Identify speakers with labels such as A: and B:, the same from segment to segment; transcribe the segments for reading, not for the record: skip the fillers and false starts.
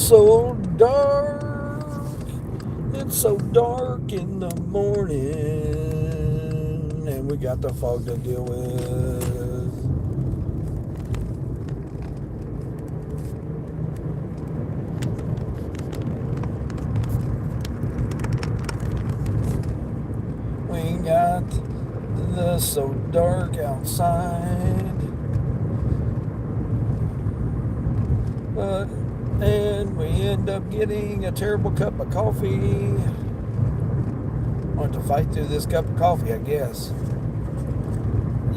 A: so dark. It's so dark in the morning, and we got the fog to deal with. We got the so dark outside. And we end up getting a terrible cup of coffee. I want to fight through this cup of coffee, I guess.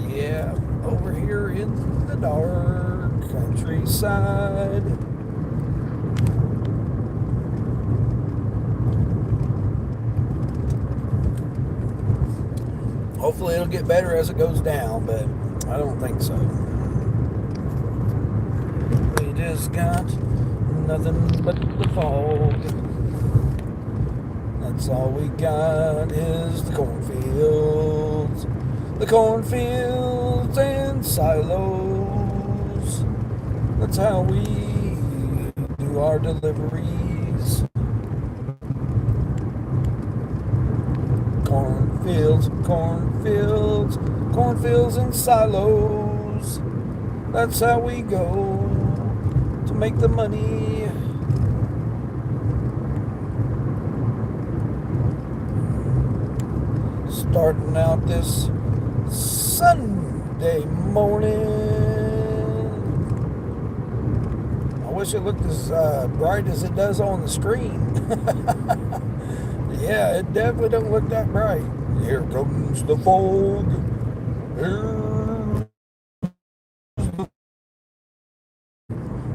A: Yeah, over here in the dark countryside. Hopefully it'll get better as it goes down, but I don't think so. We just got nothing but the fog. That's all we got is the cornfields. The cornfields and silos. That's how we do our deliveries. Cornfields, cornfields, cornfields and silos. That's how we go to make the money. Starting out this Sunday morning. I wish it looked as bright as it does on the screen. Yeah, it definitely don't look that bright. Here comes the fog. Here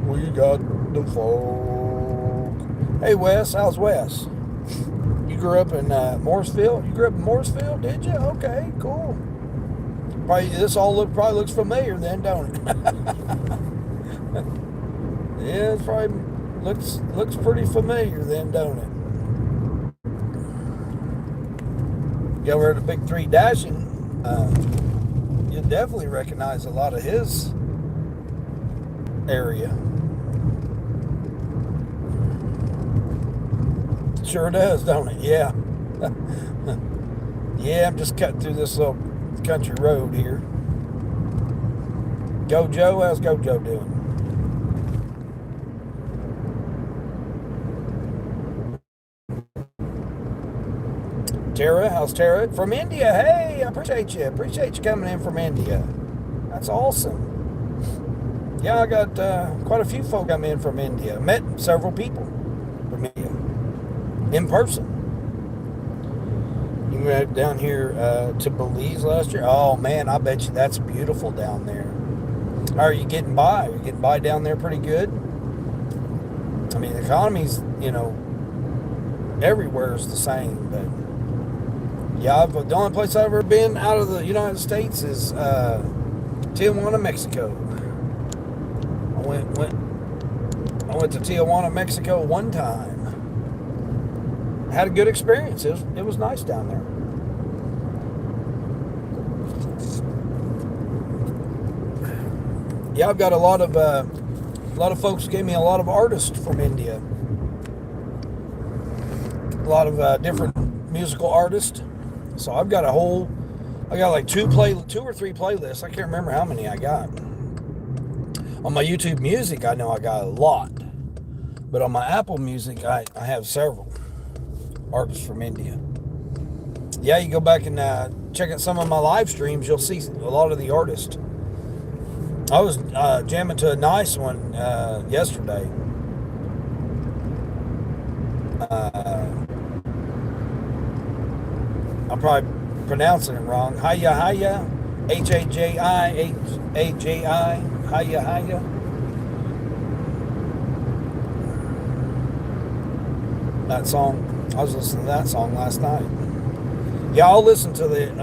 A: we got the fog. Hey Wes, how's Wes? You grew up in Morrisville? You grew up in Morrisville, did you? Okay, cool. Probably this all probably looks familiar then, don't it? Yeah, it probably looks pretty familiar then, don't it? You ever heard of Big Three Dashing? You definitely recognize a lot of his area. Sure does, don't it? Yeah. Yeah, I'm just cutting through this little country road here. Gojo, how's Gojo doing? Tara, how's Tara? From India. Hey, I appreciate you. Appreciate you coming in from India. That's awesome. Yeah, I got quite a few folk come in from India. Met several people from India in person. You went down here to Belize last year. Oh man, I bet you that's beautiful down there. How are you getting by? Are you getting by down there pretty good? I mean, the economy's, everywhere is the same, but yeah, the only place I've ever been out of the United States is Tijuana, Mexico. I went to Tijuana, Mexico one time. Had a good experience. It was nice down there. Yeah, I've got a lot of folks gave me a lot of artists from India. A lot of different musical artists. So I got like two or three playlists. I can't remember how many I got. On my YouTube Music, I know I got a lot. But on my Apple Music, I have several artists from India. Yeah, you go back and check out some of my live streams, you'll see a lot of the artists. I was jamming to a nice one yesterday. I'm probably pronouncing it wrong. Hiya, hiya. Haji, hiya, hiya. That song, I was listening to that song last night. Yeah, I'll listen to the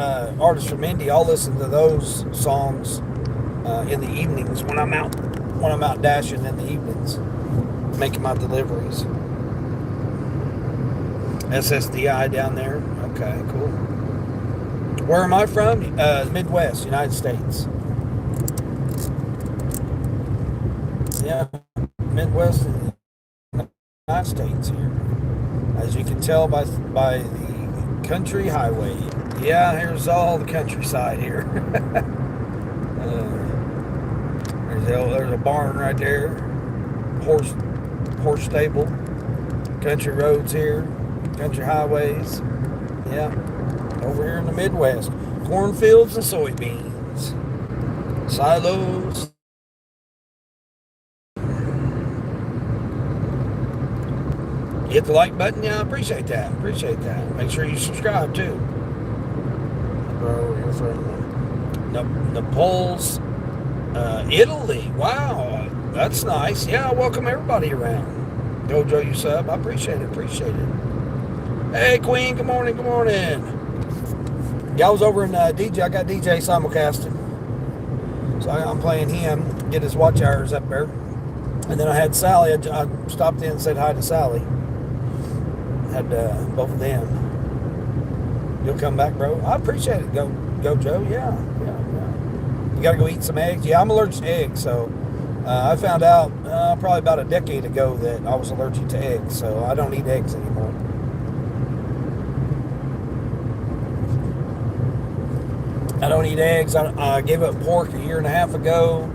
A: artists from India. I'll listen to those songs in the evenings when I'm out dashing in the evenings, making my deliveries. SSDI down there. Okay, cool. Where am I from? Midwest, United States. Yeah, Midwest States here, as you can tell by the country highway. Yeah, here's all the countryside here. There's a barn right there, horse stable, country roads here, country highways. Yeah, over here in the Midwest, cornfields and soybeans, silos. Hit the like button. Yeah, I appreciate that. Appreciate that. Make sure you subscribe too. Bro, you're from Naples, Italy. Wow, that's nice. Yeah, welcome everybody around. Dojo, you sub. I appreciate it. Appreciate it. Hey, Queen. Good morning. Good morning. Yeah, I was over in DJ. I got DJ simulcasting, so I'm playing him. Get his watch hours up there. And then I had Sally. I stopped in and said hi to Sally. Had both of them. You'll come back, bro. I appreciate it. Go, Joe. Yeah. You got to go eat some eggs. Yeah, I'm allergic to eggs, so I found out probably about a decade ago that I was allergic to eggs, so I don't eat eggs anymore. I don't eat eggs. I gave up pork a year and a half ago.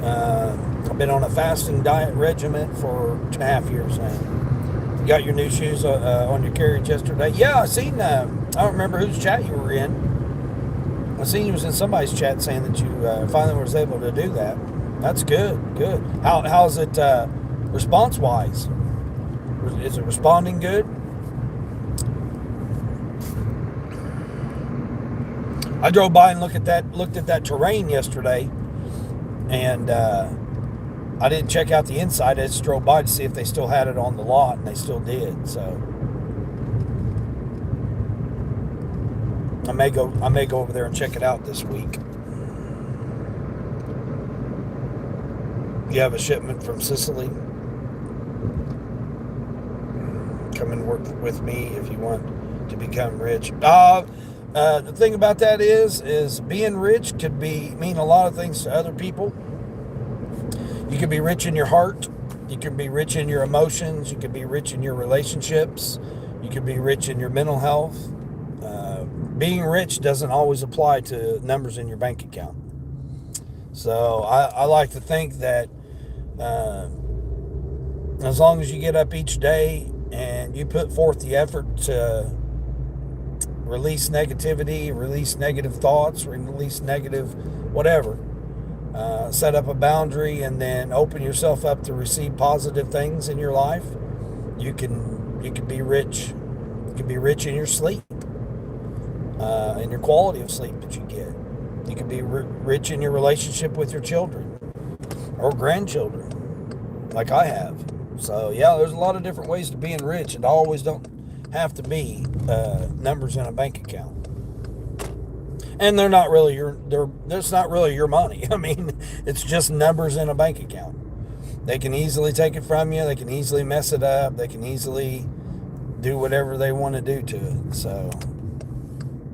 A: I've been on a fasting diet regimen for 2.5 years now. You got your new shoes on your carriage yesterday? Yeah, I seen. I don't remember whose chat you were in. I seen you was in somebody's chat saying that you finally was able to do that. That's good. Good. How's it response wise? Is it responding good? I drove by and looked at that terrain yesterday, and I didn't check out the inside. I just drove by to see if they still had it on the lot, and they still did. So I may go over there and check it out this week. You have a shipment from Sicily. Come and work with me if you want to become rich. The thing about that is being rich could mean a lot of things to other people. You could be rich in your heart. You could be rich in your emotions. You could be rich in your relationships. You could be rich in your mental health. Being rich doesn't always apply to numbers in your bank account. So I like to think that as long as you get up each day and you put forth the effort to release negativity, release negative thoughts, release negative whatever, set up a boundary, and then open yourself up to receive positive things in your life, you can be rich. You can be rich in your sleep, in your quality of sleep that you get. You can be rich in your relationship with your children or grandchildren, like I have. So yeah, there's a lot of different ways to being rich. It always don't have to be numbers in a bank account. And they're not really that's not really your money. I mean, it's just numbers in a bank account. They can easily take it from you. They can easily mess it up. They can easily do whatever they want to do to it. So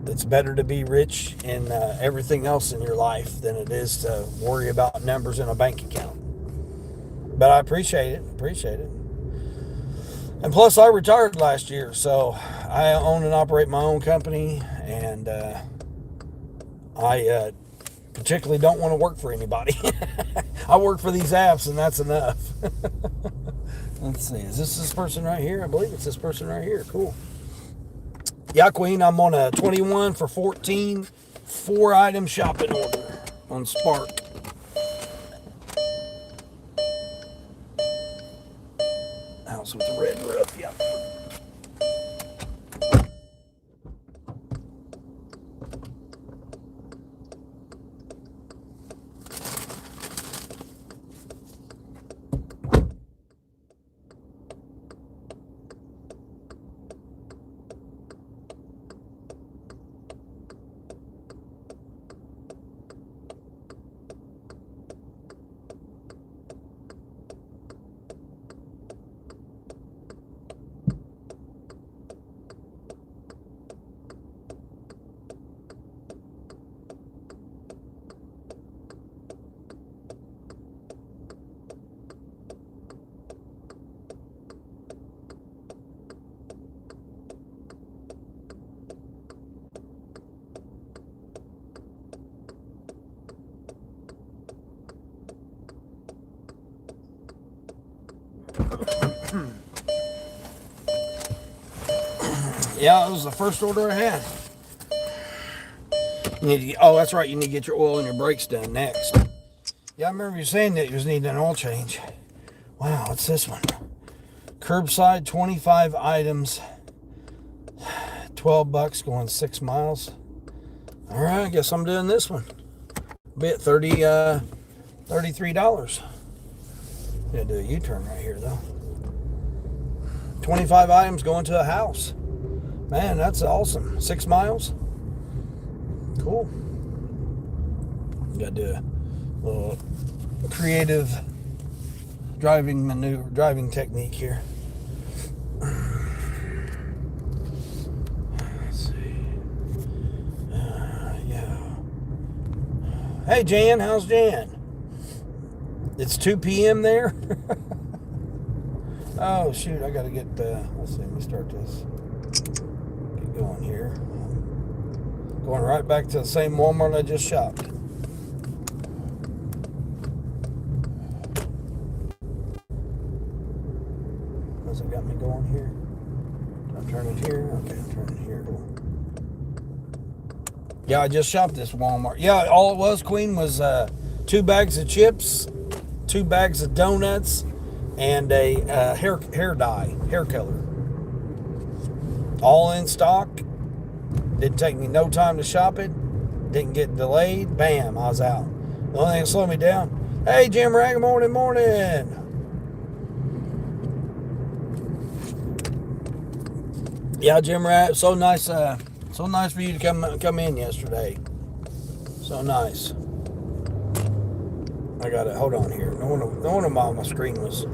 A: it's better to be rich in everything else in your life than it is to worry about numbers in a bank account. But I appreciate it. And plus, I retired last year, so I own and operate my own company, and I particularly don't want to work for anybody. I work for these apps, and that's enough. Let's see. Is this person right here? I believe it's this person right here. Cool. Yeah, Queen, I'm on a 21 for 14 4-item shopping order on Spark. House with the red roof, yeah. Yeah, it was the first order I had. You need to get, oh, that's right. You need to get your oil and your brakes done next. Yeah, I remember you saying that you was needing an oil change. Wow, what's this one? Curbside, 25 items, $12, going 6 miles. All right, I guess I'm doing this one. Be at $33. Gotta do a U-turn right here, though. 25 items going to a house. Man, that's awesome. 6 miles. Cool. Gotta do a little creative driving technique here. Let's see. Yeah. Hey, Jan, how's Jan? It's 2 p.m. there. Oh shoot! I gotta get. Let's see. Let me start this. Get going here. Going right back to the same Walmart I just shopped. Has it got me going here? I'm turning here. Okay, I'm turning here. Cool. Yeah, I just shopped this Walmart. Yeah, all it was, Queen, was 2 bags of chips, 2 bags of donuts, and a hair dye, hair color. All in stock. Didn't take me no time to shop it. Didn't get delayed. Bam, I was out. The only thing that slowed me down. Hey, Jim Rag, morning. Yeah, Jim Rag, so nice for you to come in yesterday. So nice. I got it. Hold on here. No wonder my screen was.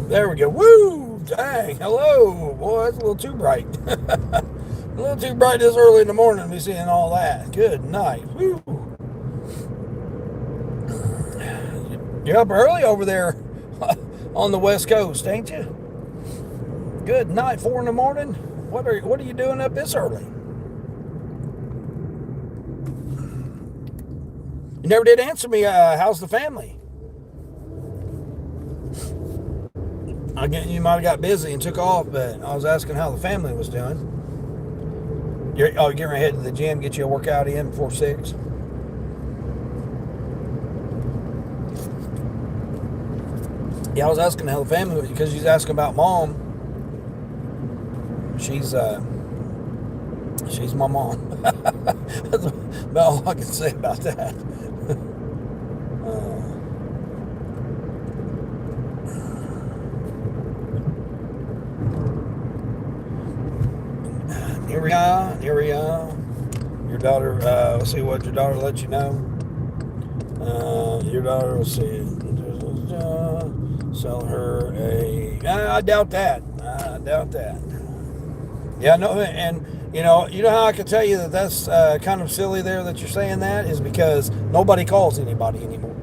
A: There we go. Woo! Dang. Hello. Boy, that's a little too bright. A little too bright this early in the morning to be seeing all that. Good night. Woo. You're up early over there on the West Coast, ain't you? Good night. 4 in the morning. What are you doing up this early? You never did answer me. How's the family? You might have got busy and took off, but I was asking how the family was doing. You're getting ready to head to the gym, get you a workout in before 6. Yeah, I was asking how the family was because she's asking about Mom. She's my mom. That's about all I can say about that. Here we are. Your daughter, let's see what your daughter let you know. Your daughter, let's see. Sell her a. I doubt that. Yeah, no, and you know how I can tell you that's kind of silly there that you're saying that is because nobody calls anybody anymore.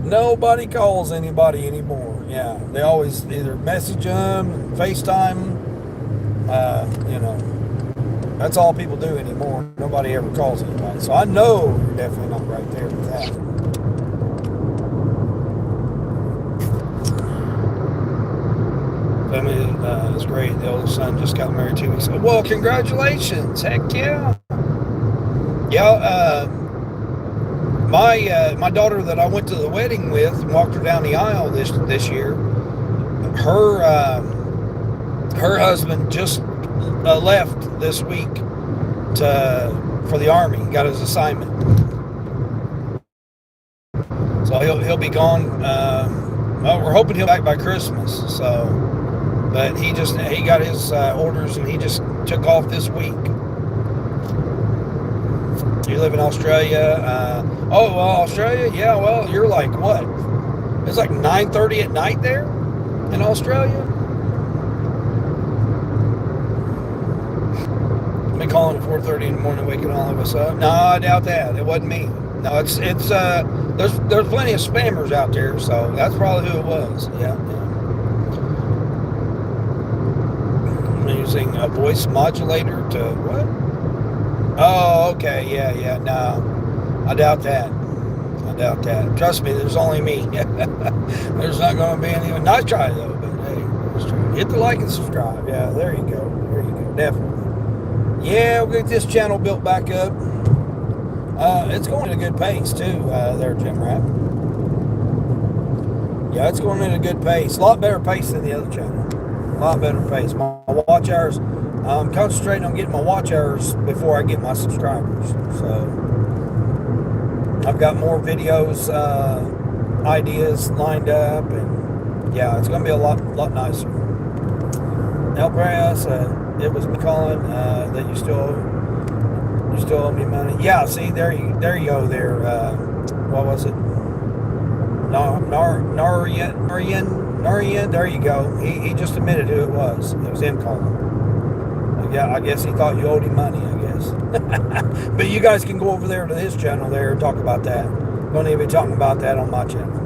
A: Nobody calls anybody anymore. Yeah, they always either message them, FaceTime. That's all people do anymore. Nobody ever calls anybody. So I know you're definitely not right there with that. Family is great. The oldest son just got married 2 weeks ago. Well, congratulations. Heck yeah. Yeah, my daughter that I went to the wedding with and walked her down the aisle this year, her husband just left this week for the Army. Got his assignment, so he'll be gone. Well, we're hoping he'll be back by Christmas. So, but he got his orders and he just took off this week. You live in Australia? Australia? Yeah. Well, you're like what? It's like 9:30 at night there in Australia. Me calling at 4:30 in the morning, waking all of us up. No, I doubt that. It wasn't me. No, it's there's plenty of spammers out there, so that's probably who it was. Yeah. I'm using a voice modulator to what? Oh, okay. Yeah. No, I doubt that. Trust me, there's only me. There's not going to be anyone. Nice try though, but hey, hit the like and subscribe. Yeah, there you go. definitely. Yeah, we'll get this channel built back up. It's going at a good pace too, there, Jim Rat. Yeah, it's going at a good pace. A lot better pace than the other channel. A lot better pace. My watch hours, I'm concentrating on getting my watch hours before I get my subscribers. So I've got more videos, ideas lined up, and yeah, it's going to be a lot nicer. El Press, it was me calling that you still owe me money. Yeah, see, there you go. There, what was it? Narian. There you go. He just admitted who it was. It was him calling. Yeah, I guess he thought you owed him money. I guess. But you guys can go over there to his channel there and talk about that. Don't even be talking about that on my channel.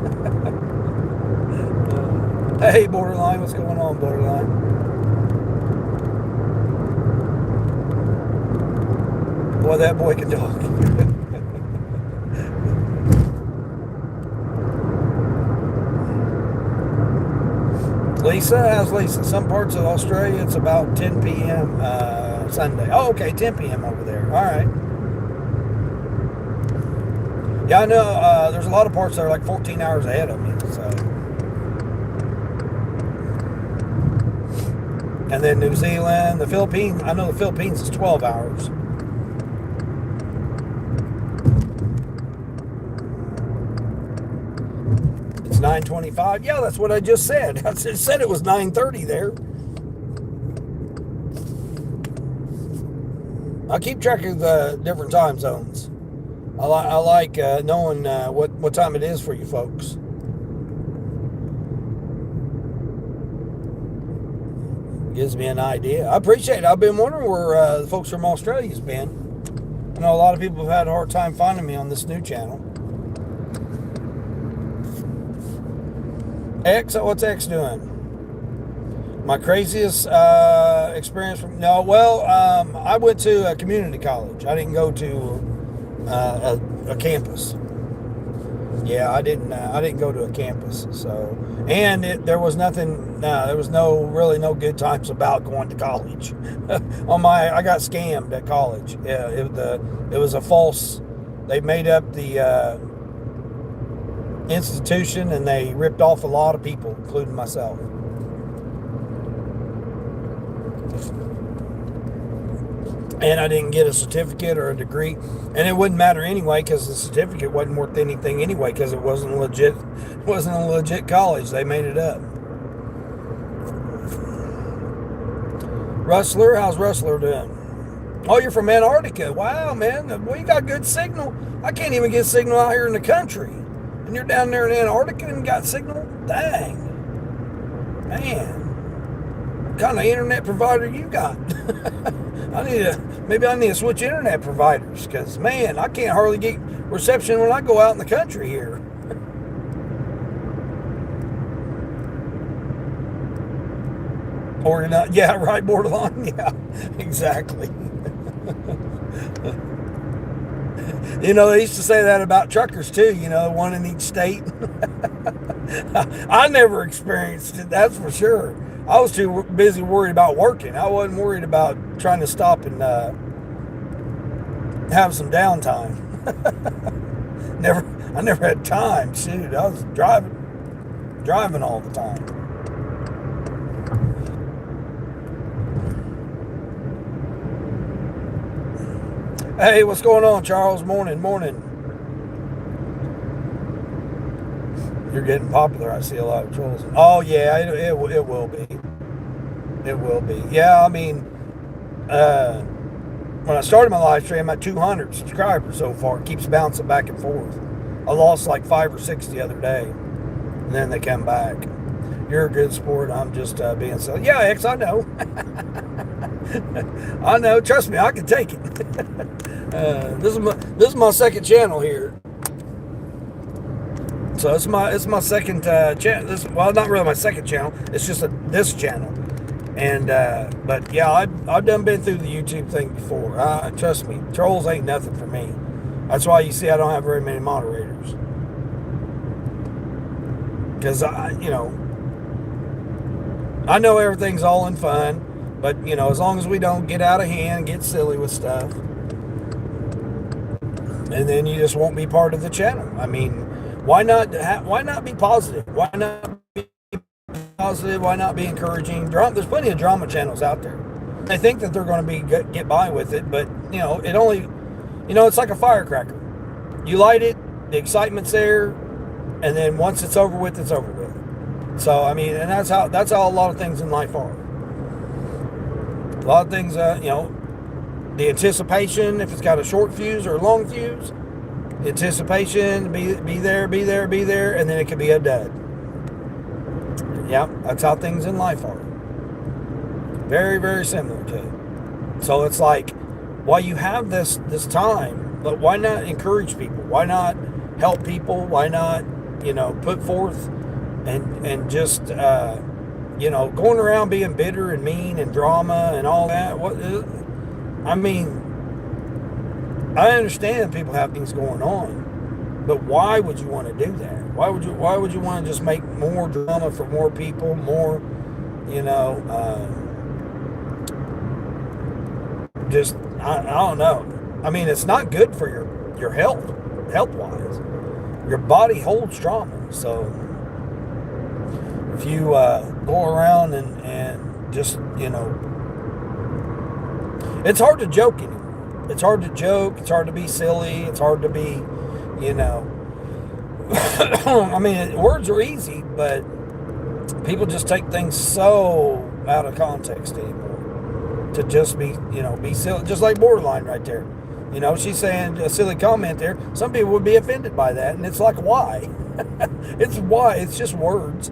A: Hey, Borderline, what's going on, Borderline? Boy, that boy can talk. Lisa, how's Lisa? Some parts of Australia, it's about 10 p.m. Sunday. Oh, okay, 10 p.m. over there. All right. Yeah, I know. There's a lot of parts that are like 14 hours ahead of me. So, and then New Zealand, the Philippines. I know the Philippines is 12 hours. It's 9:25. Yeah, that's what I just said. I said it was 9:30 there. I keep track of the different time zones. I like knowing what time it is for you folks. Gives me an idea. I appreciate it. I've been wondering where the folks from Australia's been. I know a lot of people have had a hard time finding me on this new channel. X, what's X doing? My craziest experience from I went to a community college. I didn't go to a campus. Yeah, I didn't go to a campus. So, and there was nothing. There was no good times about going to college. I got scammed at college. Yeah, it was a false. They made up the institution, and they ripped off a lot of people, including myself. And I didn't get a certificate or a degree, and it wouldn't matter anyway because the certificate wasn't worth anything anyway because it wasn't a legit college. They made it up. Rustler, how's Rustler doing? Oh, you're from Antarctica. Wow, man. Well, you got good signal. I can't even get signal out here in the country. And you're down there in Antarctica and got signal? Dang. Man. What kind of internet provider you got? Maybe I need to switch internet providers because, man, I can't hardly get reception when I go out in the country here. Or not. Yeah, right, Borderline. Yeah, exactly. You know, they used to say that about truckers too, one in each state. I never experienced it, that's for sure. I was too busy worried about working. I wasn't worried about trying to stop and have some downtime. I never had time. Shoot, I was driving all the time. Hey, what's going on, Charles? Morning. You're getting popular. I see a lot of trolls. Oh, yeah, it will be. It will be. Yeah, I mean, when I started my live stream, I'm at 200 subscribers so far. It keeps bouncing back and forth. I lost like 5 or 6 the other day, and then they come back. You're a good sport. I'm just being silly. Yeah, X, I know. I know. Trust me, I can take it. This is my second channel here. So it's my second channel. Well, not really my second channel. It's just this channel. And but yeah, I've done been through the YouTube thing before. Trust me, trolls ain't nothing for me. That's why you see I don't have very many moderators. Because I know everything's all in fun. But, as long as we don't get out of hand, get silly with stuff, and then you just won't be part of the channel. I mean, why not be positive? Why not be positive? Why not be encouraging? There's plenty of drama channels out there. They think that they're going to get by with it, but it only, it's like a firecracker. You light it, the excitement's there, and then once it's over with, it's over with. So I mean, and that's how a lot of things in life are. A lot of things, the anticipation, if it's got a short fuse or a long fuse, the anticipation, be there, and then it could be a dud. Yeah, that's how things in life are. Very, very similar to it. So it's like, while you have this time, but why not encourage people? Why not help people? Why not, put forth and just, going around being bitter and mean and drama and all that? I mean, I understand people have things going on, but why would you want to do that? Why would you want to just make more drama for more people, more, I don't know. I mean, it's not good for your health-wise. Your body holds trauma. So if you go around and just, it's hard to joke anymore. It's hard to joke. It's hard to be silly. It's hard to be, I mean, words are easy, but people just take things so out of context anymore. To just be silly, just like borderline right there. She's saying a silly comment there. Some people would be offended by that, and it's like, why? It's just words.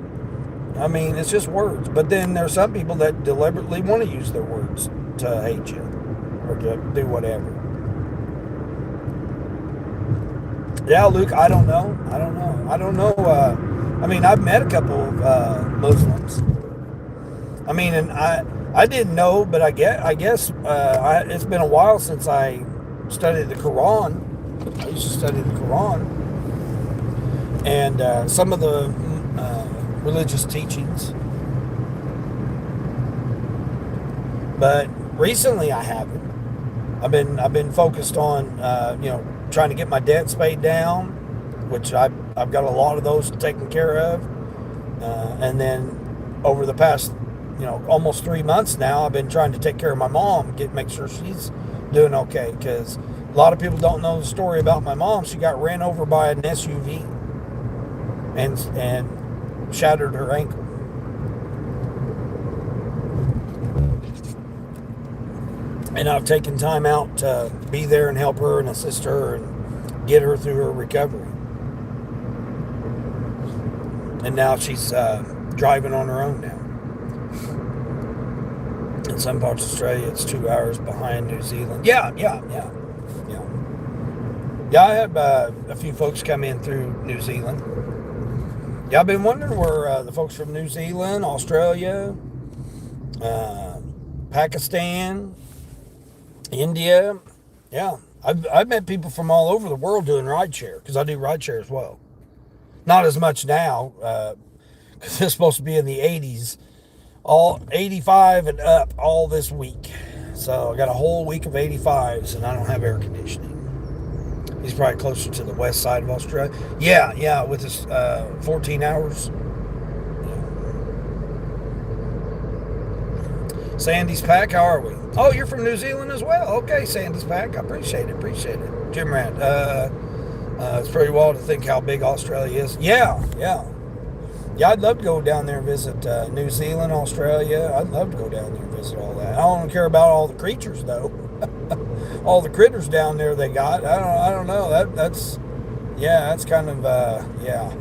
A: I mean, it's just words. But then there's some people that deliberately want to use their words to hate you or to do whatever. Yeah, Luke, I don't know. I mean, I've met a couple of Muslims. I mean, and I didn't know, but I guess it's been a while since I studied the Quran. I used to study the Quran and some of the religious teachings, but recently I haven't. I've been focused on trying to get my debts paid down, which I've got a lot of those taken care of, and then over the past almost 3 months now, I've been trying to take care of my mom, make sure she's doing okay, because a lot of people don't know the story about my mom. She got ran over by an SUV and shattered her ankle. And I've taken time out to be there and help her and assist her and get her through her recovery. And now she's driving on her own now. In some parts of Australia, it's 2 hours behind New Zealand. Yeah. I had a few folks come in through New Zealand. Yeah, I've been wondering where the folks from New Zealand, Australia, Pakistan, India. Yeah, I've met people from all over the world doing rideshare, because I do rideshare as well. Not as much now, because it's supposed to be in the 80s. All 85 and up all this week. So I got a whole week of 85s, and I don't have air conditioning. He's probably closer to the west side of Australia. Yeah, with his 14 hours. Sandy's Pack, how are we? Oh, you're from New Zealand as well. Okay, Sandy's Pack, I appreciate it. Jim Rand, it's pretty wild to think how big Australia is. Yeah, I'd love to go down there and visit New Zealand, Australia. I'd love to go down there and visit all that. I don't care about all the creatures, though. All the critters down there they got. I don't know. That's kind of, yeah.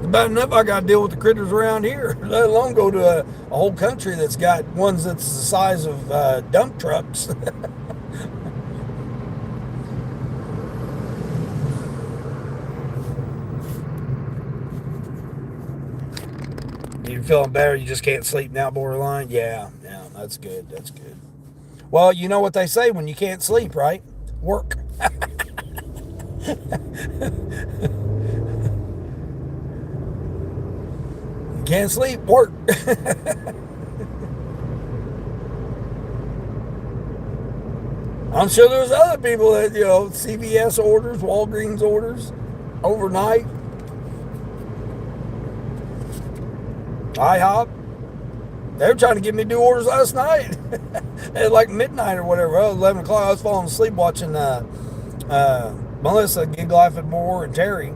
A: About enough I got to deal with the critters around here, let alone go to a whole country that's got ones that's the size of dump trucks. You feeling better? You just can't sleep now, borderline? Yeah, that's good. Well, you know what they say when you can't sleep, right? Work. You can't sleep, work. I'm sure there's other people that, CVS orders, Walgreens orders overnight. IHOP. They were trying to get me to do orders last night at like midnight or whatever. Well, 11 o'clock. I was falling asleep watching Melissa, Gig Life and More, and Terry.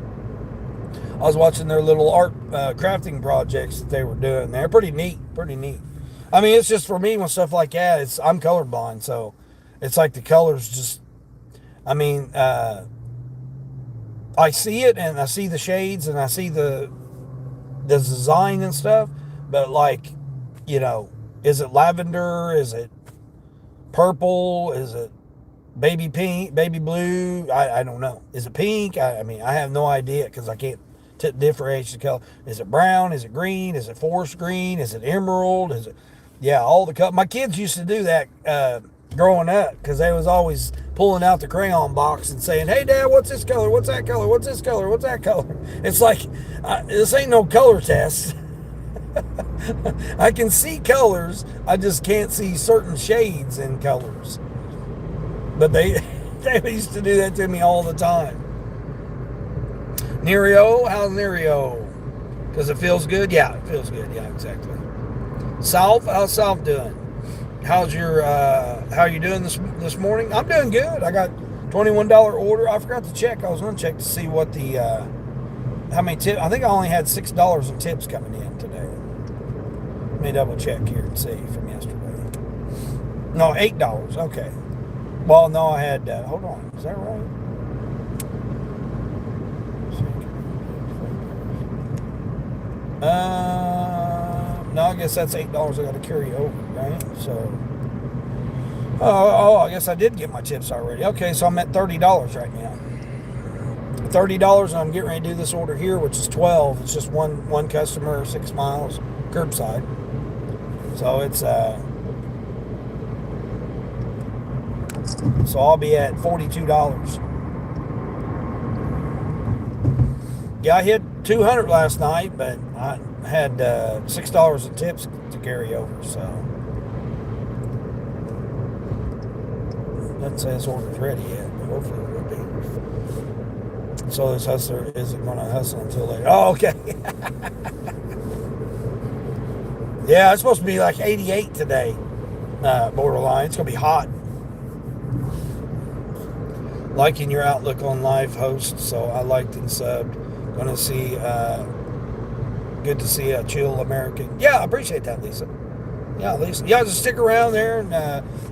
A: I was watching their little art crafting projects that they were doing. They're pretty neat. Pretty neat. I mean, it's just for me when stuff like that. I'm colorblind, so it's like the colors just. I mean, I see it and I see the shades and I see the design and stuff, but like, is it lavender? Is it purple? Is it baby pink, baby blue? I don't know. Is it pink? I mean, I have no idea because I can't differentiate the color. Is it brown? Is it green? Is it forest green? Is it emerald? Is it, all the color. My kids used to do that growing up because they was always pulling out the crayon box and saying, "Hey, Dad, what's this color? What's that color? What's this color? What's that color?" It's like, this ain't no color test. I can see colors. I just can't see certain shades in colors. But they used to do that to me all the time. Nerio, how's Nerio? Because it feels good? Yeah, it feels good. Yeah, exactly. South, how's South doing? How's your, how are you doing this morning? I'm doing good. I got $21 order. I forgot to check. I was going to check to see what the, how many tips. I think I only had $6 in tips coming in today. Let me double check here and see from yesterday. No, $8. Okay. Well, no, I had, hold on. Is that right? No, I guess that's $8 I got to carry over, right? So, I guess I did get my tips already. Okay, so I'm at $30 right now. $30, and I'm getting ready to do this order here, which is 12. It's just one customer, 6 miles, curbside. So it's so I'll be at $42. Yeah, I hit 200 last night, but I had $6 in tips to carry over. So doesn't say this order's ready yet, but hopefully it will be. So this hustler isn't going to hustle until later. Oh, okay. Yeah, it's supposed to be like 88 today, borderline. It's going to be hot. Liking your outlook on live, host. So I liked and subbed. Going to see, good to see a chill American. Yeah, I appreciate that, Lisa. Yeah, Lisa. Yeah, just stick around there and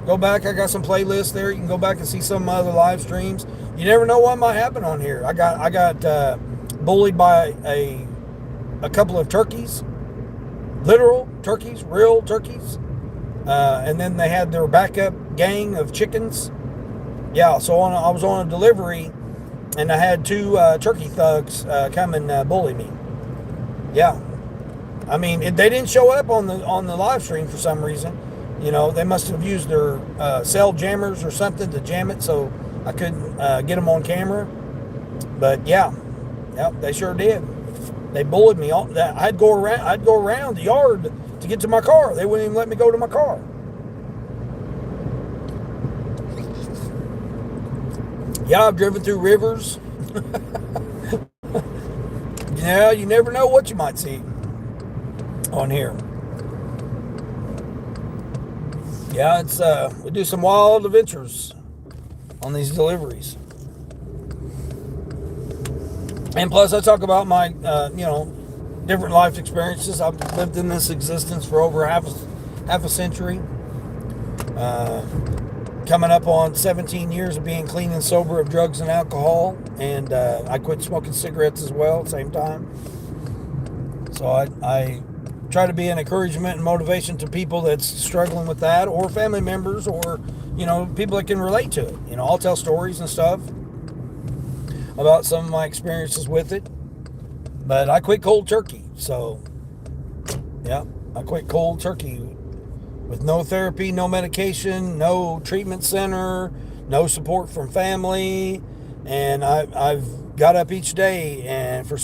A: go back. I got some playlists there. You can go back and see some of my other live streams. You never know what might happen on here. I got bullied by a couple of turkeys. Literal turkeys, real turkeys. And then they had their backup gang of chickens. Yeah, so I was on a delivery, and I had 2 turkey thugs come and bully me. Yeah. I mean, they didn't show up on the live stream for some reason. They must have used their cell jammers or something to jam it, so I couldn't get them on camera. But yeah, they sure did. They bullied me. I'd go around the yard to get to my car. They wouldn't even let me go to my car. Yeah, I've driven through rivers. Yeah, you never know what you might see on here. Yeah, it's we do some wild adventures on these deliveries. And plus, I talk about my, different life experiences. I've lived in this existence for over half a century. Coming up on 17 years of being clean and sober of drugs and alcohol. And I quit smoking cigarettes as well at the same time. So I try to be an encouragement and motivation to people that's struggling with that, or family members, or, people that can relate to it. I'll tell stories and stuff about some of my experiences with it. But I quit cold turkey. So, yeah, I quit cold turkey with no therapy, no medication, no treatment center, no support from family. And I've got up each day and for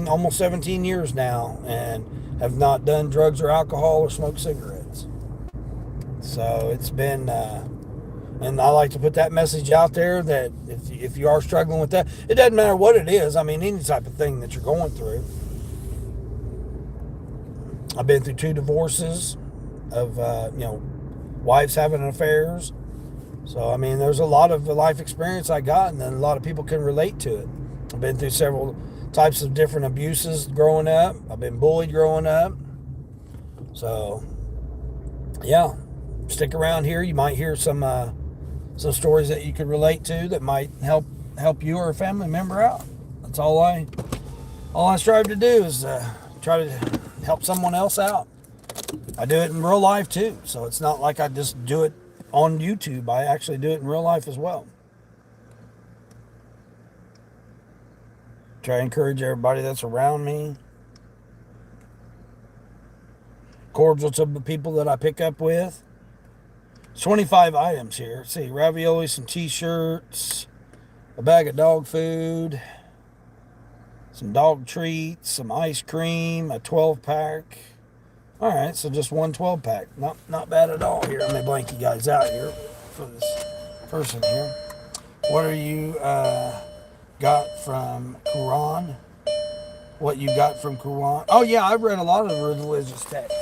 A: almost 17 years now, and have not done drugs or alcohol or smoked cigarettes. So it's been And I like to put that message out there that if you are struggling with that, it doesn't matter what it is. I mean, any type of thing that you're going through. I've been through 2 divorces of, wives having affairs. So, I mean, there's a lot of life experience I got, and then a lot of people can relate to it. I've been through several types of different abuses growing up. I've been bullied growing up. So, yeah, stick around here. You might hear some stories that you could relate to that might help you or a family member out. That's all I strive to do is try to help someone else out. I do it in real life too, so it's not like I just do it on YouTube. I actually do it in real life as well. Try to encourage everybody that's around me. Cordial to the people that I pick up with. 25 items here. Let's see, ravioli, some t-shirts, a bag of dog food, some dog treats, some ice cream, a 12-pack. All right, so just one 12-pack. Not bad at all here. Let me blank you guys out here for this person here. What are you got from Quran? What you got from Quran? Oh, yeah, I've read a lot of religious texts.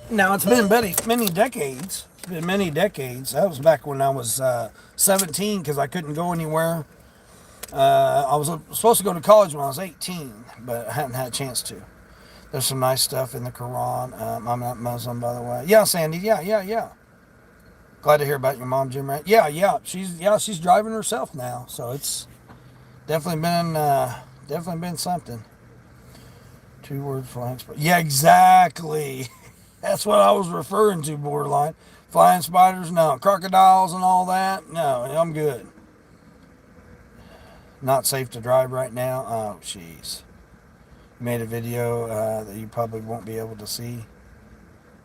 A: Now, it's been many decades. It's been many decades. That was back when I was 17 because I couldn't go anywhere. I was supposed to go to college when I was 18, but I hadn't had a chance to. There's some nice stuff in the Quran. I'm not Muslim, by the way. Yeah, Sandy. Yeah. Glad to hear about your mom, Jim. Right? Yeah. She's driving herself now, so it's definitely been something. 2 word flying spider. Yeah, exactly. That's what I was referring to. Borderline flying spiders. No crocodiles and all that. No, I'm good. Not safe to drive right now. Oh, jeez. Made a video that you probably won't be able to see.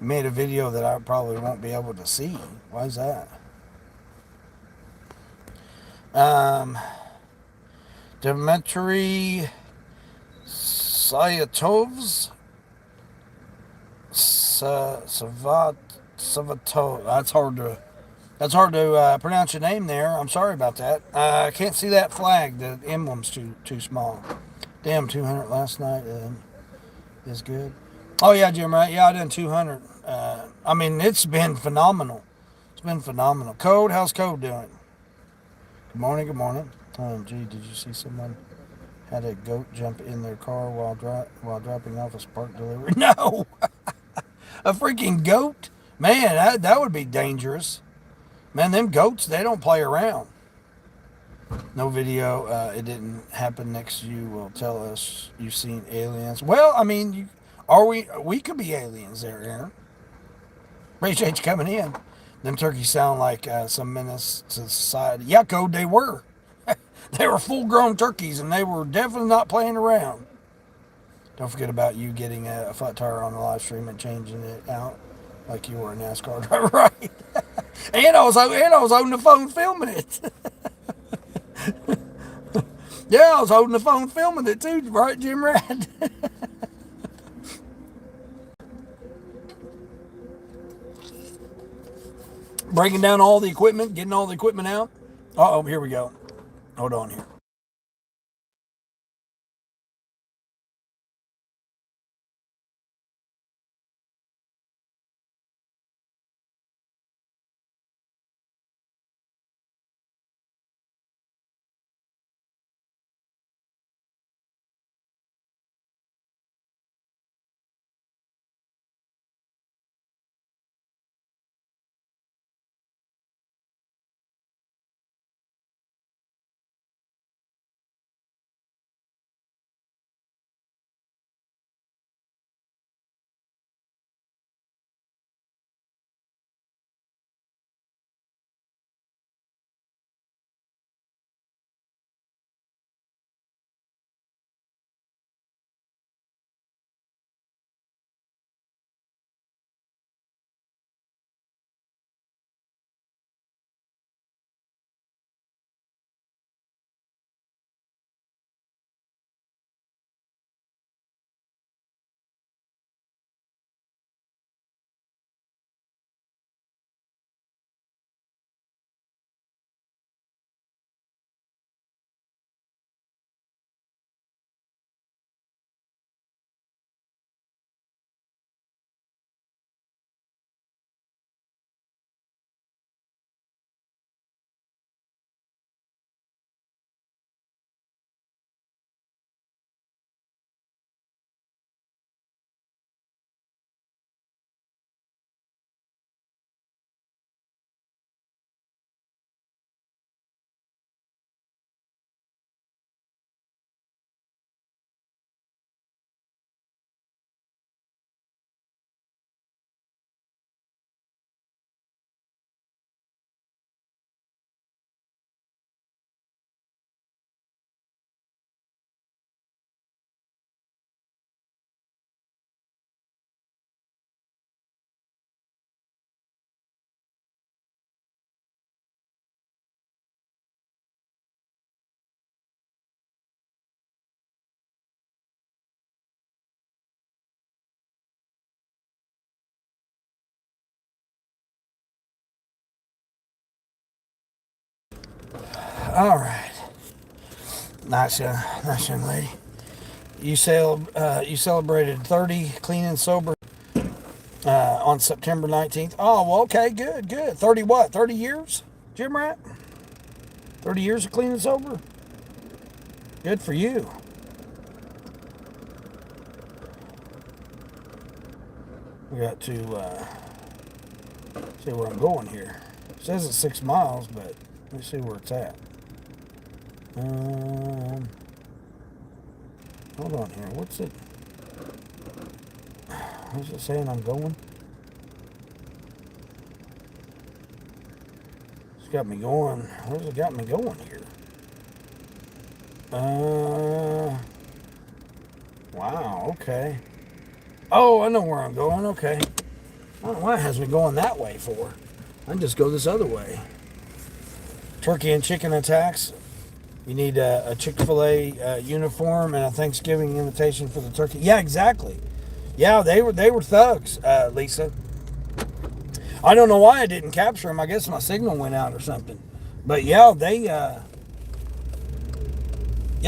A: Made a video that I probably won't be able to see. Why is that? Dmitry Sayatovs Savatov. That's hard to pronounce your name there. I'm sorry about that. I can't see that flag. The emblem's too small. Damn, 200 last night is good. Oh yeah, Jim. Right? Yeah, I done 200. I mean, it's been phenomenal. It's been phenomenal. Code, how's Code doing? Good morning. Good morning. Oh, gee, did you see someone had a goat jump in their car while dropping off a spark delivery? No, a freaking goat. Man, that would be dangerous. Man, them goats, they don't play around. No video. It didn't happen next to you. Will tell us you've seen aliens. Well, I mean, we could be aliens there, Aaron. Appreciate you coming in. Them turkeys sound like some menace to society. Yeah, Code, they were. They were full-grown turkeys, and they were definitely not playing around. Don't forget about you getting a flat tire on the live stream and changing it out like you were a NASCAR driver, right? and I was holding the phone filming it. Yeah, I was holding the phone filming it too, right, Jim Rad? Breaking down all the equipment, getting all the equipment out. Uh-oh, here we go. Hold on here. All right. Nice young lady. You celebrated 30 clean and sober on September 19th. Oh, well, okay, good. 30 what? 30 years, Jim Rat? 30 years of clean and sober? Good for you. We got to see where I'm going here. It says it's 6 miles, but let's see where it's at. Hold on here. What's it saying I'm going? It's got me going. Where's it got me going here? Wow, okay. Oh, I know where I'm going. Okay. I don't know why it has me going that way for. I can just go this other way. Turkey and chicken attacks. You need a Chick-fil-A uniform and a Thanksgiving invitation for the turkey. Yeah, exactly. Yeah, they were thugs, Lisa. I don't know why I didn't capture them. I guess my signal went out or something. But yeah,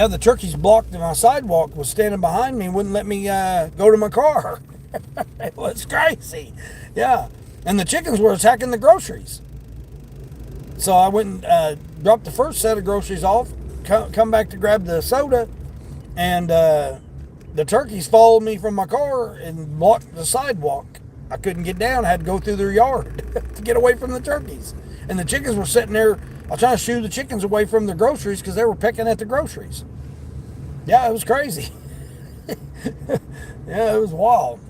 A: the turkeys blocked my sidewalk, was standing behind me and wouldn't let me go to my car. It was crazy. Yeah. And the chickens were attacking the groceries. So I went and dropped the first set of groceries off, come back to grab the soda, and the turkeys followed me from my car and blocked the sidewalk. I couldn't get down. I had to go through their yard to get away from the turkeys. And the chickens were sitting there. I was trying to shoo the chickens away from the groceries because they were pecking at the groceries. Yeah, it was crazy. Yeah, it was wild.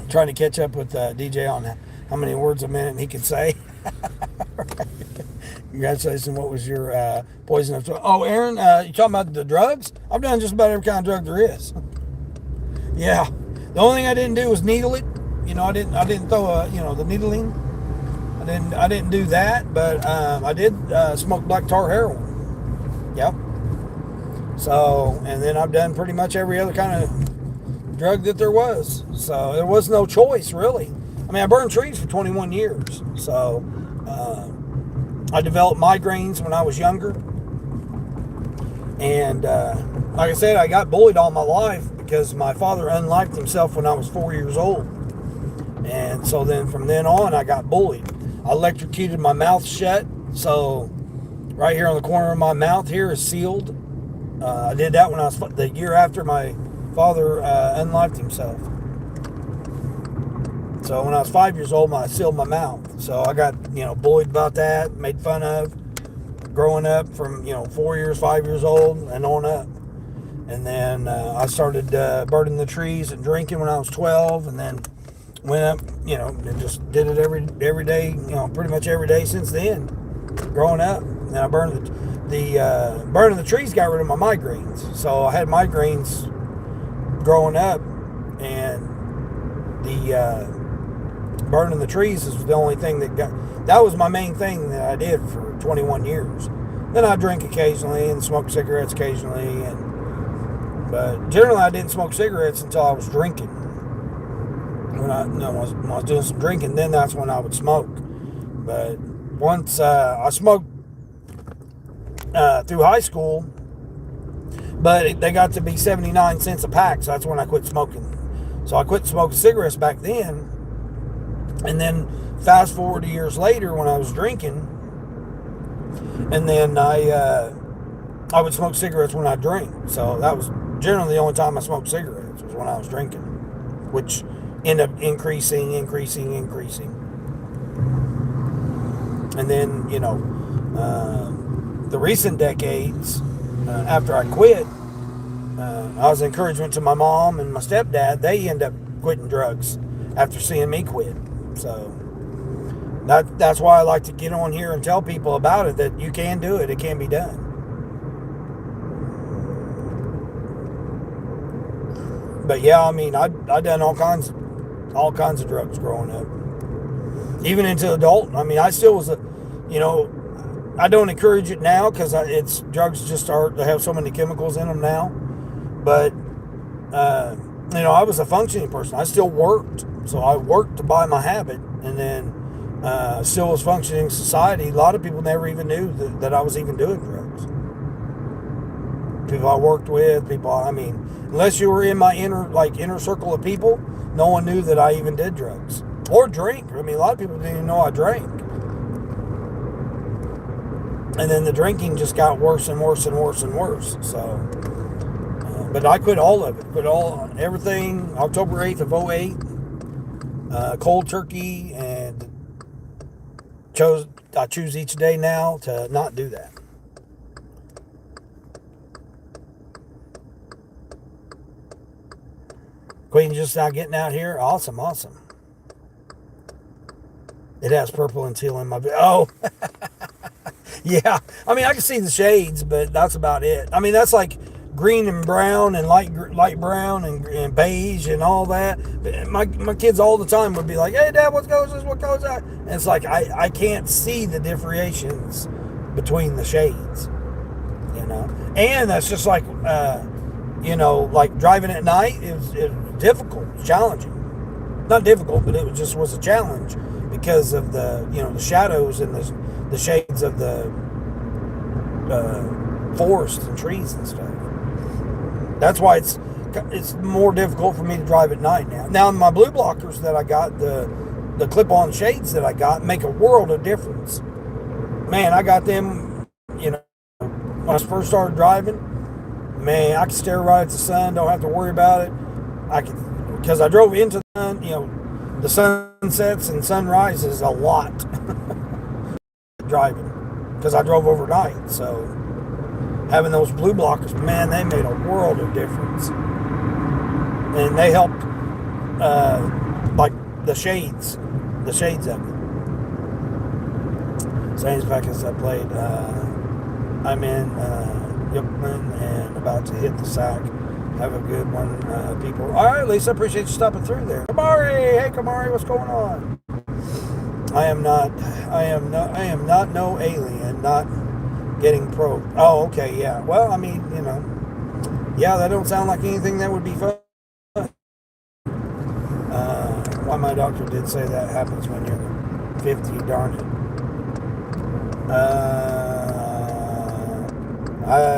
A: Trying to catch up with DJ on how many words a minute he could say. Congratulations. What was your poison of choice? Oh, Aaron, you talking about the drugs? I've done just about every kind of drug there is. Yeah. The only thing I didn't do was needle it. I didn't throw the needling. I didn't do that, but I did smoke black tar heroin. Yep. So, and then I've done pretty much every other kind of drug that there was. So there was no choice, really. I mean, I burned trees for 21 years. So I developed migraines when I was younger. And like I said, I got bullied all my life because my father unlived himself when I was 4 years old. And so then from then on, I got bullied. I electrocuted my mouth shut. So right here on the corner of my mouth here is sealed. I did that when I was the year after my father unlived himself. So when I was 5 years old, I sealed my mouth. So I got, bullied about that, made fun of, growing up from, 4 years, 5 years old, and on up. And then I started burning the trees and drinking when I was 12, and then went up, and just did it every day, pretty much every day since then, growing up. And I burned burning the trees got rid of my migraines. So I had migraines growing up, and the burning the trees is the only thing that was my main thing that I did for 21 years. Then I drink occasionally and smoke cigarettes occasionally, but generally I didn't smoke cigarettes until I was drinking. When I was doing some drinking, then that's when I would smoke. But once I smoked through high school, but they got to be 79 cents a pack, so that's when I quit smoking. So I quit smoking cigarettes back then. And then fast forward to years later when I was drinking, and then I would smoke cigarettes when I drank. So that was generally the only time I smoked cigarettes was when I was drinking, which ended up increasing. And then, the recent decades, after I quit, I was an encouragement to my mom and my stepdad. They end up quitting drugs after seeing me quit. So that's why I like to get on here and tell people about it, that you can do it. It can be done. But yeah, I mean, I done all kinds of drugs growing up, even into adult. I mean, I still was I don't encourage it now because drugs just they have so many chemicals in them now. But I was a functioning person. I still worked. So I worked to buy my habit, and then still was functioning in society. A lot of people never even knew that I was even doing drugs. People I worked with, unless you were in my inner circle of people, no one knew that I even did drugs or drink. A lot of people didn't even know I drank. And then the drinking just got worse and worse and worse and worse. So, but I quit all of it. Everything, October 8th of 08, cold turkey, and I choose each day now to not do that. Queen just now getting out here. Awesome. It has purple and teal in my... Oh, yeah. I can see the shades, but that's about it. That's like green and brown and light brown and beige and all that. My kids all the time would be like, "Hey, Dad, what goes this? What goes that?" And it's like I can't see the differentiations between the shades, And that's just like, like driving at night is difficult, challenging. Not difficult, but it was a challenge because of the shadows and the shades of the forest and trees and stuff. That's why it's more difficult for me to drive at night now. Now my blue blockers that I got, the clip-on shades that I got, make a world of difference. Man, I got them, when I first started driving. Man, I could stare right at the sun, don't have to worry about it. Because I drove into the sun, the sunsets and sunrises a lot driving, because I drove overnight. So having those blue blockers, man, they made a world of difference. And they helped, like the shades of it. Same back as I played, I'm in Yupman and about to hit the sack. Have a good one, people. All right, Lisa, appreciate you stopping through there. Kamari, hey Kamari, what's going on? I am not no alien, not getting probed. Oh, okay, yeah. Well, yeah, that don't sound like anything that would be fun. Why my doctor did say that happens when you're 50, darn it.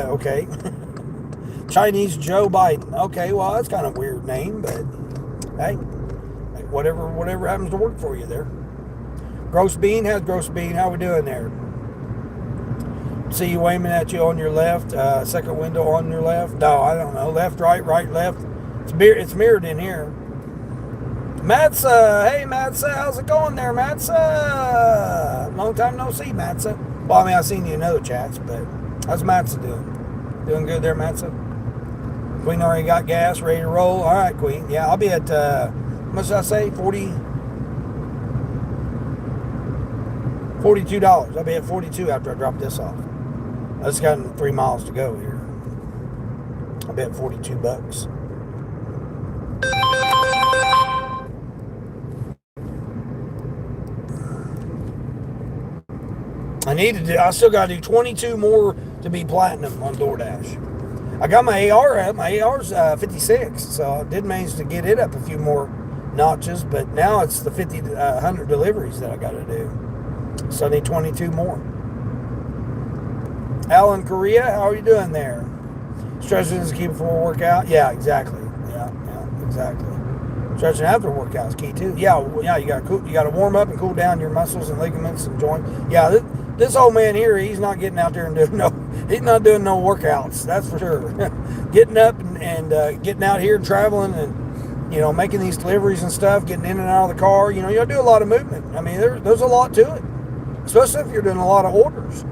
A: Okay. Chinese Joe Biden. Okay, well, that's kind of a weird name, but hey, whatever happens to work for you there. Gross Bean, how's Gross Bean? How we doing there? See you aiming at you on your left, second window on your left. No, I don't know. Left, right, left. It's mirrored in here. Matza, hey Matza, how's it going there, Matza? Long time no see, Matza. Well, I've seen you in other chats, but how's Matza doing? Doing good there, Matza? Queen already got gas, ready to roll. All right, Queen. Yeah, I'll be at, how much did I say? $42. I'll be at 42 after I drop this off. I just got 3 miles to go here. I'll be at $42. I still got to do 22 more to be platinum on Doordash. I got my AR up. My AR's 56, so I did manage to get it up a few more notches, but now it's the 100 deliveries that I got to do. So I need 22 more. Alan Korea, how are you doing there? Stretching to keep before workout? Yeah, exactly. Yeah, exactly. Stretching after workout is key too. Yeah, you got to warm up and cool down your muscles and ligaments and joints. Yeah, this old man here, he's not getting out there and he's not doing no workouts. That's for sure. Getting up and getting out here and traveling and making these deliveries and stuff, getting in and out of the car. You got to do a lot of movement. There's a lot to it, especially if you're doing a lot of orders.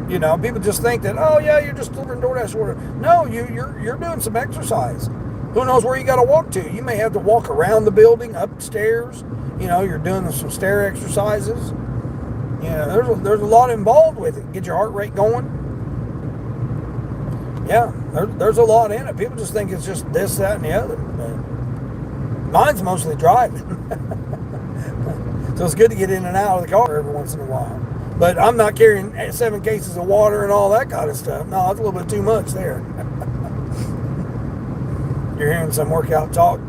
A: People just think that, oh yeah, you're just delivering DoorDash order. No, you're doing some exercise. Who knows where you got to walk to? You may have to walk around the building, upstairs. You're doing some stair exercises. There's a lot involved with it. Get your heart rate going. Yeah, there's a lot in it. People just think it's just this, that, and the other. But mine's mostly driving. So it's good to get in and out of the car every once in a while. But I'm not carrying 7 cases of water and all that kind of stuff. No, that's a little bit too much there. You're hearing some workout talk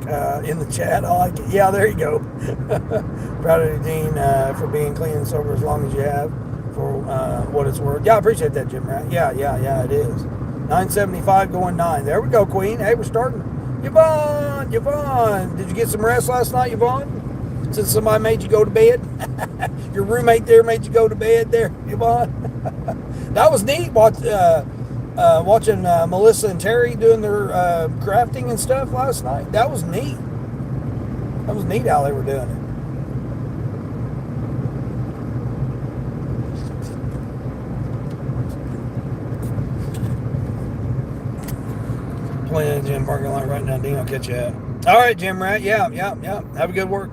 A: in the chat. I like it. Yeah, there you go. Proud of you, Dean, for being clean and sober as long as you have, for what it's worth. Yeah, I appreciate that, Jim Rat. Yeah, it is. 975 going 9. There we go, Queen. Hey, we're starting. Yvonne. Did you get some rest last night, Yvonne? Since somebody made you go to bed? Your roommate there made you go to bed there, Yvonne? That was neat. Watching Melissa and Terry doing their crafting and stuff last night. That was neat. That was neat how they were doing it. Playing in the gym parking lot right now, Dean. I'll catch you up. All right, Jim Rat. Yeah. Have a good work.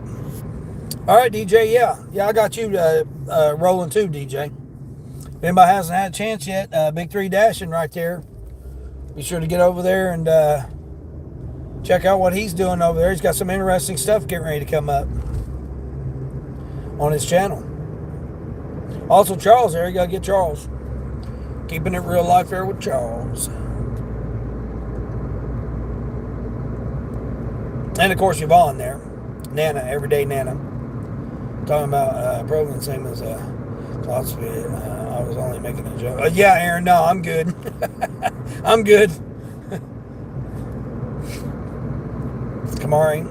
A: All right, DJ. Yeah, I got you rolling too, DJ. If anybody hasn't had a chance yet, Big 3 dashing right there. Be sure to get over there and check out what he's doing over there. He's got some interesting stuff getting ready to come up on his channel. Also, Charles there. You got to get Charles. Keeping it real life there with Charles. And, of course, Yvonne there. Nana, everyday Nana. Talking about program, same as philosophy. I was only making a joke. Yeah, Aaron, no, I'm good. I'm good. Kamari,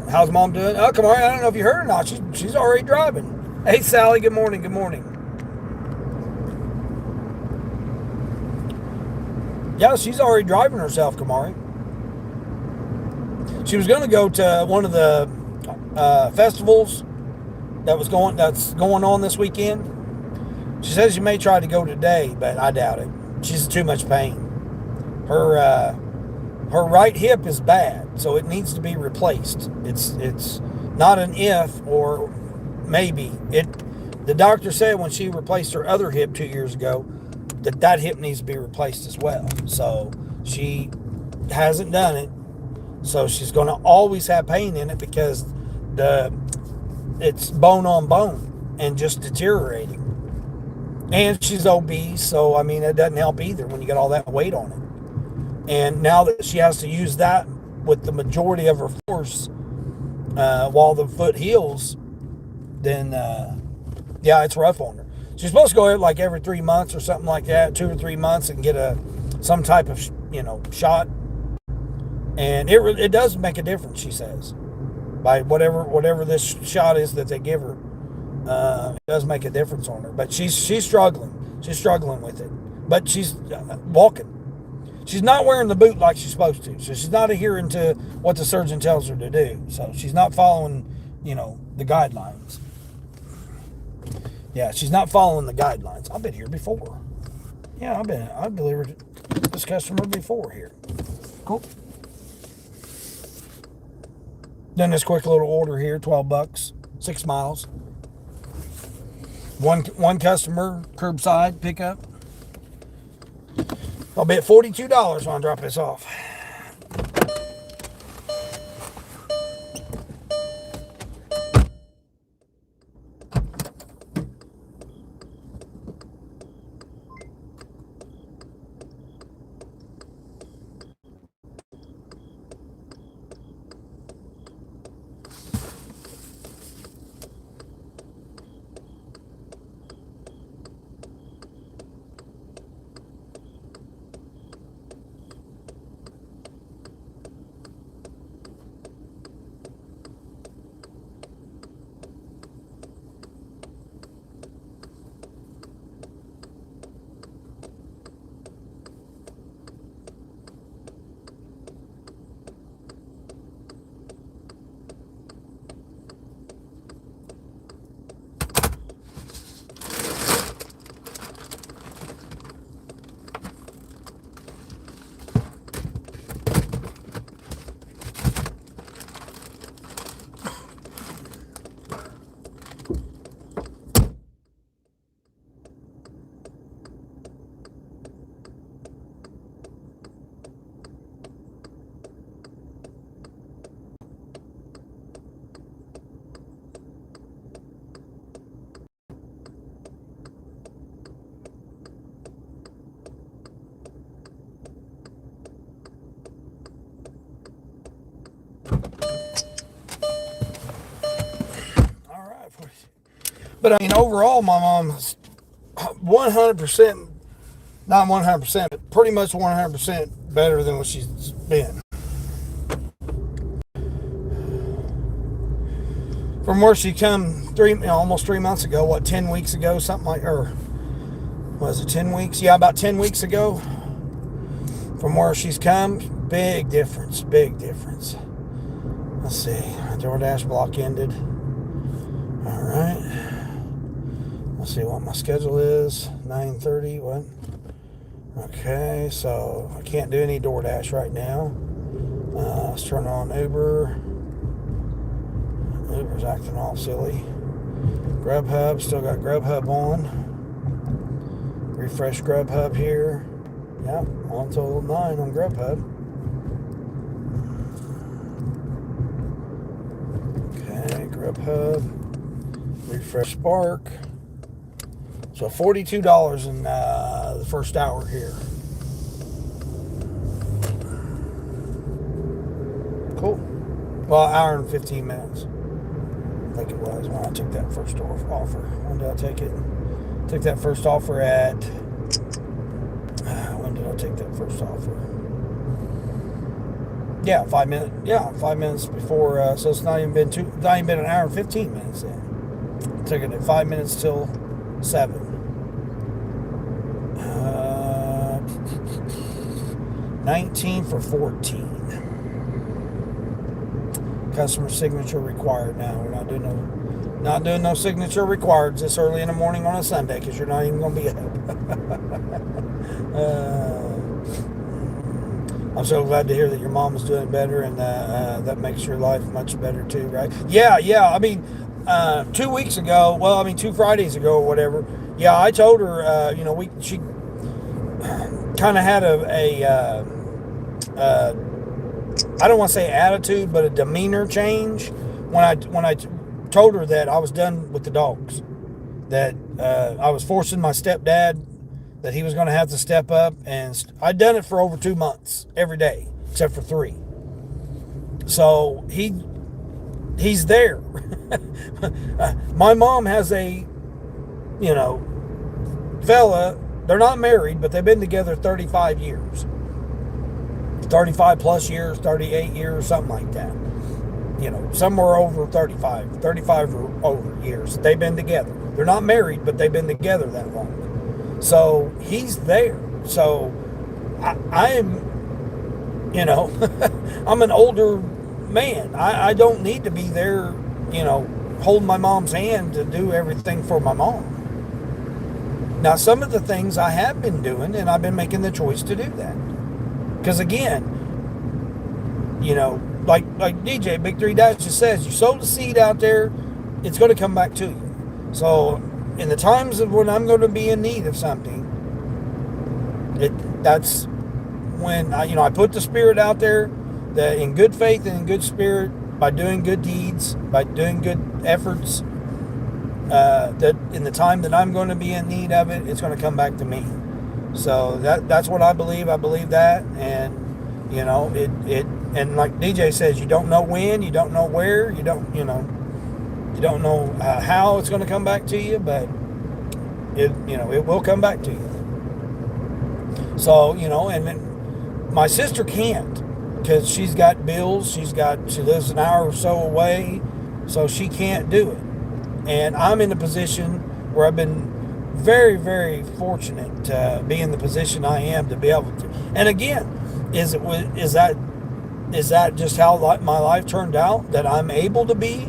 A: how's Mom doing? Oh, Kamari, I don't know if you heard or not. She's already driving. Hey, Sally, good morning. Yeah, she's already driving herself, Kamari. She was going to go to one of the festivals that's going on this weekend. She says she may try to go today, but I doubt it. She's in too much pain. Her right hip is bad, so it needs to be replaced. It's not an if or maybe. The doctor said when she replaced her other hip 2 years ago that hip needs to be replaced as well. So she hasn't done it. So she's going to always have pain in it because it's bone on bone and just deteriorating. And she's obese, so I mean it doesn't help either when you got all that weight on it. And now that she has to use that with the majority of her force while the foot heals, then yeah, it's rough on her. She's supposed to go like every 3 months or something like that, 2 or 3 months, and get some type of shot. And it does make a difference, she says, by whatever this shot is that they give her. It does make a difference on her, but she's struggling. She's struggling with it, but she's walking. She's not wearing the boot like she's supposed to, so she's not adhering to what the surgeon tells her to do. So she's not following, the guidelines. Yeah, she's not following the guidelines. I've been here before. Yeah, I've delivered this customer before here. Cool. Done this quick little order here, $12, 6 miles. One customer, curbside pickup. I'll bet $42 when I drop this off. But I mean, overall, my mom's 100%, not 100%, but pretty much 100% better than what she's been. From where she come almost 3 months ago, 10 weeks ago, something like, or was it 10 weeks? Yeah, about 10 weeks ago. From where she's come, big difference, big difference. Let's see, Doordash block ended. All right. Let's see what my schedule is. 9:30. What? Okay, so I can't do any Doordash right now. Let's turn on Uber. Uber's acting all silly. Grubhub, still got Grubhub on. Refresh Grubhub here. Yep, on till 9 on Grubhub. Okay, Grubhub. Refresh Spark. So $42 in the first hour here. Cool. Well, hour and 15 minutes. I think it was when I took that first offer. When did I take it? Took that first offer at... when did I take that first offer? Yeah, 5 minutes. Yeah, 5 minutes before. So it's not even been an hour and 15 minutes then. Took it at 5 minutes till 7. 19 for 14. Customer signature required. Now we're not doing no signature required this early in the morning on a Sunday because you're not even going to be up. I'm so glad to hear that your mom is doing better, and that makes your life much better too, right? Yeah. I mean, 2 weeks ago, 2 Fridays ago or whatever. Yeah, I told her, she kind of had a I don't want to say attitude, but a demeanor change when I told her that I was done with the dogs, that I was forcing my stepdad, that he was going to have to step up, and I'd done it for over 2 months every day except for 3. So he's there. My mom has a fella. They're not married, but they've been together 35 years. 35 plus years, 38 years, something like that. Somewhere over 35 or over years. They've been together. They're not married, but they've been together that long. So he's there. So I am, I'm an older man. I don't need to be there, holding my mom's hand to do everything for my mom. Now, some of the things I have been doing, and I've been making the choice to do that. Because again, like DJ Big 3 Dash just says, you sow the seed out there, it's going to come back to you. So in the times of when I'm going to be in need of something, that's when I put the spirit out there, that in good faith and in good spirit, by doing good deeds, by doing good efforts, that in the time that I'm going to be in need of it, it's going to come back to me. So that's what I believe. I believe that, and and like DJ says, you don't know when, you don't know where, you don't know how it's going to come back to you, but it will come back to you. So and then my sister can't, because she's got bills. She lives an hour or so away, so she can't do it. And I'm in a position where I've been very, very fortunate to be in the position I am to be able to. And again, is that just how my life turned out, that I'm able to be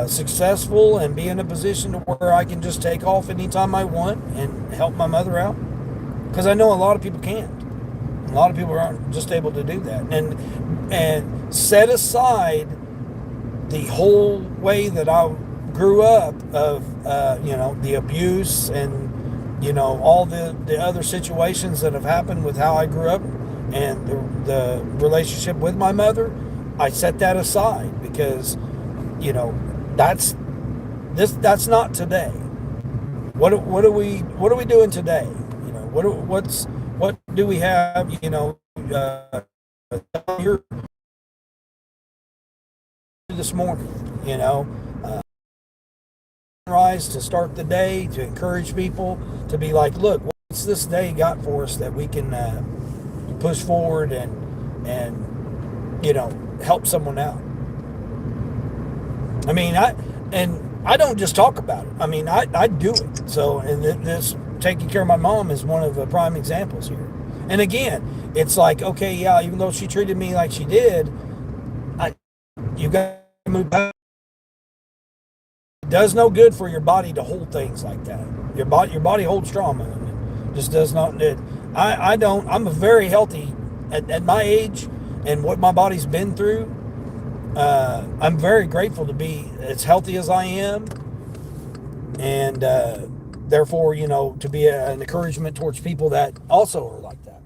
A: successful and be in a position to where I can just take off anytime I want and help my mother out? Because I know a lot of people can't. A lot of people aren't just able to do that. And set aside the whole way that I grew up of the abuse and all the other situations that have happened with how I grew up and the relationship with my mother. I set that aside because that's not today. What are we doing today? What do we have? Here this morning, sunrise to start the day, to encourage people, to be like, look, what's this day got for us that we can push forward and help someone out. I mean, I don't just talk about it. I mean, I do it. So, and this taking care of my mom is one of the prime examples here. And again, it's like, okay, yeah, even though she treated me like she did, you got to move back. It does no good for your body to hold things like that. Your body holds trauma, and it just does not. I don't. I'm a very healthy at my age and what my body's been through. I'm very grateful to be as healthy as I am, and therefore, to be an encouragement towards people that also are like that.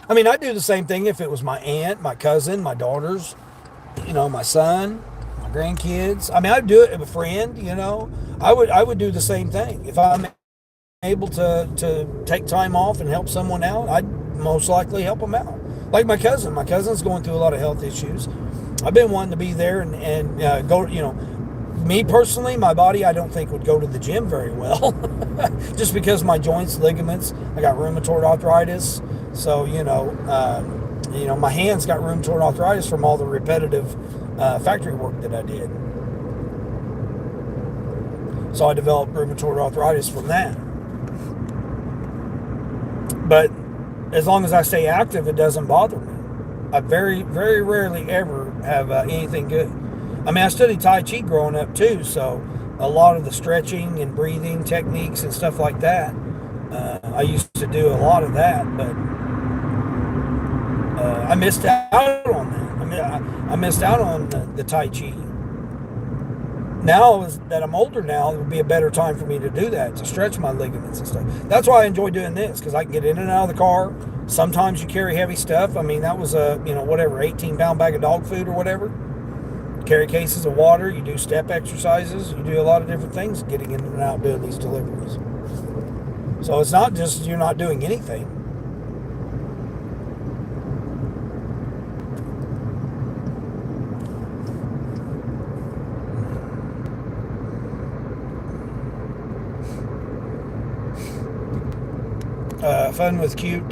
A: I mean, I'd do the same thing if it was my aunt, my cousin, my daughters, my son, my grandkids. I mean, I'd do it with a friend. I would do the same thing if I'm able to take time off and help someone out. I'd most likely help them out. Like my cousin. My cousin's going through a lot of health issues. I've been wanting to be there and go. Me personally, my body I don't think would go to the gym very well, just because my joints, ligaments. I got rheumatoid arthritis, so my hands got rheumatoid arthritis from all the repetitive factory work that I did. So I developed rheumatoid arthritis from that. But as long as I stay active, it doesn't bother me. I very, very rarely ever have anything good. I mean, I studied Tai Chi growing up too, so a lot of the stretching and breathing techniques and stuff like that, I used to do a lot of that, but I missed out on that. I mean, I missed out on the Tai Chi. Now that I'm older now, it would be a better time for me to do that, to stretch my ligaments and stuff. That's why I enjoy doing this, because I can get in and out of the car. Sometimes you carry heavy stuff. I mean, that was a, 18-pound bag of dog food or whatever. Carry cases of water. You do step exercises. You do a lot of different things getting in and out doing these deliveries. So it's not just you're not doing anything. Fun with cute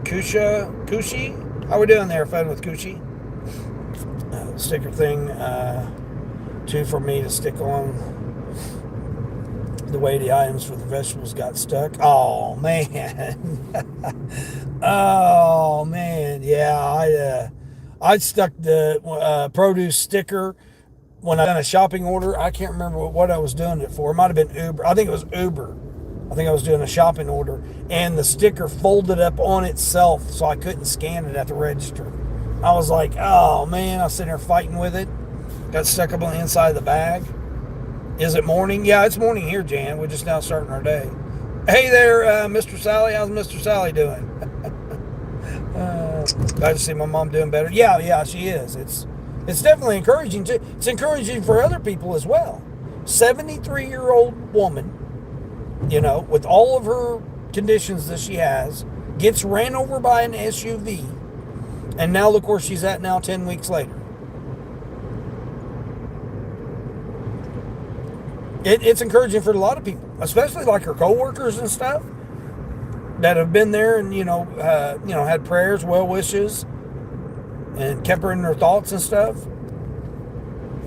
A: Kushi. How we doing there? Fun with Kushi. Sticker thing, two for me to stick on. The way the items for the vegetables got stuck. Oh man. Oh man. Yeah, I stuck the produce sticker when I done a shopping order. I can't remember what I was doing it for. It might have been Uber. I think it was Uber. I think I was doing a shopping order, and the sticker folded up on itself, so I couldn't scan it at the register. I was like, oh man, I was sitting there fighting with it. Got stuck up on the inside of the bag. Is it morning? Yeah, it's morning here, Jan. We're just now starting our day. Hey there, Mr. Sally. How's Mr. Sally doing? I just see my mom doing better. Yeah, she is. It's definitely encouraging too. It's encouraging for other people as well. 73-year-old woman, with all of her conditions that she has, gets ran over by an SUV, and now look where she's at now 10 weeks later. It's encouraging for a lot of people, especially like her coworkers and stuff that have been there and, had prayers, well wishes, and kept her in their thoughts and stuff.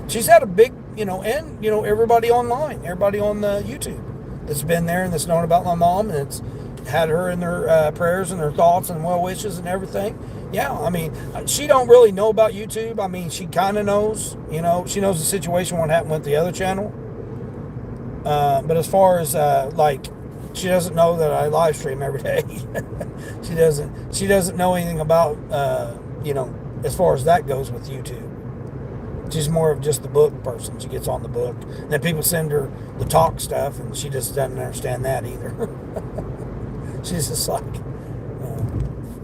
A: She's had a big, and, everybody online, everybody on the YouTube that's been there and that's known about my mom, and it's had her in their prayers and their thoughts and well wishes and everything. Yeah, I mean, she don't really know about YouTube. I mean, she kind of knows, she knows the situation, what happened with the other channel. But as far as, she doesn't know that I live stream every day. She doesn't know anything about, as far as that goes with YouTube. She's more of just the book person. She gets on the book. And then people send her the talk stuff, and she just doesn't understand that either. She's just like,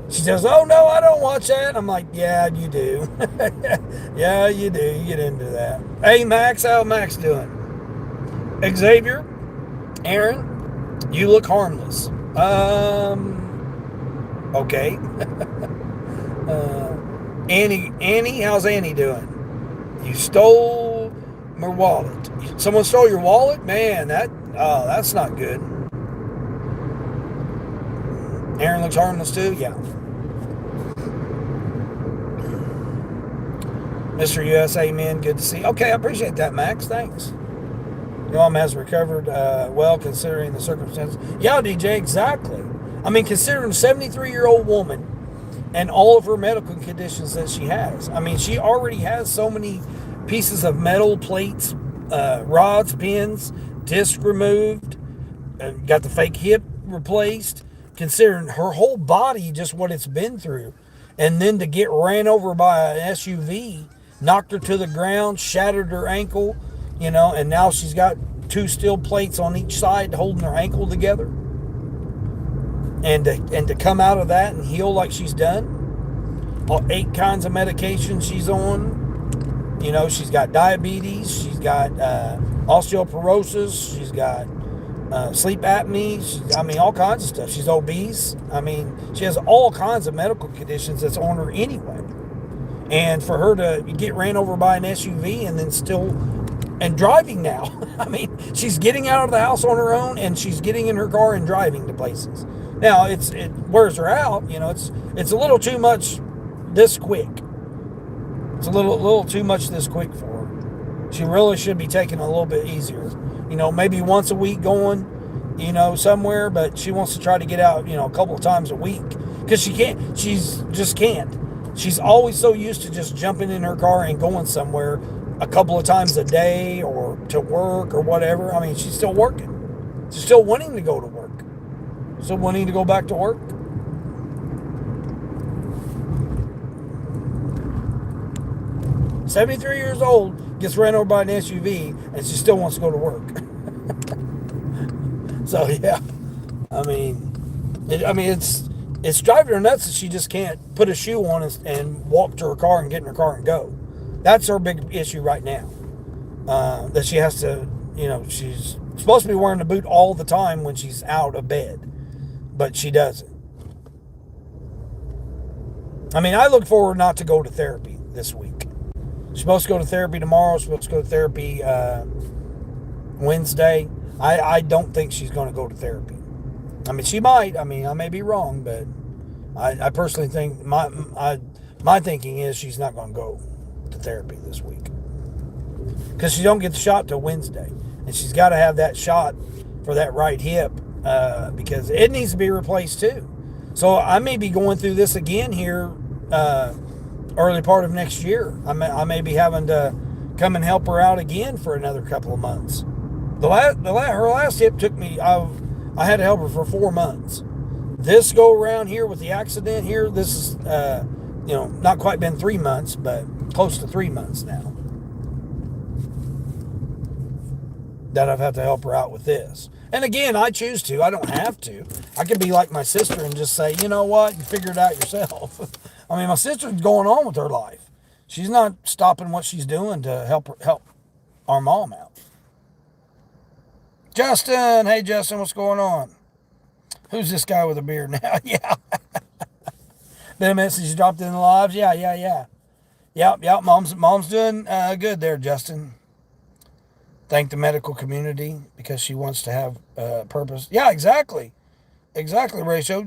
A: she says, oh no, I don't watch that. I'm like, yeah, you do. Yeah, you do. You get into that. Hey, Max, how Max doing? Xavier, Aaron, you look harmless. Okay. Annie, how's Annie doing? You stole my wallet. Someone stole your wallet? Man, that's not good. Aaron looks harmless too? Yeah. Mr. USA, man, good to see. Okay, I appreciate that, Max. Thanks. Your mom has recovered well considering the circumstances. Yeah, DJ, exactly. I mean, considering a 73-year-old woman and all of her medical conditions that she has. I mean, she already has so many pieces of metal, plates, rods, pins, disc removed, got the fake hip replaced, considering her whole body, just what it's been through. And then to get ran over by an SUV, knocked her to the ground, shattered her ankle, and now she's got two steel plates on each side holding her ankle together. And to come out of that and heal like she's done, all 8 kinds of medications she's on. She's got diabetes, she's got osteoporosis, she's got sleep apnea, all kinds of stuff. She's obese. She has all kinds of medical conditions that's on her anyway. And for her to get ran over by an SUV and then still, and driving now, she's getting out of the house on her own and she's getting in her car and driving to places. Now, it wears her out. It's a little too much this quick. It's a little too much this quick for her. She really should be taking it a little bit easier. Maybe once a week going, somewhere, but she wants to try to get out, a couple of times a week. Because she's just can't. She's always so used to just jumping in her car and going somewhere a couple of times a day or to work or whatever. She's still working. She's still wanting to go to work. Still wanting to go back to work. "73 years old, gets ran over by an SUV, and she still wants to go to work." So yeah, it's driving her nuts that she just can't put a shoe on and walk to her car and get in her car and go. That's her big issue right now. That she has to, she's supposed to be wearing a boot all the time when she's out of bed, but she doesn't. I look forward not to go to therapy this week. She's supposed to go to therapy tomorrow. She's supposed to go to therapy Wednesday. I don't think she's going to go to therapy. She might. I may be wrong, but I personally think my thinking is she's not going to go to therapy this week because she don't get the shot till Wednesday, and she's got to have that shot for that right hip because it needs to be replaced too. So I may be going through this again here early part of next year. I may be having to come and help her out again for another couple of months. Her last hip took me. I had to help her for 4 months. This go around here with the accident here, this is not quite been 3 months, but close to 3 months now that I've had to help her out with this. And again, I choose to. I don't have to. I could be like my sister and just say, you know what, you figure it out yourself. My sister's going on with her life. She's not stopping what she's doing to help our mom out. Justin, hey Justin, what's going on? Who's this guy with a beard now? Yeah. Been a minute since you dropped in the lives. Yeah. Yep. Mom's doing good there, Justin. Thank the medical community because she wants to have purpose. Yeah, exactly, Rachel.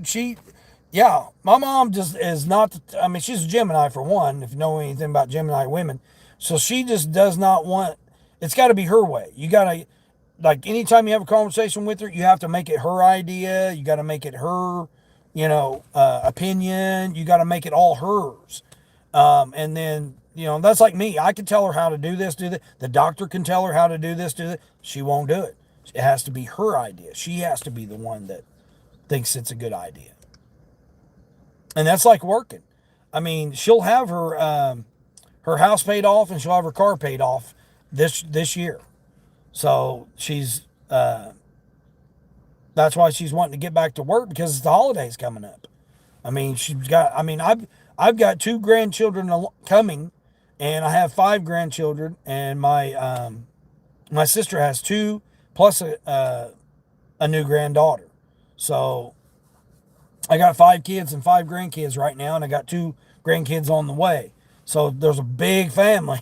A: My mom just is not. She's a Gemini for one. If you know anything about Gemini women, so she just does not want. It's got to be her way. You got to, like, anytime you have a conversation with her, you have to make it her idea. You got to make it her, opinion. You got to make it all hers. And then, that's like me. I can tell her how to do this, do that. The doctor can tell her how to do this, do that. She won't do it. It has to be her idea. She has to be the one that thinks it's a good idea. And that's like working. She'll have her house paid off and she'll have her car paid off this year. So she's that's why she's wanting to get back to work because it's the holidays coming up. I've got 2 grandchildren coming, and I have 5 grandchildren, and my sister has 2 plus a new granddaughter. So I got 5 kids and 5 grandkids right now, and I got 2 grandkids on the way. So there's a big family.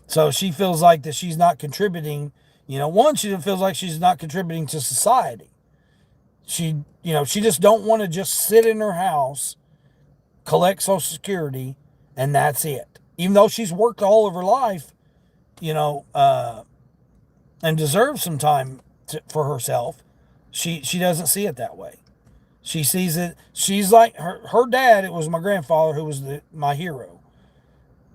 A: So she feels like that she's not contributing. One, she feels like she's not contributing to society. She just don't want to just sit in her house, collect Social Security, and that's it. Even though she's worked all of her life, you know, uh, and deserves some time for herself, she doesn't see it that way. She sees it. She's like her dad. It was my grandfather who was my hero,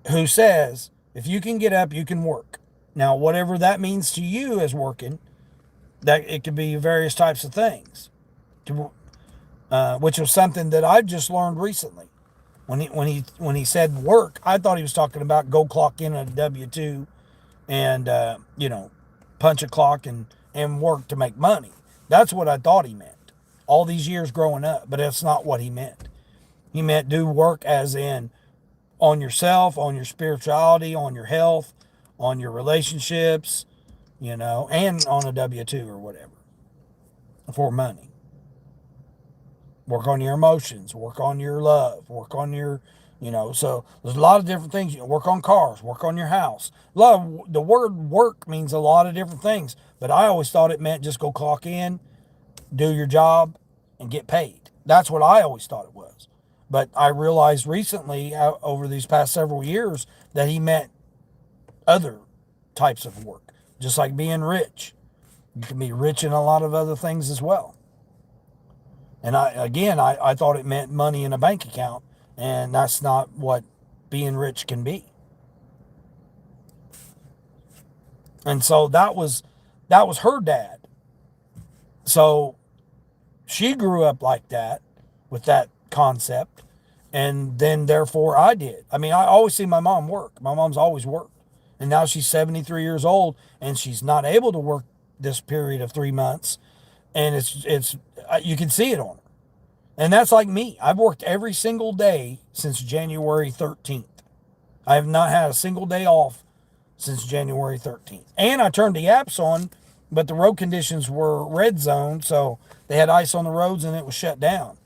A: who says, if you can get up, you can work. Now, whatever that means to you as working, that it could be various types of things, which was something that I just learned recently. When he said work, I thought he was talking about go clock in a W-2 and punch a clock and work to make money. That's what I thought he meant all these years growing up, but that's not what he meant. He meant do work as in on yourself, on your spirituality, on your health, on your relationships, and on a W-2 or whatever for money. Work on your emotions, work on your love, work on so there's a lot of different things. Work on cars, work on your house. The word work means a lot of different things, but I always thought it meant just go clock in, do your job, and get paid. That's what I always thought it was. But I realized recently, over these past several years, that he meant other types of work, just like being rich. You can be rich in a lot of other things as well. And I thought it meant money in a bank account, and that's not what being rich can be. And so that was her dad. So she grew up like that, with that concept, and then therefore I did. I mean, I always see my mom work. My mom's always worked, and now she's 73 years old, and she's not able to work this period of 3 months, and it's you can see it on her. And that's like me. I've worked every single day since January 13th. I have not had a single day off since January 13th. And I turned the apps on, but the road conditions were red zone, so they had ice on the roads and it was shut down.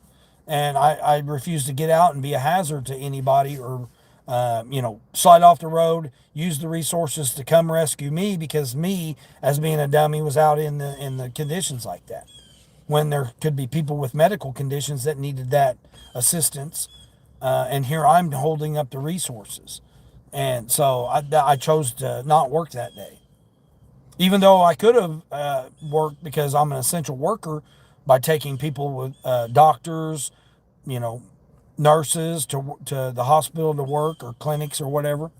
A: And I refused to get out and be a hazard to anybody, or, slide off the road, use the resources to come rescue me, because me, as being a dummy, was out in the conditions like that, when there could be people with medical conditions that needed that assistance. And here I'm holding up the resources. And so I chose to not work that day. Even though I could have worked, because I'm an essential worker, by taking people with doctors, you know, nurses to the hospital to work, or clinics or whatever,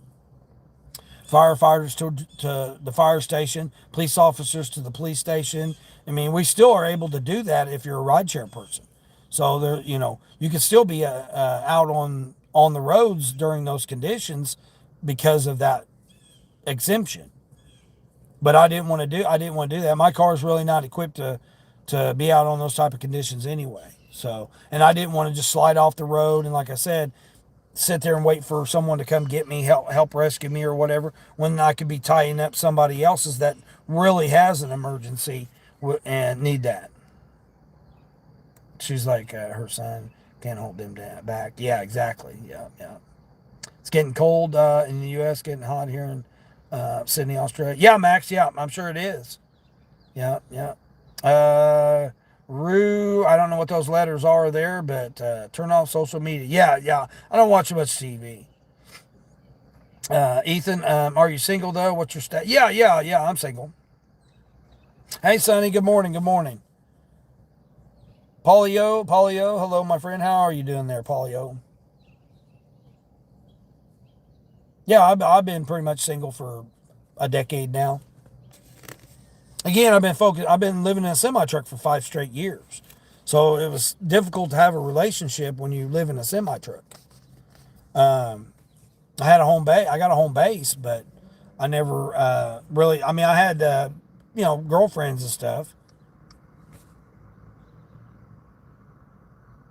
A: firefighters to the fire station, police officers to the police station. I mean, we still are able to do that if you're a rideshare person. So there, you can still be out on the roads during those conditions because of that exemption. But I didn't want to do that. My car is really not equipped to be out on those type of conditions anyway. So, and I didn't want to just slide off the road and, like I said, sit there and wait for someone to come get me, help rescue me or whatever, when I could be tying up somebody else's that really has an emergency and need that. She's like, her son can't hold them back. Yeah, exactly. Yeah, yeah. It's getting cold in the U.S., getting hot here in Sydney, Australia. Yeah, Max. Yeah, I'm sure it is. Yeah, yeah. Rue, I don't know what those letters are there, but turn off social media. Yeah, yeah. I don't watch much TV. Ethan, are you single though? What's your stat? Yeah, yeah, yeah. I'm single. Hey, Sonny. Good morning. Good morning. Paulio. Hello, my friend. How are you doing there, Paulio? Yeah, I've been pretty much single for a decade now. Again, I've been focused. I've been living in a semi truck for 5 straight years, so it was difficult to have a relationship when you live in a semi truck. Um, I had a home base. I got a home base, but I never really. I mean, I had girlfriends and stuff,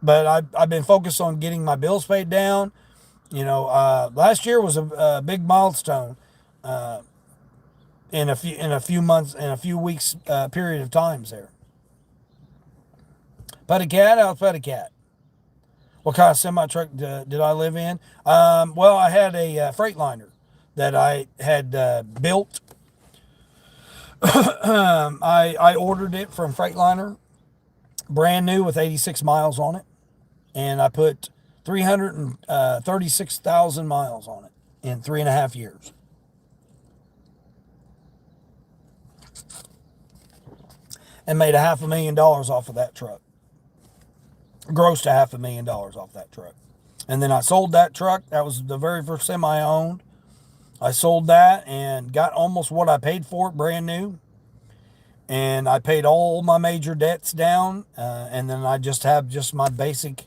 A: but I've been focused on getting my bills paid down. Last year was a big milestone. Uh, in a few months, in a few weeks period of times there. Put a cat out. Put a cat. What kind of semi truck did I live in? Well, I had a Freightliner. that I had built. I ordered it from Freightliner, brand new with 86 miles on it, and I put 336,000 miles on it in 3.5 years. And made $500,000 off of that truck. Grossed $500,000 off that truck. And then I sold that truck. That was the very first semi I owned. I sold that and got almost what I paid for it, brand new. And I paid all my major debts down. And then I just have just my basic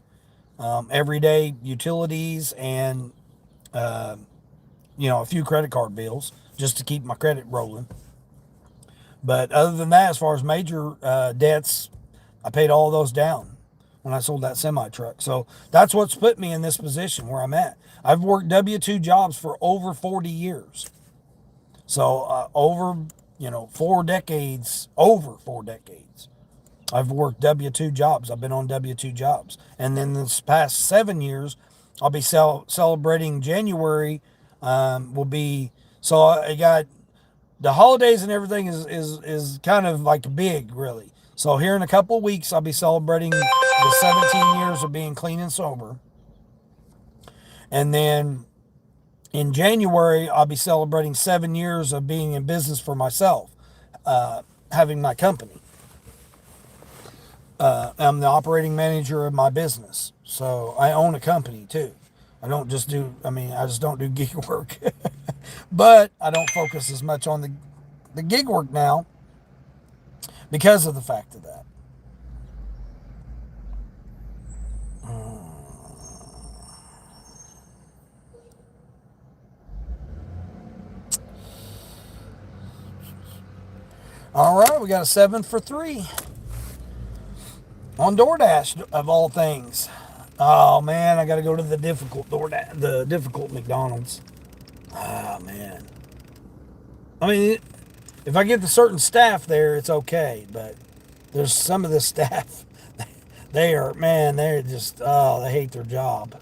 A: everyday utilities and, a few credit card bills just to keep my credit rolling. But other than that, as far as major debts, I paid all those down when I sold that semi truck. So that's what's put me in this position where I'm at. I've worked W-2 jobs for over 40 years. So over 4 decades, over 4 decades, I've worked W-2 jobs. I've been on W-2 jobs. And then this past 7 years, I'll be celebrating January. Will be, so I got the holidays and everything is kind of like big, really. So here in a couple of weeks, I'll be celebrating the 17 years of being clean and sober. And then in January, I'll be celebrating 7 years of being in business for myself, having my company. I'm the operating manager of my business. So I own a company too. I just don't do gig work. But I don't focus as much on the gig work now because of the fact of that. All right, we got a 7 for 3 on Doordash, of all things. Oh man, I got to go to the difficult McDonald's. Oh man. I mean, if I get the certain staff there, it's okay. But there's some of the staff, they're just, they hate their job.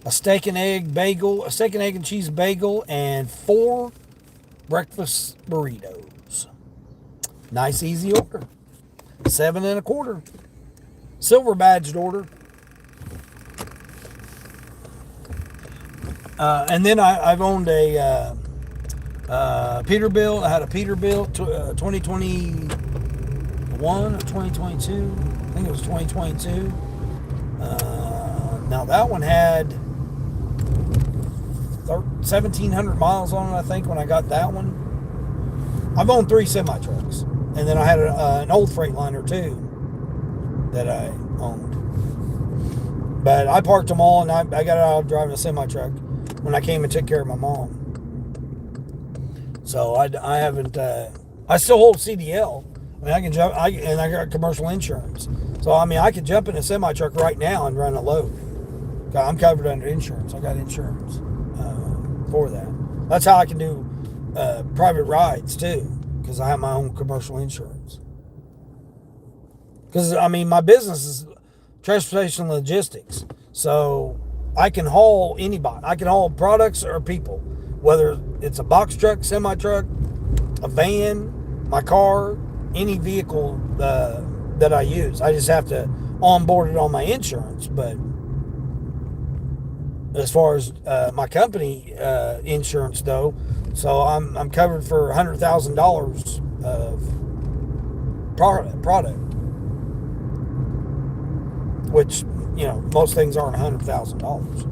A: A steak and egg and cheese bagel, and 4 breakfast burritos. Nice, easy order. 7 1/4. Silver badged order. And then I've owned a Peterbilt. I had a Peterbilt 2021 or 2022. I think it was 2022. Now that one had 1,700 miles on it, I think, when I got that one. I've owned 3 semi trucks, and then I had an old Freightliner too that I owned. But I parked them all, and I got out of driving a semi truck when I came and took care of my mom. So I haven't. I still hold CDL. I mean, I can jump. And I got commercial insurance. So I mean, I could jump in a semi truck right now and run a load. I'm covered under insurance. I got insurance for that. That's how I can do private rides too, because I have my own commercial insurance. Because I mean, my business is transportation logistics, so I can haul anybody. I can haul products or people, whether it's a box truck, semi truck, a van, my car, any vehicle that I use. I just have to onboard it on my insurance. But as far as my company insurance, though, so I'm covered for $100,000 of product, which most things aren't $100,000.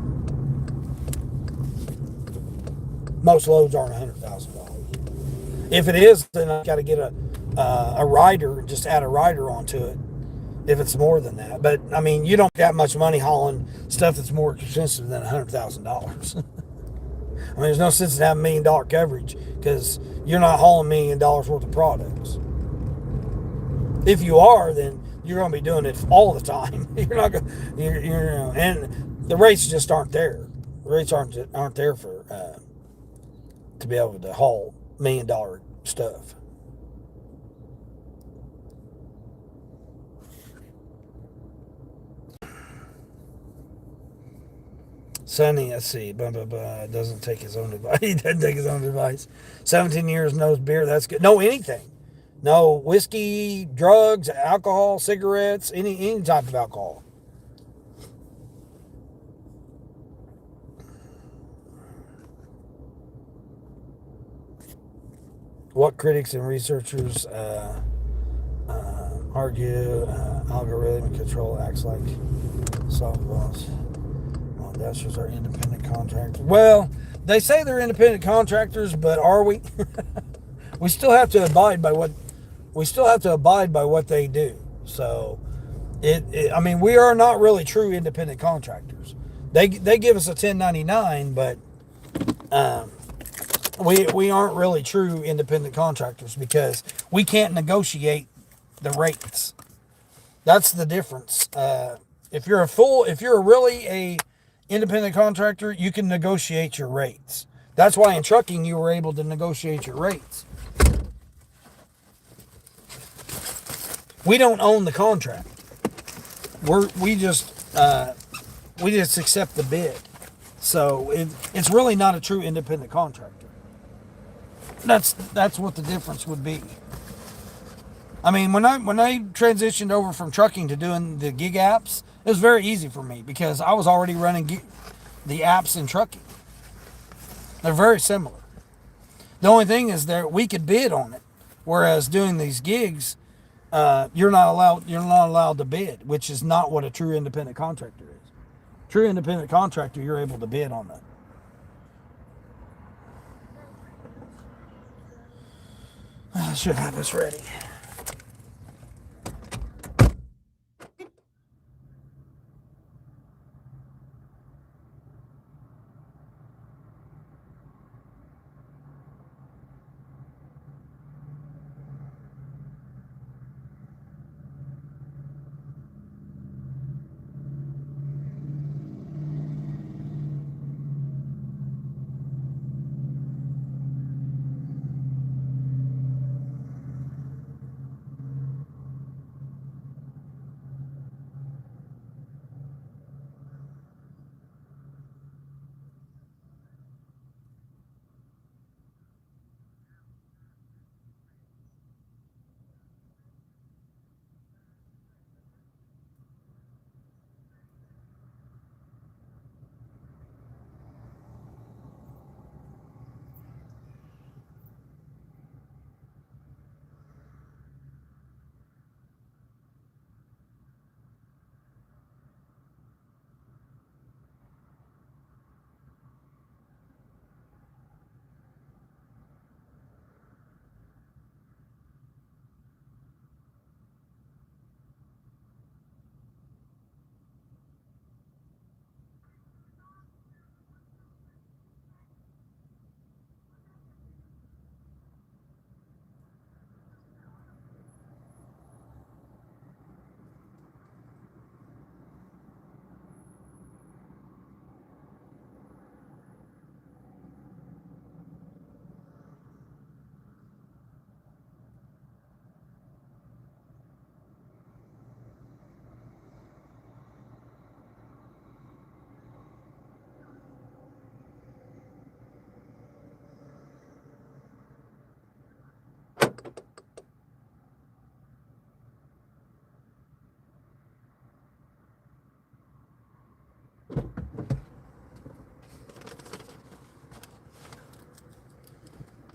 A: Most loads aren't $100,000. If it is, then I got to get a rider and just add a rider onto it. If it's more than that, but I mean, you don't get much money hauling stuff that's more expensive than $100,000. I mean, there's no sense in having $1 million coverage because you're not hauling $1 million worth of products. If you are, then you're going to be doing it all the time. You're not going. And the rates just aren't there. The rates aren't there for to be able to haul $1 million stuff. Sonny, let's see. Blah, blah, blah. Doesn't take his own advice. He doesn't take his own advice. 17 years, no beer. That's good. No anything. No whiskey, drugs, alcohol, cigarettes, any type of alcohol. What critics and researchers argue algorithm control acts like softballs. Well, dashers are independent contractors. Well, they say they're independent contractors, but are we? We still have to abide by what they do. So, I mean, we are not really true independent contractors. They give us a 1099, but we aren't really true independent contractors because we can't negotiate the rates. That's the difference. If you're really a independent contractor, you can negotiate your rates. That's why in trucking you were able to negotiate your rates. We don't own the contract. We just accept the bid. So it's really not a true independent contractor. That's what the difference would be. I mean, when I transitioned over from trucking to doing the gig apps, it was very easy for me because I was already running the apps in trucking. They're very similar. The only thing is that we could bid on it, whereas doing these gigs, you're not allowed to bid, which is not what a true independent contractor is. True independent contractor, you're able to bid on that. I should have this ready.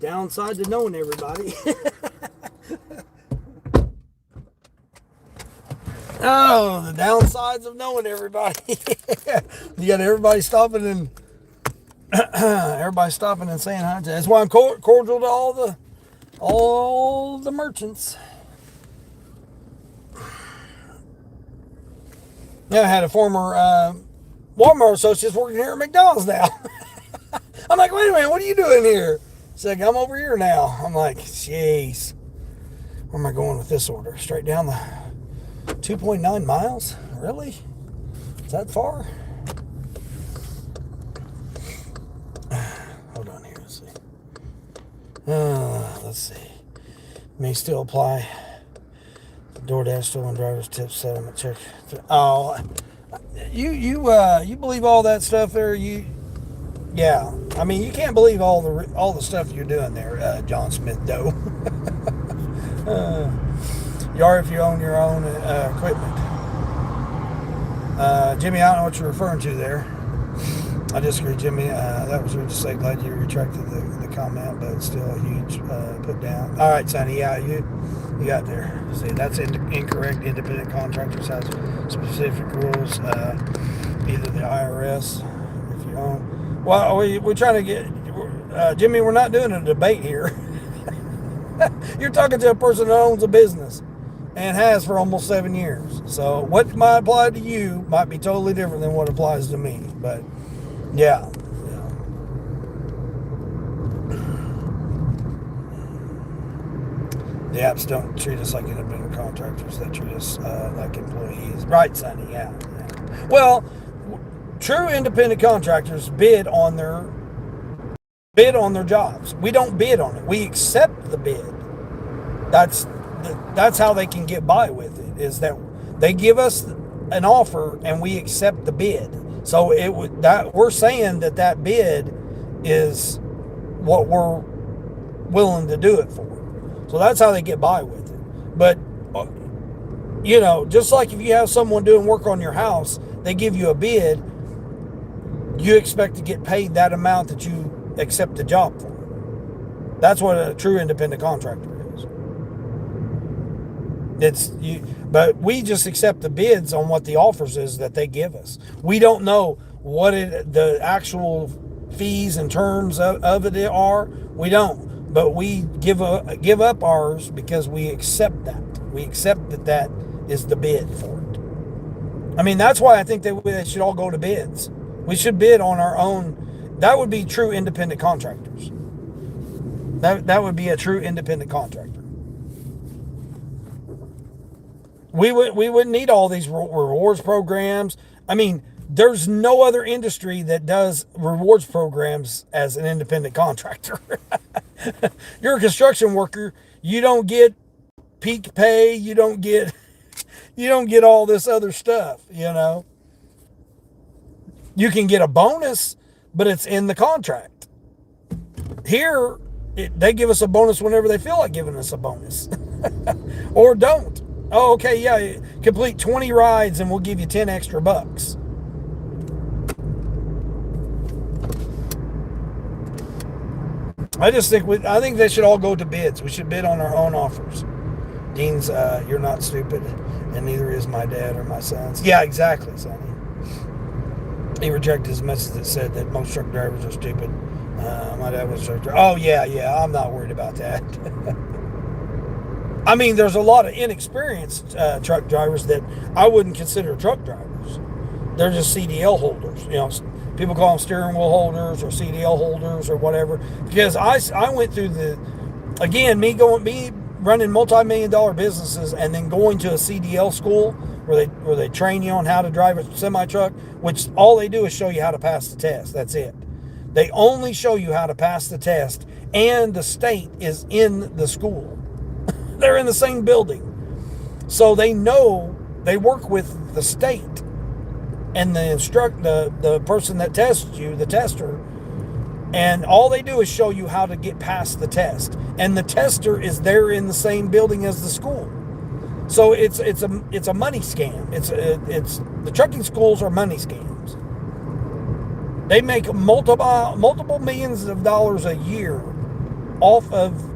A: Downside to knowing everybody. Oh, the downsides of knowing everybody. You got everybody stopping and saying hi to. That's why I'm cordial to all the merchants. Yeah, I had a former Walmart associate working here at McDonald's now. I'm like, wait a minute, what are you doing here? He's like, I'm over here now. I'm like, jeez. Where am I going with this order? Straight down the 2.9 miles? Really? Is that far? Hold on here. Let's see. May still apply. Doordash stolen driver's tip settlement check. Oh, You believe all that stuff there? Yeah. I mean, you can't believe all the stuff you're doing there, John Smith Doe. uh, you are if you own your own equipment. Jimmy, I don't know what you're referring to there. I disagree, Jimmy. That was rude to say. Glad you retracted the comment, but it's still a huge put down. All right, Sonny. Yeah, you got there. See, that's incorrect. Independent contractors has specific rules. Either the IRS, if you own. Well, we're trying to get Jimmy. We're not doing a debate here. You're talking to a person that owns a business and has for almost 7 years. So what might apply to you might be totally different than what applies to me. But yeah. The apps don't treat us like independent contractors. They treat us like employees. Right, Sonny? Yeah. Well, true independent contractors bid on their jobs. We don't bid on it. We accept the bid. That's how they can get by with it, is that they give us an offer and we accept the bid. So we're saying that bid is what we're willing to do it for. So that's how they get by with it. But just like if you have someone doing work on your house, they give you a bid, you expect to get paid that amount that you accept the job for. That's what a true independent contractor is. But we just accept the bids on what the offers is that they give us. We don't know what the actual fees and terms of it are. We don't. But we give up ours because we accept that. We accept that is the bid for it. I mean, that's why I think they should all go to bids. We should bid on our own. That would be true independent contractors. That would be a true independent contractor. We wouldn't need all these rewards programs. I mean, there's no other industry that does rewards programs as an independent contractor. You're a construction worker. You don't get peak pay. You don't get all this other stuff. You can get a bonus, but it's in the contract. Here, they give us a bonus whenever they feel like giving us a bonus, or don't. Oh, okay, yeah, complete 20 rides and we'll give you 10 extra bucks. I think they should all go to bids. We should bid on our own offers. Dean's, you're not stupid, and neither is my dad or my sons. Yeah, exactly, Sonny. He rejected his message that said that most truck drivers are stupid. My dad was a truck driver. Oh, yeah, I'm not worried about that. I mean, there's a lot of inexperienced truck drivers that I wouldn't consider truck drivers. They're just CDL holders. People call them steering wheel holders or CDL holders or whatever. Because I went through me running multi-million-dollar businesses and then going to a CDL school where they train you on how to drive a semi-truck, which all they do is show you how to pass the test. That's it. They only show you how to pass the test, and the state is in the school. They're in the same building. So they know they work with the state and the person that tests you, the tester, and all they do is show you how to get past the test. And the tester is there in the same building as the school. So it's a money scam. It's the trucking schools are money scams. They make multiple millions of dollars a year off of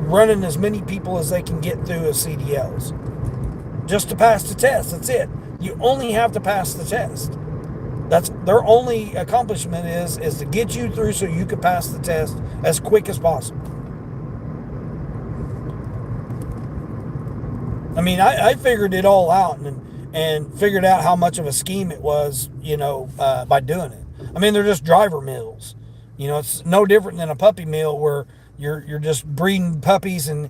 A: running as many people as they can get through as CDLs just to pass the test. That's it. You only have to pass the test. That's their only accomplishment is to get you through so you can pass the test as quick as possible. I mean, I figured it all out and figured out how much of a scheme it was, by doing it. I mean, they're just driver mills. It's no different than a puppy mill where you're just breeding puppies and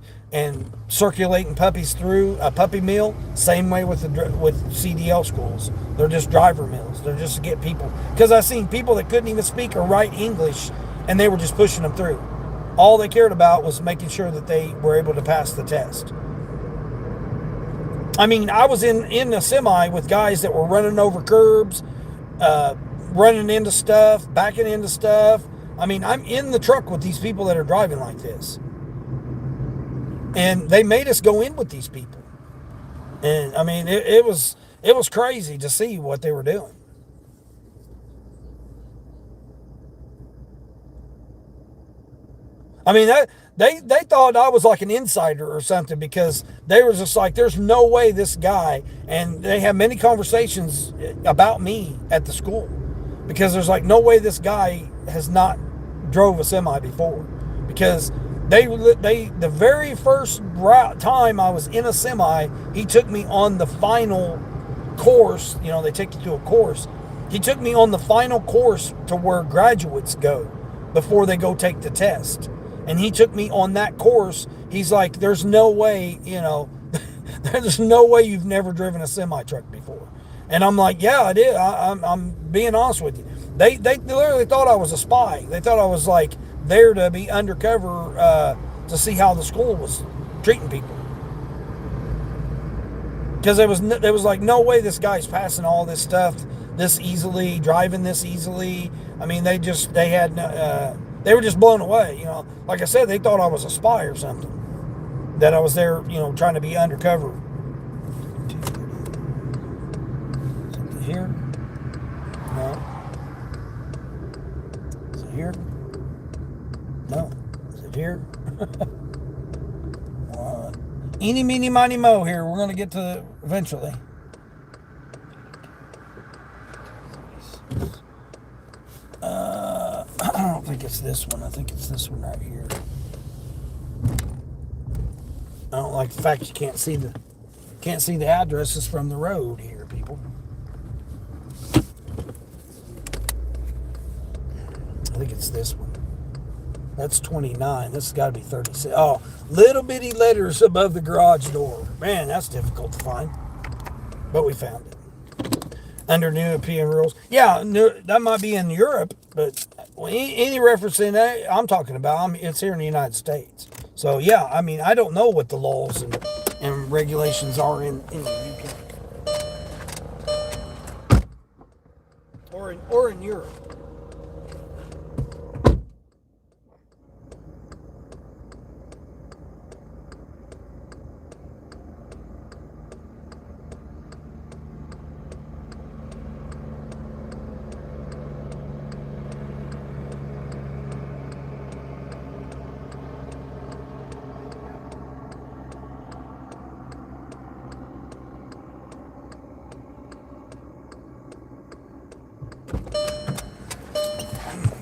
A: circulating puppies through a puppy mill. Same way with CDL schools. They're just driver mills. They're just to get people. Because I've seen people that couldn't even speak or write English, and they were just pushing them through. All they cared about was making sure that they were able to pass the test. I mean, I was in a semi with guys that were running over curbs, uh, running into stuff, backing into stuff. I mean, I'm in the truck with these people that are driving like this. And they made us go in with these people. And I mean, it was crazy to see what they were doing. I mean, they thought I was like an insider or something because they were just like, there's no way this guy, and they have many conversations about me at the school because there's like no way this guy has not drove a semi before because they the very first time I was in a semi, he took me on the final course. You know, they take you to a course. He took me on the final course to where graduates go before they go take the test. And he took me on that course. He's like, there's no way, there's no way you've never driven a semi truck before. And I'm like, yeah, I did. I'm being honest with you. They literally thought I was a spy. They thought I was like there to be undercover to see how the school was treating people. Because there was like no way this guy's passing all this stuff this easily, driving this easily. I mean, they were just blown away. Like I said, they thought I was a spy or something. That I was there, trying to be undercover. Is it here? No. Is it here? No. Is it here? Eeny, meeny, miny, mo here. We're going to get to eventually. I don't think it's this one. I think it's this one right here. I don't like the fact you can't see the addresses from the road here, people. I think it's this one. That's 29. This has got to be 36. Oh, little bitty letters above the garage door. Man, that's difficult to find. But we found it. Under new European rules. Yeah, that might be in Europe, but any reference in that I'm talking about, it's here in the United States. So, yeah, I mean, I don't know what the laws and regulations are in the UK. Or in Europe.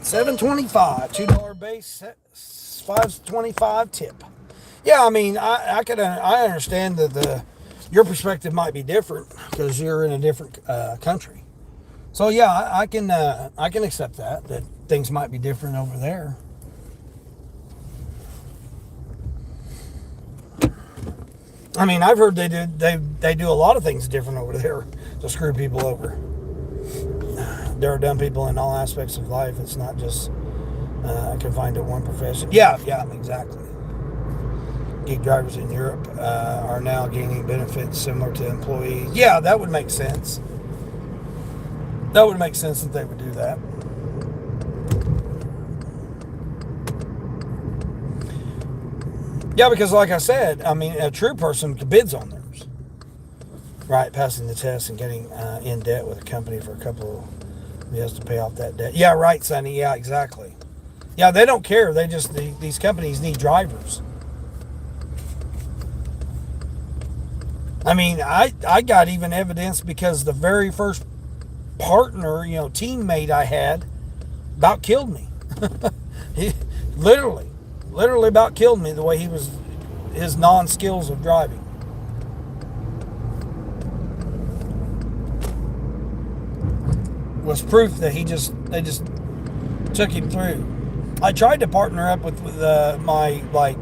A: $7.25, $2 base, $5.25 tip. Yeah, I mean, I understand that your perspective might be different because you're in a different country. So yeah, I can accept that things might be different over there. I mean, I've heard they do a lot of things different over there to screw people over. There are dumb people in all aspects of life. It's not just confined to one profession. Yeah, exactly. Gig drivers in Europe are now gaining benefits similar to employees. Yeah, that would make sense. That would make sense that they would do that. Yeah, because like I said, I mean, a true person bids on theirs. Right, passing the test and getting in debt with a company for a couple of he has to pay off that debt. Yeah, right, Sonny. Yeah, exactly. Yeah, they don't care. These companies need drivers. I mean, I got even evidence because the very first partner, teammate I had about killed me. He literally about killed me the way his non-skills of driving. Was proof that they just took him through. I tried to partner up with my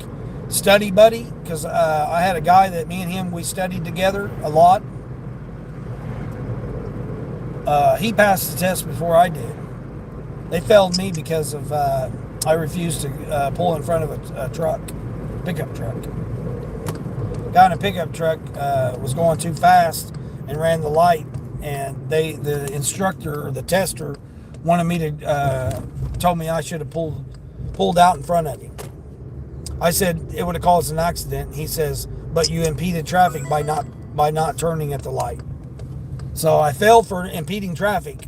A: study buddy because I had a guy that me and him we studied together a lot. He passed the test before I did. They failed me because of I refused to pull in front of a truck, pickup truck. guy in a pickup truck was going too fast and ran the light, and the instructor or the tester wanted me to told me I should have pulled out in front of him. I said it would have caused an accident. He says, but you impeded traffic by not turning at the light. So I failed for impeding traffic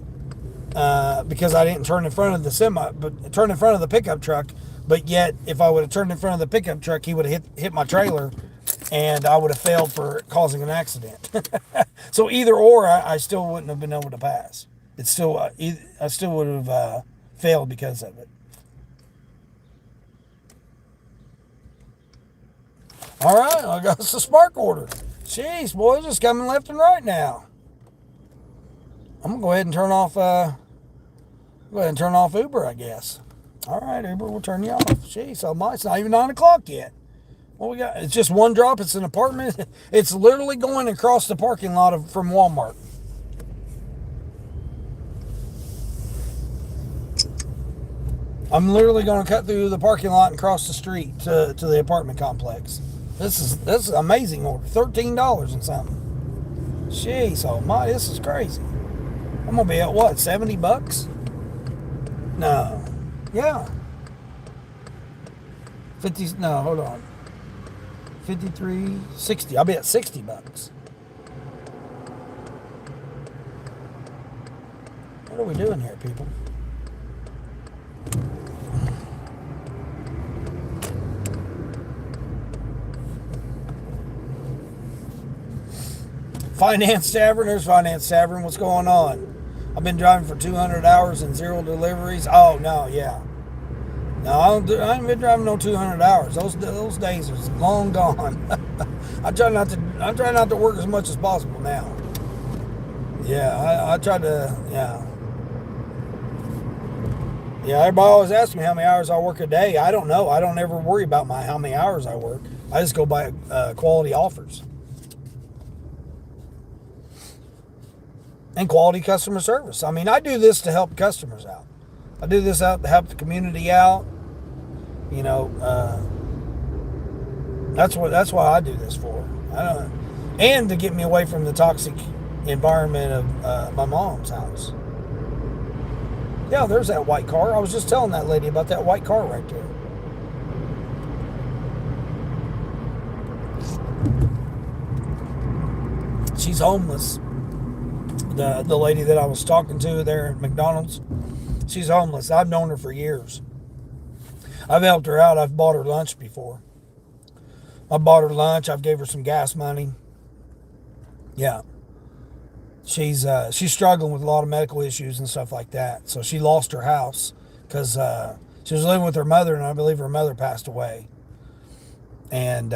A: because I didn't turn in front of the pickup truck. But yet, if I would have turned in front of the pickup truck, he would have hit my trailer, and I would have failed for causing an accident. So either or, I still wouldn't have been able to pass. I still would have failed because of it. All right, I got us a spark order. Jeez, boys, it's coming left and right now. I'm gonna go ahead and turn off Uber, I guess. All right, Uber, we'll turn you off. Jeez, it's not even 9 o'clock yet. What we got? It's just one drop. It's an apartment. It's literally going across the parking lot from Walmart. I'm literally going to cut through the parking lot and cross the street to the apartment complex. This is an amazing order. $13 and something. Jeez, oh my, this is crazy. I'm gonna be at what, $70? No. Yeah. 50, no, hold on. 53, 60. I'll be at $60. What are we doing here, people? Finance Tavern, there's Finance Tavern. What's going on? I've been driving for 200 hours and 0 deliveries. Oh, no, yeah. No, I haven't been driving no 200 hours. Those days are long gone. I try not to work as much as possible now. Yeah, I try to, yeah. Yeah, everybody always asks me how many hours I work a day. I don't know. I don't ever worry about how many hours I work. I just go by quality offers. And quality customer service. I mean, I do this to help customers out. I do this to help the community out. You know, that's why I do this for. And to get me away from the toxic environment of my mom's house. Yeah, there's that white car. I was just telling that lady about that white car right there. She's homeless. The lady that I was talking to there at McDonald's, she's homeless. I've known her for years. I've helped her out. I've bought her lunch before. I bought her lunch. I've gave her some gas money. Yeah. She's struggling with a lot of medical issues and stuff like that. So she lost her house because she was living with her mother, and I believe her mother passed away. And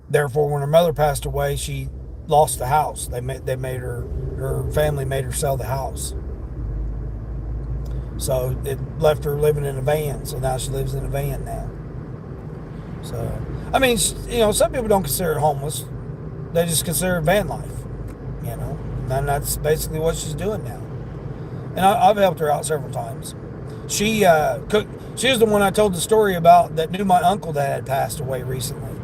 A: therefore, when her mother passed away, she lost the house. They made her family made her sell the house. So it left her living in a van. So now she lives in a van now. So, I mean, you know, some people don't consider it homeless. They just consider it van life, you know. And that's basically what she's doing now. And I've helped her out several times. She was the one I told the story about that knew my uncle that had passed away recently.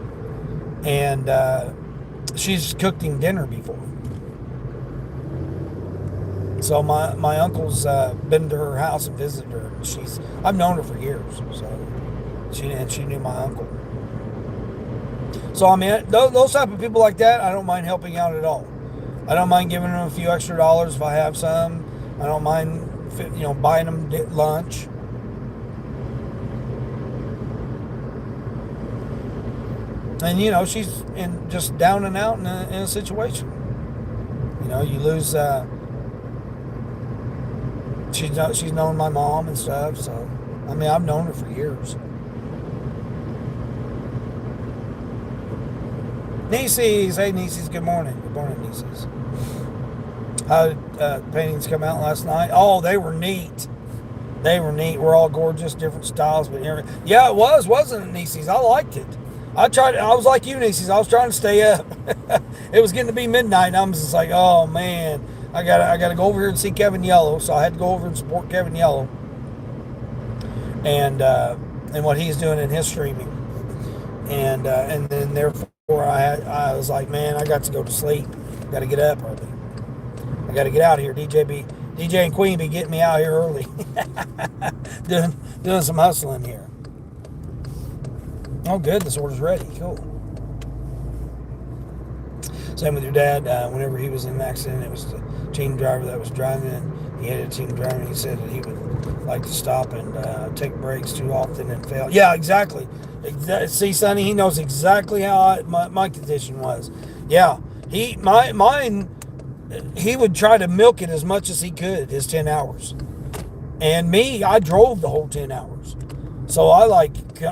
A: And she's cooked him dinner before. So my uncle's been to her house and visited her. I've known her for years, so she knew my uncle. So I mean, those type of people like that, I don't mind helping out at all. I don't mind giving them a few extra dollars if I have some. I don't mind, you know, buying them lunch. And you know, she's just down and out in a situation. You know, you lose. She's known my mom and stuff, so I mean, I've known her for years. Nieces, hey Nieces, good morning. Good morning, Nieces. How did paintings come out last night? Oh, they were neat. They were neat. We're all gorgeous, different styles, but yeah, it wasn't it, Nieces? I liked it. I was like you, Nieces. I was trying to stay up. It was getting to be midnight, and I'm just like, oh man, I gotta go over here and see Kevin Yellow. So I had to go over and support Kevin Yellow, and what he's doing in his streaming, and then therefore Where I was like, man, I got to go to sleep. Got to get up early. I got to get out of here. DJ and Queen be getting me out here early, doing some hustling here. Oh, good. This order's ready. Cool. Same with your dad. Whenever he was in an accident, it was the team driver that was driving. And he had a team driver. And he said that he would like to stop and take breaks too often and fail. Yeah, exactly. See, Sonny, he knows exactly how my condition was. Yeah, mine. He would try to milk it as much as he could, his 10 hours. And me, I drove the whole 10 hours. So I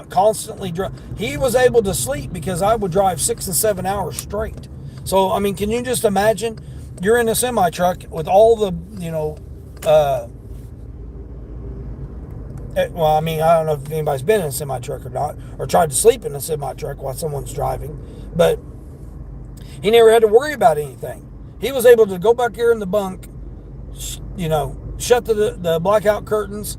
A: constantly drove. He was able to sleep because I would drive 6 and 7 hours straight. So, I mean, can you just imagine? You're in a semi truck with all the, well, I mean, I don't know if anybody's been in a semi truck or not, or tried to sleep in a semi truck while someone's driving, but he never had to worry about anything. He was able to go back here in the bunk, shut the blackout curtains,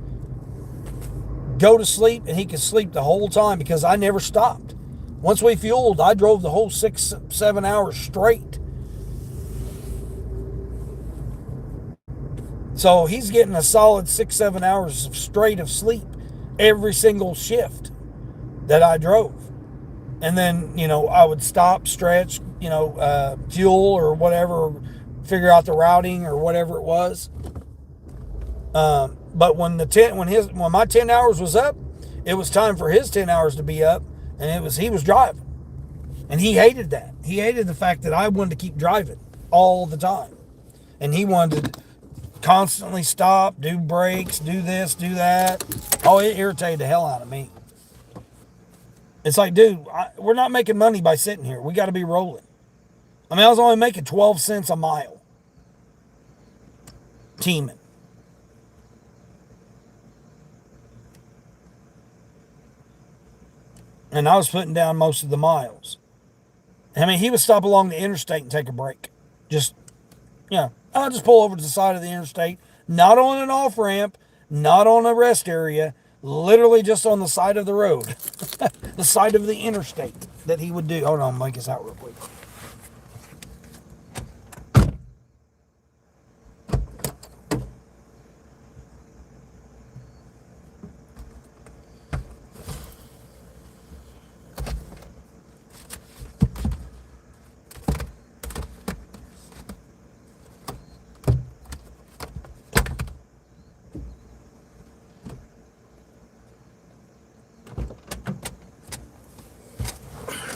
A: go to sleep, and he could sleep the whole time because I never stopped. Once we fueled, I drove the whole 6, 7 hours straight. So he's getting a solid 6, 7 hours straight of sleep every single shift that I drove. And then, I would stop, stretch, fuel or whatever, figure out the routing or whatever it was. But when my 10 hours was up, it was time for his 10 hours to be up, and he was driving. And he hated that. He hated the fact that I wanted to keep driving all the time. And he wanted to constantly stop, do breaks, do this, do that. Oh, it irritated the hell out of me. It's like, dude, we're not making money by sitting here. We got to be rolling. I mean, I was only making 12 cents a mile. Teaming. And I was putting down most of the miles. I mean, he would stop along the interstate and take a break. I'll just pull over to the side of the interstate, not on an off ramp, not on a rest area, literally just on the side of the road, the side of the interstate that he would do. Hold on, make this out real quick.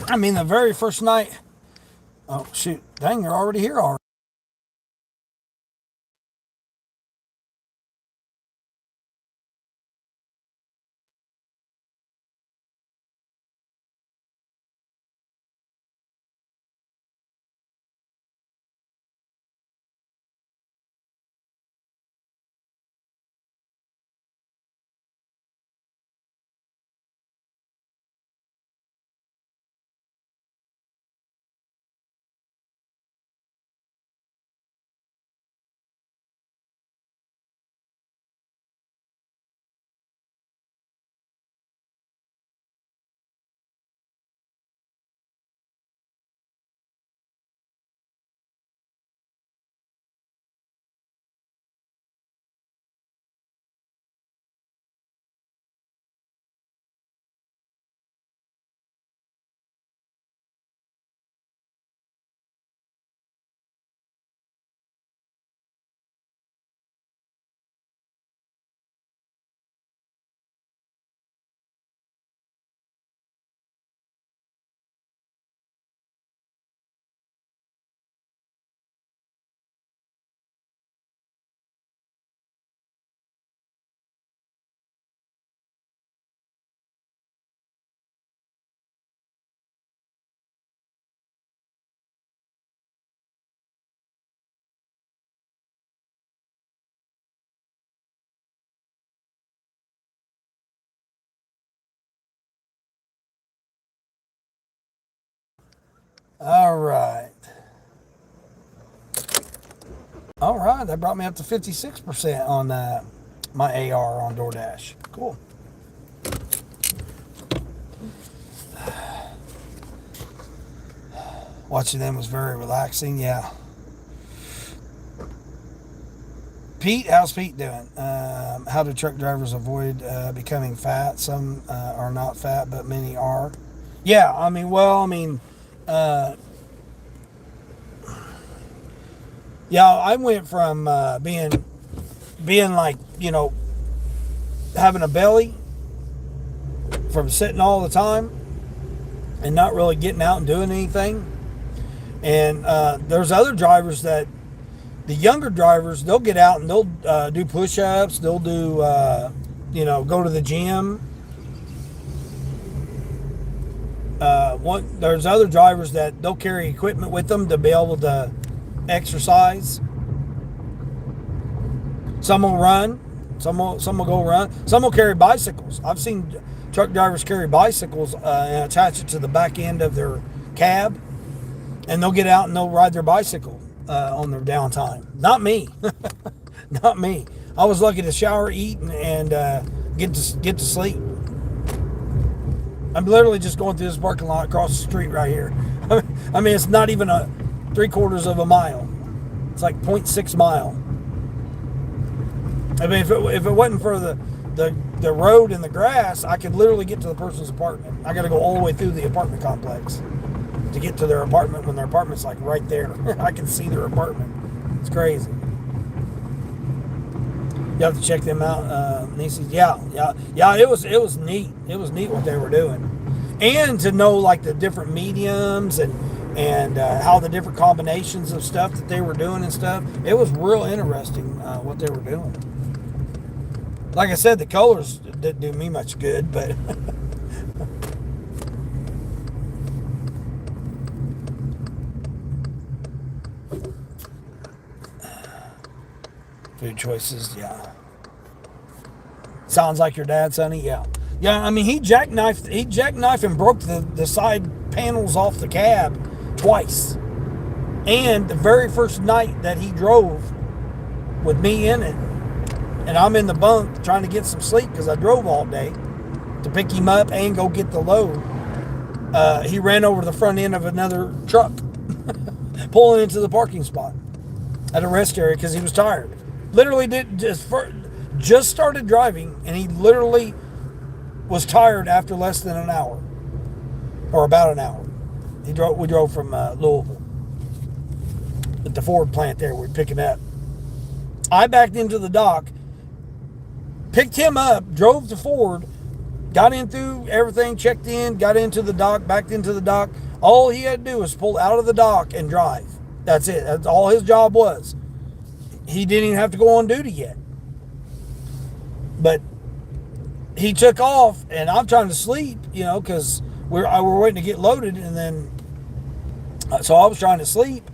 A: I mean, the very first night. Oh, shoot. Dang, you're already here already. All right. All right. That brought me up to 56% on my AR on Doordash. Cool. Watching them was very relaxing. Yeah. Pete, how's Pete doing? How do truck drivers avoid becoming fat? Some are not fat, but many are. Yeah, uh, yeah, I went from being like, having a belly from sitting all the time and not really getting out and doing anything. And there's other drivers that the younger drivers, they'll get out and they'll do push-ups. They'll do, go to the gym. There's other drivers that they'll carry equipment with them to be able to exercise. Some will run. Some will go run. Some will carry bicycles. I've seen truck drivers carry bicycles and attach it to the back end of their cab, and they'll get out and they'll ride their bicycle on their downtime. Not me. Not me. I was lucky to shower, eat, and get to sleep. I'm literally just going through this parking lot across the street right here. I mean, it's not even a 3/4 of a mile. It's like 0.6 mile. I mean, if it wasn't for the road and the grass, I could literally get to the person's apartment. I got to go all the way through the apartment complex to get to their apartment when their apartment's like right there. I can see their apartment. It's crazy. You have to check them out. Nieces. Yeah. It was neat. It was neat what they were doing, and to know like the different mediums and how the different combinations of stuff that they were doing and stuff. It was real interesting what they were doing. Like I said, the colors didn't do me much good, but food choices. Yeah. Sounds like your dad, Sonny. Yeah. Yeah, I mean, he jackknifed and broke the side panels off the cab twice. And the very first night that he drove with me in it, and I'm in the bunk trying to get some sleep because I drove all day to pick him up and go get the load, he ran over the front end of another truck, pulling into the parking spot at a rest area because he was tired. Literally just started driving, and he literally was tired after less than an hour, or about an hour. We drove from Louisville at the Ford plant there. We're picking up. I backed into the dock, picked him up, drove to Ford, got in through everything, checked in, got into the dock, backed into the dock. All he had to do was pull out of the dock and drive. That's it. That's all his job was. He didn't even have to go on duty yet. But he took off, and I'm trying to sleep, because we're waiting to get loaded, and then so I was trying to sleep,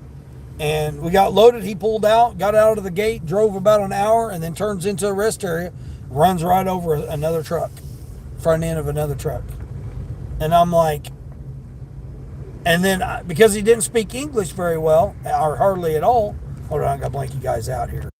A: and we got loaded. He pulled out, got out of the gate, drove about an hour, and then turns into a rest area, runs right over another truck, front end of another truck, and I'm like, and then because he didn't speak English very well or hardly at all. Hold on, I gotta blank you guys out here.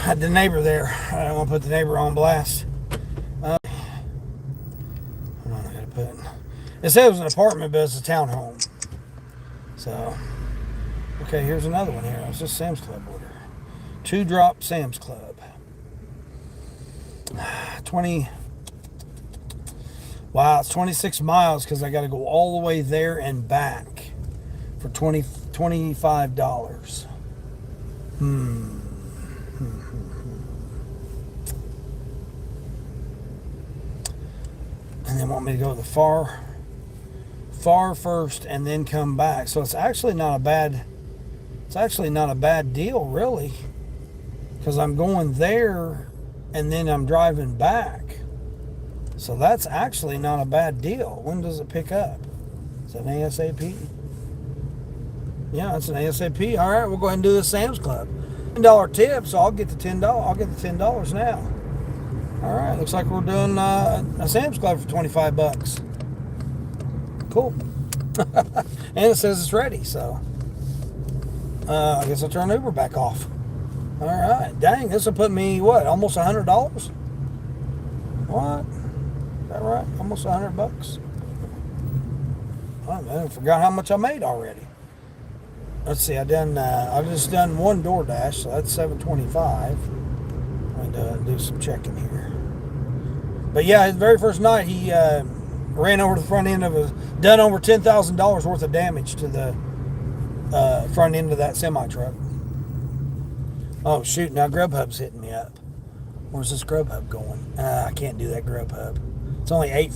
A: Had the neighbor there. I don't want to put the neighbor on blast. Hold on, I gotta put. It said it was an apartment, but it's a townhome. So, okay, here's another one here. It's just Sam's Club order. 2-drop Sam's Club. 20. Wow, it's 26 miles because I got to go all the way there and back for $25. And they want me to go to the far first and then come back. So it's actually not a bad deal, really, because I'm going there and then I'm driving back. So that's actually not a bad deal. When does it pick up? Is that an ASAP? Yeah, it's an ASAP. All right, we'll go ahead and do the Sam's Club. $10 tip, so I'll get the $10. I'll get the $10 now. All right, looks like we're doing a Sam's Club for $25. Cool. And it says it's ready, so I guess I'll turn Uber back off. All right, dang, this will put me, what, almost $100? What? Is that right? Almost $100? I forgot how much I made already. Let's see, I've just done one Doordash, so that's $7.25. I'm going to do some checking here. But yeah, his very first night, he ran over the front end of done over $10,000 worth of damage to the front end of that semi truck. Oh shoot! Now Grubhub's hitting me up. Where's this Grubhub going? I can't do that Grubhub. It's only 8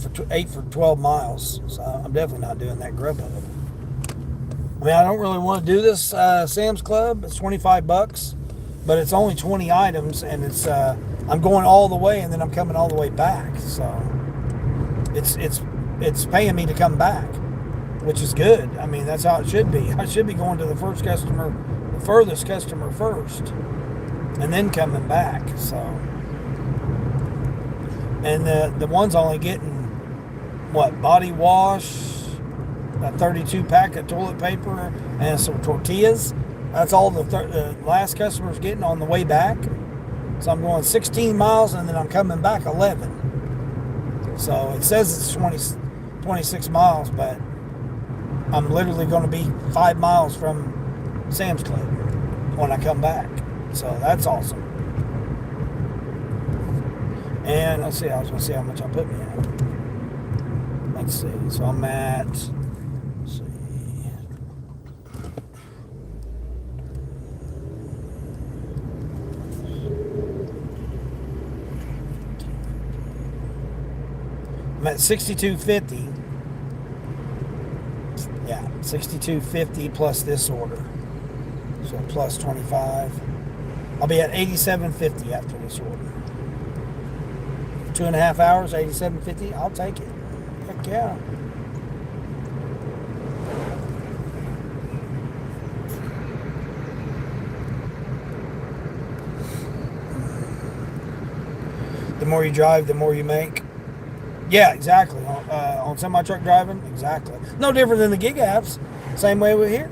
A: for 12 miles, so I'm definitely not doing that Grubhub. I mean, I don't really want to do this Sam's Club. It's $25, but it's only 20 items, and it's I'm going all the way, and then I'm coming all the way back. So it's paying me to come back, which is good. I mean, that's how it should be. I should be going to the furthest customer first, and then coming back. So, and the one's only getting what, body wash, a 32 pack of toilet paper, and some tortillas. That's all the last customer's getting on the way back. So I'm going 16 miles, and then I'm coming back 11. So it says it's 26 miles, but I'm literally going to be 5 miles from Sam's Club when I come back. So that's awesome. And let's see, I was going to see how much I put me at. Let's see, so I'm at, let's see, I'm at $62.50. Yeah, $62.50 plus this order. So plus 25. I'll be at $87.50 after this order. 2.5 hours, $87.50. I'll take it. Heck yeah. The more you drive, the more you make. Yeah, exactly. On semi-truck driving, exactly. No different than the gig apps. Same way with here.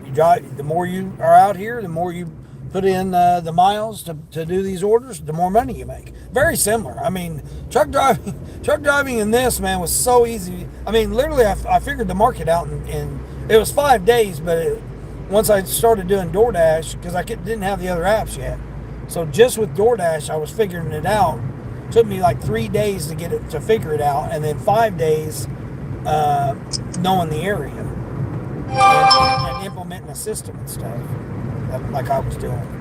A: You drive. The more you are out here, the more you put in the miles to do these orders, the more money you make. Very similar. I mean, truck driving in this, man, was so easy. I mean, literally, I figured the market out, and it was 5 days, but once I started doing Doordash, because I didn't have the other apps yet. So just with Doordash, I was figuring it out. Took me like 3 days to figure it out, and then 5 days knowing the area and implementing a system and stuff like I was doing.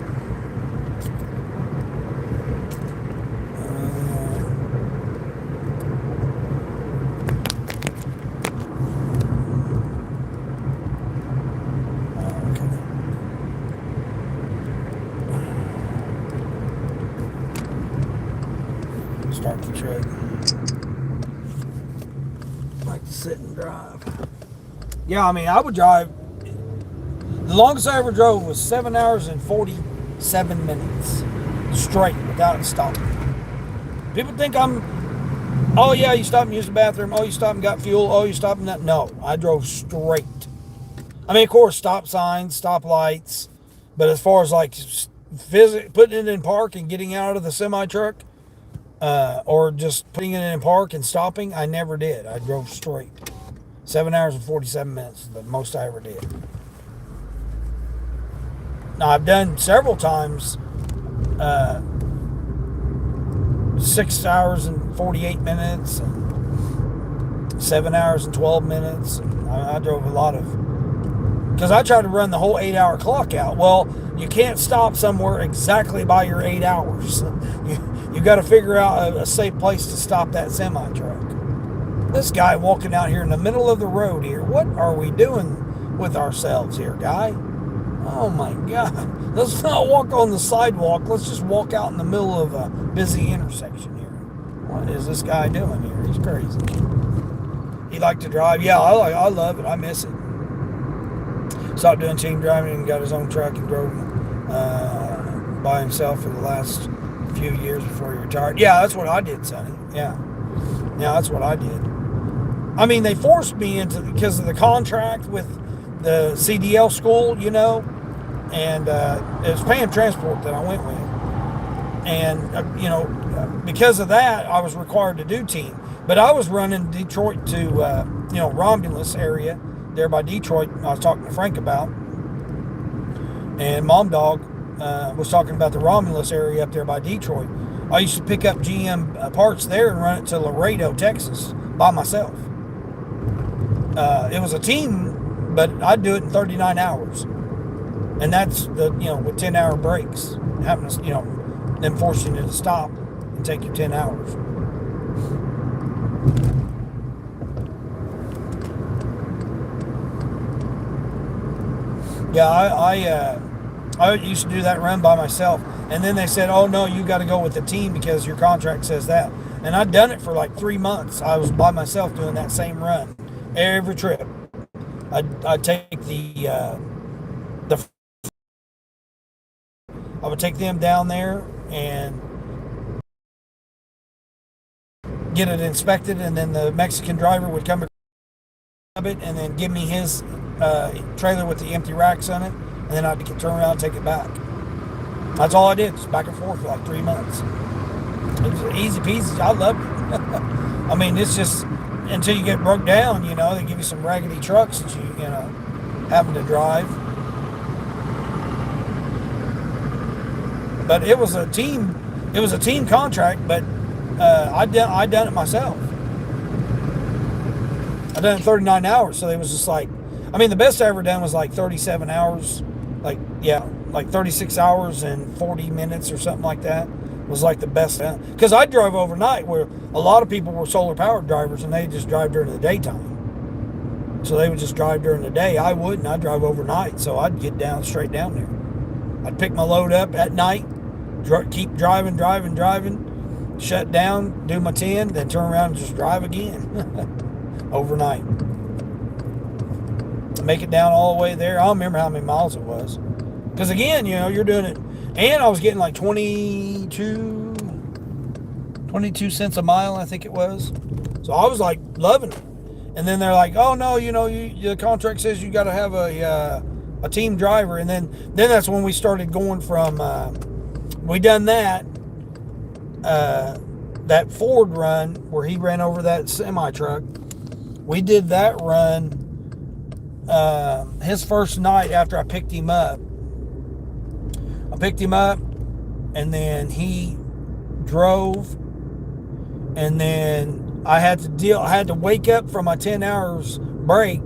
A: Start the truck. I like to sit and drive. Yeah, I mean, I would drive. The longest I ever drove was 7 hours and 47 minutes straight without stopping. People think oh yeah, you stopped and used the bathroom. Oh, you stopped and got fuel. Oh, you stopped and that. No, I drove straight. I mean, of course, stop signs, stop lights. But as far as like putting it in park and getting out of the semi truck, or just putting it in park and stopping. I never did. I drove straight. 7 hours and 47 minutes, the most I ever did. Now, I've done several times 6 hours and 48 minutes and 7 hours and 12 minutes. And I drove a lot of, because I tried to run the whole 8 hour clock out. Well, you can't stop somewhere exactly by your 8 hours. You got to figure out a safe place to stop that semi truck. This guy walking out here in the middle of the road here. What are we doing with ourselves here, guy? Oh my God. Let's not walk on the sidewalk. Let's just walk out in the middle of a busy intersection here. What is this guy doing here? He's crazy. He liked to drive. Yeah, I love it. I miss it. Stopped doing team driving and got his own truck and drove by himself for the last few years before he retired. Yeah, that's what I did, Sonny. Yeah, that's what I did. I mean, they forced me into, because of the contract with the CDL school, and it was paying transport that I went with. And, because of that, I was required to do team. But I was running Detroit to, Romulus area there by Detroit. I was talking to Frank about. And Mom Dog was talking about the Romulus area up there by Detroit. I used to pick up GM parts there and run it to Laredo, Texas by myself. It was a team, but I'd do it in 39 hours. And that's with 10-hour breaks. Having to, them forcing you to stop and take your 10 hours. Yeah, I used to do that run by myself. And then they said, oh, no, you got to go with the team because your contract says that. And I'd done it for like 3 months. I was by myself doing that same run every trip. I'd take I would take them down there and get it inspected, and then the Mexican driver would come grab it and then give me his trailer with the empty racks on it, and then I'd turn around and take it back. That's all I did, just back and forth for like 3 months. It was easy peasy. I loved it. I mean, it's just until you get broke down, they give you some raggedy trucks that you having to drive. But it was a team contract, but I done it myself. I done it 39 hours, so it was just like, I mean, the best I ever done was like 37 hours, like 36 hours and 40 minutes or something like that was like the best. Because I drove overnight, where a lot of people were solar powered drivers and they just drive during the daytime. So they would just drive during the day. I wouldn't. I'd drive overnight, so I'd get straight down there. I'd pick my load up at night, keep driving, shut down, do my 10, then turn around and just drive again overnight. Make it down all the way there. I don't remember how many miles it was. Because again, you're doing it. And I was getting like 22 cents a mile, I think it was. So I was like loving it. And then they're like, oh no, the contract says you got to have a team driver. And then that's when we started going from, we done that Ford run where he ran over that semi truck. We did that run his first night after I picked him up. And then he drove, and then I had to wake up from my 10 hours break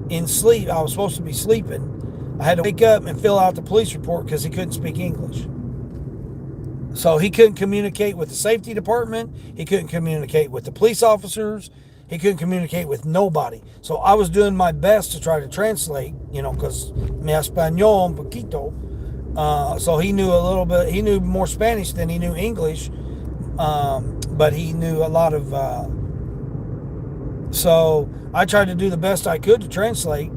A: in sleep. I was supposed to be sleeping. I had to wake up and fill out the police report because he couldn't speak English. So he couldn't communicate with the safety department. He couldn't communicate with the police officers. He couldn't communicate with nobody. So I was doing my best to try to translate, because mi español un poquito. So he knew a little bit. He knew more Spanish than he knew English, but he knew a lot of. So I tried to do the best I could to translate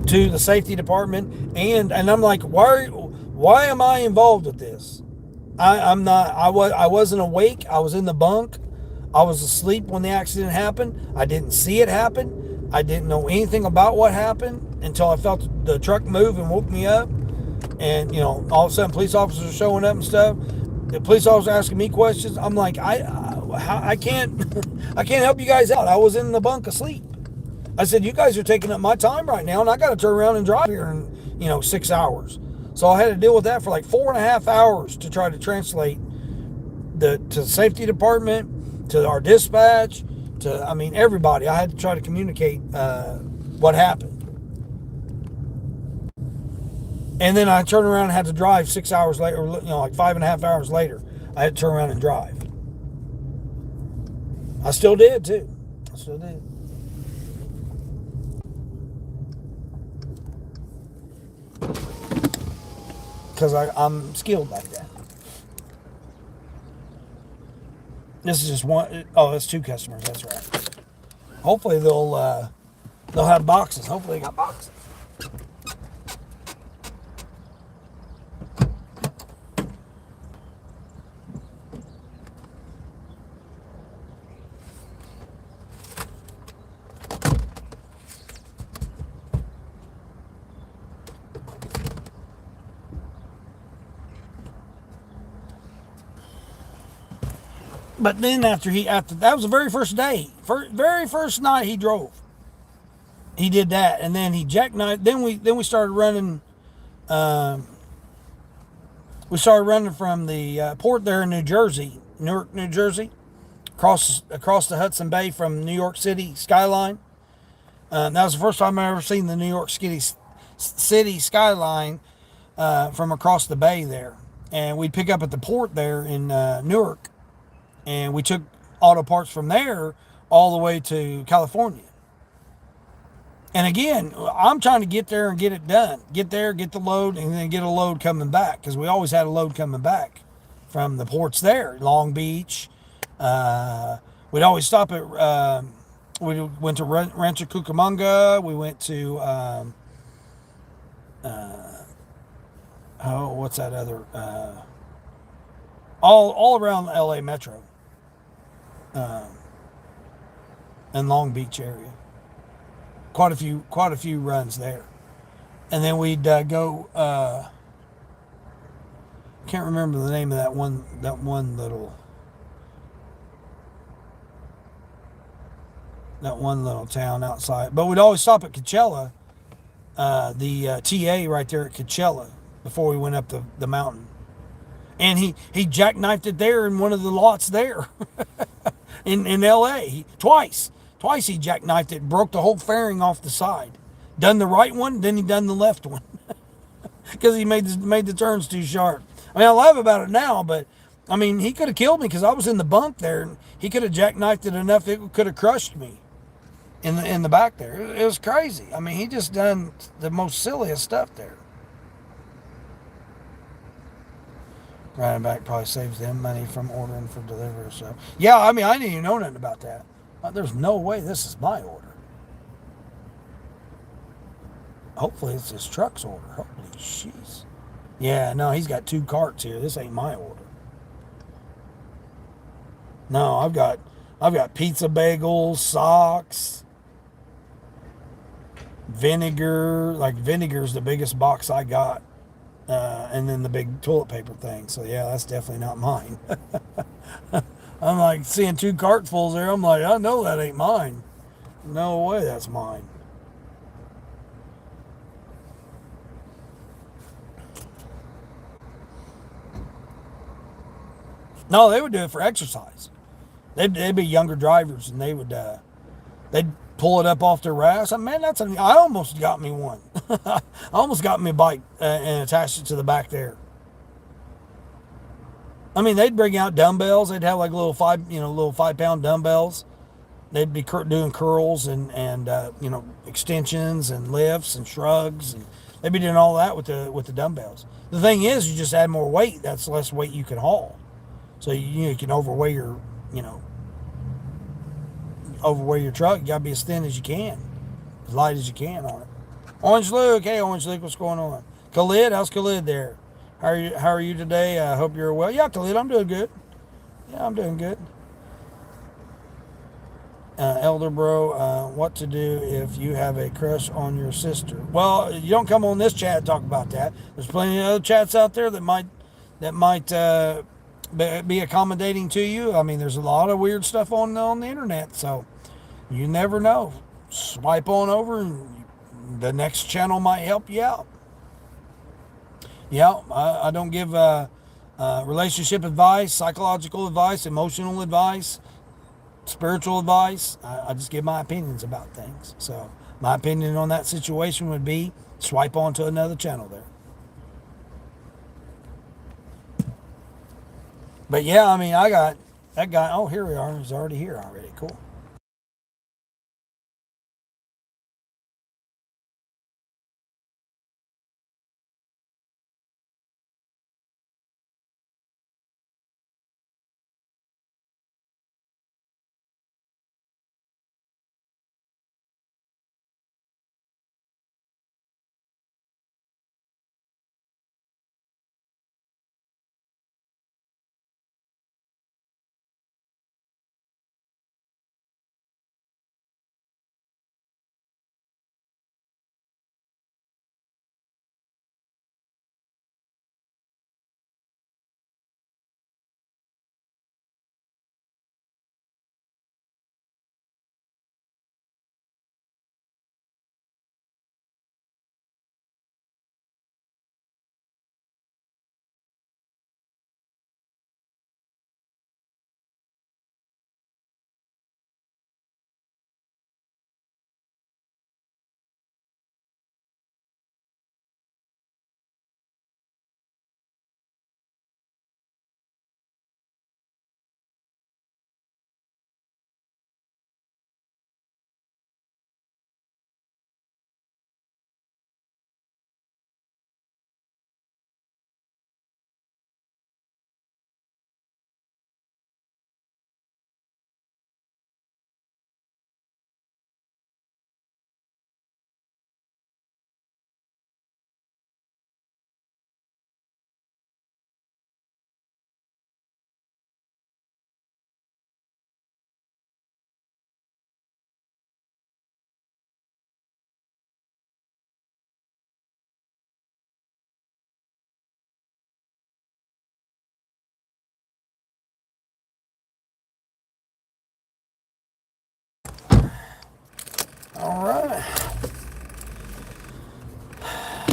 A: to the safety department, and I'm like, why am I involved with this? I'm not. I wasn't awake. I was in the bunk. I was asleep when the accident happened. I didn't see it happen. I didn't know anything about what happened until I felt the truck move and woke me up. and all of a sudden police officers are showing up and stuff. The police officer asking me questions. I'm like, I can't I can't help you guys out. I was in the bunk asleep. I said, you guys are taking up my time right now, and I got to turn around and drive here in 6 hours. So I had to deal with that for like 4.5 hours to try to translate to the safety department, to our dispatch, to everybody. I had to try to communicate what happened. And then I turned around and had to drive 6 hours later, like 5.5 hours later. I had to turn around and drive. I still did too. I still did. Because I'm skilled like that. This is just one. Oh, that's 2 customers. That's right. Hopefully they'll have boxes. Hopefully they got boxes. But then after that was the very first day, very first night he drove. He did that, and then he jackknifed. Then we started running. We started running from the port there in New Jersey, Newark, New Jersey, across the Hudson Bay from New York City skyline. That was the first time I ever seen the New York City skyline from across the bay there. And we'd pick up at the port there in Newark. And we took auto parts from there all the way to California. And again, I'm trying to get there and get it done. Get there, get the load, and then get a load coming back. Because we always had a load coming back from the ports there. Long Beach. We'd always stop at... we went to Rancho Cucamonga. We went to... what's that other... all around the LA Metro. And Long Beach area. Quite a few runs there. And then we'd go can't remember the name of that one little town outside. But we'd always stop at Coachella, the TA right there at Coachella before we went up the mountain. And he jackknifed it there in one of the lots there in LA. Twice he jackknifed it, broke the whole fairing off the side. Done the right one, then he done the left one. Because he made the turns too sharp. I laugh about it now, but he could have killed me because I was in the bunk there, and he could have jackknifed it enough it could have crushed me in the back there. It was crazy. He just done the most silliest stuff there. Riding back probably saves them money from ordering for delivery. So yeah, I didn't even know nothing about that. There's no way this is my order. Hopefully it's his truck's order. Holy jeez. Yeah, no, he's got 2 carts here. This ain't my order. No, I've got pizza bagels, socks, vinegar. Like vinegar's the biggest box I got. And then the big toilet paper thing. So yeah, that's definitely not mine. I'm like seeing 2 cartfuls there. I'm like, I know that ain't mine. No way that's mine. No, they would do it for exercise. They'd be younger drivers, and they'd pull it up off their racks. I almost got me one. I almost got me a bike and attached it to the back there. They'd bring out dumbbells. They'd have like little 5-pound dumbbells. They'd be doing curls and extensions and lifts and shrugs, and they'd be doing all that with the dumbbells. The thing is, you just add more weight. That's less weight you can haul. So you can overweigh your truck. You gotta be as thin as you can, as light as you can on it. Orange Luke, hey Orange Luke, what's going on? Khalid, how's Khalid there? How are you today? I hope you're well. Yeah, Khalid, I'm doing good. Yeah, I'm doing good. Elder Bro, what to do if you have a crush on your sister? Well, you don't come on this chat and talk about that. There's plenty of other chats out there that might be accommodating to you. I mean, there's a lot of weird stuff on the internet, so you never know. Swipe on over, and the next channel might help you out. Yeah, I don't give relationship advice, psychological advice, emotional advice, spiritual advice. I just give my opinions about things. So my opinion on that situation would be swipe on to another channel there. But yeah, I mean, I got that guy. Oh, here we are. He's already here already. Cool. All right.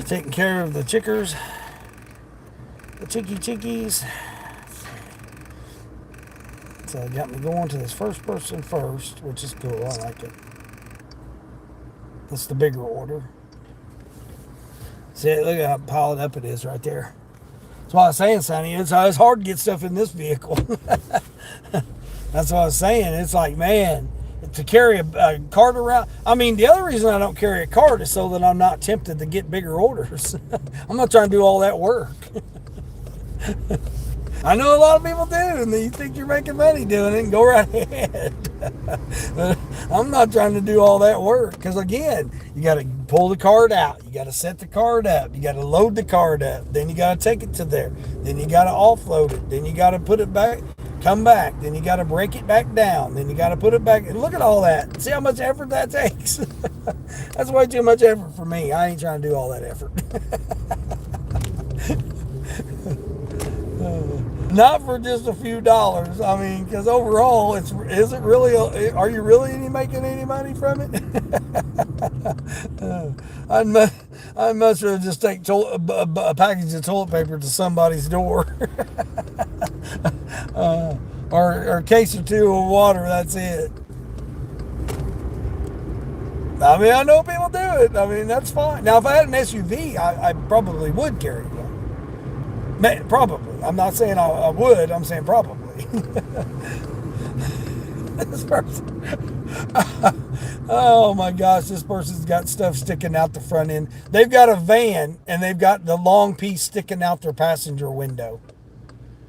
A: Taking care of the chickers, the chickies. So it got me going to this first person first, which is cool. I like it. That's the bigger order. See, look at how piled up it is right there. That's why I was saying, Sonny, it's hard to get stuff in this vehicle. That's what I was saying. It's like, man, to carry a cart around. I mean, the other reason I don't carry a cart is so that I'm not tempted to get bigger orders. I'm not trying to do all that work. I know a lot of people do, and you think you're making money doing it, and go right ahead. But I'm not trying to do all that work, because again, you got to pull the card out, you got to set the card up, you got to load the card up, then you got to take it to there, then you got to offload it, then you got to put it back, come back, then you got to break it back down, then you got to put it back, and look at all that. See how much effort that takes? That's way too much effort for me. I ain't trying to do all that effort. Not for just a few dollars. I mean, because overall, is it really? Are you really making any money from it? I'd much rather just take a package of toilet paper to somebody's door, or a case or two of water. That's it. I mean, I know people do it. I mean, that's fine. Now, if I had an SUV, I probably would carry one. Probably. I'm not saying I would. I'm saying probably. This person. Oh my gosh, this person's got stuff sticking out the front end. They've got a van and they've got the long piece sticking out their passenger window.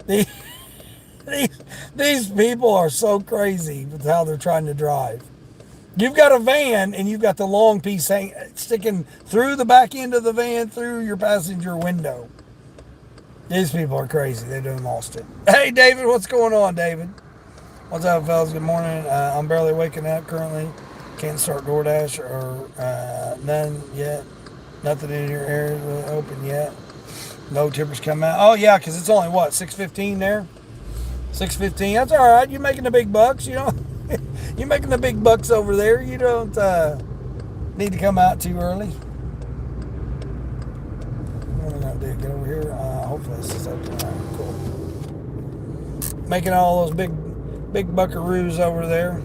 A: These, these people are so crazy with how they're trying to drive. You've got a van and you've got the long piece sticking through the back end of the van through your passenger window. These people are crazy. They done lost it. Hey, David, what's going on, David? What's up, fellas? Good morning. I'm barely waking up currently. Can't start Doordash or none yet. Nothing in your area really open yet. No tippers come out. Oh yeah, because it's only what 6:15 there. 6:15. That's all right. You're making the big bucks. You know, you're making the big bucks over there. You don't need to come out too early. What am I gonna do? Get over here. Hopefully this is open. All right, cool. Making all those big buckaroos over there.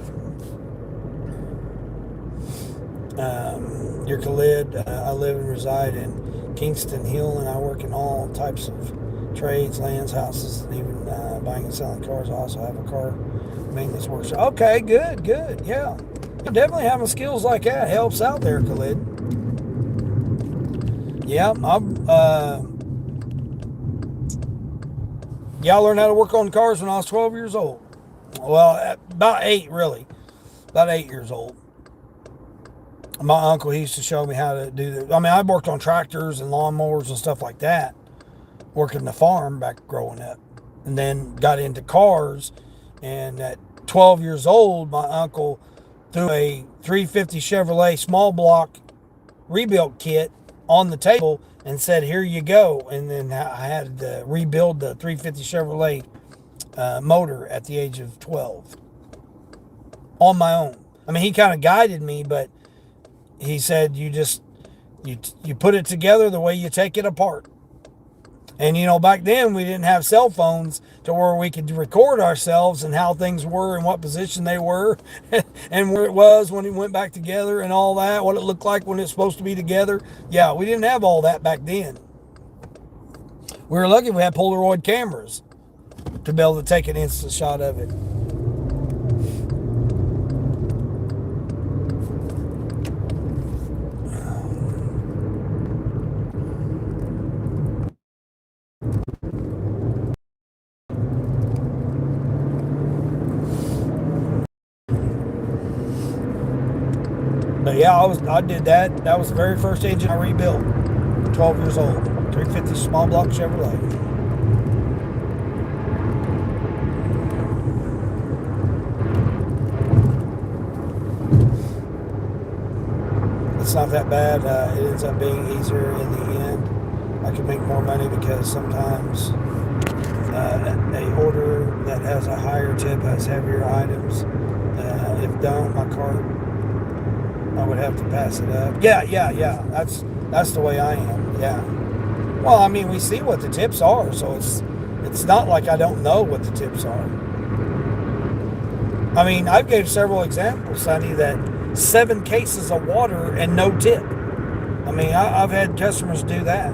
A: Your Khalid. I live and reside in Kingston Hill, and I work in all types of trades, lands, houses, and even buying and selling cars. I also have a car maintenance workshop. Okay, good, yeah. Definitely having skills like that helps out there, Khalid. Yeah, I learned how to work on cars when I was 12 years old. Well, about 8, really. About 8 years old. My uncle, he used to show me how to do that. I mean, I worked on tractors and lawnmowers and stuff like that, working the farm back growing up. And then got into cars. And at 12 years old, my uncle threw a 350 Chevrolet small block rebuild kit on the table and said, "Here you go." And then I had to rebuild the 350 Chevrolet motor at the age of 12 on my own. I mean, he kind of guided me, but he said, you put it together the way you take it apart. And back then we didn't have cell phones to where we could record ourselves and how things were and what position they were and where it was when it went back together and all that, what it looked like when it's supposed to be together. Yeah, we didn't have all that back then. We were lucky we had Polaroid cameras to be able to take an instant shot of it. But yeah, I did that. That was the very first engine I rebuilt. 12 years old. 350 small block Chevrolet. It's not that bad. It ends up being easier in the end. I can make more money because sometimes a order that has a higher tip has heavier items. If don't, my cart, I would have to pass it up. Yeah. That's the way I am. Yeah. Well, I mean, we see what the tips are, so it's not like I don't know what the tips are. I mean, I've gave several examples, Sonny, that 7 cases of water and no tip. I mean, I've had customers do that.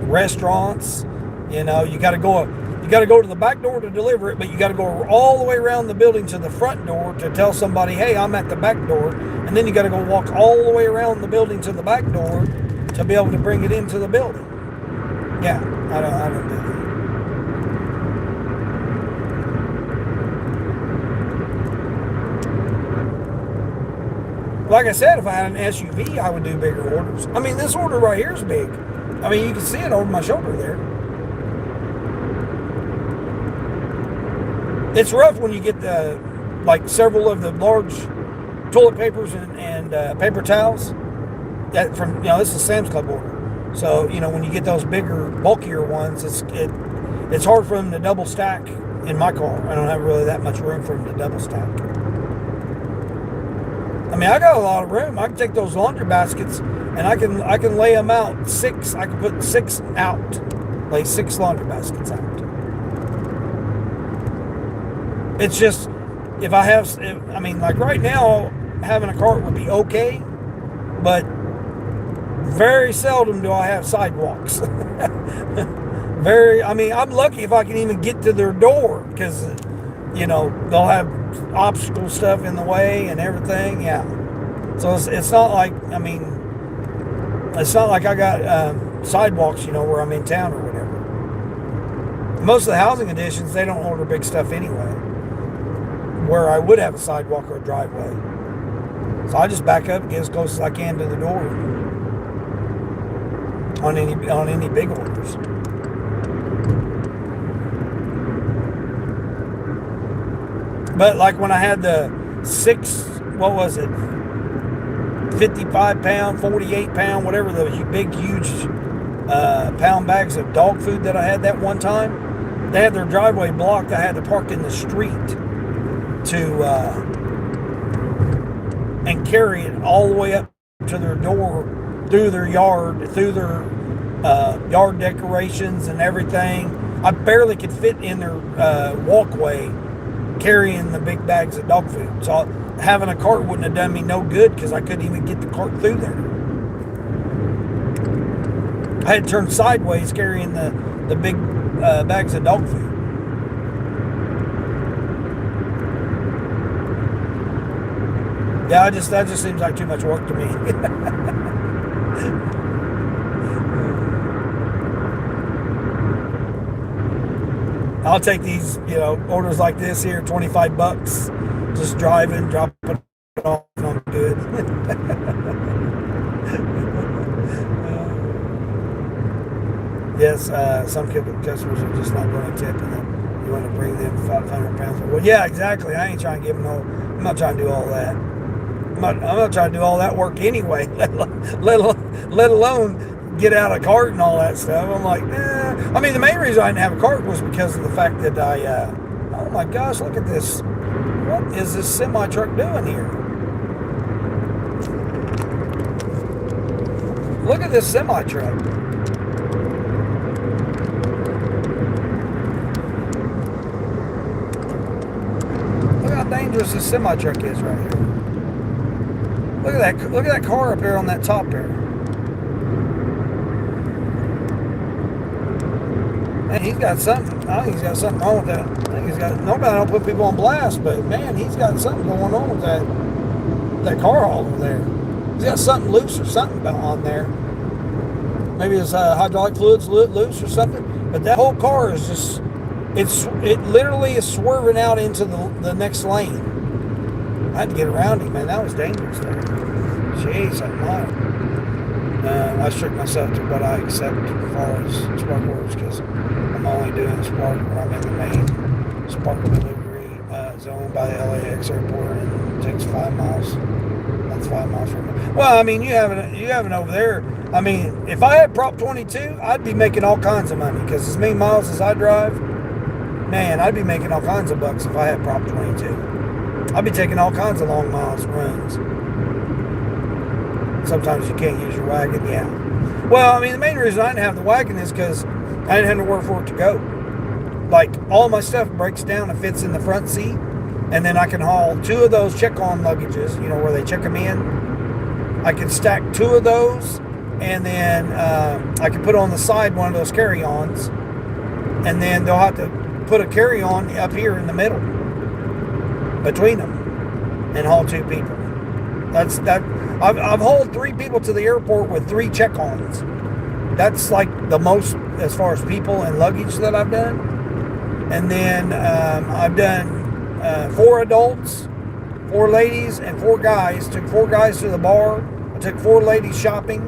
A: Restaurants, you got to go to the back door to deliver it, but you got to go all the way around the building to the front door to tell somebody, "Hey, I'm at the back door," and then you got to go walk all the way around the building to the back door to be able to bring it into the building. Yeah, I don't do that. Like I said, if I had an SUV, I would do bigger orders. I mean, this order right here is big. I mean, you can see it over my shoulder there. It's rough when you get several of the large toilet papers and paper towels. That from this is a Sam's Club order. So when you get those bigger, bulkier ones, it's hard for them to double stack in my car. I don't have really that much room for them to double stack. I mean, I got a lot of room. I can take those laundry baskets and I can lay them out 6. I can put 6 out, lay 6 laundry baskets out. It's just like right now, having a cart would be okay, but very seldom do I have sidewalks. I'm lucky if I can even get to their door because, they'll have obstacle stuff in the way and everything. Yeah. So it's not like, it's not like I got sidewalks, where I'm in town or whatever. Most of the housing additions, they don't order big stuff anyway, where I would have a sidewalk or a driveway. So I just back up and get as close as I can to the door on any big orders. But like when I had the what was it, 55 pound, 48 pound, whatever, those big, huge pound bags of dog food that I had that one time, they had their driveway blocked. I had to park in the street to and carry it all the way up to their door, through their yard, through their yard decorations and everything. I barely could fit in their walkway carrying the big bags of dog food. So having a cart wouldn't have done me no good because I couldn't even get the cart through there. I had to turn sideways carrying the big bags of dog food. Yeah, that just seems like too much work to me. I'll take these, orders like this here, $25. Just driving, drop it off, and I'm good. Yes, some customers are just not going to tip, and you want to bring them 500 pounds. Well, yeah, exactly. I ain't trying to give them no. I'm not trying to do all that. I'm not trying to do all that work anyway. Let alone get out a cart and all that stuff. I'm like, nah. I mean, the main reason I didn't have a cart was because of the fact that oh my gosh, look at this. What is this semi-truck doing here? Look at this semi-truck. Look how dangerous this semi-truck is right here. Look at that car up here on that top there. Man, he's got something. I think he's got something wrong with that. I think nobody don't put people on blast, but man, he's got something going on with that car over there. He's got something loose or something on there. Maybe his hydraulic fluid's loose or something. But that whole car is just, it literally is swerving out into the next lane. I had to get around him, man. That was dangerous there. Jeez, I'm lying. I shook myself to what I accept as far as spark orders because I'm only doing spark when I'm in the main spark delivery zone by the LAX airport, and it takes 5 miles. That's 5 miles from me. Well, I mean, you have it over there. I mean, if I had Prop 22, I'd be making all kinds of money because as many miles as I drive, man, I'd be making all kinds of bucks if I had Prop 22. I'd be taking all kinds of long miles runs. Sometimes you can't use your wagon, yeah. Well, I mean, the main reason I didn't have the wagon is because I didn't have nowhere for it to go. Like, all my stuff breaks down and fits in the front seat, and then I can haul 2 of those check-on luggages, where they check them in. I can stack 2 of those, and then I can put on the side one of those carry-ons, and then they'll have to put a carry-on up here in the middle between them and haul 2 people. That's that. I've hauled 3 people to the airport with 3 check-ons. That's like the most as far as people and luggage that I've done. And then I've done 4 adults, 4 ladies, and 4 guys. Took 4 guys to the bar. I took 4 ladies shopping.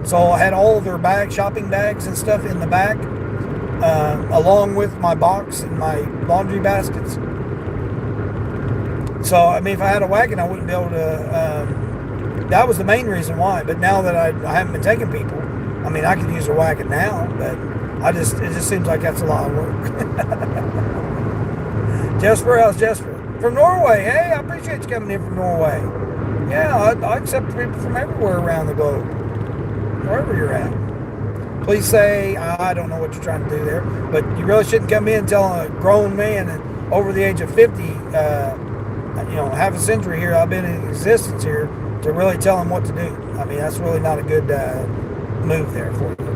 A: So I had all of their shopping bags and stuff in the back, along with my box and my laundry baskets. So, I mean, if I had a wagon, I wouldn't be able to, that was the main reason why. But now that I haven't been taking people, I mean, I could use a wagon now, but it just seems like that's a lot of work. Jesper, how's Jesper? From Norway. Hey, I appreciate you coming in from Norway. Yeah, I accept people from everywhere around the globe, wherever you're at. Please say, I don't know what you're trying to do there, but you really shouldn't come in telling a grown man over the age of 50, half a century here, I've been in existence here, to really tell him what to do. I mean, that's really not a good move there for you.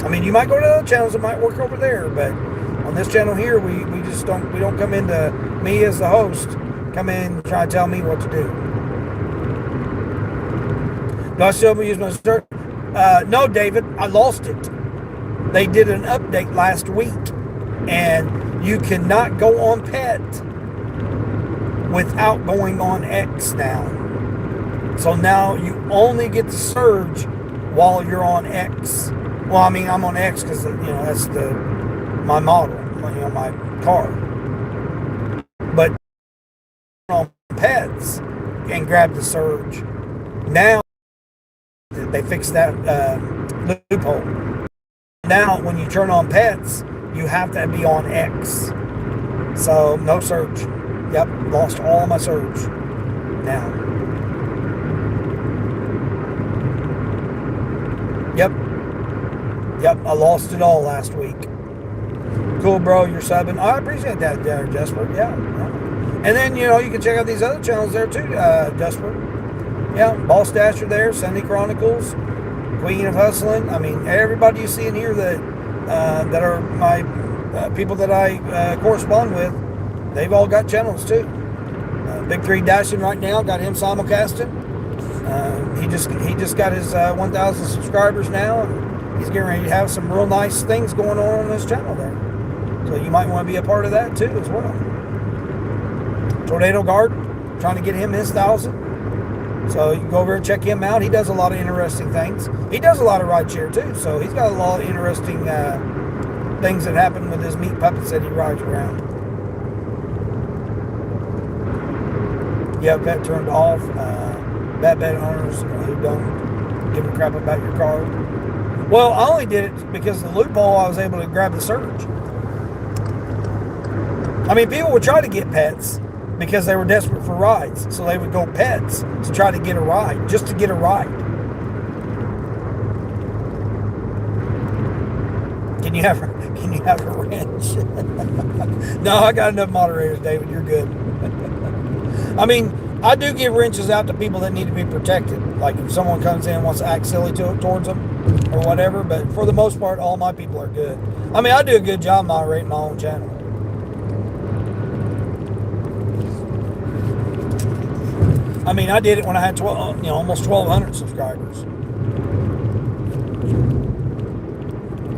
A: I mean, you might go to other channels that might work over there, but on this channel here, we don't come into me as the host, come in and try to tell me what to do. Do I still use my search? No, David, I lost it. They did an update last week, and you cannot go on Pet without going on X now. So now you only get to surge while you're on X. Well, I mean, I'm on X because, that's my model, my car. But pets and grab the surge. Now they fixed that loophole. Now when you turn on pets, you have to be on X. So no surge. Yep, lost all my surge now. Yep, I lost it all last week. Cool, bro, you're subbing. I appreciate that, Jesper. Yeah. And then, you can check out these other channels there too, Jesper. Yeah, Boss Dasher there, Sunday Chronicles, Queen of Hustling. I mean, everybody you see in here that are my people that I correspond with, they've all got channels too. Big 3 Dashing right now, got him simulcasting. He just got his 1,000 subscribers now, and he's getting ready to have some real nice things going on this channel there. So you might want to be a part of that too as well. Tornado Guard, trying to get him his 1,000. So you can go over and check him out. He does a lot of interesting things. He does a lot of rideshare too, so he's got a lot of interesting things that happen with his meat puppets that he rides around. You have pet turned off. Bad owners who don't give a crap about your car. Well, I only did it because of the loophole. I was able to grab the surge. I mean, people would try to get pets because they were desperate for rides, so they would go pets to try to get a ride, just to get a ride. Can you have a wrench? No, I got enough moderators, David. You're good. I mean, I do give wrenches out to people that need to be protected. Like if someone comes in and wants to act silly towards them or whatever. But for the most part, all my people are good. I mean, I do a good job moderating my own channel. I mean, I did it when I had almost 1,200 subscribers.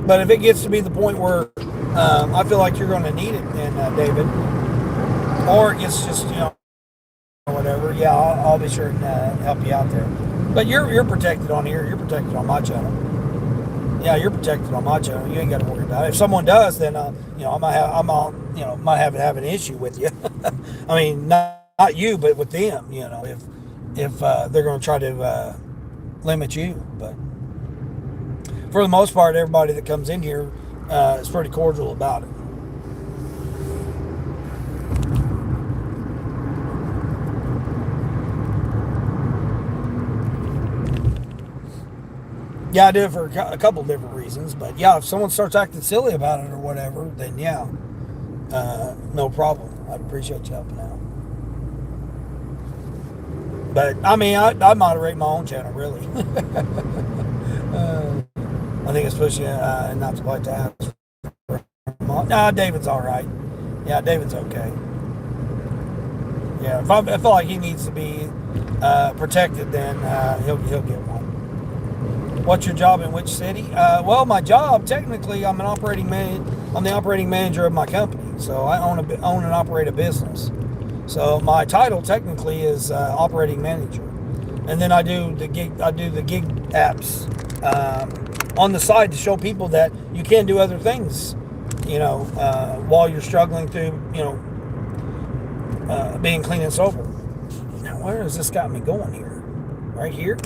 A: But if it gets to be the point where I feel like you're going to need it, then David, or it gets just or whatever, yeah, I'll be sure and help you out there. But you're protected on here. You're protected on my channel. Yeah, you're protected on my channel. You ain't got to worry about it. If someone does, then I might have an issue with you. I mean, not you, but with them. If they're going to try to limit you. But for the most part, everybody that comes in here is pretty cordial about it. Yeah, I do it for a couple different reasons, but yeah, if someone starts acting silly about it or whatever, then yeah, no problem. I'd appreciate you helping out. But I mean, I moderate my own channel, really. I think it's pushing not to quite to ask. Nah, David's all right. Yeah, David's okay. Yeah, if I feel like he needs to be protected, then he'll get one. What's your job in which city? Well, my job, technically, I'm the operating manager of my company. So I own and operate a business. So my title technically is operating manager. And then I do the gig apps on the side to show people that you can do other things, while you're struggling through, being clean and sober. Now, where has this got me going here? Right here?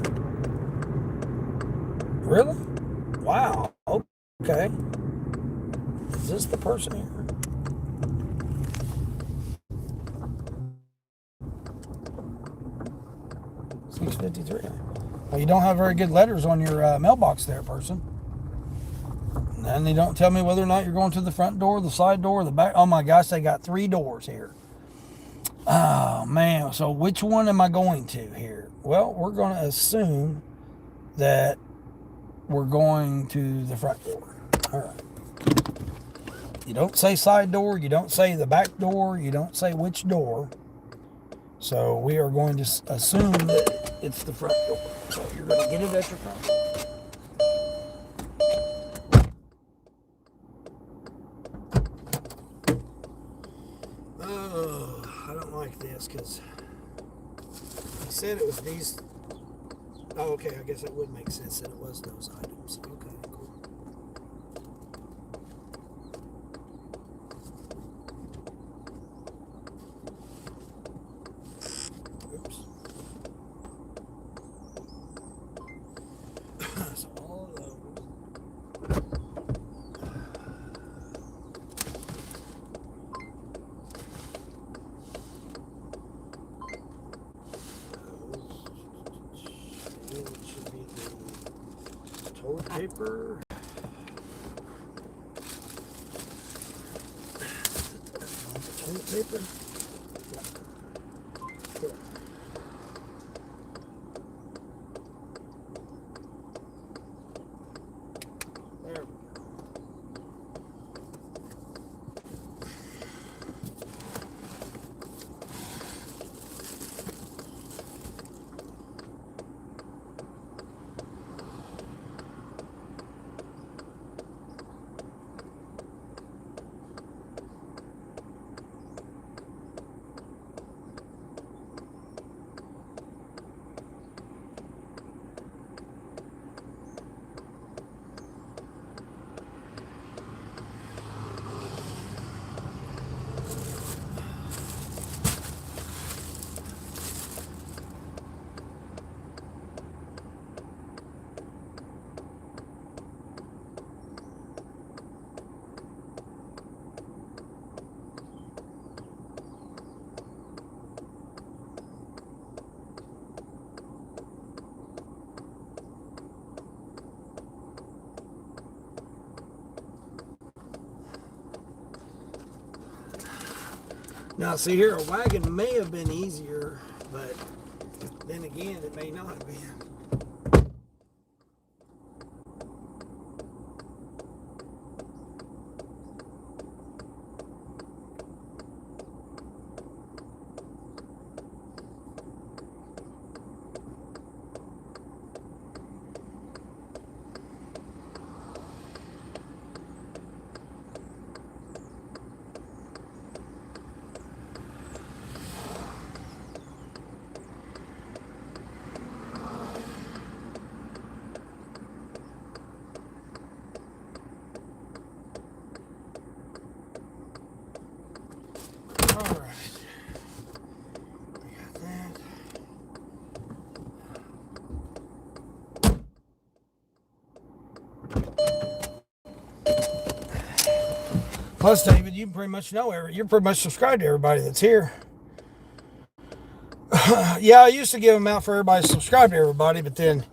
A: Really? Wow. Okay. Is this the person here? $6.53. Well, you don't have very good letters on your mailbox there, person. And they don't tell me whether or not you're going to the front door, the side door, the back. Oh my gosh, they got 3 doors here. Oh man. So which one am I going to here? Well, we're going to assume that we're going to the front door. All right. You don't say side door. You don't say the back door. You don't say which door. So we are going to assume that it's the front door. So you're going to get it at your front door. Oh, I don't like this because he said it was these. Oh, okay, I guess that would make sense that it was those items. Okay, cool. Toilet paper. Toilet paper. There we go. Now, see here, a wagon may have been easier, but then again, it may not have been. Plus, David, you pretty much know you're pretty much subscribed to everybody that's here. Yeah, I used to give them out for everybody to subscribe to everybody, but then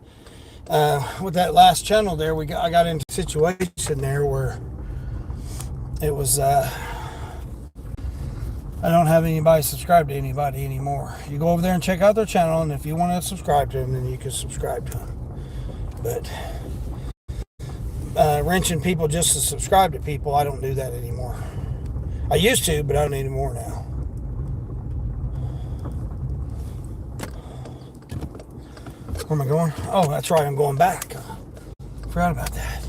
A: with that last channel there, I got into a situation there where it was I don't have anybody subscribe to anybody anymore. You go over there and check out their channel, and if you want to subscribe to them, then you can subscribe to them. But wrenching people just to subscribe to people, I don't do that anymore. I used to, but I don't anymore now. Where am I going? Oh, that's right, I'm going back. Forgot about that.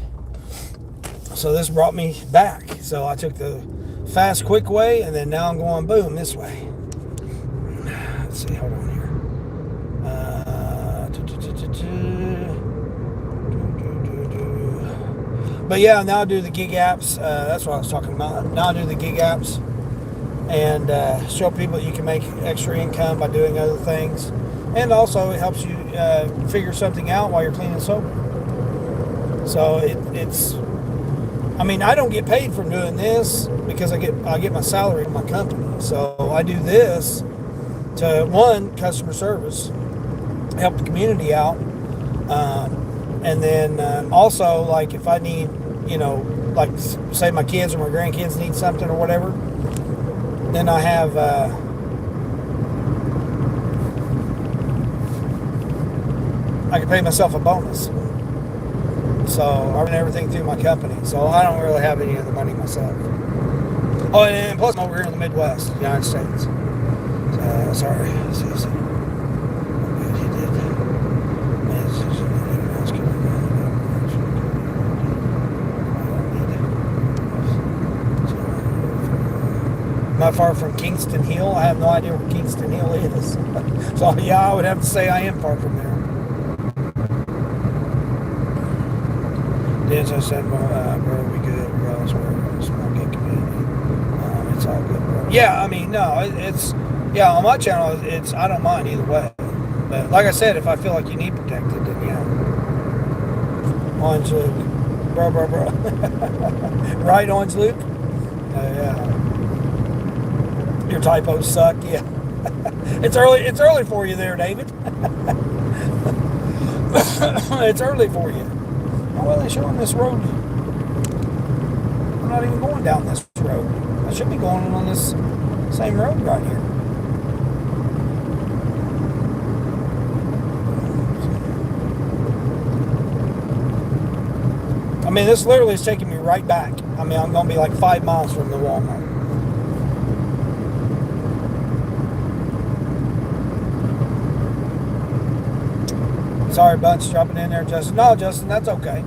A: So this brought me back. So I took the fast, quick way, and then now I'm going boom this way. Let's see, hold on here. But yeah, now I do the gig apps. That's what I was talking about. Now I do the gig apps and show people that you can make extra income by doing other things. And also it helps you figure something out while you're clean and sober. So it's, I mean, I don't get paid for doing this because I get my salary from my company. So I do this to, one, customer service, help the community out. And then also, like, if I need, you know, like, say my kids or my grandkids need something or whatever, then I have, I can pay myself a bonus. So I run everything through my company. So I don't really have any of the money myself. Oh, and plus I'm over here in the Midwest, United States. Sorry. Not far from Kingston Hill. I have no idea where Kingston Hill is. So yeah, I would have to say I am far from there. As I said, bro, we good. We're a small gay community. It's all good, bro. Yeah, I mean, no, it's yeah. On my channel, it's I don't mind either way. But like I said, if I feel like you need protected, then yeah. Orange Luke, bro. Right, Orange Luke. Yeah. Your typos suck. Yeah. It's early. It's early for you there, David. It's early for you. well, they're showing this road. I'm not even going down this road. I should be going on this same road right here. I mean, this literally is taking me right back. I mean, I'm going to be like 5 miles from the Walmart. Sorry, Bunch, jumping in there, Justin. No, Justin, that's okay.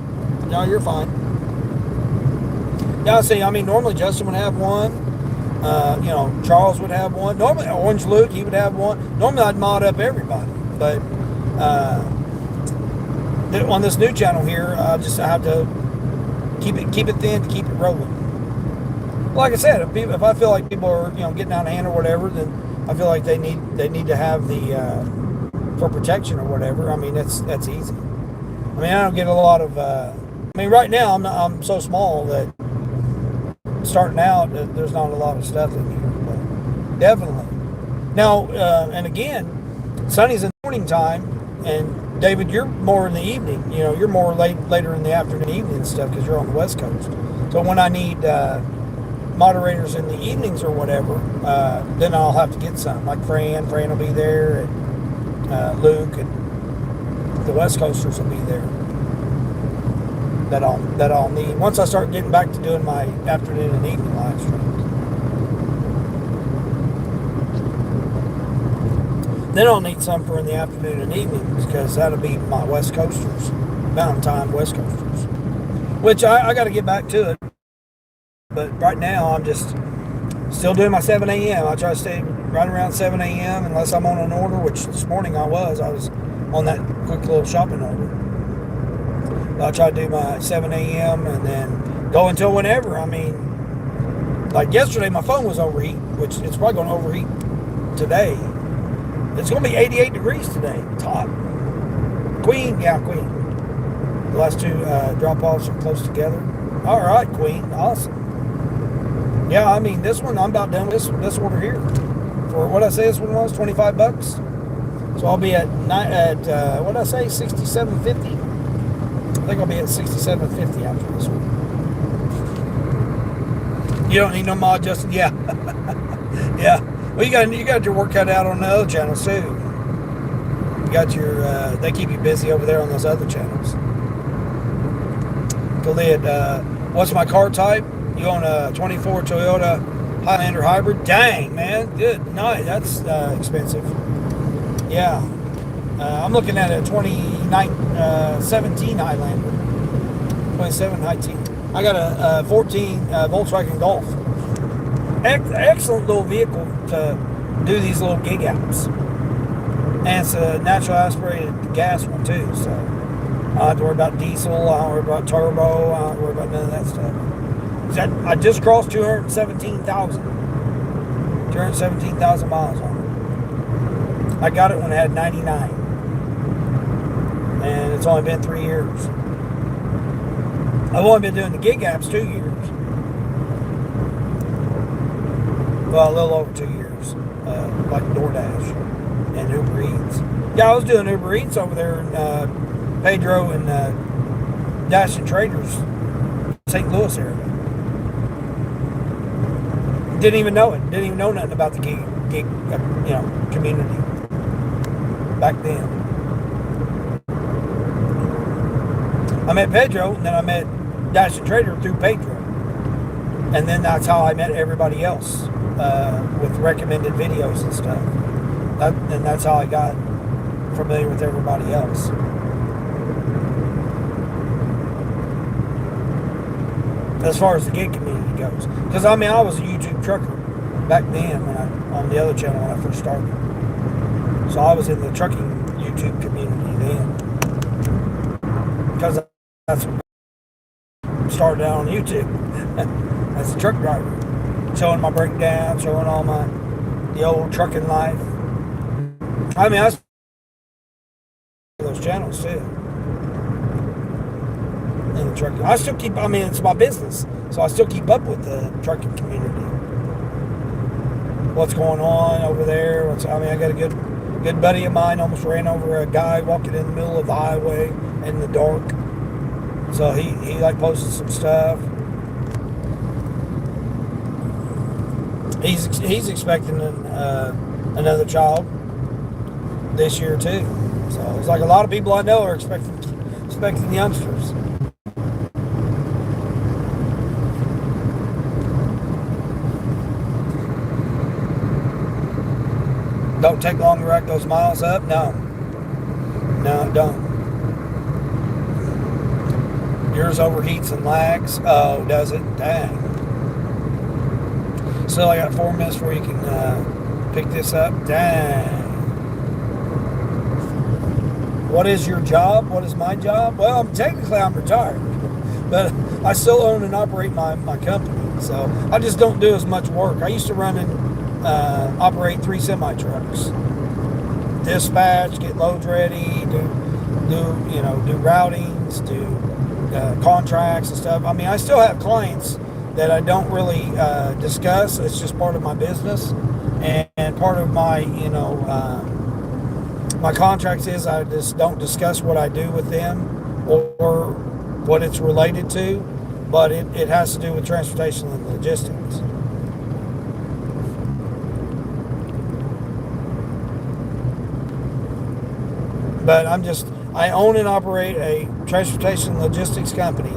A: No, you're fine. Yeah, see, I mean, normally Justin would have one. Charles would have one. Normally, Orange Luke, he would have one. Normally, I'd mod up everybody. But on this new channel here, I have to keep it thin to keep it rolling. Like I said, if I feel like people are getting out of hand or whatever, then I feel like they need to have the for protection or whatever. I mean, that's easy. I mean, I don't get a lot of. Right now I'm so small that starting out, there's not a lot of stuff in here, but definitely. Now, and again, Sonny's in the morning time, and David, you're more in the evening. You're more later in the afternoon, evening and stuff because you're on the West Coast. So when I need moderators in the evenings or whatever, then I'll have to get some. Like Fran will be there, and Luke, and the West Coasters will be there. That I'll need once I start getting back to doing my afternoon and evening live streams. Then I'll need some for in the afternoon and evenings because that'll be my West Coasters, Mountain Time West Coasters, which I got to get back to it. But right now I'm just still doing my 7 a.m. I try to stay right around 7 a.m. unless I'm on an order, which this morning I was on that quick little shopping order. I'll try to do my 7 a.m. and then go until whenever. I mean, like yesterday, my phone was overheat, which it's probably going to overheat today. It's going to be 88 degrees today. It's hot. Queen. The last two drop-offs are close together. All right, Queen. Awesome. Yeah, I mean, this one, I'm about done with this order here. For what I say this one was, $25. So I'll be at what did I say, $67.50. I think I'll be at $67.50 after this one. You don't need no mod, Justin? Yeah. Yeah. Well, you got your work cut out on the other channels too. You got your they keep you busy over there on those other channels. Khalid, what's my car type? You own a 24 Toyota Highlander hybrid? Dang, man. Good night. That's expensive. Yeah. I'm looking at a 2017 Highlander. 2017. I got a 14 Volkswagen Golf. Excellent little vehicle to do these little gig apps. And it's a natural aspirated gas one too, so I don't have to worry about diesel, I don't worry about turbo, I don't worry about none of that stuff. I just crossed 217,000 miles on it. I got it when it had 99. And it's only been 3 years. I've only been doing the gig apps 2 years. Well, a little over 2 years. Like Doordash and Uber Eats. Yeah, I was doing Uber Eats over there in Pedro and Dash and Traders, St. Louis area. Didn't even know it. Didn't even know nothing about the gig community back then. I met Pedro, and then I met Dash and Trader through Pedro. And then that's how I met everybody else with recommended videos and stuff. And that's how I got familiar with everybody else. As far as the gig community goes. Because, I mean, I was a YouTube trucker back then on the other channel when I first started. So I was in the trucking YouTube community then. Because that's what started out on YouTube as a truck driver, showing my breakdown, showing all the old trucking life. I mean, I those channels too. In the trucking, I still keep. I mean, it's my business, so I still keep up with the trucking community. What's going on over there? I got a good buddy of mine almost ran over a guy walking in the middle of the highway in the dark. So he like posted some stuff. He's expecting another child this year too. So it's like a lot of people I know are expecting youngsters. Don't take long to rack those miles up. No, it don't. Yours overheats and lags. Oh, does it? Dang. Still, I got 4 minutes before you can pick this up. Dang. What is your job? What is my job? Well, technically I'm retired, but I still own and operate my company. So I just don't do as much work. I used to run and operate 3 semi trucks, dispatch, get loads ready, do routings, do contracts and stuff. I mean, I still have clients that I don't really discuss. It's just part of my business, and part of my my contracts is I just don't discuss what I do with them or what it's related to, but it has to do with transportation and logistics. But I own and operate a transportation logistics company.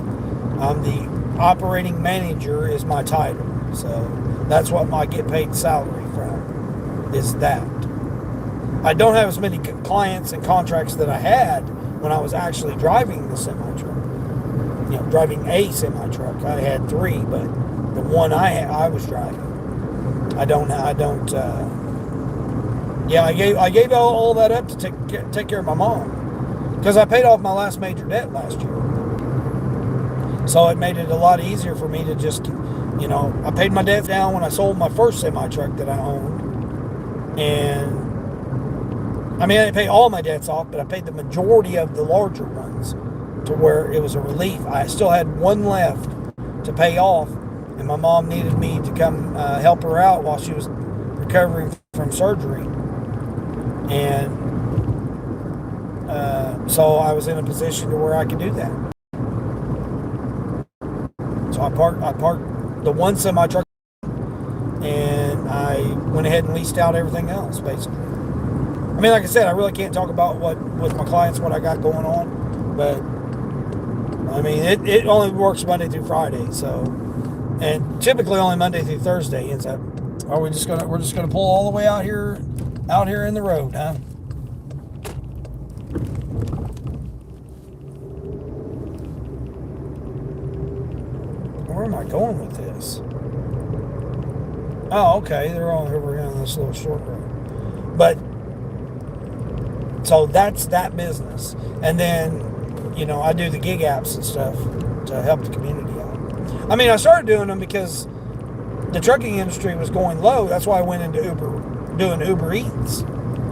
A: I'm the operating manager is my title. So that's what I get paid salary from, is that. I don't have as many clients and contracts that I had when I was actually driving the semi-truck. Driving a semi-truck. I had 3, but the one I was driving. I gave all that up to take care of my mom, because I paid off my last major debt last year. So it made it a lot easier for me to just, I paid my debt down when I sold my first semi-truck that I owned. And, I didn't pay all my debts off, but I paid the majority of the larger ones to where it was a relief. I still had one left to pay off, and my mom needed me to come help her out while she was recovering from surgery. And so I was in a position to where I could do that. So I parked the one semi-truck, and I went ahead and leased out everything else, basically. Like I said, I really can't talk about with my clients what I got going on, but it only works Monday through Friday, so, and typically only Monday through Thursday ends up. We're just gonna pull all the way out here in the road, huh? Where am I going with this? Oh, okay, they're all over on this little short road, but. So that's that business. And then, I do the gig apps and stuff to help the community out. I started doing them because the trucking industry was going low. That's why I went into doing Uber Eats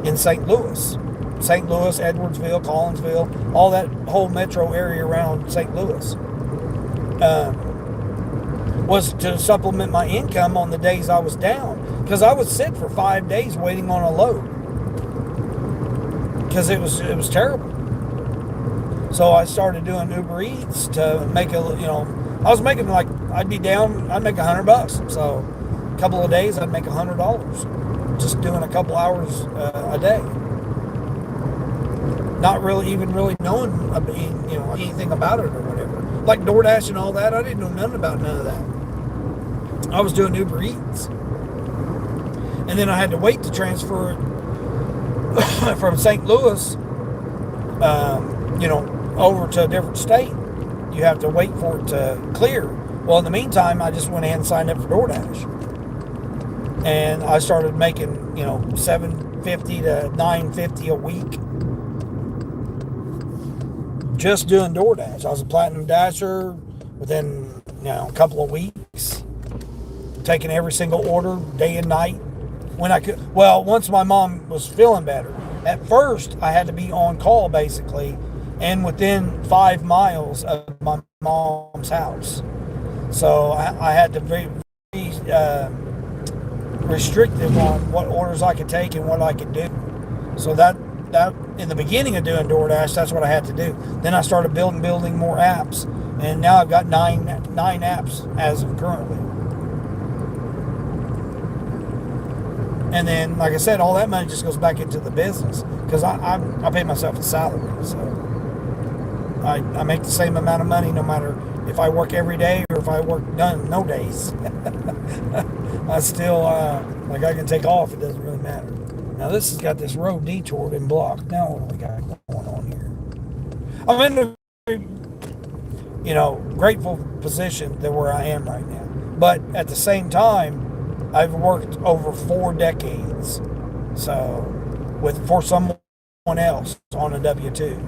A: in St. Louis, Edwardsville, Collinsville, all that whole metro area around St. Louis. Was to supplement my income on the days I was down, because I would sit for 5 days waiting on a load. Because it was terrible. So I started doing Uber Eats to make I was making I'd make $100. So a couple of days I'd make $100 just doing a couple hours a day. Not really knowing anything about it or whatever. Like Doordash and all that, I didn't know nothing about none of that. I was doing Uber Eats, and then I had to wait to transfer it from St. Louis, over to a different state. You have to wait for it to clear. Well, in the meantime, I just went ahead and signed up for DoorDash, and I started making $750 to $950 a week just doing DoorDash. I was a platinum dasher within a couple of weeks, taking every single order day and night when I could. Well, once my mom was feeling better. At first, I had to be on call basically, and within 5 miles of my mom's house. So I had to be restrictive on what orders I could take and what I could do. So that in the beginning of doing DoorDash, that's what I had to do. Then I started building more apps, and now I've got nine apps as of currently. And then, like I said, all that money just goes back into the business because I pay myself a salary, so I make the same amount of money no matter if I work every day or if I work no days. I still like I can take off. It doesn't really matter. Now this has got this road detoured and blocked. Now what do we got going on here? I'm in a grateful position that where I am right now, but at the same time, I've worked over 4 decades, so for someone else on a W-2,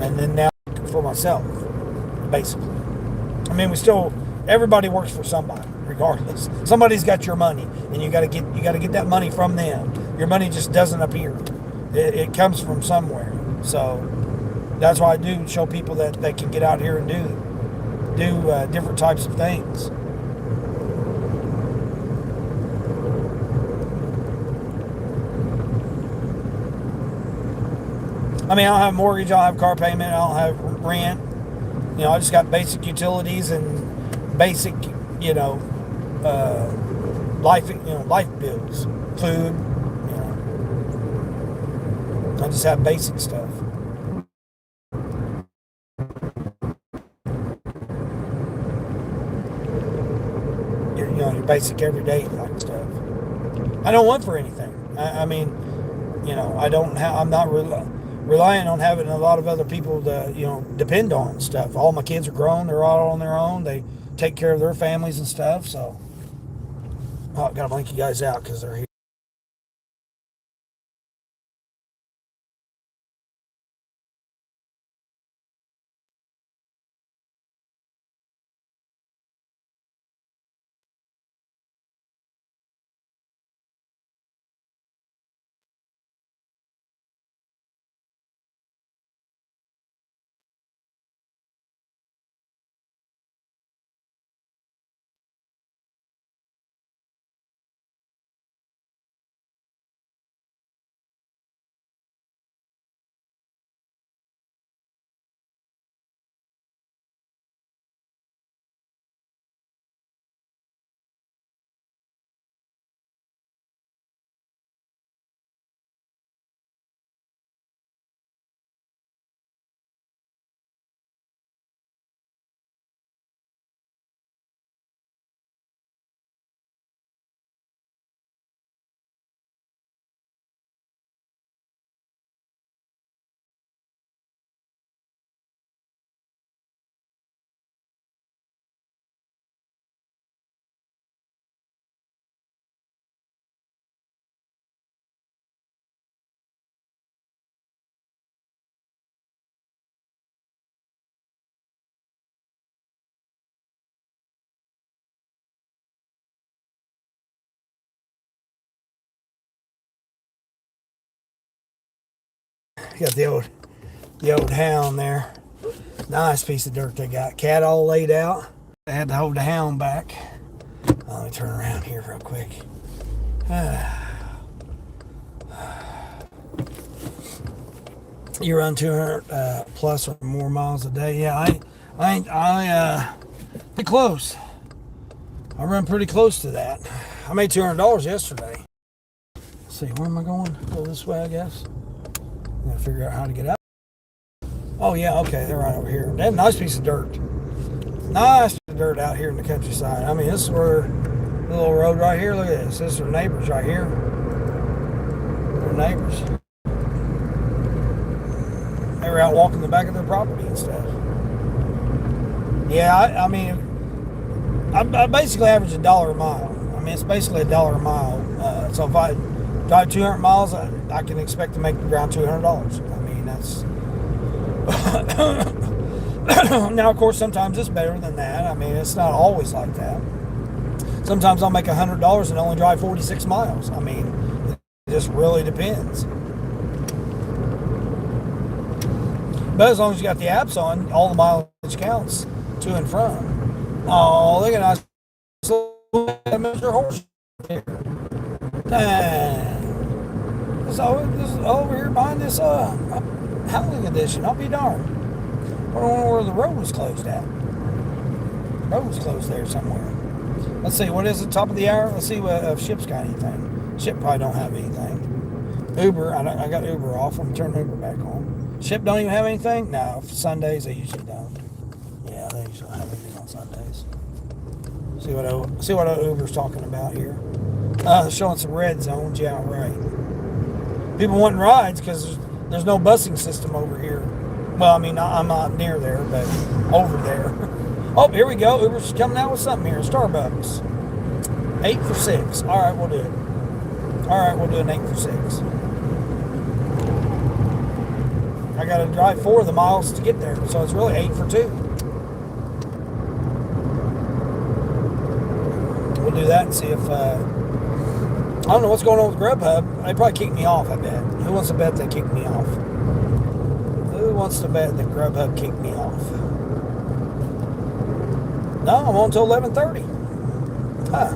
A: and then now for myself, basically. I mean, everybody works for somebody, regardless. Somebody's got your money, and you got to get that money from them. Your money just doesn't appear; it comes from somewhere. So that's why I do show people that they can get out here and do different types of things. I mean, I don't have a mortgage, I don't have car payment, I don't have rent. I just got basic utilities and basic, life bills, food. I just have basic stuff. Your basic everyday like stuff. I don't want for anything. I mean, I'm not relying on having a lot of other people to, depend on stuff. All my kids are grown. They're all on their own. They take care of their families and stuff. So, I've got to blink you guys out because they're here. Got the old hound there. Nice piece of dirt they got. Cat all laid out. They had to hold the hound back. Let me turn around here real quick. You run 200 plus or more miles a day. Yeah, I pretty close. I run pretty close to that. I made $200 yesterday. Let's see, where am I going? Go this way, I guess. I'm gonna figure out how to get out. Oh yeah, okay, they're right over here. They have a nice piece of dirt. Nice piece of dirt out here in the countryside. I mean, this is where the little road right here. Look at this. This is their neighbors right here. Their neighbors. They were out walking the back of their property and stuff. Yeah, I mean, I basically average $1 a mile. I mean, it's basically $1 a mile. So if I drive 200 miles, I can expect to make around $200. I mean, that's now, of course, sometimes it's better than that. I mean, it's not always like that. Sometimes I'll make $100 and only drive 46 miles. I mean, it just really depends. But as long as you got the apps on, all the mileage counts to and from. Oh, look at us. Mr. Horse here. This is over here behind this Howling Edition. I'll be darned. I don't know where the road was closed at. The road was closed there somewhere. Let's see, what is the top of the hour? Let's see if Ship's got anything. Ship probably don't have anything. Uber, I got Uber off. I'm turning Uber back on. Ship don't even have anything? No, Sundays they usually don't. Yeah, they usually don't have anything on Sundays. See what Uber's talking about here. Showing some red zones. Yeah, right. People wanting rides because there's no busing system over here. Well, I mean, I'm not near there, but over there. Oh, here we go. Uber's coming out with something here. Starbucks. 8 for 6. All right, we'll do it. All right, we'll do an 8 for 6. I got to drive 4 of the miles to get there, so it's really 8 for 2. We'll do that and see if... I don't know what's going on with Grubhub. They probably kicked me off, I bet. Who wants to bet they kicked me off? Who wants to bet that Grubhub kicked me off? No, I'm on until 11:30. Huh. I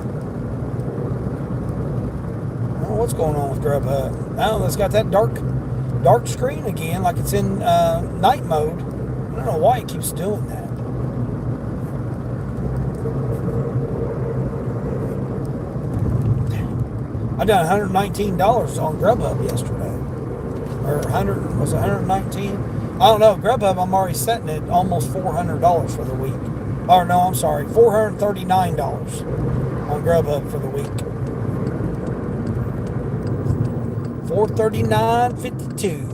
A: don't know what's going on with Grubhub. Oh, it's got that dark screen again, like it's in night mode. I don't know why it keeps doing that. I done $119 on Grubhub yesterday. Or 100, was it 119? I don't know. Grubhub, I'm already setting it almost $400 for the week. Or no, I'm sorry, $439 on Grubhub for the week. $439.52.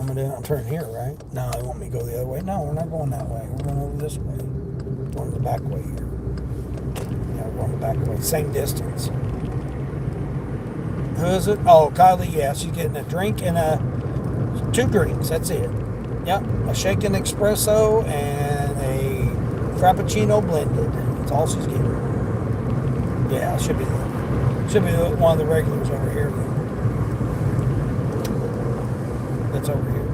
A: I'm turning here, right? No, they want me to go the other way. No, we're not going that way. We're going over this way. We're going the back way here. Yeah, we're going the back way. Same distance. Who is it? Oh, Kylie, yeah. She's getting a drink and 2 drinks. That's it. Yep. A shaken espresso and a frappuccino blended. That's all she's getting. Yeah, it should be one of the regulars over here then. That's over here.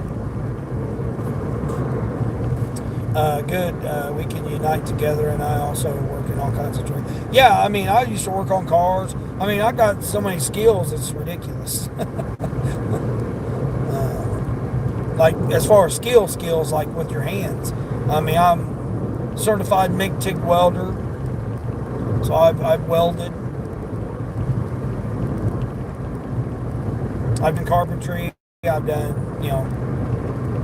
A: Good. We can unite together, and I also work in all kinds of trades. Yeah, I mean, I used to work on cars. I mean, I got so many skills, it's ridiculous. Like, as far as skills, like with your hands. I mean, I'm certified MIG-TIG welder, so I've welded. I've done carpentry. I've done,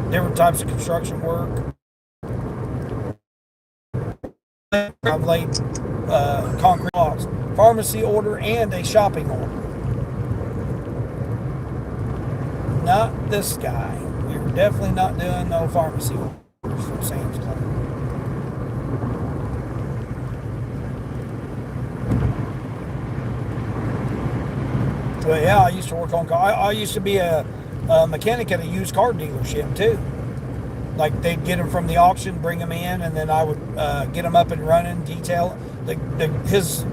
A: different types of construction work. I've laid concrete blocks, pharmacy order, and a shopping order. Not this guy. We're definitely not doing no pharmacy orders from Sam's Club. But yeah, I used to work on cars. I used to be a mechanic at a used car dealership too. Like, they'd get them from the auction, bring them in, and then I would get them up and running, detail. His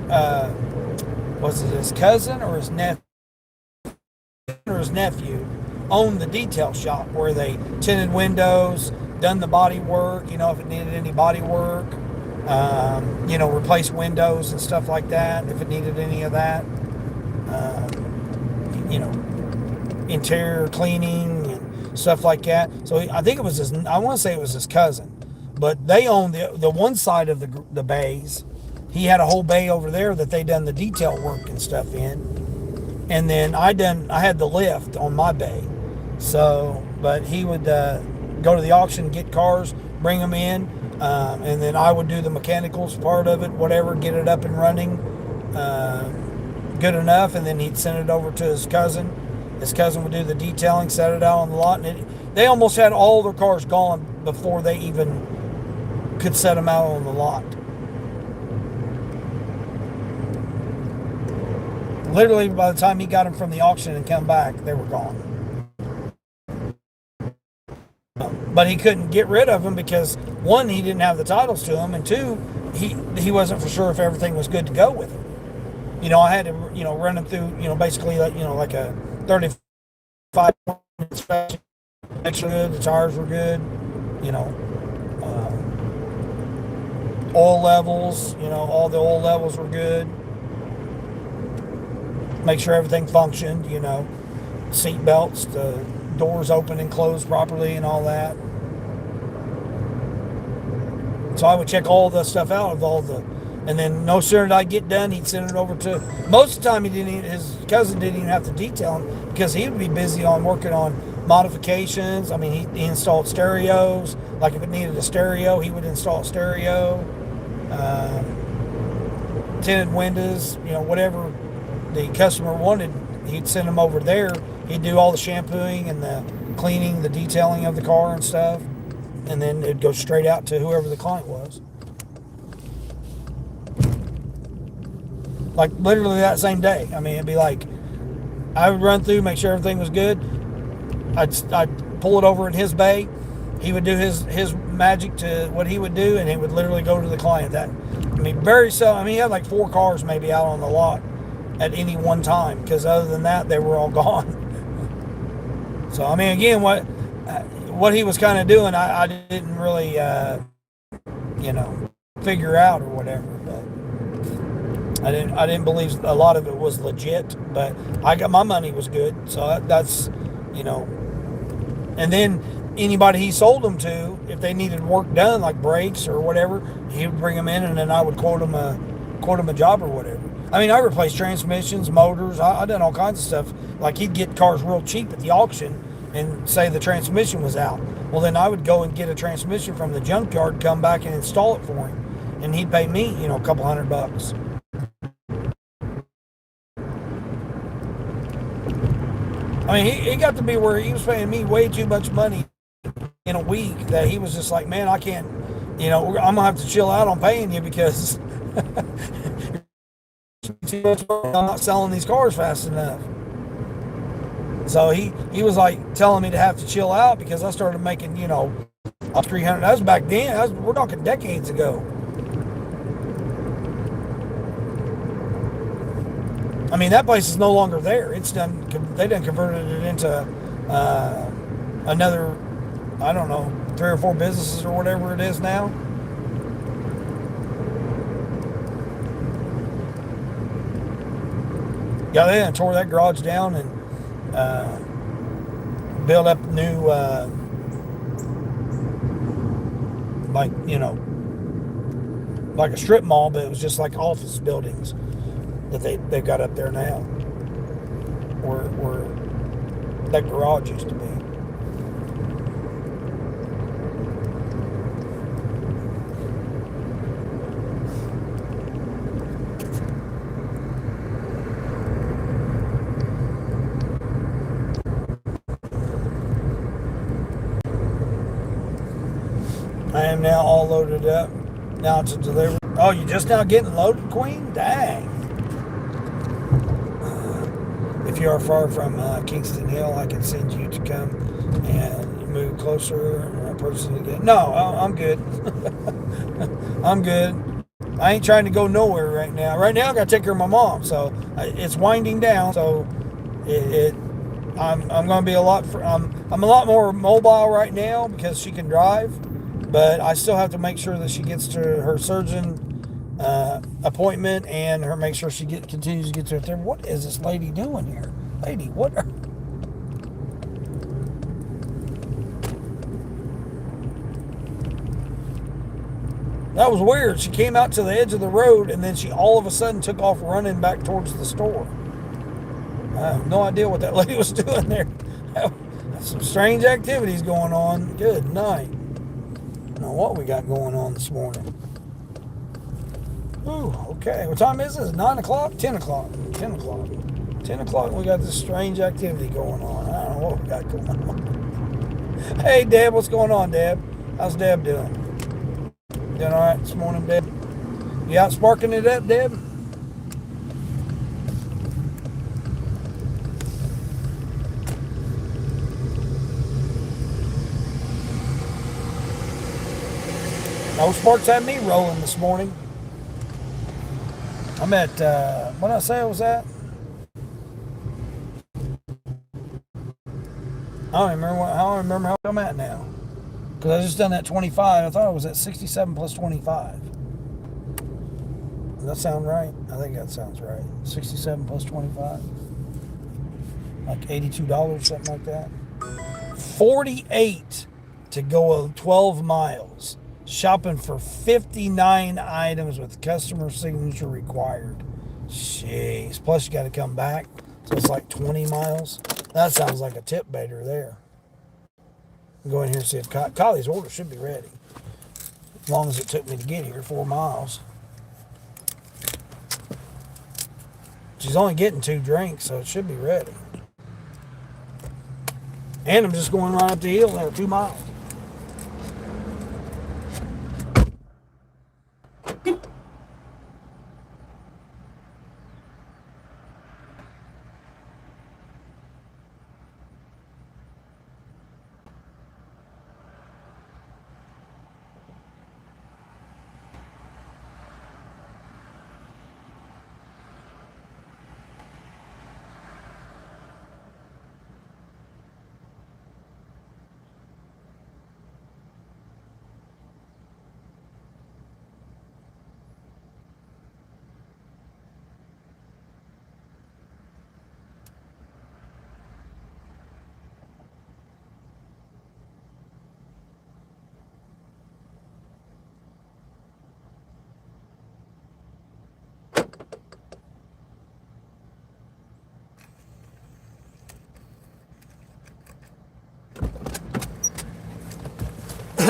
A: cousin or his nephew owned the detail shop where they tinted windows, done the body work, if it needed any body work, replace windows and stuff like that, if it needed any of that, interior cleaning and stuff like that. So I think it was I want to say it was his cousin, but they owned the one side of the bays. He had a whole bay over there that they done the detail work and stuff in. And then I had the lift on my bay. So, but he would go to the auction, get cars, bring them in, and then I would do the mechanicals part of it, whatever, get it up and running good enough, and then he'd send it over to his cousin. His cousin would do the detailing, set it out on the lot, and they almost had all their cars gone before they even could set them out on the lot. Literally, by the time he got them from the auction and come back, they were gone. But he couldn't get rid of them because, one, he didn't have the titles to them, and two, he wasn't for sure if everything was good to go with it. I had to, run them through, basically, like a 35 inspection. Make sure the tires were good, oil levels, all the oil levels were good. make sure everything functioned, seat belts, the doors open and closed properly and all that. So I would check all the stuff out of and then no sooner did I get done, he'd send it over to, most of the time his cousin didn't even have to detail him because he would be busy on working on modifications. I mean, he installed stereos. Like if it needed a stereo, he would install a stereo. Tinted windows, whatever the customer wanted, he'd send them over there. He'd do all the shampooing and the cleaning, the detailing of the car and stuff. And then it'd go straight out to whoever the client was. Like literally that same day. I mean, it'd be like, I would run through, make sure everything was good. I'd pull it over in his bay. He would do his magic to what he would do, and it would literally go to the client. Very seldom. I mean, he had like 4 cars maybe out on the lot at any one time, because other than that, they were all gone. So, I mean, again, what he was kind of doing, I didn't really, figure out or whatever. But I didn't believe a lot of it was legit. But my money was good, so that's, And then anybody he sold them to, if they needed work done, like brakes or whatever, he would bring them in, and then I would quote him a job or whatever. I mean, I replaced transmissions, motors. I done all kinds of stuff. Like he'd get cars real cheap at the auction and say the transmission was out. Well, then I would go and get a transmission from the junkyard, come back and install it for him, and he'd pay me, a couple $100. I mean, he got to be where he was paying me way too much money in a week that he was just like, man, I can't, I'm gonna have to chill out on paying you because I'm not selling these cars fast enough. So he was like telling me to have to chill out because I started making, 300. That was back then. We're talking decades ago. I mean, that place is no longer there. It's done. They done converted it into another, I don't know, 3 or 4 businesses or whatever it is now. Yeah, they done tore that garage down and built up new, like a strip mall, but it was just like office buildings that they've got up there now, where that garage used to be. I am now all loaded up. Now it's a delivery. Oh, you just now getting loaded, Queen? Dang. If you are far from Kingston Hill, I can send you to come and move closer and purchase it again. No, I'm good. I'm good. I ain't trying to go nowhere right now. Right now, I got to take care of my mom, so it's winding down. So I'm going to be I'm a lot more mobile right now because she can drive, but I still have to make sure that she gets to her surgeon appointment and make sure she continues to get to it there. What is this lady doing here? Lady, what? That was weird. She came out to the edge of the road and then she all of a sudden took off running back towards the store. I have no idea what that lady was doing there. Some strange activities going on. Good night. I don't know what we got going on this morning. Ooh, okay. What time is it? 9 o'clock? 10 o'clock. 10 o'clock. 10 o'clock, we got this strange activity going on. I don't know what we got going on. Hey, Deb, what's going on, Deb? How's Deb doing? Doing all right this morning, Deb? You out sparking it up, Deb? No sparks had me rolling this morning. I'm at, what did I say I was at? I don't remember how I'm at now. Because I just done that 25. I thought I was at 67 plus 25. Does that sound right? I think that sounds right. 67 plus 25. Like $82, something like that. 48 to go 12 miles. Shopping for 59 items with customer signature required. Jeez. Plus you got to come back. So it's like 20 miles. That sounds like a tip baiter there. Go in here and see if Kylie's order should be ready. As long as it took me to get here, 4 miles. She's only getting 2 drinks, so it should be ready. And I'm just going right up the hill there, 2 miles.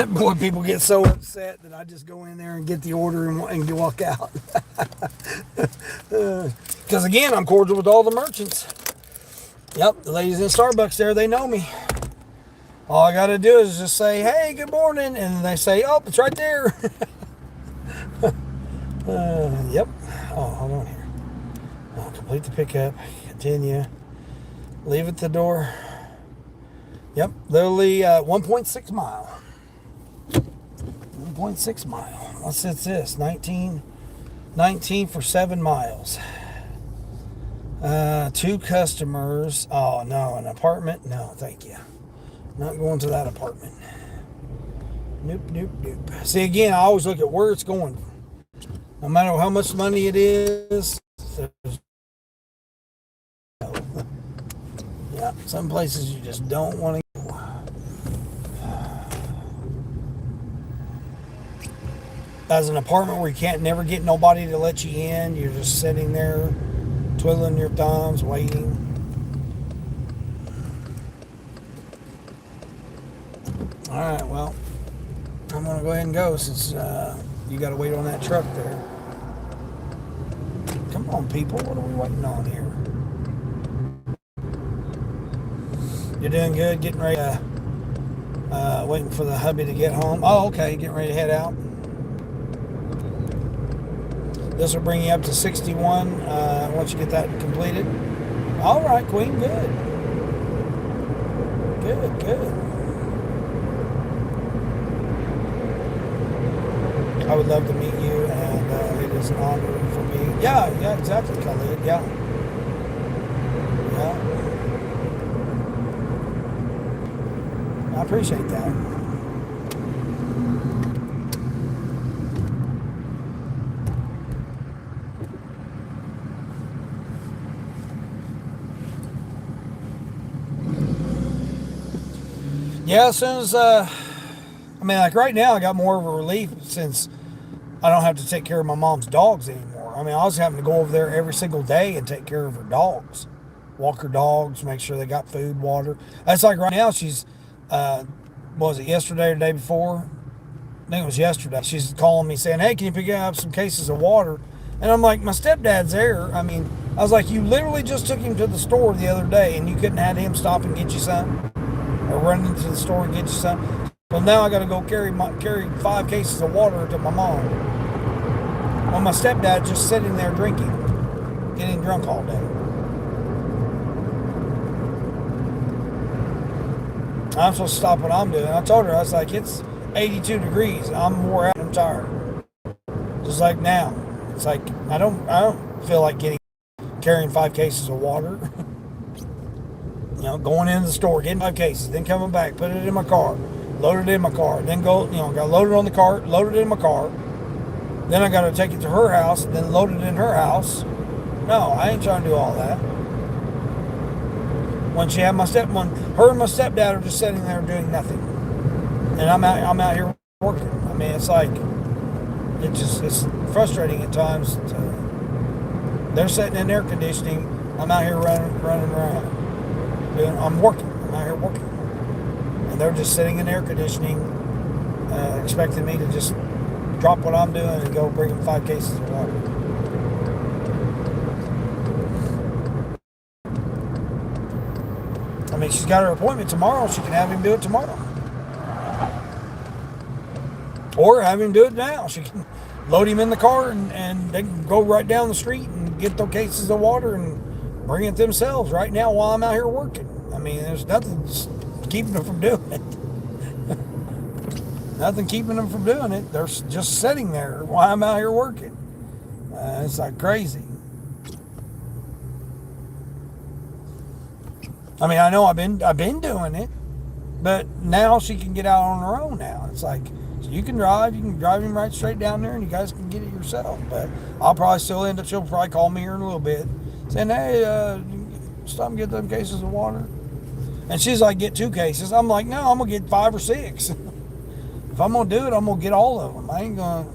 A: Boy, people get so upset that I just go in there and get the order and walk out. Because again, I'm cordial with all the merchants. Yep, the ladies in Starbucks there, they know me. All I got to do is just say, hey, good morning. And they say, oh, it's right there. Yep. Oh, hold on here. I'll complete the pickup. Continue. Leave at the door. Yep, literally 1.6 mile. 1.6 mile. What's this? 19 for 7 miles. 2 customers. Oh, no, an apartment? No, thank you. Not going to that apartment. Nope. See, again, I always look at where it's going. No matter how much money it is. Yeah, some places you just don't want to go. As an apartment where you can't never get nobody to let you in, you're just sitting there twiddling your thumbs, waiting. All right, well, I'm going to go ahead and go since you got to wait on that truck there. Come on, people. What are we waiting on here? You're doing good, getting ready, waiting for the hubby to get home. Oh, okay, getting ready to head out. This will bring you up to 61 once you get that completed. All right, Queen, good. I would love to meet you, and it is an honor for me. Yeah, exactly, Khalid, yeah. I appreciate that. Yeah, as soon as, like right now I got more of a relief since I don't have to take care of my mom's dogs anymore. I was having to go over there every single day and take care of her dogs. Walk her dogs, make sure they got food, water. That's like right now she's, was it yesterday or the day before? I think it was yesterday. She's calling me saying, hey, can you pick up some cases of water? And I'm like, my stepdad's there. I was like, you literally just took him to the store the other day and you couldn't have him stop and get you some? Or run into the store and get you some? Well, now I got to go carry 5 cases of water to my mom. Well, my stepdad just sitting there drinking, getting drunk all day. I'm supposed to stop what I'm doing. I told her, I was like, it's 82 degrees. I'm wore out. I'm tired. Just like now. It's like, I don't feel like carrying 5 cases of water. Going into the store, getting 5 cases, then coming back, put it in my car, load it in my car, then go, got loaded on the cart, loaded it in my car, Then I got to take it to her house and then load it in her house. No, I ain't trying to do all that. When she had her and my stepdad are just sitting there doing nothing, and I'm out here working. I mean, it's like it's frustrating at times. They're sitting in air conditioning. I'm out here running around. I'm working. I'm out here working, and they're just sitting in air conditioning, expecting me to just drop what I'm doing and go bring them 5 cases of water. I mean, she's got her appointment tomorrow. She can have him do it tomorrow. Or have him do it now. She can load him in the car and they can go right down the street and get those cases of water and bring it themselves right now while I'm out here working. I mean, there's nothing keeping them from doing it. Nothing keeping them from doing it. They're just sitting there while I'm out here working. It's like crazy. I mean, I know I've been doing it, but now she can get out on her own now. It's like, so you can drive him right straight down there and you guys can get it yourself. But I'll probably still she'll probably call me here in a little bit saying, hey, stop and get them cases of water. And she's like, get 2 cases. I'm like, no, I'm going to get 5 or 6. If I'm going to do it, I'm going to get all of them. I ain't going to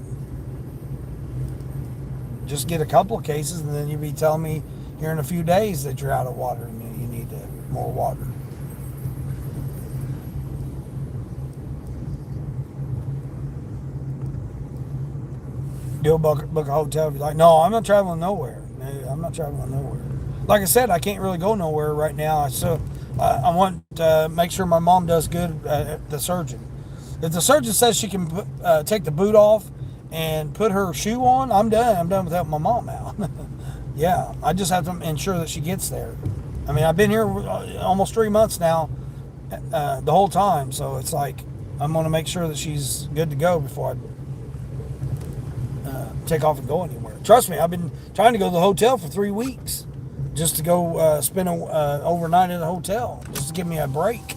A: just get a couple of cases and then you'll be telling me here in a few days that you're out of water and you need more water. You'll book a hotel. Be like, no, I'm not traveling nowhere. No, I'm not traveling nowhere. Like I said, I can't really go nowhere right now. So I want to make sure my mom does good at the surgeon. If the surgeon says she can take the boot off and put her shoe on, I'm done. I'm done with helping my mom out. Yeah, I just have to ensure that she gets there. I mean, I've been here almost 3 months now, the whole time. So it's like, I'm going to make sure that she's good to go before I take off and go anywhere. Trust me, I've been trying to go to the hotel for 3 weeks just to go spend overnight in the hotel, just to give me a break.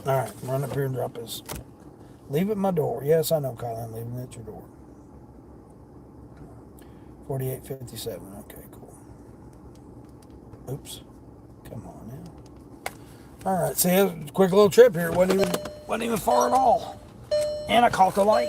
A: All right, run up here and drop this. Leave it at my door. Yes, I know, Kyle, I'm leaving it at your door. 4857. Okay, cool. Oops. Come on now. All right, see, a quick little trip here. Wasn't even far at all. And I caught the light.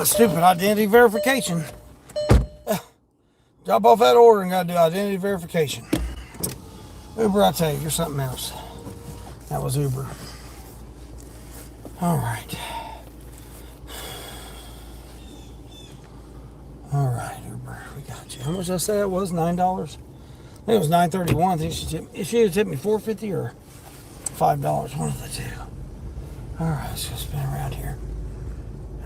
A: Stupid identity verification. Drop off that order and gotta do identity verification. Uber, I tell you, you're something else. That was Uber. All right. All right, Uber, we got you. How much did I say it was? $9? I think it was $9.31. I think she had tipped me $4.50 or $5. One of the two. All right, let's go spin around here.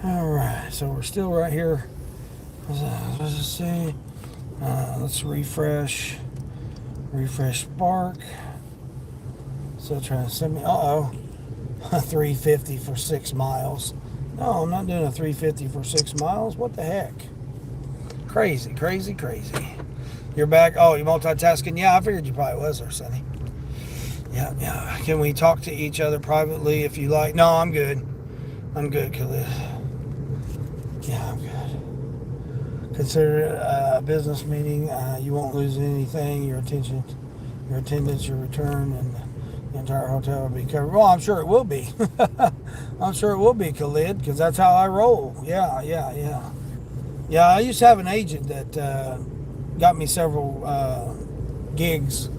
A: All right, so we're still right here. Let's just see. Let's refresh. Refresh Spark. Still trying to send me. $3.50 for 6 miles. No, I'm not doing a $3.50 for 6 miles. What the heck? Crazy, crazy, crazy. You're back. Oh, you multitasking? Yeah, I figured you probably was there, Sonny. Yeah. Can we talk to each other privately if you like? No, I'm good. I'm good, Khalid. Yeah, I'm good. Consider it a business meeting. You won't lose anything. Your attendance, your return, and the entire hotel will be covered. Well, I'm sure it will be. I'm sure it will be, Khalid, because that's how I roll. Yeah. Yeah, I used to have an agent that got me several gigs.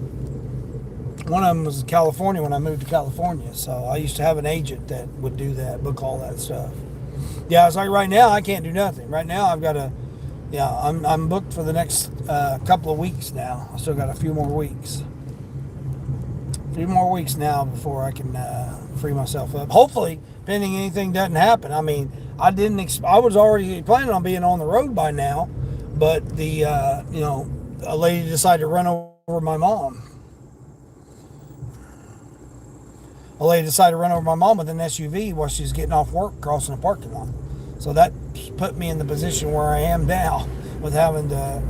A: One of them was in California when I moved to California. So I used to have an agent that would do that, book all that stuff. Yeah, it's like right now I can't do nothing. Right now I've got to, I'm booked for the next couple of weeks now. I still got a few more weeks. A few more weeks now before I can free myself up. Hopefully, pending anything doesn't happen. I mean, I was already planning on being on the road by now, but a lady decided to run over my mom. A lady decided to run over my mom with an SUV while she was getting off work crossing a parking lot. So that put me in the position where I am now with having to,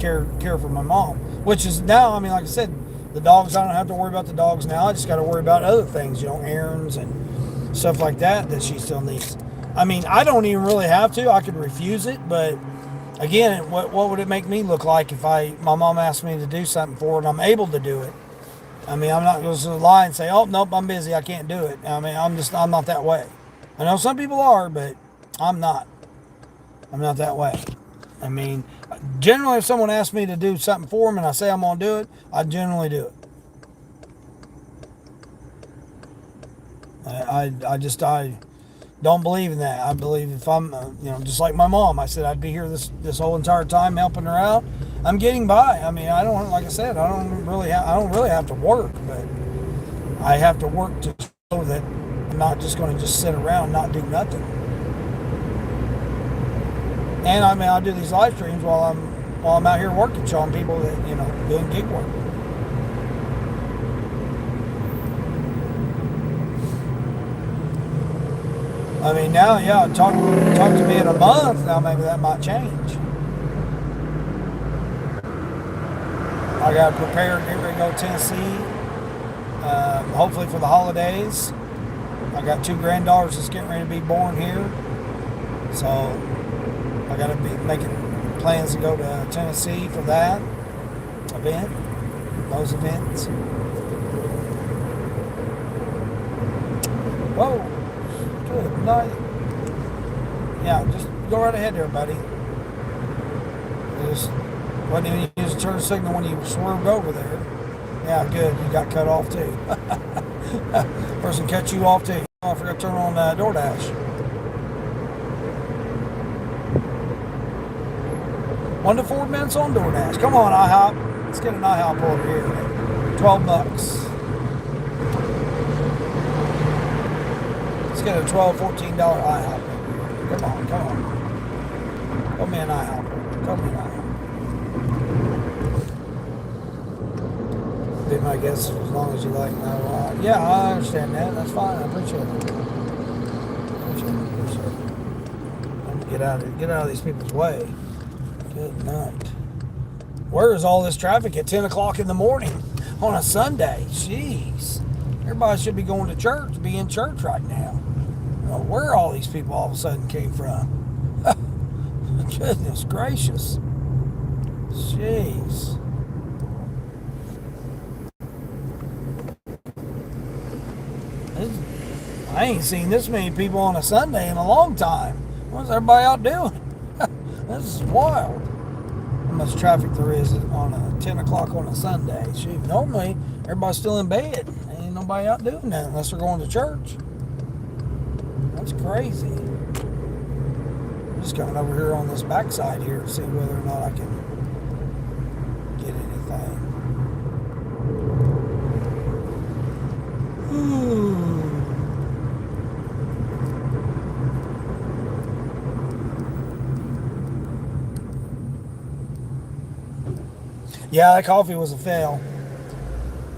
A: care for my mom. Which is now, I mean, like I said, the dogs, I don't have to worry about the dogs now. I just got to worry about other things, errands and stuff like that she still needs. I mean, I don't even really have to. I could refuse it, but again, what would it make me look like if my mom asked me to do something for her and I'm able to do it? I mean, I'm not going to lie and say, oh, nope, I'm busy, I can't do it. I mean, I'm not that way. I know some people are, but I'm not. I'm not that way. I mean, generally, if someone asks me to do something for them and I say I'm going to do it, I generally do it. I don't believe in that. I believe if I'm, just like my mom, I said I'd be here this whole entire time helping her out. I'm getting by. I mean, I don't, like I said, I don't really have to work, but I have to work to show that I'm not just going to just sit around and not do nothing. And I mean, I do these live streams while I'm out here working, showing people that, doing gig work. I mean, now, talk to me in a month. Now maybe that might change. I got to prepare, get ready to go to Tennessee. Hopefully for the holidays. I got 2 granddaughters that's getting ready to be born here. So I got to be making plans to go to Tennessee for that event, those events. Whoa. Good night. Yeah, just go right ahead there, buddy. Just wasn't even use a turn signal when you swerved over there. Yeah, good. You got cut off too. Person cut you off too. Oh, I forgot to turn on Doordash. 1 to 4 minutes on Doordash. Come on, IHOP. Let's get an IHOP order here. $12. Let's get a $12, $14 IHOP. Come on. Come in IHOP. Come in IHOP. Be my guess as long as you like my yeah, I understand that. That's fine. I appreciate it. I'm gonna get out of these people's way. Good night. Where is all this traffic at 10 o'clock in the morning on a Sunday? Jeez. Everybody should be going to church, be in church right now. Where all these people all of a sudden came from? Goodness gracious. Jeez. I ain't seen this many people on a Sunday in a long time. What's everybody out doing? This is wild. How much traffic there is on a 10 o'clock on a Sunday. Shoot, normally Everybody's still in bed. Ain't nobody out doing that unless they're going to church. That's crazy. I'm just coming over here on this backside here to see whether or not I can get anything. Yeah, that coffee was a fail.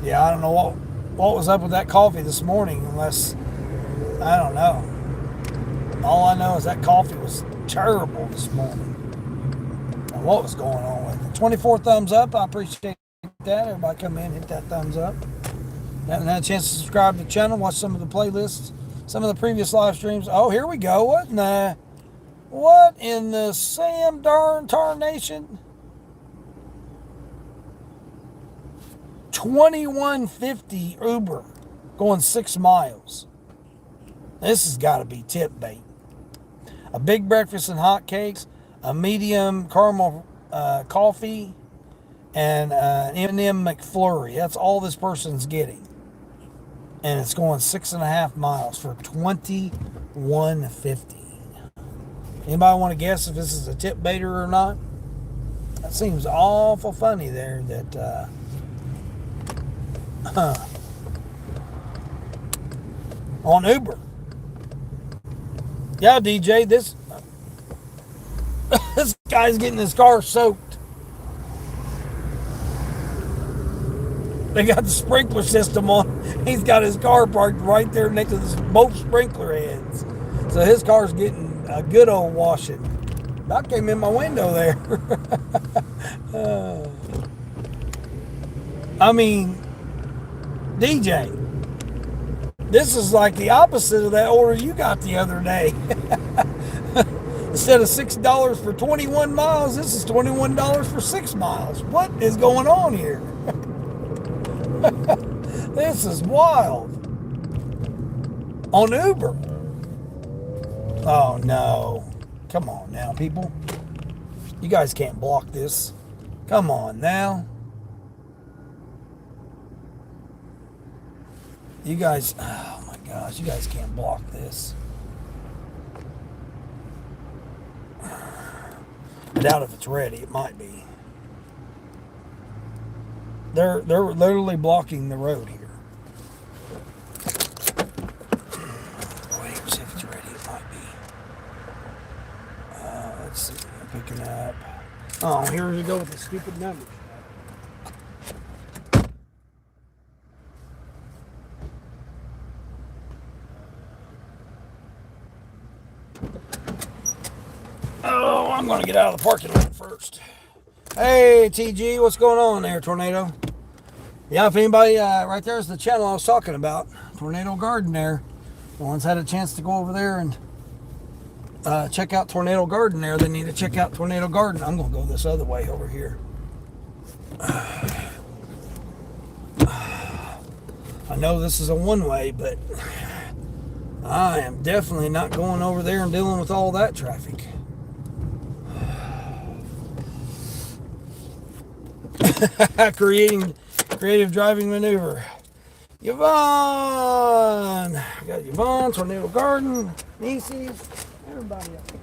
A: Yeah, I don't know what was up with that coffee this morning, unless, I don't know. All I know is that coffee was terrible this morning. And what was going on with it? 24 thumbs up. I appreciate that. Everybody come in, hit that thumbs up. Haven't had a chance to subscribe to the channel, watch some of the playlists, some of the previous live streams. Oh, here we go. What in the Sam darn tarnation? 2150 Uber going 6 miles. This has got to be tip bait. A big breakfast and hot cakes, a medium caramel coffee, and an M&M McFlurry. That's all this person's getting. And it's going 6.5 miles for $21.50. Anybody want to guess if this is a tip baiter or not? That seems awful funny there that on Uber. Yeah, DJ, this this guy's getting his car soaked. They got the sprinkler system on. He's got his car parked right there next to both sprinkler heads. So his car's getting a good old washing. That came in my window there. I mean, DJ, this is like the opposite of that order you got the other day. Instead of $6 for 21 miles, this is $21 for 6 miles. What is going on here? This is wild. On Uber. Oh no. Come on now, people. You guys can't block this. Come on now. You guys, oh my gosh, you guys can't block this. I doubt if it's ready. It might be. They're literally blocking the road here. Wait, see if it's ready. It might be. Let's see. I'm picking up. Oh, here we go with the stupid numbers. Oh, I'm going to get out of the parking lot first. Hey, TG, what's going on there, Tornado? Yeah, if anybody, right there's the channel I was talking about, Tornado Garden there. No one's had a chance to go over there and check out Tornado Garden there. They need to check out Tornado Garden. I'm going to go this other way over here. I know this is a one-way, but I am definitely not going over there and dealing with all that traffic. Creative driving maneuver. Yvonne. I got Yvonne, Tornado Garden, Nieces, everybody up here.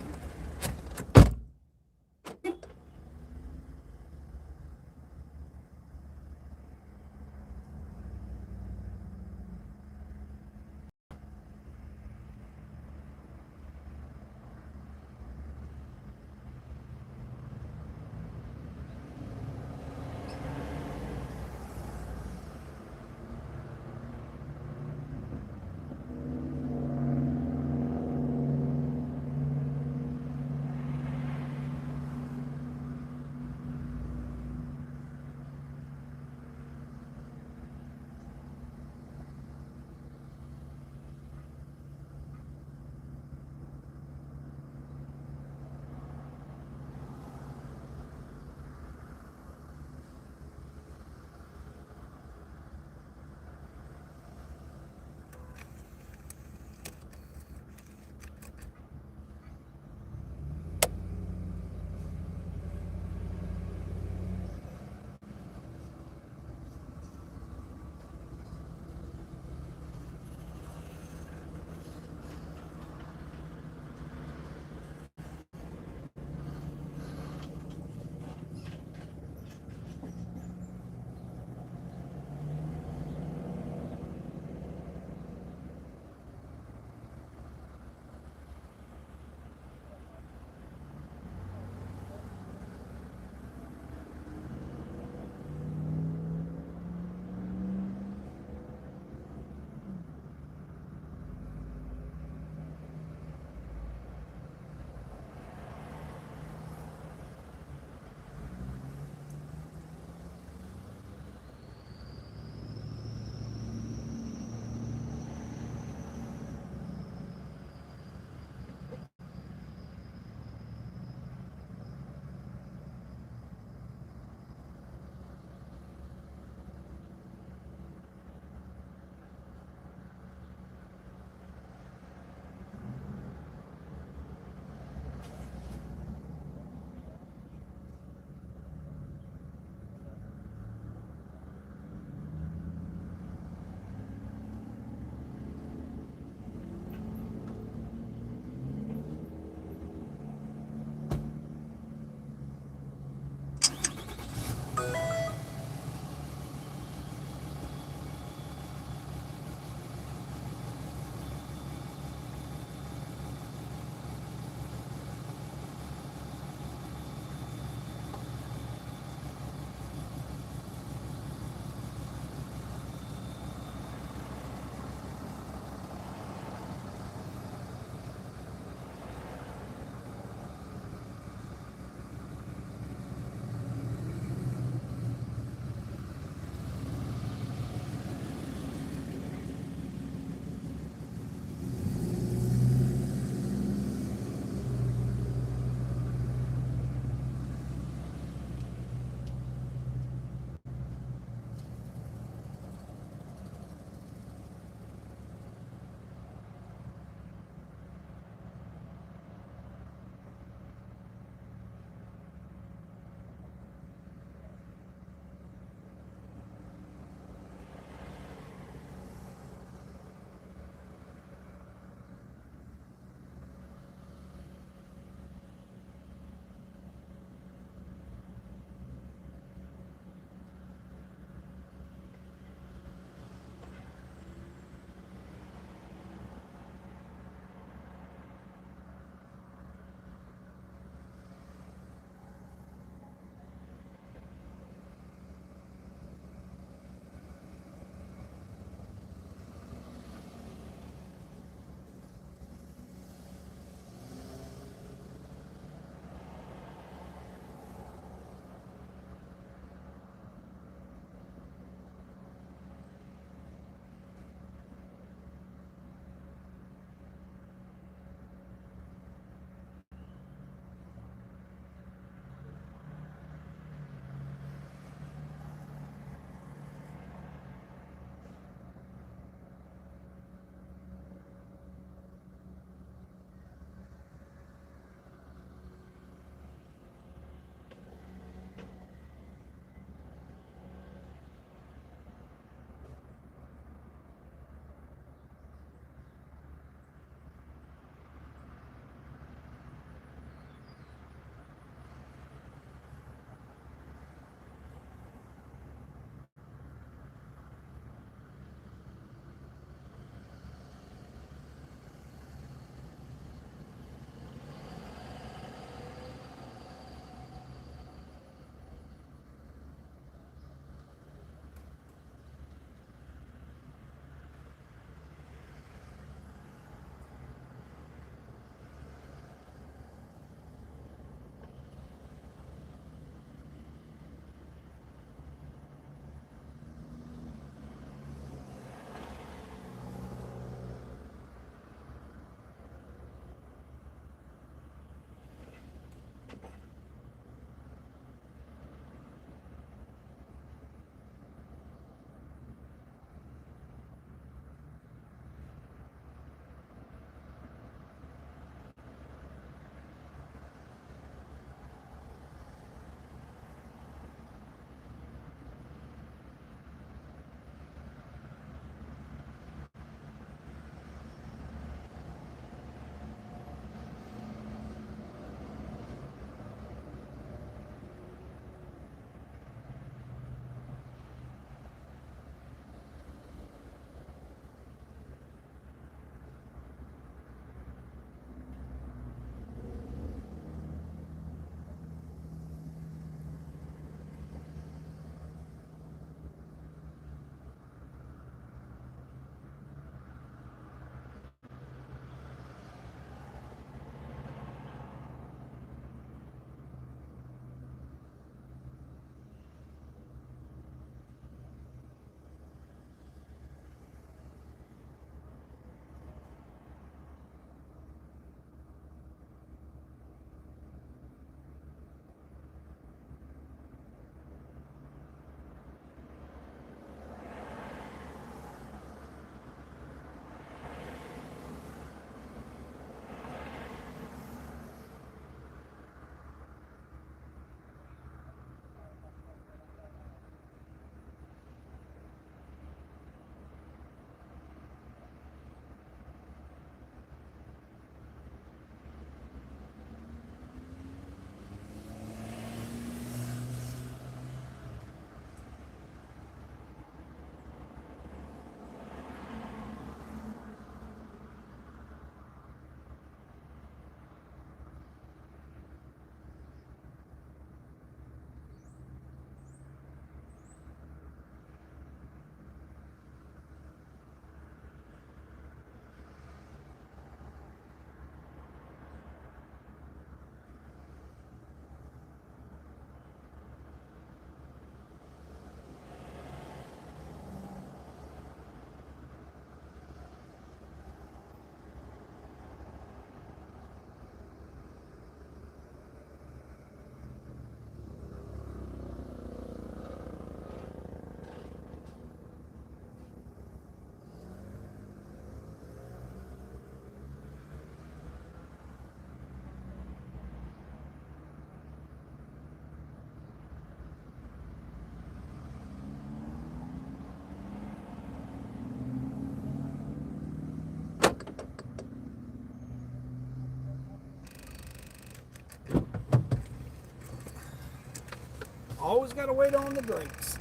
A: Always got to wait on the drinks.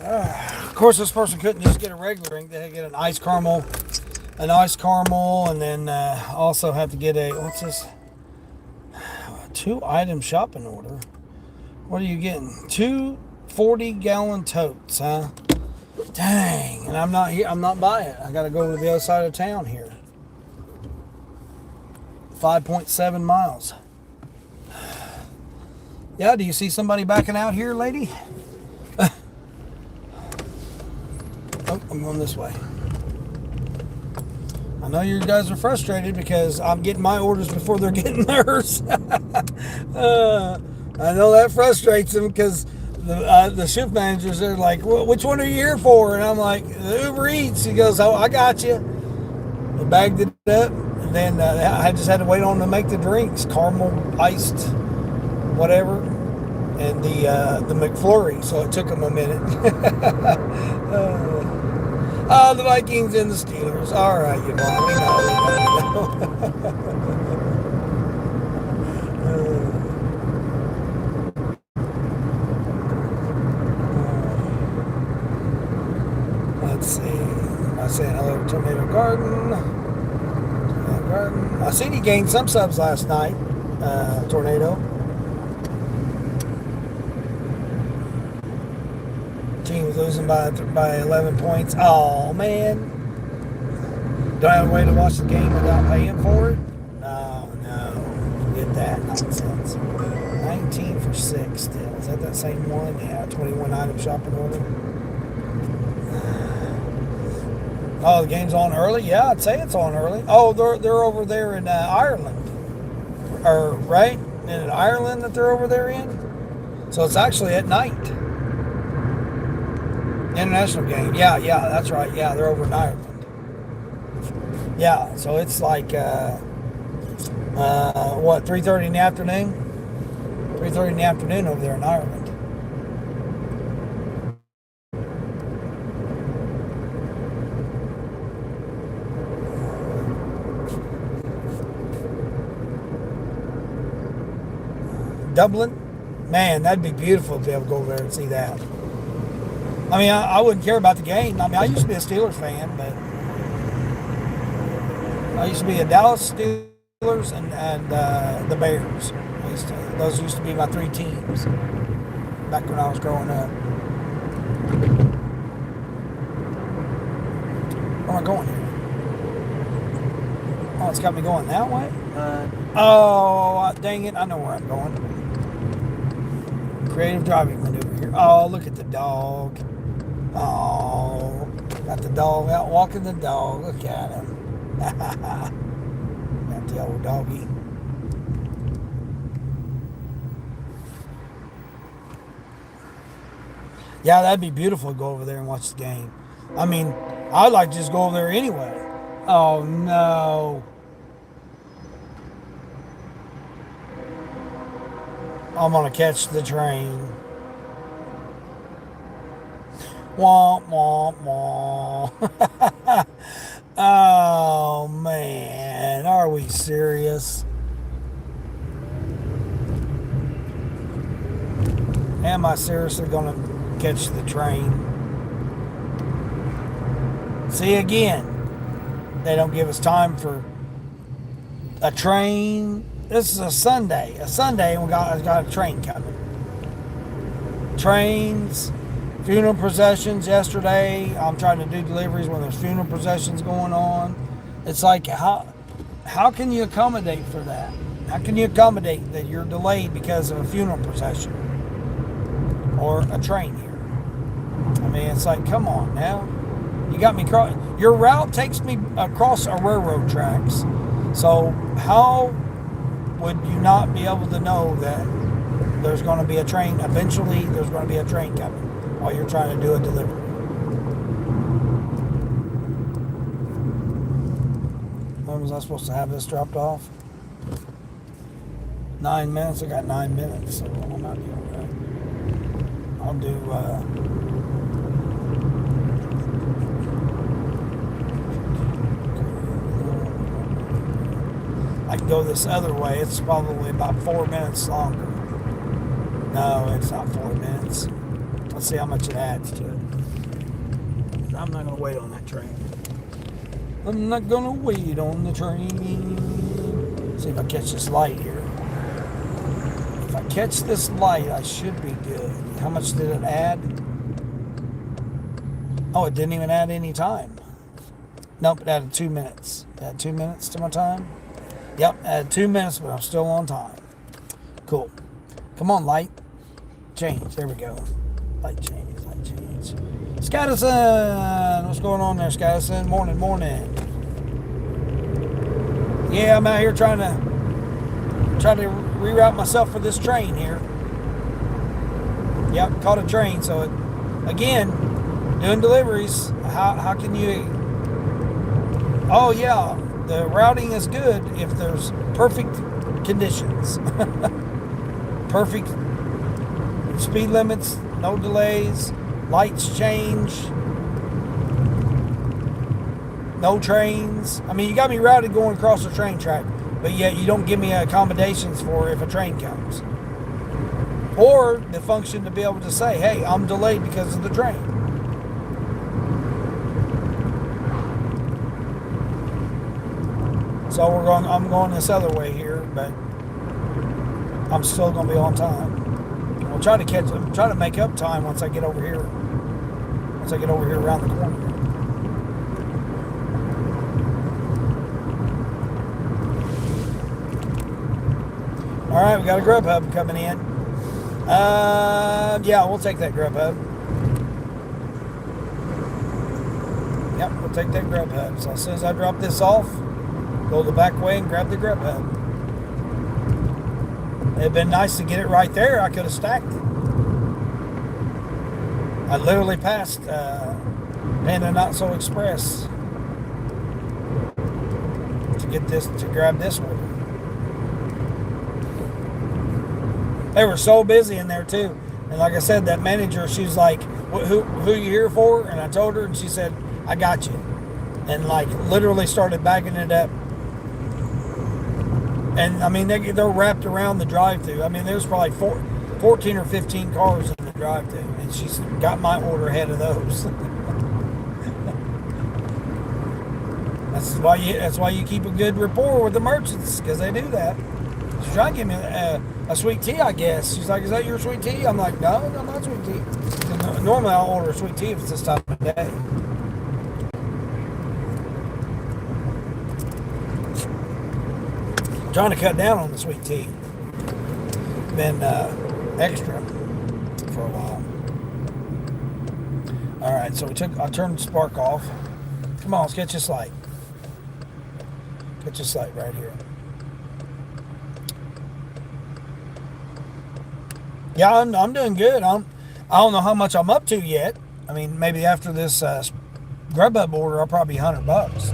A: Of course, this person couldn't just get a regular drink. They had to get an iced caramel, and then also have to get a, what's this? 2-item shopping order. What are you getting? 2 40-gallon totes, huh? Dang, and I'm not here. I'm not by it. I got to go to the other side of town here. 5.7 miles. Yeah, do you see somebody backing out here, lady? Oh, I'm going this way. I know you guys are frustrated because I'm getting my orders before they're getting theirs. I know that frustrates them because the shift managers are like, well, which one are you here for? And I'm like, the Uber Eats. He goes, oh, I got you. They bagged it up, and then I just had to wait on them to make the drinks, caramel iced, whatever, and the McFlurry. So it took them a minute. The Vikings and the Steelers. All right, you know, we know. Let's see. Am I saying hello to Tornado Garden? I seen he gained some subs last night. Tornado. Team was losing by 11 points. Oh, man. Do I have a way to watch the game without paying for it? No. Forget that nonsense. 19 for 6 still. Is that same one? Yeah, 21-item shopping order. Oh, the game's on early? Yeah, I'd say it's on early. Oh, they're over there in Ireland. Or, right? In Ireland that they're over there in? So it's actually at night. International game. Yeah, that's right. Yeah, they're over in Ireland. Yeah, so it's like, 3:30 in the afternoon? 3:30 in the afternoon over there in Ireland. Dublin? Man, that'd be beautiful to be able to go over there and see that. I mean, I wouldn't care about the game. I mean, I used to be a Steelers fan, but I used to be a Dallas Steelers and the Bears. Those used to be my 3 teams back when I was growing up. Where am I going here? Oh, it's got me going that way? Dang it. I know where I'm going. Creative driving maneuver here. Oh, look at the dog. Oh, got the dog out walking the dog. Look at him. Got the old doggy. Yeah, that'd be beautiful to go over there and watch the game. I mean, I'd like to just go over there anyway. Oh, no. I'm going to catch the train. Womp, womp, womp. Oh, man. Are we serious? Am I seriously going to catch the train? See, again, they don't give us time for a train. This is a Sunday, and we got a train coming. Trains, funeral processions. Yesterday, I'm trying to do deliveries when there's funeral processions going on. It's like, how can you accommodate for that? How can you accommodate that you're delayed because of a funeral procession or a train here? I mean, it's like, come on now. You got me your route takes me across a railroad tracks. So how would you not be able to know that there's going to be a train? Eventually, there's going to be a train coming while you're trying to do a delivery. When was I supposed to have this dropped off? 9 minutes. I got 9 minutes, so I'm not doing that. I'll do. I can go this other way. It's probably about 4 minutes longer. No, it's not 4 minutes. Let's see how much it adds to it. I'm not going to wait on that train. I'm not going to wait on the train. See if I catch this light here. If I catch this light, I should be good. How much did it add? Oh, it didn't even add any time. Nope, it added 2 minutes. It added 2 minutes to my time. Yep, added 2 minutes, but I'm still on time. Cool. Come on, light. Change. There we go. Light change, light change. Scadison! What's going on there, Scadison? Morning, morning. Yeah, I'm out here trying to reroute myself for this train here. Yep, caught a train. So, again, doing deliveries. How can you... Oh, yeah, the routing is good if there's perfect conditions. Perfect speed limits, no delays, lights change, no trains. I mean, you got me routed going across the train track, but yet you don't give me accommodations for if a train comes. Or the function to be able to say, hey, I'm delayed because of the train. So I'm going this other way here, but I'm still going to be on time. I'll try to make up time once I get over here. Once I get over here around the corner. All right, we got a Grubhub coming in. Yeah, we'll take that Grubhub. Yep, we'll take that Grubhub. So as soon as I drop this off, go the back way and grab the Grubhub. It'd been nice to get it right there. I could have stacked it. I literally passed Panda Not So Express to grab this order. They were so busy in there too. And like I said, that manager, she's like, who you here for? And I told her, and she said, I got you. And like literally started bagging it up. And I mean, they're wrapped around the drive-thru. I mean, there's probably 14 or 15 cars in the drive-thru, and she's got my order ahead of those. That's why you keep a good rapport with the merchants, because they do that. She's trying to give me a sweet tea, I guess. She's like, "Is that your sweet tea?" I'm like, "No, not sweet tea." Normally, I'll order a sweet tea if it's this time of day. Trying to cut down on the sweet tea. Been extra for a while. All right, so I turned the spark off. Come on, let's catch this light. Catch this light right here. Yeah, I'm doing good. I don't know how much I'm up to yet. I mean, maybe after this Grubhub order, I'll probably be $100.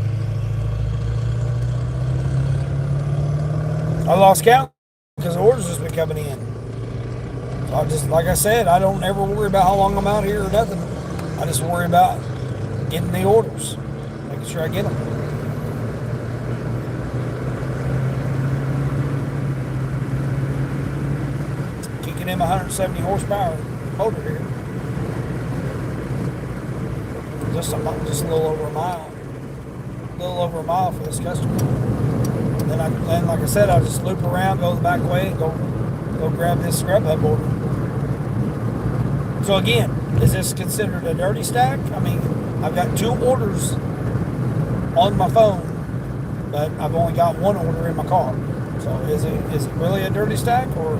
A: I lost count because the orders just been coming in. So I just, like I said, I don't ever worry about how long I'm out here or nothing. I just worry about getting the orders, making sure I get them. Kicking in 170 horsepower motor here. Just a little over a mile. A little over a mile for this customer. Then, like I said, I'll just loop around, go the back way, and go grab this Grubhub order. So again, is this considered a dirty stack? I mean, I've got 2 orders on my phone, but I've only got 1 order in my car. So is it really a dirty stack, or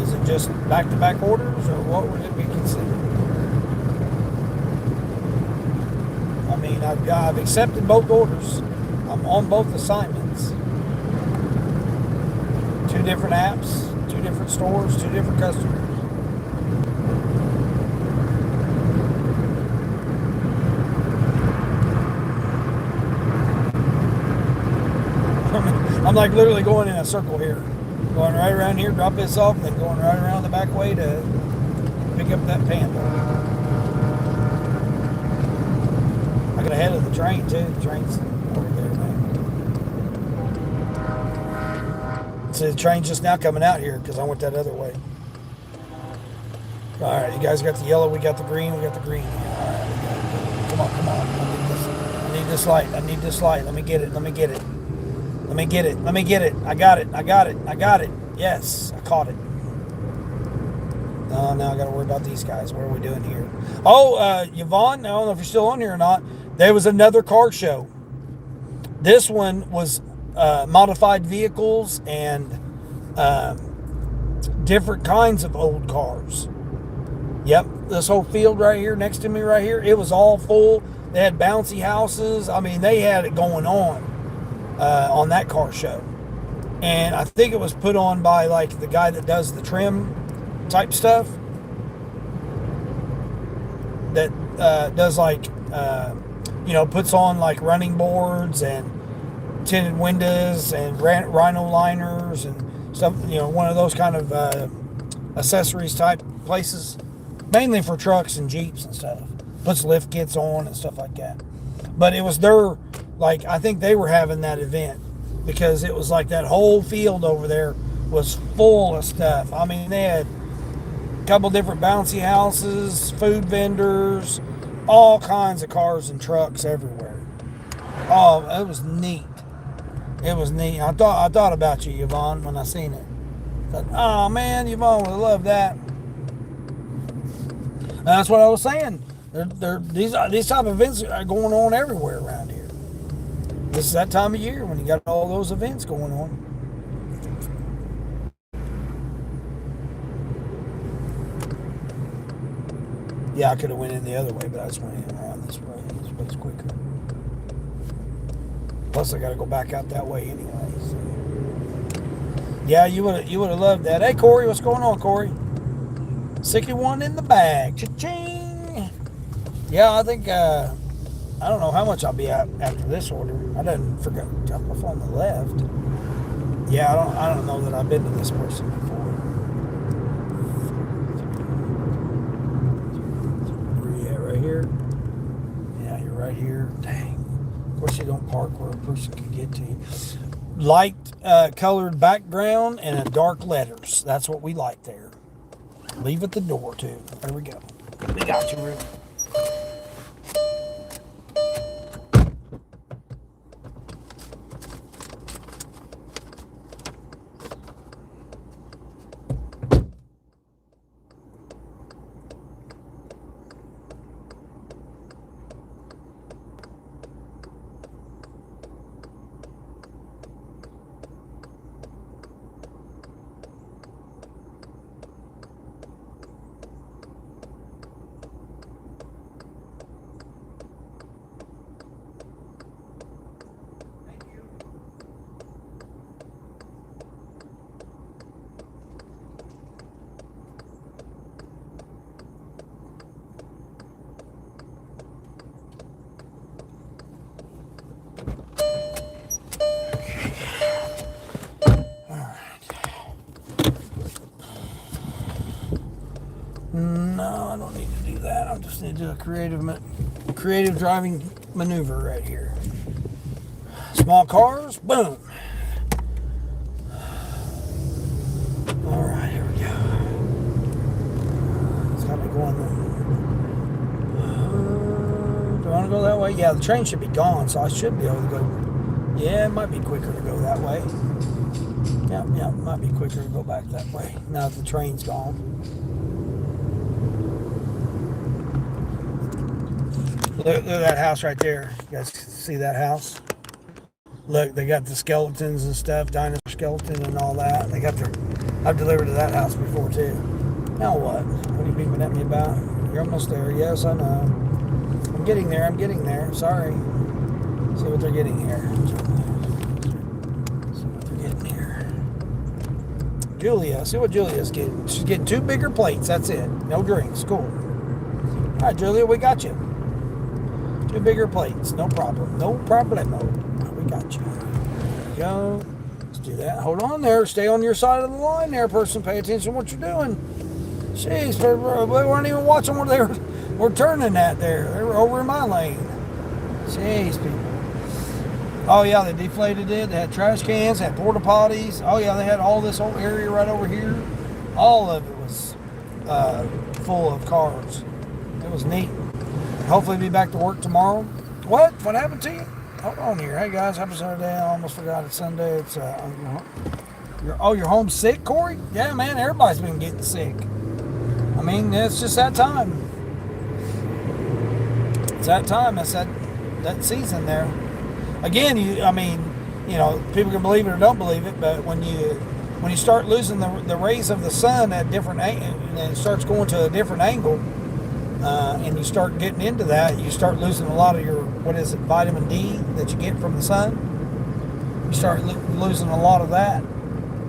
A: is it just back-to-back orders, or what would it be considered? I mean, I've accepted both orders. I'm on both assignments. 2 different apps, 2 different stores, 2 different customers. I'm like literally going in a circle here. Going right around here, drop this off, and then going right around the back way to pick up that Panda. I got ahead of the train too. The train's over there now. So the train's just now coming out here because I went that other way. All right, you guys got the yellow, we got the green, we got the green. All right, come on, come on. I need this light. I need this light. Let me get it. Let me get it. Let me get it. Let me get it. I got it. I got it. I got it. Yes, I caught it. Oh, now I got to worry about these guys. What are we doing here? Oh, Yvonne, I don't know if you're still on here or not. There was another car show. This one was modified vehicles and different kinds of old cars. Yep, this whole field right here next to me right here, it was all full. They had bouncy houses. I mean, they had it going on that car show. And I think it was put on by like the guy that does the trim type stuff. That does like, puts on like running boards and tinted windows and rhino liners and stuff, one of those kind of accessories type places. Mainly for trucks and Jeeps and stuff. Puts lift kits on and stuff like that. But it was I think they were having that event because it was like that whole field over there was full of stuff. I mean, they had a couple different bouncy houses, food vendors, all kinds of cars and trucks everywhere. Oh, it was neat. It was neat. I thought about you, Yvonne, when I seen it. I thought, oh man, Yvonne would love that. That's what I was saying. These type of events are going on everywhere around here. This is that time of year when you got all those events going on. Yeah, I could have went in the other way, but I just went in around this way. This way's quicker. Plus, I got to go back out that way anyway. So. Yeah, you would have loved that. Hey, Corey, what's going on, Corey? 61 in the bag. Cha-ching. Yeah, I think, I don't know how much I'll be out after this order. I didn't forget to jump off on the left. Yeah, I don't know that I've been to this person before. Where you at, right here? Yeah, you're right here. Dang. Of course, you don't park where a person can get to you. Light colored background and a dark letters. That's what we like there. Leave at the door, too. There we go. We got you, Rick. No, I don't need to do that. I just need to do a creative driving maneuver right here. Small cars, boom. All right, here we go. It's got me going there. Do I want to go that way? Yeah, the train should be gone, so I should be able to go. Yeah, it might be quicker to go that way. Yeah, it might be quicker to go back that way now that the train's gone. Look at that house right there. You guys see that house? Look, they got the skeletons and stuff, dinosaur skeleton and all that. I've delivered to that house before too. Now what? What are you beeping at me about? You're almost there. Yes, I know. I'm getting there. Sorry. See what they're getting here. Julia, see what Julia's getting. She's getting 2 bigger plates. That's it. No drinks. Cool. All right, Julia, we got you. 2 bigger plates. No problem. No problemo. We got you. There we go. Let's do that. Hold on there. Stay on your side of the line there, person. Pay attention to what you're doing. Jeez, they weren't even watching where they were turning at there. They were over in my lane. Jeez, people. Oh, yeah, they deflated it. They had trash cans, had porta potties. Oh, yeah, they had all this whole area right over here. All of it was full of cars. It was neat. Hopefully be back to work tomorrow. What? What happened to you? Hold on here. Hey guys, happy Saturday. I almost forgot it's Sunday. It's you're home sick, Corey? Yeah, man, everybody's been getting sick. I mean, it's just that time. It's that time. That's that season there. Again, people can believe it or don't believe it, but when you start losing the rays of the sun at different and it starts going to a different angle, and you start getting into that, you start losing a lot of your vitamin D that you get from the sun. You start losing a lot of that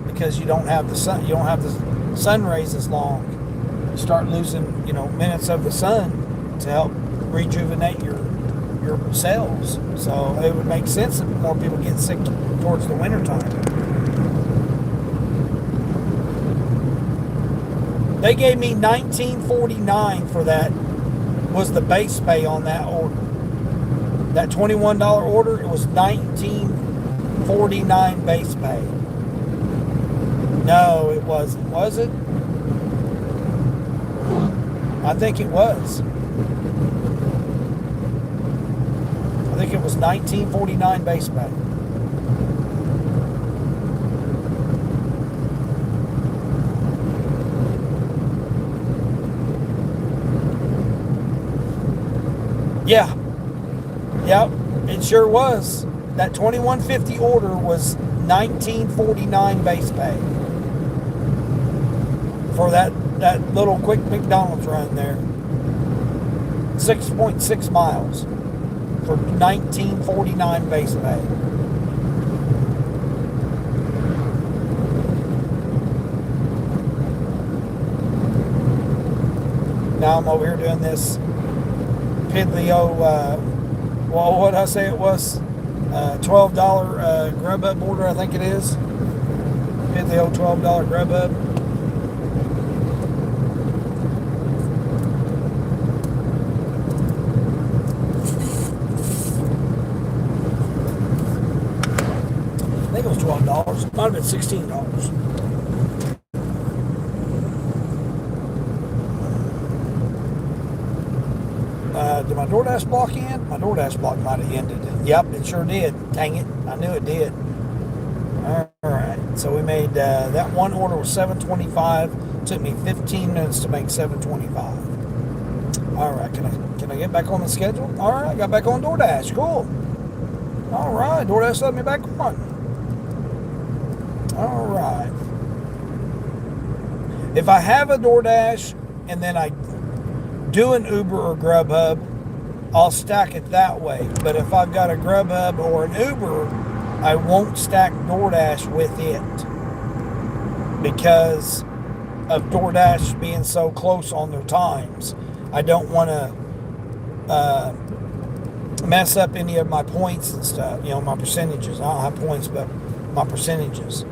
A: because you don't have the sun. You don't have the sun rays as long. You start losing minutes of the sun to help rejuvenate your cells. So it would make sense that more people get sick towards the winter time. They gave me $19.49 for that, was the base pay on that order. That $21 order, it was $19.49 base pay. No, it wasn't. Was it? I think it was. I think it was $19.49 base pay. Yeah. Yep, it sure was. That $21.50 order was $19.49 base pay for that little quick McDonald's run there. 6.6 miles for $19.49 base pay. Now I'm over here doing this piddly-o, what did I say it was? $12 Grubhub order, I think it is. Piddly-o $12 Grubhub. I think it was $12. It might have been $16. Did my Doordash block end? My Doordash block might have ended. Yep, it sure did. Dang it. I knew it did. Alright. So we made that one order was $7.25. Took me 15 minutes to make $7.25. Alright, can I get back on the schedule? Alright, I got back on Doordash. Cool. Alright, Doordash let me back on. Alright. If I have a Doordash and then I do an Uber or Grubhub, I'll stack it that way. But if I've got a Grubhub or an Uber, I won't stack Doordash with it because of Doordash being so close on their times. I don't want to mess up any of my points and stuff, my percentages. I don't have points, but my percentages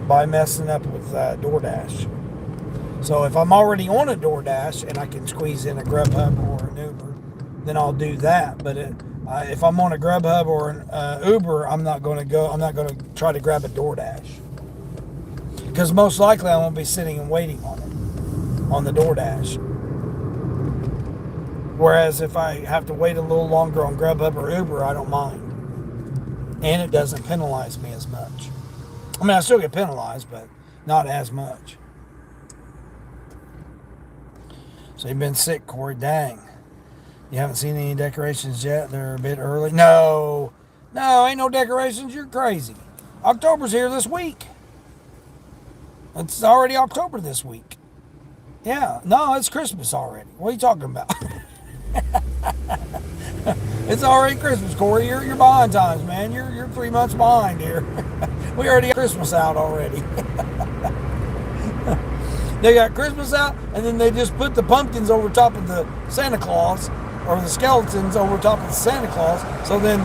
A: by messing up with Doordash. So if I'm already on a Doordash and I can squeeze in a Grubhub or an Uber, then I'll do that. But if I'm on a Grubhub or an Uber, I'm not going to try to grab a Doordash because most likely I won't be sitting and waiting on it on the Doordash. Whereas if I have to wait a little longer on Grubhub or Uber, I don't mind, and it doesn't penalize me as much. I mean, I still get penalized, but not as much. So you've been sick, Corey. Dang. You haven't seen any decorations yet? They're a bit early. No, ain't no decorations. You're crazy. October's here this week. It's already October this week. Yeah, no, it's Christmas already. What are you talking about? It's already Christmas, Corey. You're behind times, man. You're 3 months behind here. We already got Christmas out already. They got Christmas out, and then they just put the pumpkins over top of the Santa Claus, or the skeletons over top of the Santa Claus. So then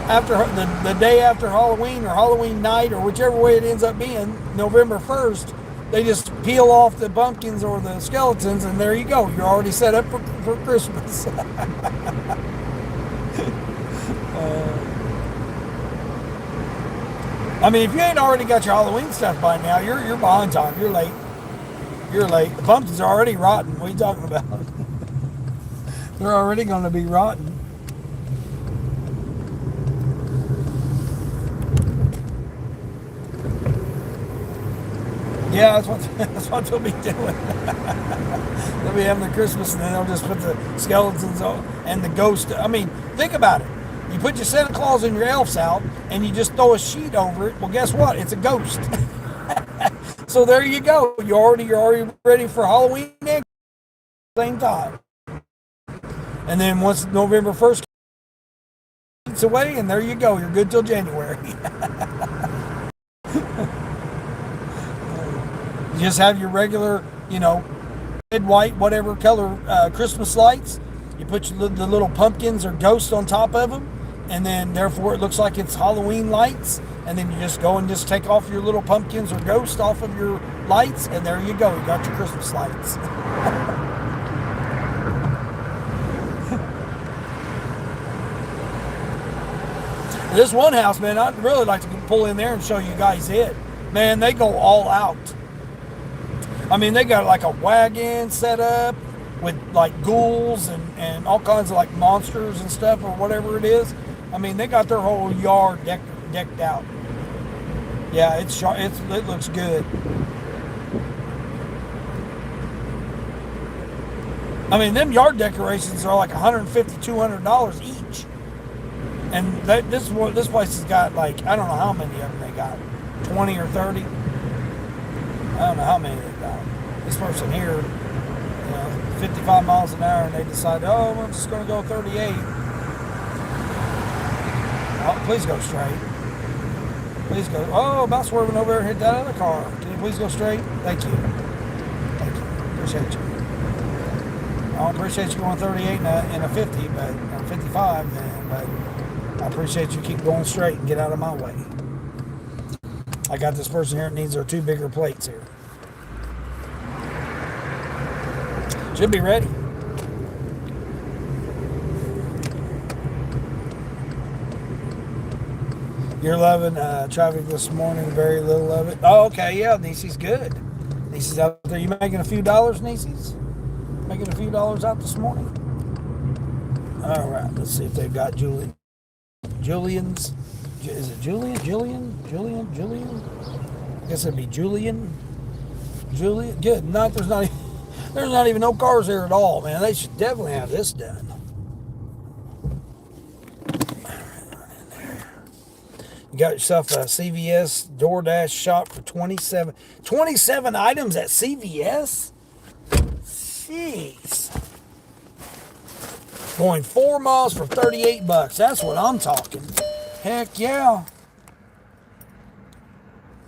A: after the day after Halloween or Halloween night or whichever way it ends up being, November 1st, they just peel off the pumpkins or the skeletons, and there you go. You're already set up for Christmas. I mean, if you ain't already got your Halloween stuff by now, you're behind time. You're late. You're late. The pumpkins are already rotten. What are you talking about? They're already going to be rotten. Yeah, that's what they'll be doing. They'll be having the Christmas, and then they'll just put the skeletons on and the ghost. I mean, think about it. You put your Santa Claus and your elves out, and you just throw a sheet over it. Well, guess what? It's a ghost. So there you go. You're already ready for Halloween at the same time. And then once November 1st gets away, and there you go. You're good till January. You just have your regular, red, white, whatever color Christmas lights. You put the little pumpkins or ghosts on top of them, and then therefore it looks like it's Halloween lights. And then you just go and just take off your little pumpkins or ghosts off of your lights, and there you go. You got your Christmas lights. This one house, man, I'd really like to pull in there and show you guys it. Man, they go all out. I mean, they got like a wagon set up with like ghouls and all kinds of like monsters and stuff or whatever it is. I mean, they got their whole yard decked out. Yeah, it looks good. I mean, them yard decorations are like $150, $200 each. And this place has got like, I don't know how many of them they got, 20 or 30. I don't know how many they got. This person here, 55 miles an hour, and they decided, oh, we're just going to go 38. Oh, please go straight. Please go. Oh, about swerving over and hit that other car. Can you please go straight? Thank you. Thank you. Appreciate you. I don't appreciate you going 38 in a 50, but or 55, man. But I appreciate you keep going straight and get out of my way. I got this person here that needs their 2 bigger plates here. Should be ready. You're loving traffic this morning, very little of it. Oh, okay, yeah, Niecy's good. Niecy's out there. You making a few dollars, Niecy's? Making a few dollars out this morning? All right, let's see if they've got Julian's. Is it Julian? I guess it'd be Julian. Good. There's not even no cars there at all, man. They should definitely have this done. You got yourself a CVS Doordash shop for 27 items at CVS? Jeez. Going 4 miles for $38. That's what I'm talking. Heck yeah.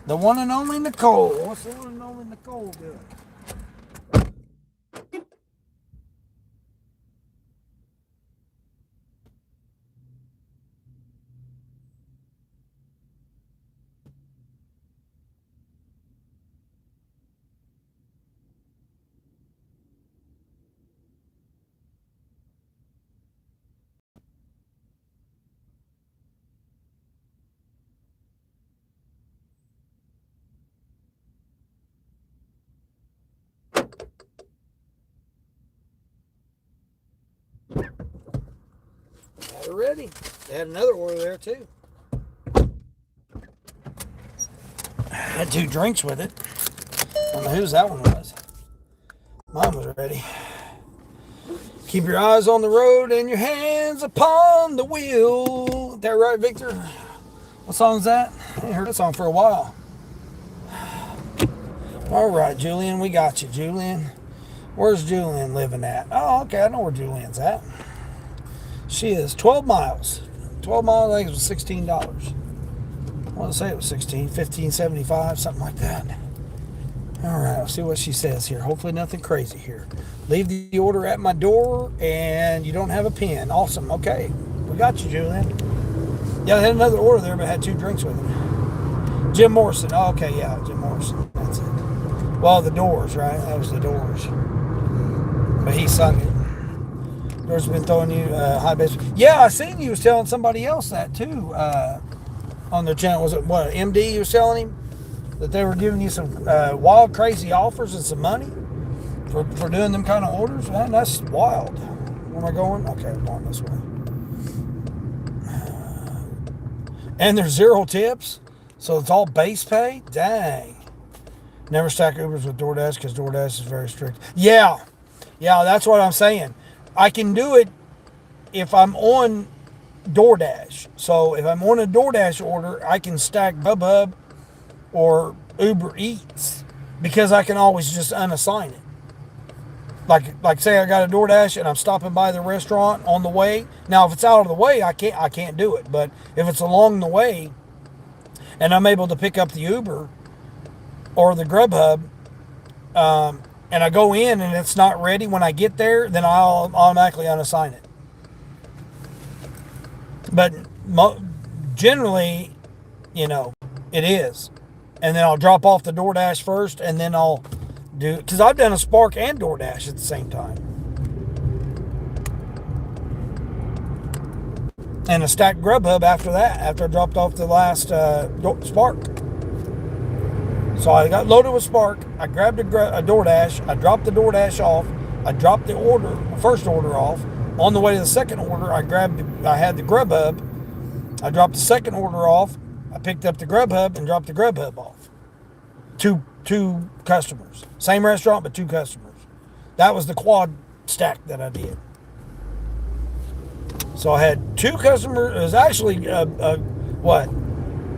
A: The one and only Nicole. What's the one and only Nicole doing? Got it ready. They had another order there too. I had 2 drinks with it. I don't know whose that one was. Mine was ready. Keep your eyes on the road and your hands upon the wheel. Is that right, Victor? What song is that? I ain't heard that song for a while. All right, Julian, we got you, Julian. Where's Julian living at? Oh, okay, I know where Julian's at. She is 12 miles. 12 miles, I think it was $16. I want to say it was $15.75, something like that. All right, let's see what she says here. Hopefully nothing crazy here. Leave the order at my door, and you don't have a pen. Awesome. Okay, we got you, Julian. Yeah, they had another order there, but had 2 drinks with it. Jim Morrison. Oh, okay, yeah, Jim Morrison. That's it. Well, the Doors, right? That was the Doors. But he sung it. Doors been throwing you high bass. Yeah, I seen you was telling somebody else that too on their channel. Was it what MD you was telling him? that they were giving you some wild, crazy offers and some money for doing them kind of orders? Man, that's wild. Where am I going? Okay, I'm going this way. And there's 0 tips, so it's all base pay? Dang. Never stack Ubers with DoorDash because DoorDash is very strict. Yeah, that's what I'm saying. I can do it if I'm on DoorDash. So if I'm on a DoorDash order, I can stack Grubhub or Uber Eats because I can always just unassign it. Like say I got a DoorDash and I'm stopping by the restaurant on the way. Now if it's out of the way, I can't do it. But if it's along the way and I'm able to pick up the Uber or the Grubhub, and I go in and it's not ready when I get there, then I'll automatically unassign it. But generally, it is. And then I'll drop off the DoorDash first, and then I'll do, because I've done a Spark and DoorDash at the same time. And a stacked Grubhub after that, after I dropped off the last Spark. So I got loaded with Spark. I grabbed a DoorDash. I dropped the DoorDash off. I dropped the first order off. On the way to the second order, I had the Grubhub. I dropped the second order off. I picked up the Grubhub and dropped the Grubhub off. Two customers. Same restaurant, but 2 customers. That was the quad stack that I did. So I had 2 customers. It was actually a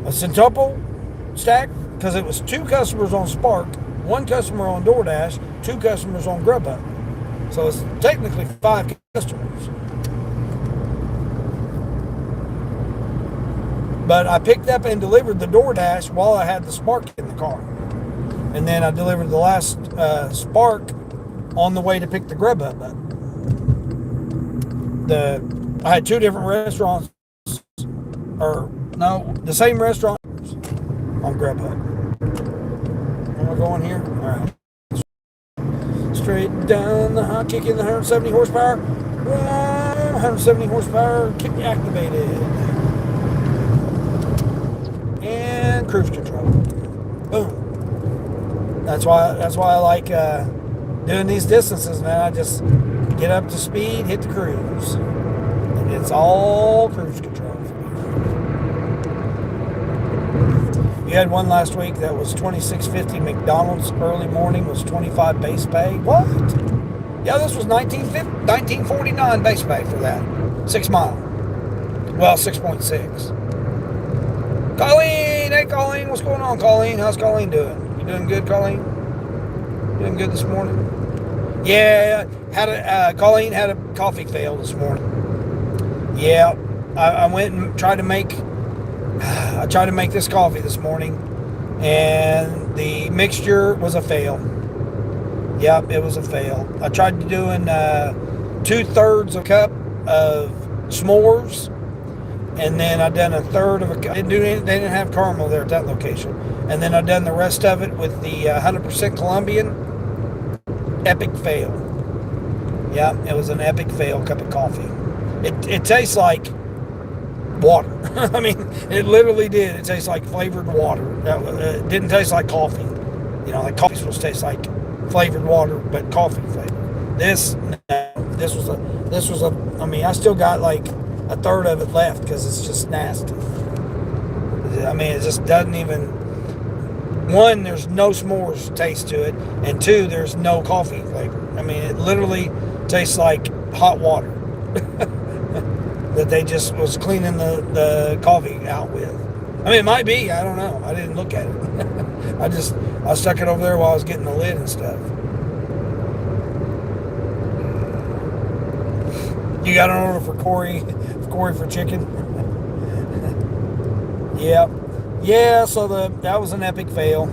A: centuple stack, because it was 2 customers on Spark, 1 customer on DoorDash, 2 customers on Grubhub. So it's technically 5 customers. But I picked up and delivered the DoorDash while I had the Spark in the car. And then I delivered the last Spark on the way to pick the Grubhub up. I had 2 different restaurants, the same restaurant on Grubhub. Am I going here? All right. Straight down the hot kick in the 170 horsepower. 170 horsepower, kick activated. And cruise control. Boom. That's why I like doing these distances, man. I just get up to speed, hit the cruise. And it's all cruise control. You had one last week that was $26.50. McDonald's early morning was $25 base pay. What? Yeah, this was $19.49 base pay for that. 6 mile. Well, 6.6. Colleen! Hey, Colleen. What's going on, Colleen? How's Colleen doing? You doing good, Colleen? Doing good this morning? Yeah, Colleen had a coffee fail this morning. Yeah, I went and tried to make this coffee this morning, and the mixture was a fail. Yep, it was a fail. I tried doing 2/3 a cup of s'mores, and then I done a third of a cup. They didn't have caramel there at that location. And then I done the rest of it with the 100% Colombian. Epic fail. Yeah, it was an epic fail cup of coffee. It tastes like water. I mean, it literally did. It tastes like flavored water. It didn't taste like coffee. Like coffee supposed to taste like flavored water, but coffee flavor. This was a. I mean, I still got like a third of it left because it's just nasty. I mean, it just doesn't even. 1, there's no s'mores taste to it, and 2, there's no coffee flavor. I mean, it literally tastes like hot water that they just was cleaning the coffee out with. I mean, it might be. I don't know. I didn't look at it. I stuck it over there while I was getting the lid and stuff. You got an order for Corey for chicken? Yeah. Yeah, so that was an epic fail.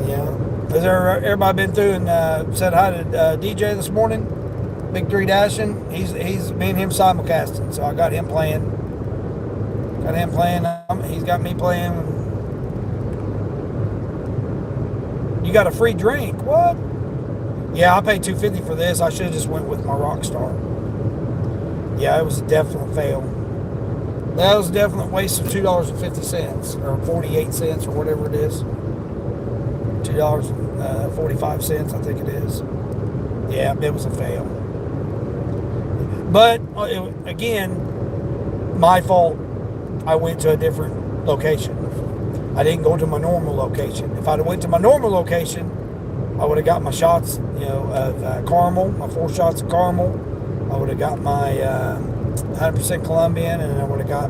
A: Yeah. Has everybody been through and said hi to DJ this morning? Big 3 Dashing. He's me and him simulcasting, so I got him playing. He's got me playing. You got a free drink? What? Yeah, I paid $2.50 for this. I should have just went with my Rockstar. Yeah, it was a definite fail. That was a definite waste of $2.50 or 48 cents or whatever it is. $2.45, I think it is. Yeah, it was a fail. But again, my fault. I went to a different location. I didn't go to my normal location. If I'd have went to my normal location, I would have got my shots, of caramel, my 4 shots of caramel. I would have got my 100% Colombian, and I would have got,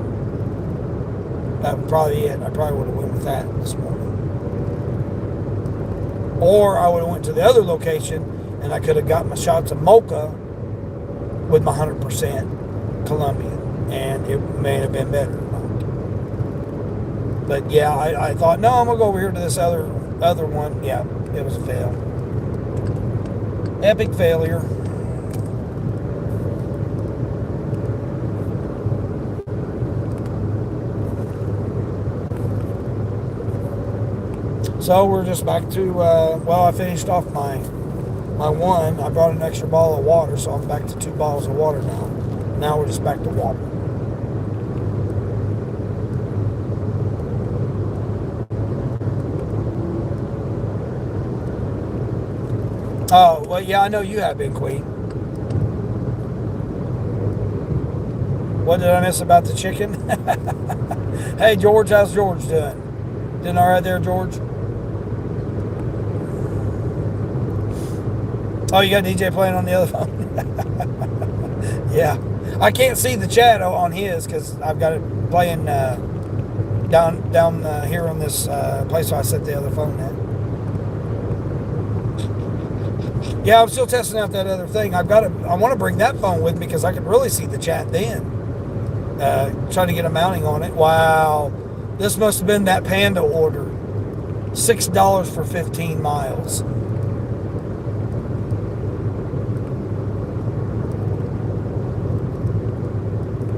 A: that would probably it. I probably would have went with that this morning. Or I would have went to the other location, and I could have got my shots of mocha with my 100% Colombian, and it may have been better. But yeah, I thought, no, I'm gonna go over here to this other one. Yeah, it was a fail. Epic failure. So we're just back to, I finished off my one. I brought an extra bottle of water, so I'm back to 2 bottles of water now. Now we're just back to water. Oh, well, yeah, I know you have been, Queen. What did I miss about the chicken? Hey, George, how's George doing? Doing all right there, George? Oh, you got DJ playing on the other phone? Yeah. I can't see the chat on his because I've got it playing down here on this place where I set the other phone at. Yeah, I'm still testing out that other thing. I want to bring that phone with me because I can really see the chat then. Trying to get a mounting on it. Wow. This must have been that Panda order. $6 for 15 miles.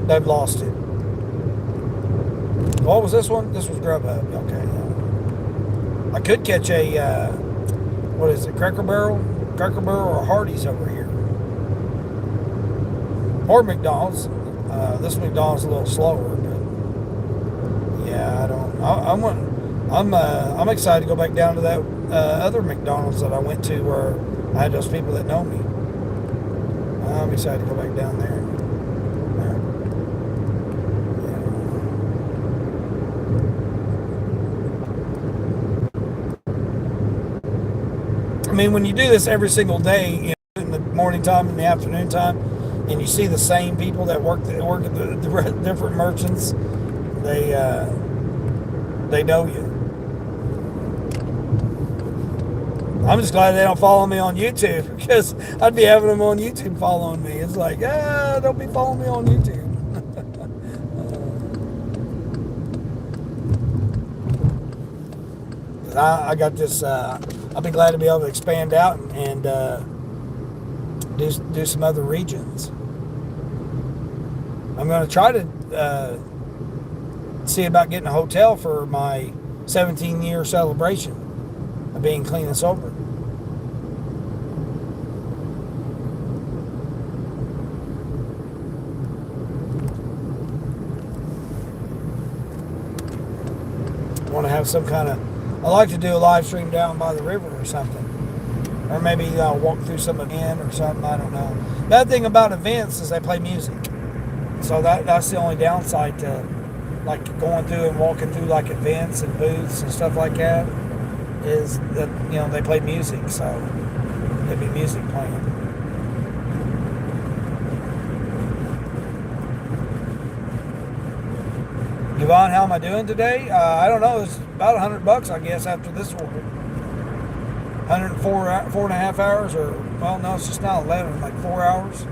A: They've lost it. What was this one? This was Grubhub. Okay. I could catch a, what is it, Cracker Barrel or Hardee's over here. Or McDonald's. This McDonald's a little slower, but yeah, I'm excited to go back down to that other McDonald's that I went to where I had those people that know me. I'm excited to go back down there. I mean, when you do this every single day, in the morning time and the afternoon time, and you see the same people that work at the different merchants, they know you. I'm just glad they don't follow me on YouTube because I'd be having them on YouTube following me. It's like, don't be following me on YouTube. I got this. I'll be glad to be able to expand out and do some other regions. I'm going to try to see about getting a hotel for my 17-year celebration of being clean and sober. I want to have some kind of, I like to do a live stream down by the river or something. Or maybe I'll walk through some event or something, I don't know. Bad thing about events is they play music. So that's the only downside to like going through and walking through like events and booths and stuff like that, is that, they play music, so there'd be music playing. Yvonne, how am I doing today? I don't know. It's about $100, I guess, after this order. 4.5 hours, or, well, no, it's just now 11, like 4 hours.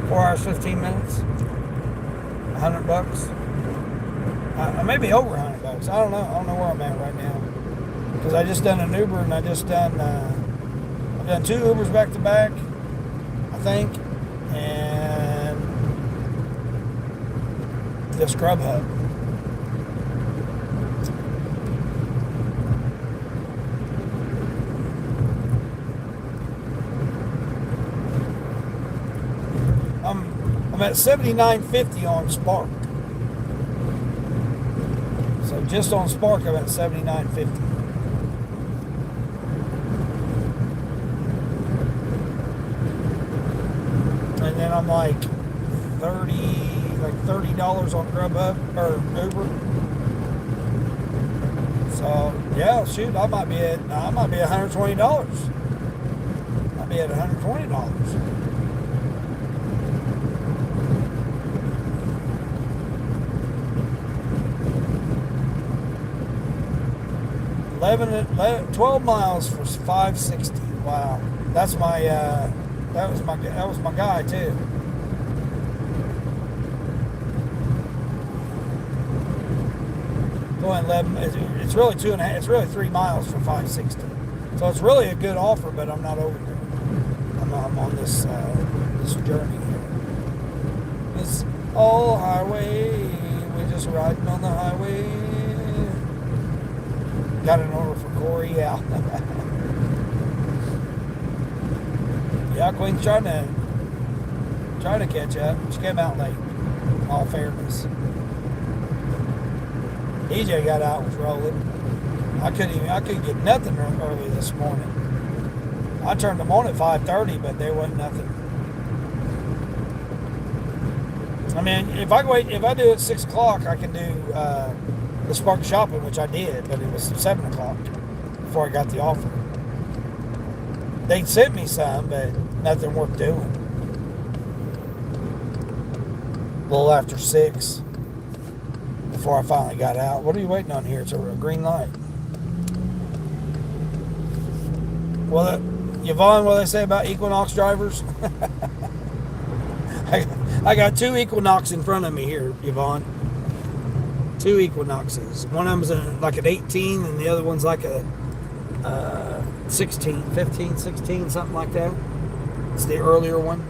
A: 4 hours, 15 minutes. $100. Maybe over $100. I don't know. I don't know where I'm at right now. Because I just done an Uber, and I've done 2 Ubers back to back, I think. And this Grubhub. I'm at $79.50 on Spark. So just on Spark, I'm at $79.50. And then I'm like $30 on Grubhub or Uber. So yeah, shoot, I might be at $120. I'll be at $120. 12 miles for $5.60. Wow, that's my that was my guy too. Going 11. It's really 2.5. It's really 3 miles for $5.60. So it's really a good offer, but I'm not over there. I'm on this journey here. It's all highway. We're just riding on the highway. Got an order for Corey. Yeah. Yeah, Queen's trying to catch up. She came out late. In all fairness. DJ got out, was rolling. I couldn't get nothing early this morning. I turned them on at 5:30, but there wasn't nothing. I mean, if I do it at 6 o'clock, I can do the Spark shopping, which I did, but it was 7 o'clock before I got the offer. They sent me some, but nothing worth doing. A little after 6 before I finally got out. What are you waiting on here? It's a green light. Well, Yvonne, what do they say about Equinox drivers? I got 2 Equinox in front of me here, Yvonne. 2 Equinoxes. One of them's like an 18, and the other one's like a 16, 15, 16, something like that. It's the earlier one.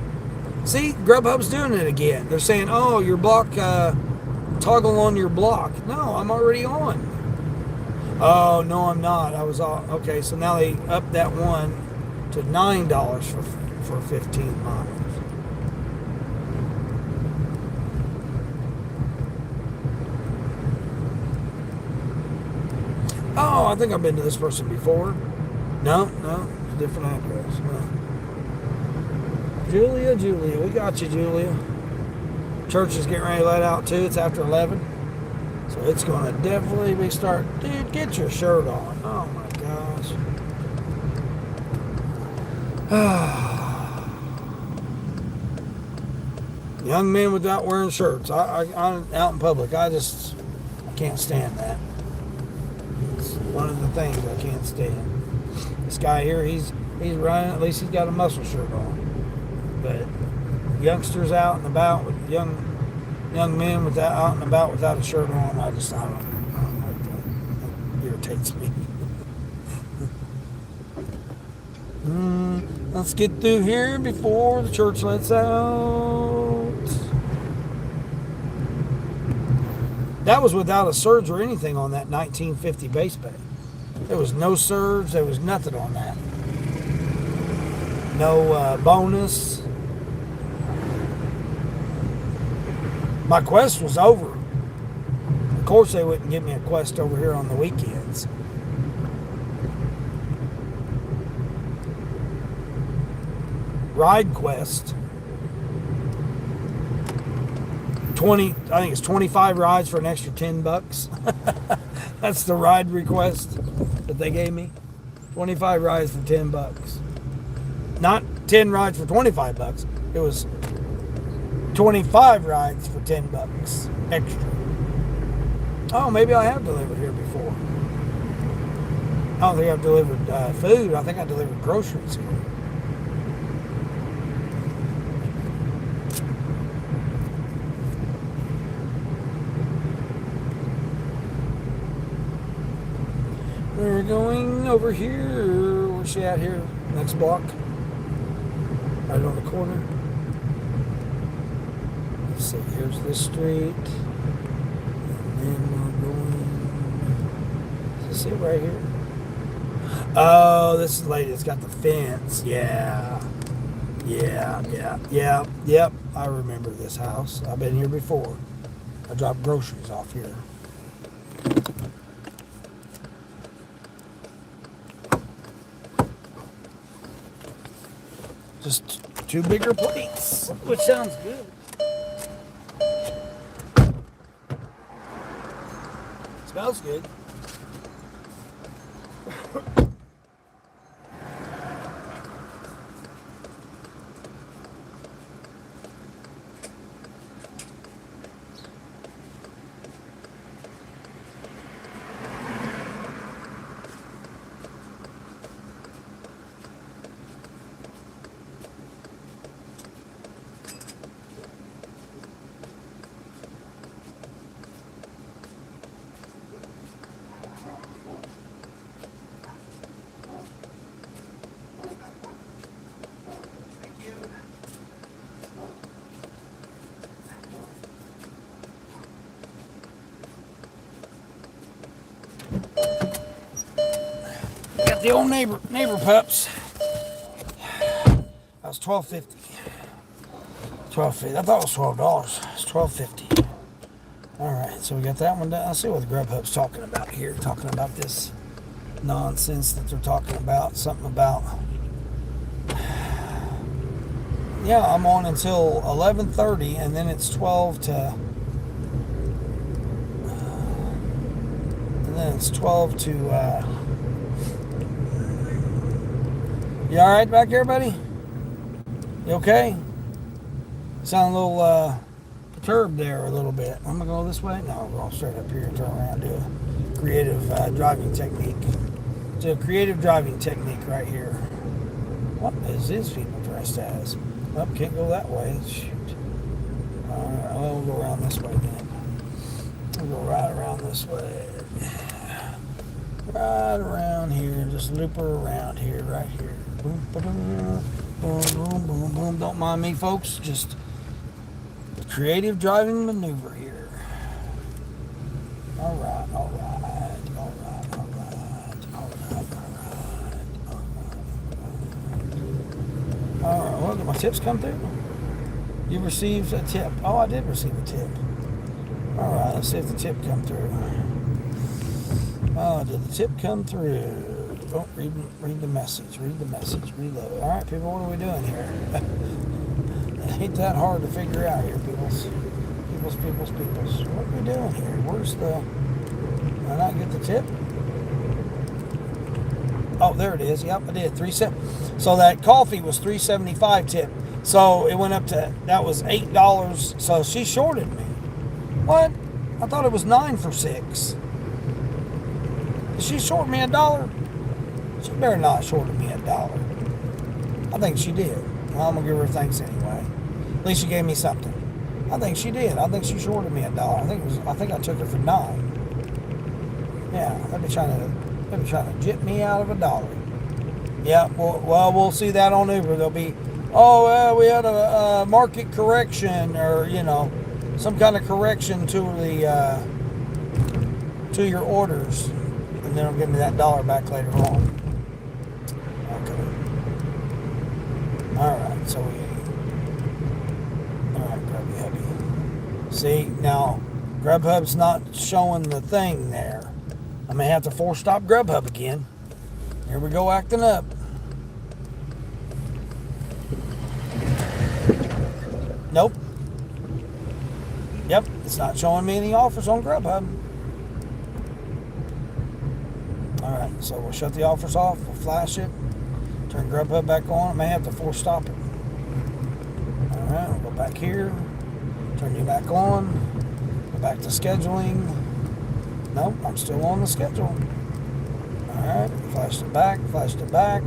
A: See, Grubhub's doing it again. They're saying, oh, your block, toggle on your block. No, I'm already on. Oh, no, I'm not. I was all, okay, so now they upped that one to $9 for 15 miles. Oh, I think I've been to this person before. No, it's a different address. No. Julia, we got you, Julia. Church is getting ready to let out too. It's after 11. So it's going to definitely be start. Dude, get your shirt on. Oh my gosh. Young men without wearing shirts. I'm out in public. I can't stand that. It's one of the things I can't stand. This guy here, he's running. At least he's got a muscle shirt on. But youngsters out and about with young men out and about without a shirt on, I don't like that. It irritates me. Let's get through here before the church lets out. That was without a surge or anything on that 1950 base pay. There was no surge. There was nothing on that. No bonus. My quest was over. Of course, they wouldn't give me a quest over here on the weekends. Ride quest. I think it's 25 rides for an extra $10. That's the ride request that they gave me. 25 rides for $10. Not 10 rides for $25. It was 25 rides for $10 extra. Oh, maybe I have delivered here before. I don't think I've delivered food. I think I delivered groceries here. We're going over here. Where's she at here? Next block. Right on the corner. Let's see. Here's this street. And then we're going. Is this it right here? Oh, this is the lady that's got the fence. Yeah. Yep. I remember this house. I've been here before. I dropped groceries off here. Just 2 bigger plates, which sounds good. Smells good. Got the old neighbor pups. That was $12.50. $12.50. I thought it was $12. It's $12.50. All right, so we got that one done. I'll see what the Grubhub's talking about here. Talking about this nonsense that they're talking about. Something about, yeah, I'm on until 11:30, and then it's 12 to, and then it's 12 to. You all right back there, buddy? You okay? Sound a little perturbed there a little bit. I'm gonna go this way. No, we're all straight up here and turn around. Do a creative driving technique. It's a creative driving technique right here. What is this people dressed as? Oh, can't go that way. Shoot. All right, well, we'll go around this way then. We'll go right around this way. Right around here. Just loop her around here, right here. Boom, boom, boom, boom, boom, boom. Don't mind me, folks. Just creative driving maneuver here. All right, all right, all right, all right, all right, all right. All right, well, did my tips come through? You received a tip. Oh, I did receive a tip. All right, let's see if the tip come through. Oh, did the tip come through? Oh, read the message. Read the message. Reload. All right, people, what are we doing here? It ain't that hard to figure out here, peoples. What are we doing here? Where's the... Did I not get the tip? Oh, there it is. Yep, I did. So that coffee was $3.75 tip. So it went up to... That was $8. So she shorted me. What? I thought it was 9 for 6. Did she short me $1? She better not shorted me $1. I think she did. Well, I'm gonna give her thanks anyway. At least she gave me something. I think she did. I think she shorted me $1. I think I took her for 9. Yeah, they've been trying to jip me out of $1. Yeah, well, we'll see that on Uber. They'll be, oh, well, we had a market correction, or some kind of correction to the to your orders, and then they'll give me that $1 back later on. Okay. All right, so all right, Grubby Hubby. See, now Grubhub's not showing the thing there. I may have to force stop Grubhub again. Here we go, acting up. Nope. Yep, it's not showing me any offers on Grubhub. Alright, so we'll shut the offers off, we'll flash it, turn Grubhub back on. I may have to force stop it. Alright, we'll go back here, turn you back on, go back to scheduling. Nope, I'm still on the schedule. Alright, flashed it back, flashed it back,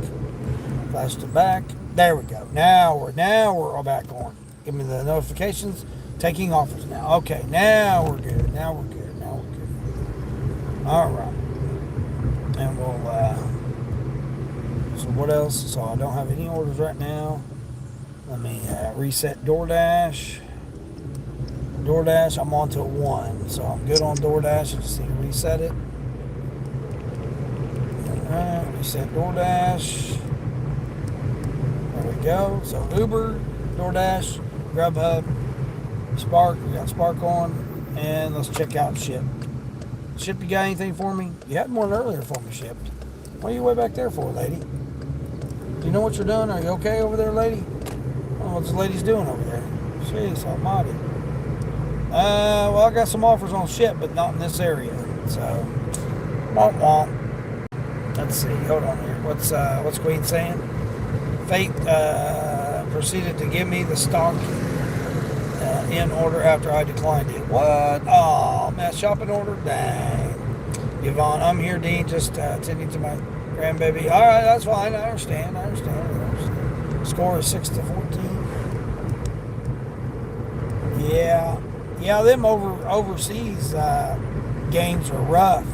A: flashed it back. There we go. Now we're all back on. Give me the notifications. Taking offers now. Okay, now we're good. Now we're good. All right. And we'll, so what else? So I don't have any orders right now. Let me reset Doordash. Doordash, I'm on to 1. So I'm good on Doordash. I just need to reset it. All right, reset Doordash. There we go. So Uber, Doordash, Grubhub, Spark, we got Spark on, and let's check out Ship. Ship, you got anything for me? You had one earlier for me, Shipped. What are you way back there for, lady? Do you know what you're doing? Are you okay over there, lady? I don't know what this lady's doing over there. Jeez almighty. Well, I got some offers on ship, but not in this area. So, womp womp. Let's see. Hold on here. What's Queen saying? Fate proceeded to give me the stock in order after I declined it. What? Oh, mass shopping order? Dang. Yvonne, I'm here, Dean, just attending to my grandbaby. All right, that's fine. I understand. Score is 6-14. Yeah, them overseas games are rough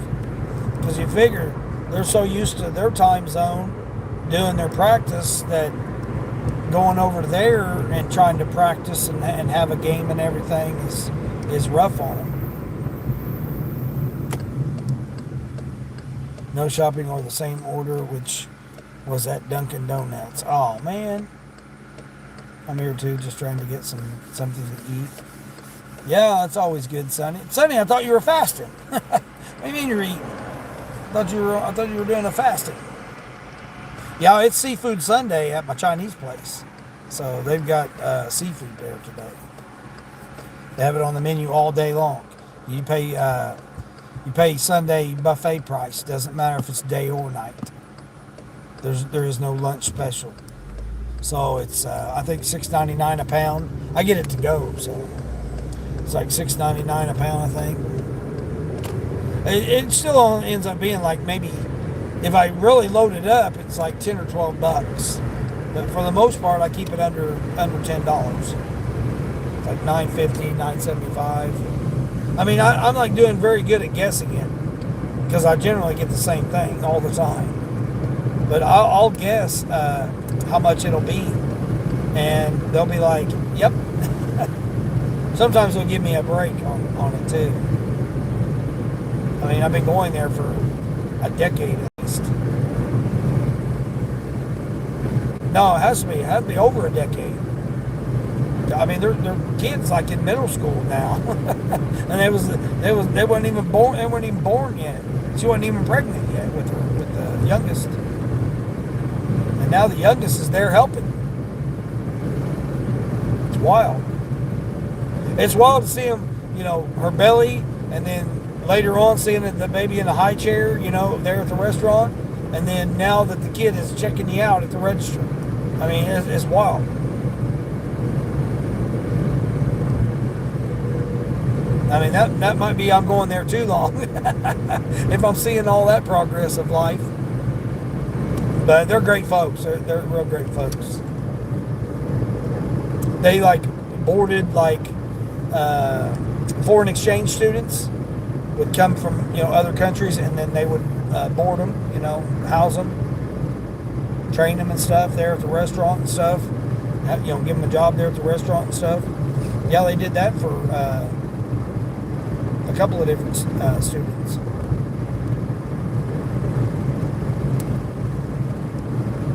A: because you figure they're so used to their time zone doing their practice that going over there and trying to practice and have a game and everything is rough on them. No shopping or the same order, which was at Dunkin' Donuts. Oh man, I'm here too, just trying to get something to eat. Yeah, it's always good, Sonny. Sonny, I thought you were fasting. What do you mean you're eating? I thought you were doing a fasting. Yeah, it's Seafood Sunday at my Chinese place, so they've got seafood there today. They have it on the menu all day long. You pay Sunday buffet price. Doesn't matter if it's day or night. There is no lunch special. So it's I think $6.99 a pound. I get it to go, so it's like $6.99 a pound, I think. It still ends up being like maybe if I really load it up, it's like $10 or $12. But for the most part, I keep it under $10. It's like $9.50, $9.75. I mean, I'm like doing very good at guessing it because I generally get the same thing all the time. But I'll guess how much it'll be, and they'll be like, "Yep." Sometimes they'll give me a break on it too. I mean, I've been going there for a decade at least. No, it has to be over a decade. I mean, they're kids like in middle school now, and they weren't even born. They weren't even born yet. She wasn't even pregnant yet with the youngest, and now the youngest is there helping. It's wild. It's wild to see them, her belly, and then later on seeing the baby in the high chair, there at the restaurant, and then now that the kid is checking you out at the register. I mean, it's wild. I mean, that might be I'm going there too long if I'm seeing all that progress of life. But they're great folks. They're real great folks. They boarded foreign exchange students would come from other countries, and then they would board them, house them, train them and stuff there at the restaurant and stuff. Give them a job there at the restaurant and stuff. Yeah, they did that for a couple of different students.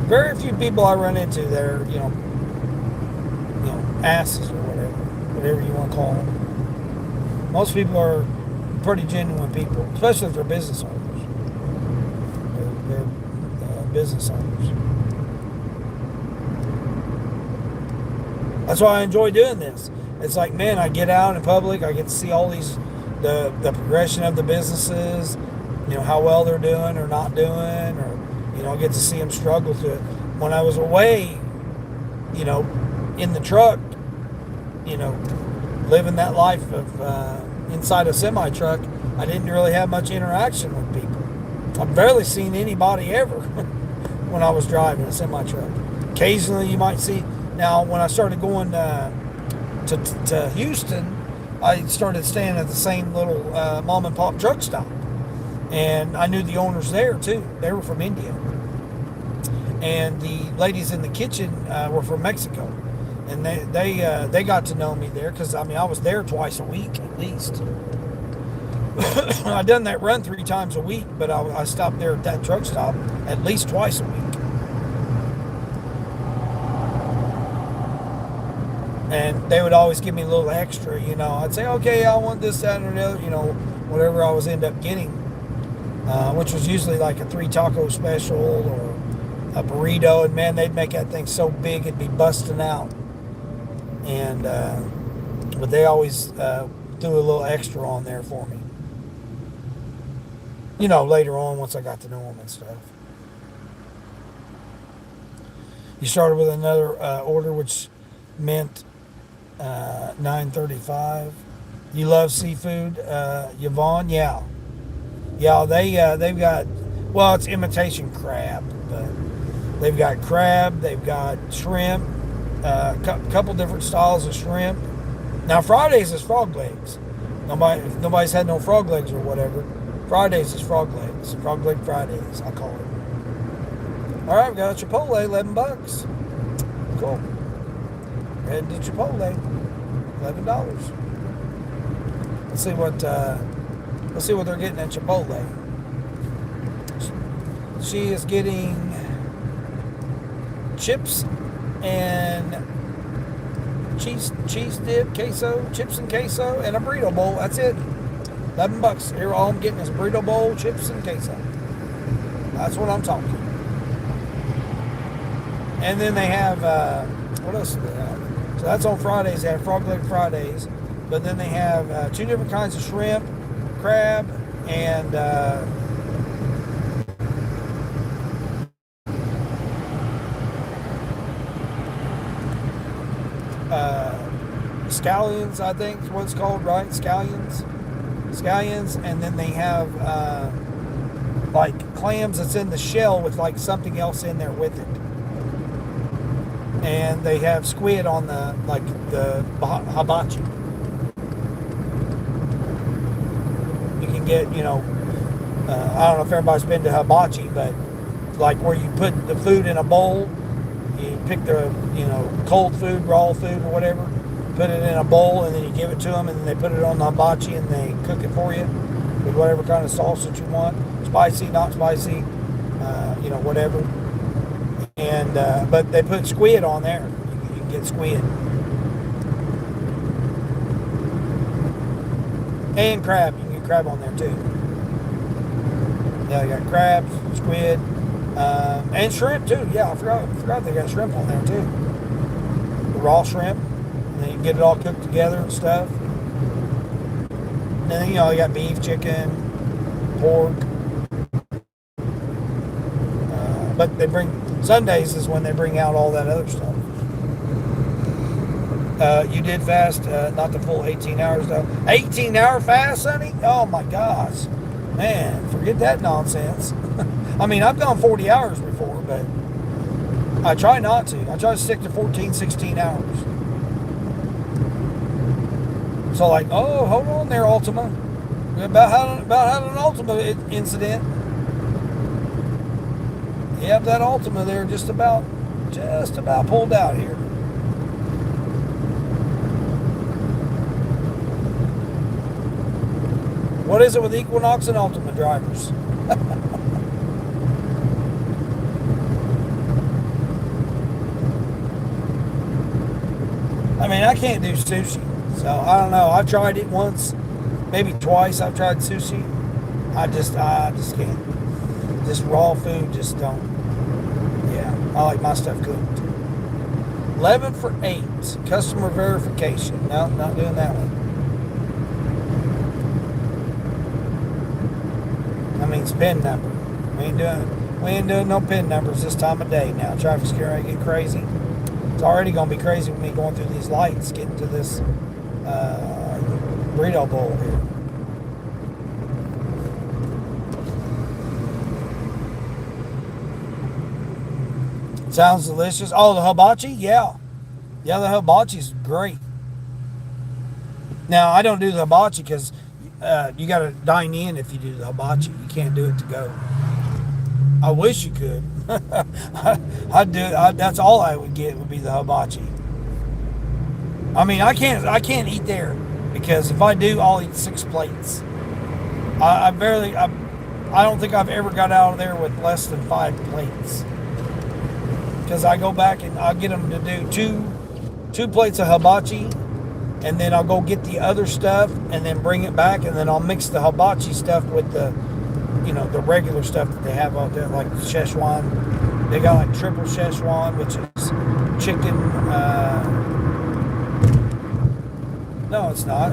A: Very few people I run into there, asses or whatever you want to call them. Most people are pretty genuine people, especially if they're business owners. They're business owners. That's why I enjoy doing this. It's like, man, I get out in public, I get to see all these the progression of the businesses, how well they're doing or not doing, or I get to see them struggle to it. When I was away, in the truck, living that life of inside a semi truck, I didn't really have much interaction with people. I've barely seen anybody ever when I was driving a semi truck. Occasionally, you might see. Now, when I started going to Houston, I started staying at the same little mom and pop truck stop, and I knew the owners there too. They were from India, and the ladies in the kitchen were from Mexico, and they got to know me there because I was there twice a week at least. I done that run 3 times a week, but I stopped there at that truck stop at least twice a week. And they would always give me a little extra, I'd say, okay, I want this, that, or the other, whatever I was end up getting, which was usually like a 3 taco special or, a burrito, and man, they'd make that thing so big it'd be busting out. And but they always threw a little extra on there for me. Later on once I got to know them and stuff. You started with another order, which meant 9:35. You love seafood, Yvonne? Yeah, yeah. They've got, well, it's imitation crab, but they've got crab, they've got shrimp, couple different styles of shrimp. Now Fridays is frog legs. If nobody's had no frog legs or whatever, Fridays is frog legs. Frog leg Fridays, I call it. All right, we got a Chipotle, $11. Cool. Head to Chipotle, $11. Let's see what they're getting at Chipotle. She is getting chips and cheese dip, queso, chips and queso, and a burrito bowl. That's it. $11. Here, all I'm getting is a burrito bowl, chips, and queso. That's what I'm talking. And then they have, what else do they have? So that's on Fridays. They have frog leg Fridays. But then they have 2 different kinds of shrimp, crab, and scallions, I think is what it's called, right? Scallions. And then they have like clams that's in the shell with like something else in there with it. And they have squid on the hibachi. You can get, I don't know if everybody's been to hibachi, but like where you put the food in a bowl, you pick the, cold food, raw food or whatever, put it in a bowl, and then you give it to them, and then they put it on the hibachi and they cook it for you with whatever kind of sauce that you want, spicy, not spicy, whatever. And but they put squid on there. You can get squid and crab. You can get crab on there too. Yeah, you got crabs, squid, and shrimp too. Yeah, I forgot they got shrimp on there too. The raw shrimp. And then you get it all cooked together and stuff. And then, you got beef, chicken, pork. But Sundays is when they bring out all that other stuff. You did fast, not the full 18 hours though. 18-hour fast, Sonny? Oh my gosh. Man, forget that nonsense. I mean, I've gone 40 hours before, but I try not to. I try to stick to 14, 16 hours. So like, oh, hold on there, Ultima. About had an Ultima incident. Yep, that Ultima there just about pulled out here. What is it with Equinox and Ultima drivers? I mean, I can't do sushi. So, I don't know. I've tried it once, maybe twice. I've tried sushi. I just can't. Just raw food, just don't. Yeah, I like my stuff cooked. 11 for 8. Customer verification. No, not doing that one. That means PIN number. We ain't doing no PIN numbers this time of day now. Traffic's going to get crazy. It's already going to be crazy with me going through these lights, getting to this burrito bowl here. Sounds delicious. Oh, the hibachi? Yeah. Yeah, the hibachi's great. Now, I don't do the hibachi because you got to dine in if you do the hibachi. You can't do it to go. I wish you could. I'd do it. That's all I would get would be the hibachi. I mean, I can't eat there because if I do, I'll eat 6 plates. I don't think I've ever got out of there with less than 5 plates. Because I go back and I'll get them to do two plates of hibachi, and then I'll go get the other stuff and then bring it back, and then I'll mix the hibachi stuff with the regular stuff that they have out there, like Szechuan They got like triple Szechuan, which is chicken. No, it's not.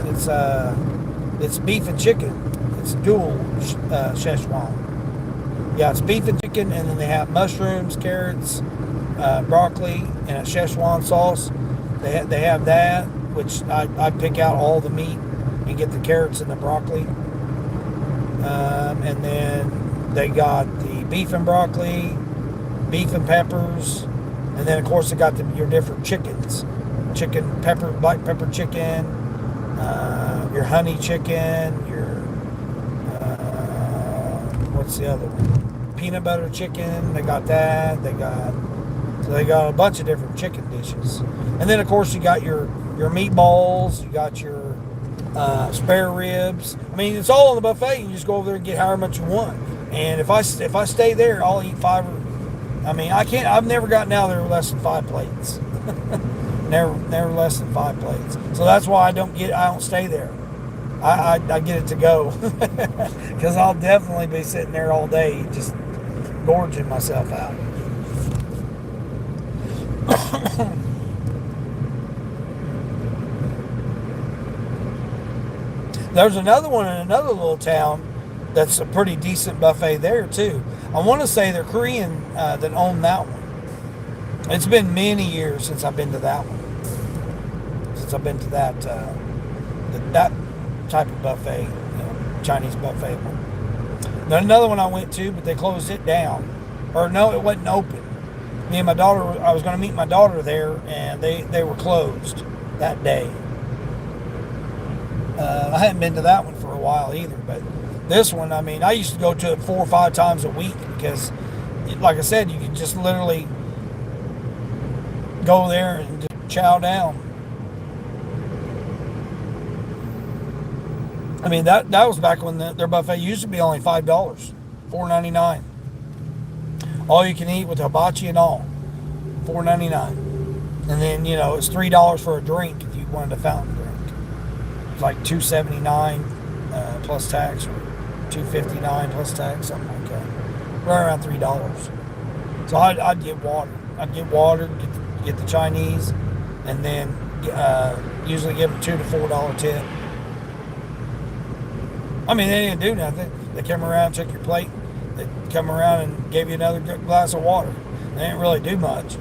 A: It's beef and chicken. It's dual Szechuan. Yeah, it's beef and chicken, and then they have mushrooms, carrots, broccoli, and a Szechuan sauce. They have that, which I pick out all the meat and get the carrots and the broccoli. And then they got the beef and broccoli, beef and peppers, and then of course they got your different chickens, chicken pepper, black pepper chicken, your honey chicken, your what's the other one? Peanut butter chicken. They got that. They got a bunch of different chicken dishes, and then of course you got your meatballs. You got your spare ribs. I mean, it's all on the buffet. You just go over there and get however much you want. And if I stay there, I'll eat five. I mean, I can't. I've never gotten out there with less than 5 plates. never less than 5 plates. So that's why I don't stay there. I get it to go because I'll definitely be sitting there all day just gorging myself out. There's another one in another little town that's a pretty decent buffet there too. I want to say they're Korean that own that one. It's been many years since I've been to that one. Since I've been to that type of buffet, Chinese buffet one. Then another one I went to, but they closed it down. Or no, it wasn't open. Me and my daughter, I was going to meet my daughter there, and they were closed that day. I hadn't been to that one for a while either, but this one, I mean, I used to go to it 4 or 5 times a week because, like I said, you could just literally go there and just chow down. I mean, that was back when their buffet used to be only $5, $4.99. All you can eat with hibachi and all, $4.99. And then, it's $3 for a drink if you wanted a fountain drink. It's like $2.79 plus tax, or $2.59 plus tax, something like that. Right around $3. So I'd get water. Get the Chinese, and then usually give them $2 to $4 tip. I mean, they didn't do nothing. They come around, took your plate. They come around and gave you another glass of water. They didn't really do much.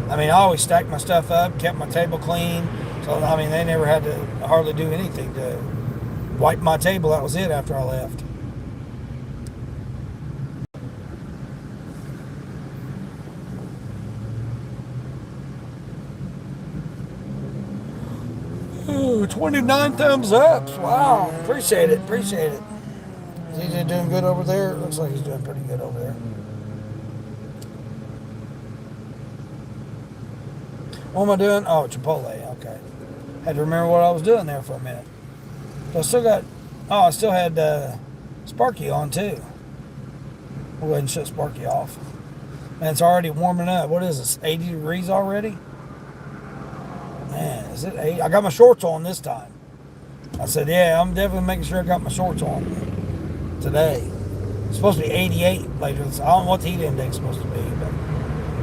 A: I mean, I always stacked my stuff up, kept my table clean. So, I mean, they never had to hardly do anything to wipe my table. That was it after I left. Ooh, 29 thumbs up. Wow. Appreciate it. Is he doing good over there? Looks like he's doing pretty good over there. What am I doing? Oh, Chipotle. Okay. Had to remember what I was doing there for a minute. So I still had Sparky on too. We'll go ahead and shut Sparky off. Man, it's already warming up. What is this? 80 degrees already? Man, is it 80? I got my shorts on this time. I said, yeah, I'm definitely making sure I got my shorts on today. It's supposed to be 88 later. I don't know what the heat index is supposed to be, but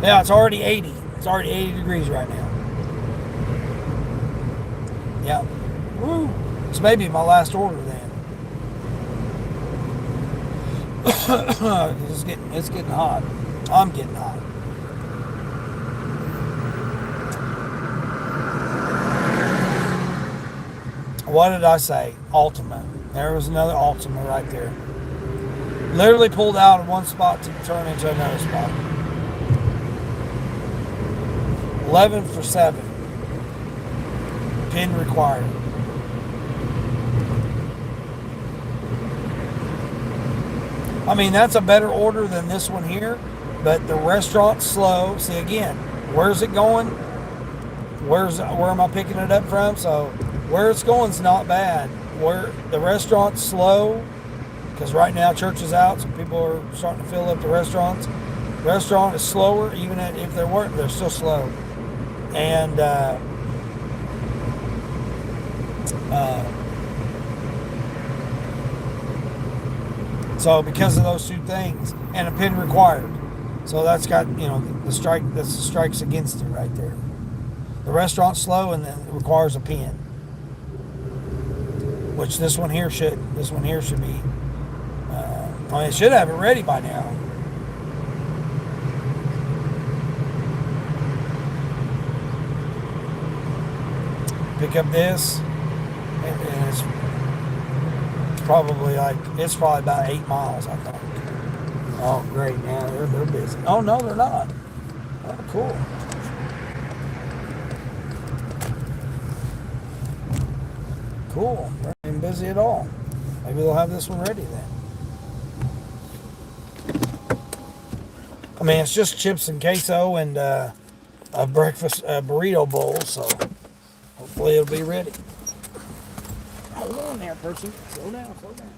A: yeah, it's already 80. It's already 80 degrees right now. Yeah. Woo. This may be my last order then. It's getting hot. I'm getting hot. What did I say? Ultima. There was another Ultima right there. Literally pulled out of one spot to turn into another spot. 11 for 7. Pin required. I mean, that's a better order than this one here, but the restaurant's slow. See, again, where's it going? Where am I picking it up from? So where it's going is not bad. Where the restaurant's slow, because right now church is out, so people are starting to fill up the restaurants. The restaurant is slower, even if they're working, they're still slow. And so because of those two things, and a pin required. So that's got, the strike. That's the strikes against it right there. The restaurant's slow and then it requires a pin, which this one here should. This one here should be. It should have it ready by now. Pick up this, and it's probably about 8 miles, I think. Oh, great! Now they're busy. Oh no, they're not. Oh, cool. Cool. They're not even busy at all. Maybe they'll have this one ready then. I mean, it's just chips and queso and a breakfast burrito bowl, so hopefully it'll be ready. Hold on there, person. Slow down, slow down.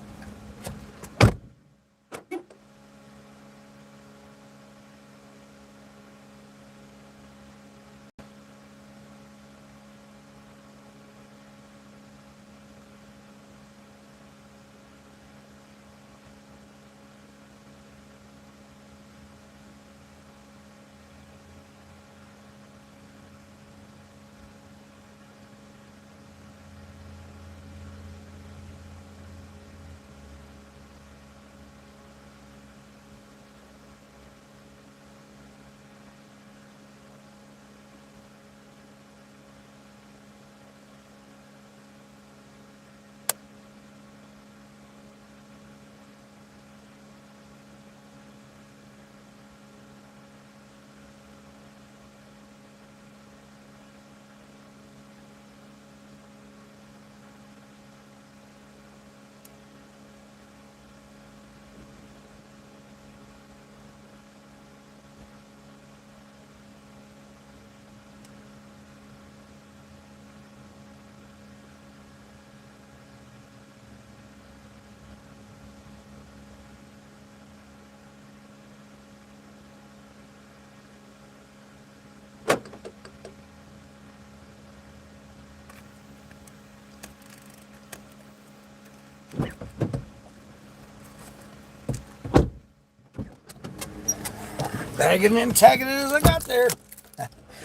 A: Bagging and tagging it as I got there.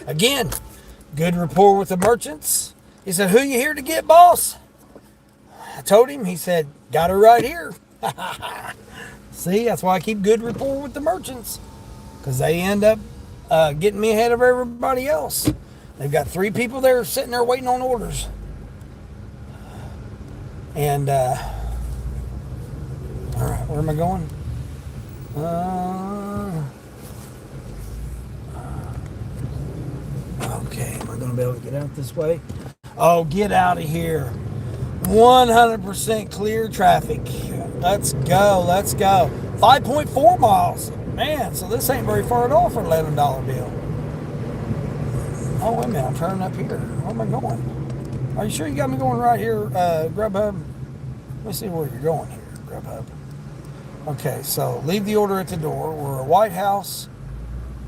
A: Again, good rapport with the merchants. He said, "Who you here to get, boss?" I told him. He said, "Got her right here." See, that's why I keep good rapport with the merchants, because they end up getting me ahead of everybody else. They've got 3 people there sitting there waiting on orders. And, all right, where am I going? Okay, am I going to be able to get out this way? Oh, get out of here. 100% clear traffic. Let's go, let's go. 5.4 miles. Man, so this ain't very far at all for an $11 bill. Oh, wait a minute, I'm turning up here. Where am I going? Are you sure you got me going right here, Grubhub? Let me see where you're going here, Grubhub. Okay, so leave the order at the door. We're at White House.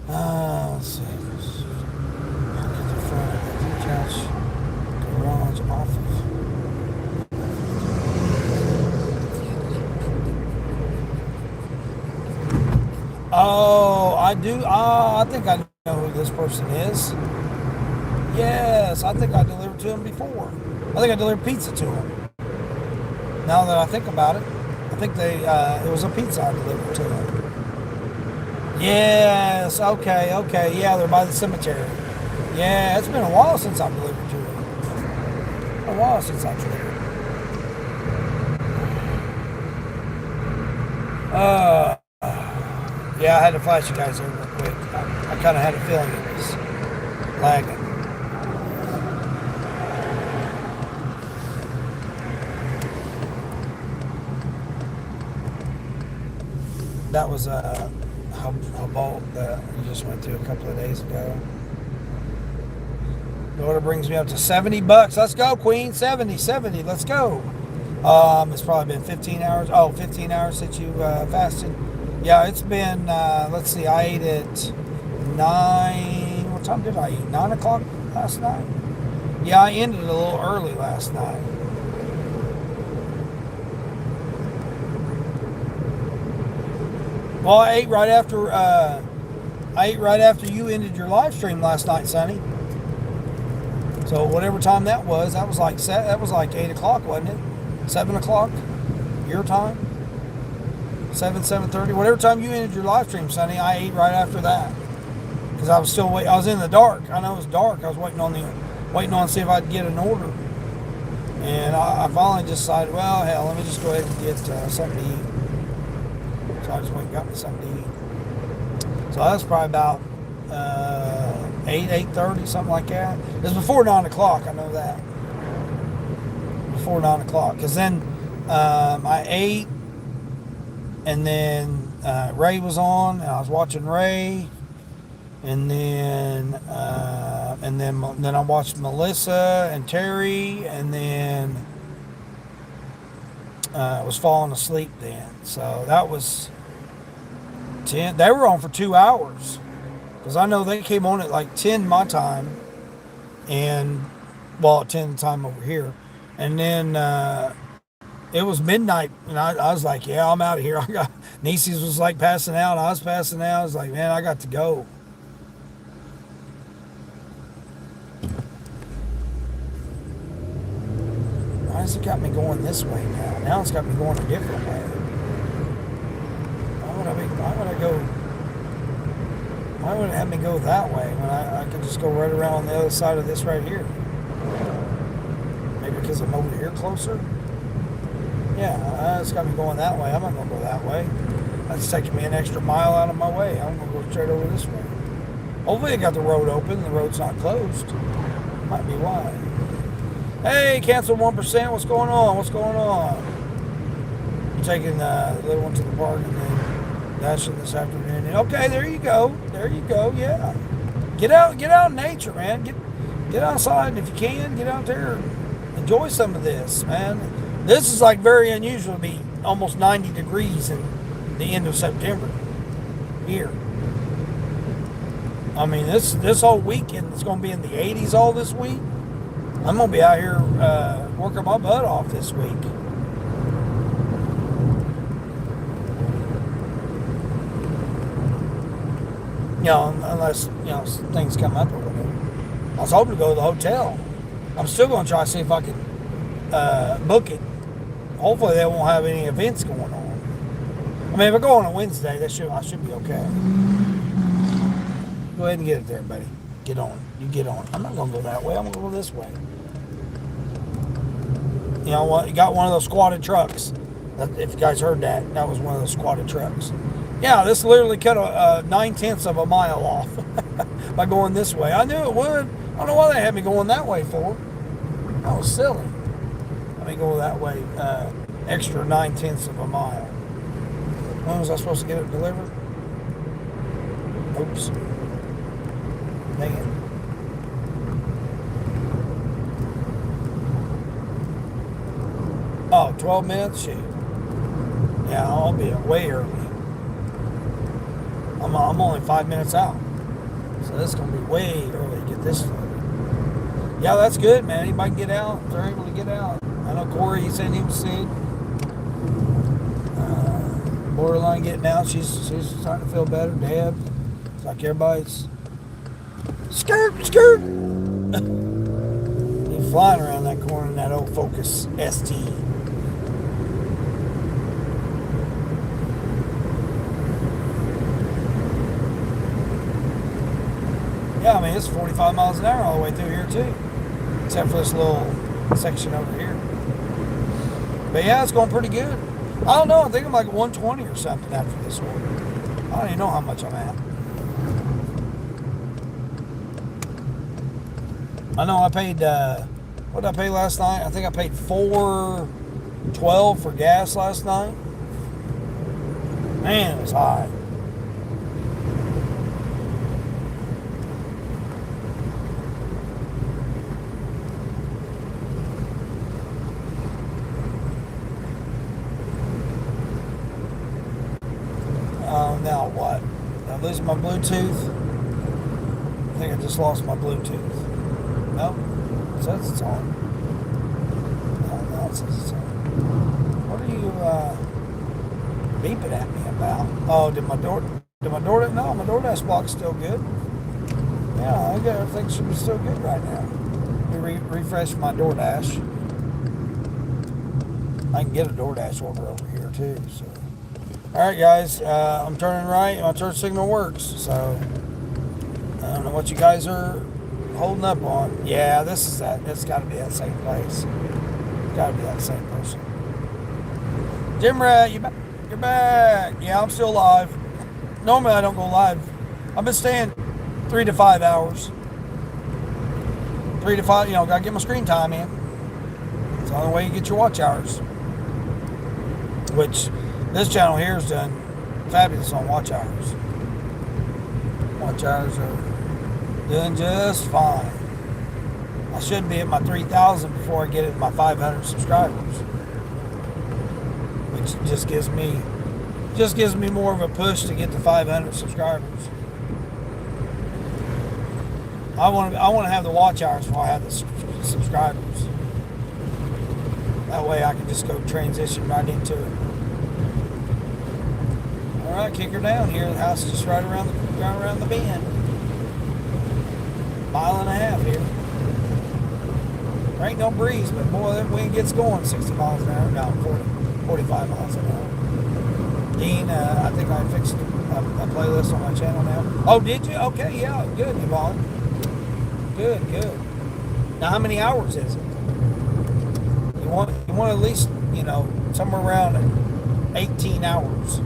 A: Let's see. Park at the front of the detached garage off of. Oh, I do. I think I know who this person is. Yes, I think I delivered to him before. I think I delivered pizza to him. Now that I think about it, I think it was a pizza I delivered to him. Yes, okay. Yeah, they're by the cemetery. Yeah, it's been a while since I've delivered to him. A while since I've delivered. Yeah, I had to flash you guys in real quick. I kind of had a feeling it was lagging. That was a bolt that we just went through a couple of days ago. The order brings me up to $70. Let's go, Queen. 70. Let's go. It's probably been 15 hours. Oh, 15 hours since you fasted. Yeah, it's been, let's see, I ate at 9, what time did I eat? 9 o'clock last night? Yeah, I ended a little early last night. Well, I ate right after I ate right after you ended your live stream last night, Sonny. So whatever time that was like 8 o'clock, wasn't it? 7 o'clock, your time. 7:30, whatever time you ended your live stream, Sonny. I ate right after that because I was still waiting. I was in the dark. I know it was dark. I was waiting on to see if I'd get an order, and I finally decided, well, hell, let me just go ahead and get something to eat. So I just went and got me something to eat. So that's probably about 8:30, something like that. It was before 9 o'clock. I know that. Before 9 o'clock, because then I ate, and then Ray was on, and I was watching Ray, and then I watched Melissa and Terry, and then I was falling asleep then. So that was 10. They were on for 2 hours. Because I know they came on at like 10 my time, and, well, 10 time over here. And then it was midnight, and I was like, yeah, I'm out of here. Nieces was like passing out. I was passing out. I was like, man, I got to go. Why has it got me going this way now? Now it's got me going a different way. Why would it have me go that way when I could just go right around on the other side of this right here? Maybe because I'm over here closer? Yeah, it's got me going that way. I'm not going to go that way. That's taking me an extra mile out of my way. I'm going to go straight over this way. Hopefully they got the road open. The road's not closed. Might be why. Hey, cancel 1%. What's going on? What's going on? I'm taking the little one to the park and then dashing this afternoon. Okay, there you go. There you go. Yeah. Get out in nature, man. Get outside if you can. Get out there and enjoy some of this, man. This is like very unusual to be almost 90 degrees in the end of September here. I mean, this whole weekend it's going to be in the 80s all this week. I'm going to be out here working my butt off this week. You know, unless, things come up or whatever. I was hoping to go to the hotel. I'm still going to try to see if I can book it. Hopefully they won't have any events going on. I mean, if I go on a Wednesday, I should be okay. Go ahead and get it there, buddy. Get on. You get on. I'm not going to go that way. I'm going to go this way. You know what? You got one of those squatted trucks. If you guys heard that, that was one of those squatted trucks. Yeah, this literally cut a 9/10 of a mile off by going this way. I knew it would. I don't know why they had me going that way for. That was silly. Let me go that way, extra 9/10 of a mile. When was I supposed to get it delivered? Oops. Dang it. Oh, 12 minutes? Shoot. Yeah, I'll be way early. I'm only 5 minutes out. So this is going to be way early to get this started. Yeah, that's good, man. Anybody can get out. They're able to get out. I know Corey, he said he was sick. Borderline getting out. She's starting to feel better. Deb. It's like everybody's skirt. He's flying around that corner in that old Focus ST. Yeah, I mean, it's 45 miles an hour all the way through here, too. Except for this little section over here. But yeah, it's going pretty good. I don't know. I think I'm like 120 or something after this one. I don't even know how much I'm at. I know I paid, what did I pay last night? I think I paid $4.12 for gas last night. Man, it was high. Now what? Did I lose my Bluetooth? I think I just lost my Bluetooth. Nope. It says it's on. No, it says it's on. What are you beeping at me about? Oh, did my door... Do my DoorDash? No, my DoorDash block's still good. Yeah, I got everything should be still good right now. Let me refresh my DoorDash. I can get a DoorDash order over here too. So, all right, guys, I'm turning right. My turn signal works. So, I don't know what you guys are holding up on. Yeah, this is that. It's got to be that same place. Got to be that same person. Jim Rat, you back? You're back. Yeah, I'm still live. Normally I don't go live. I've been staying 3 to 5 hours. 3 to 5, gotta get my screen time in. It's the only way you get your watch hours. Which this channel here is done fabulous on watch hours. Watch hours are doing just fine. I should be at my 3,000 before I get at my 500 subscribers. Which just gives me more of a push to get to 500 subscribers. I want to have the watch hours before I have the subscribers. That way I can just go transition right into it. All right, kick her down here. The house is just right around the bend. 1.5 miles here. There ain't no breeze, but boy, that wind gets going 60 miles an hour. No, 45 miles an hour. Dean, I think I fixed a playlist on my channel now. Oh, did you? Okay, yeah, good, Yvonne. Good. Now, how many hours is it? You want at least, somewhere around 18 hours.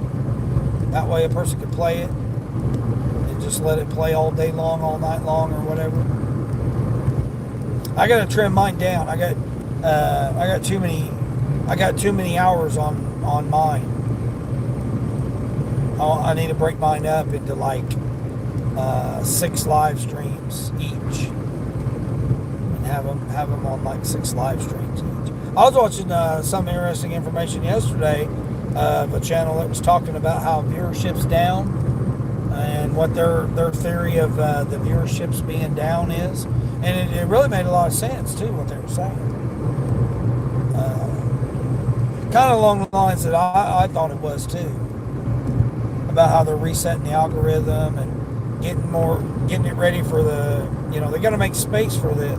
A: That way a person can play it and just let it play all day long, all night long, or whatever. I gotta trim mine down. I got too many hours on mine. I need to break mine up into like 6 live streams each, and have them on like 6 live streams each. I was watching some interesting information yesterday of a channel that was talking about how viewership's down and what their theory of the viewerships being down is, and it really made a lot of sense too what they were saying. Kind of along the lines that I thought it was too, about how they're resetting the algorithm and getting it ready for the, they got to make space for the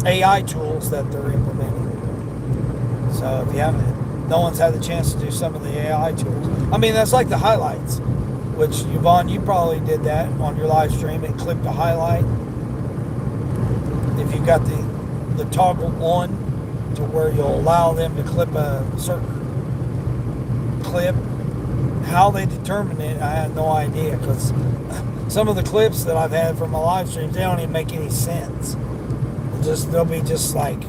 A: AI tools that they're implementing. So if no one's had the chance to do some of the AI tools. I mean, that's like the highlights, which Yvonne, you probably did that on your live stream and clipped a highlight. If you've got the toggle on to where you'll allow them to clip a certain clip. How they determine it, I have no idea, because some of the clips that I've had from my live streams, they don't even make any sense. They'll be just like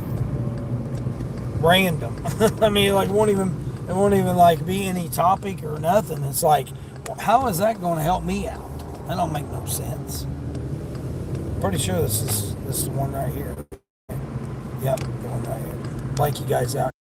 A: random. I mean, like it won't even like be any topic or nothing. It's like, how is that going to help me out? That don't make no sense. Pretty sure this is the one right here. Yep, the one right here. Blank you guys out.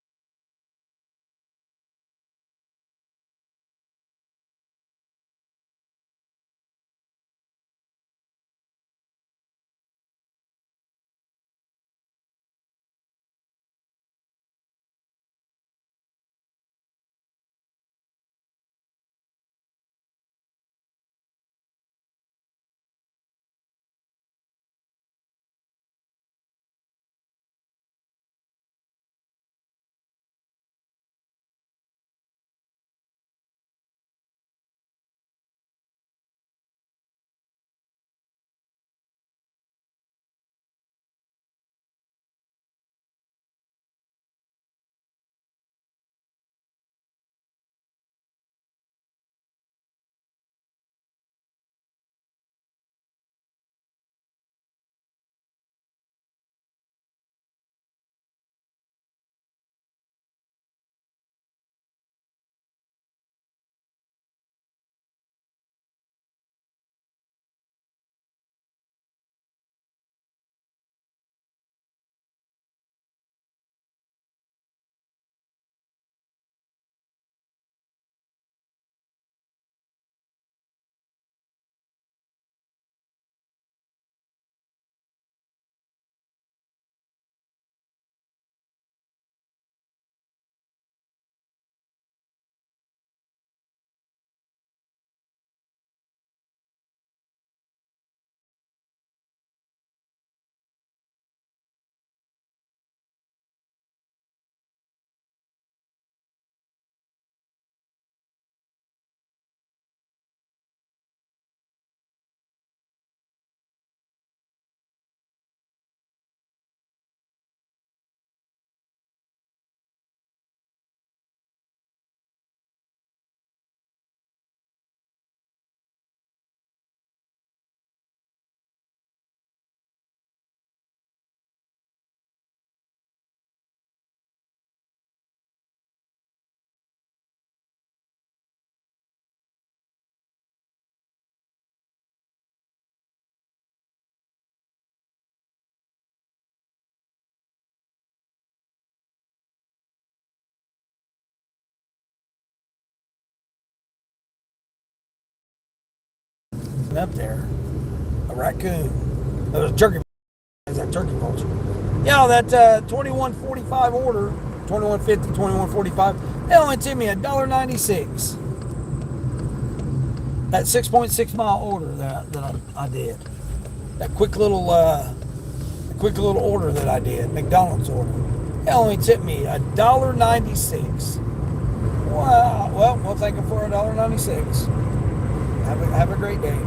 A: acting up there. A raccoon. It was a turkey. Is that turkey vulture? Yeah, that 21.45 order, 21.50, 21.45. It only took me $1.96. That 6.6 mile order that I did. That quick little order that I did, McDonald's order. It only took me $1.96. Wow. Well, we'll take it for $1.96. Have a great day.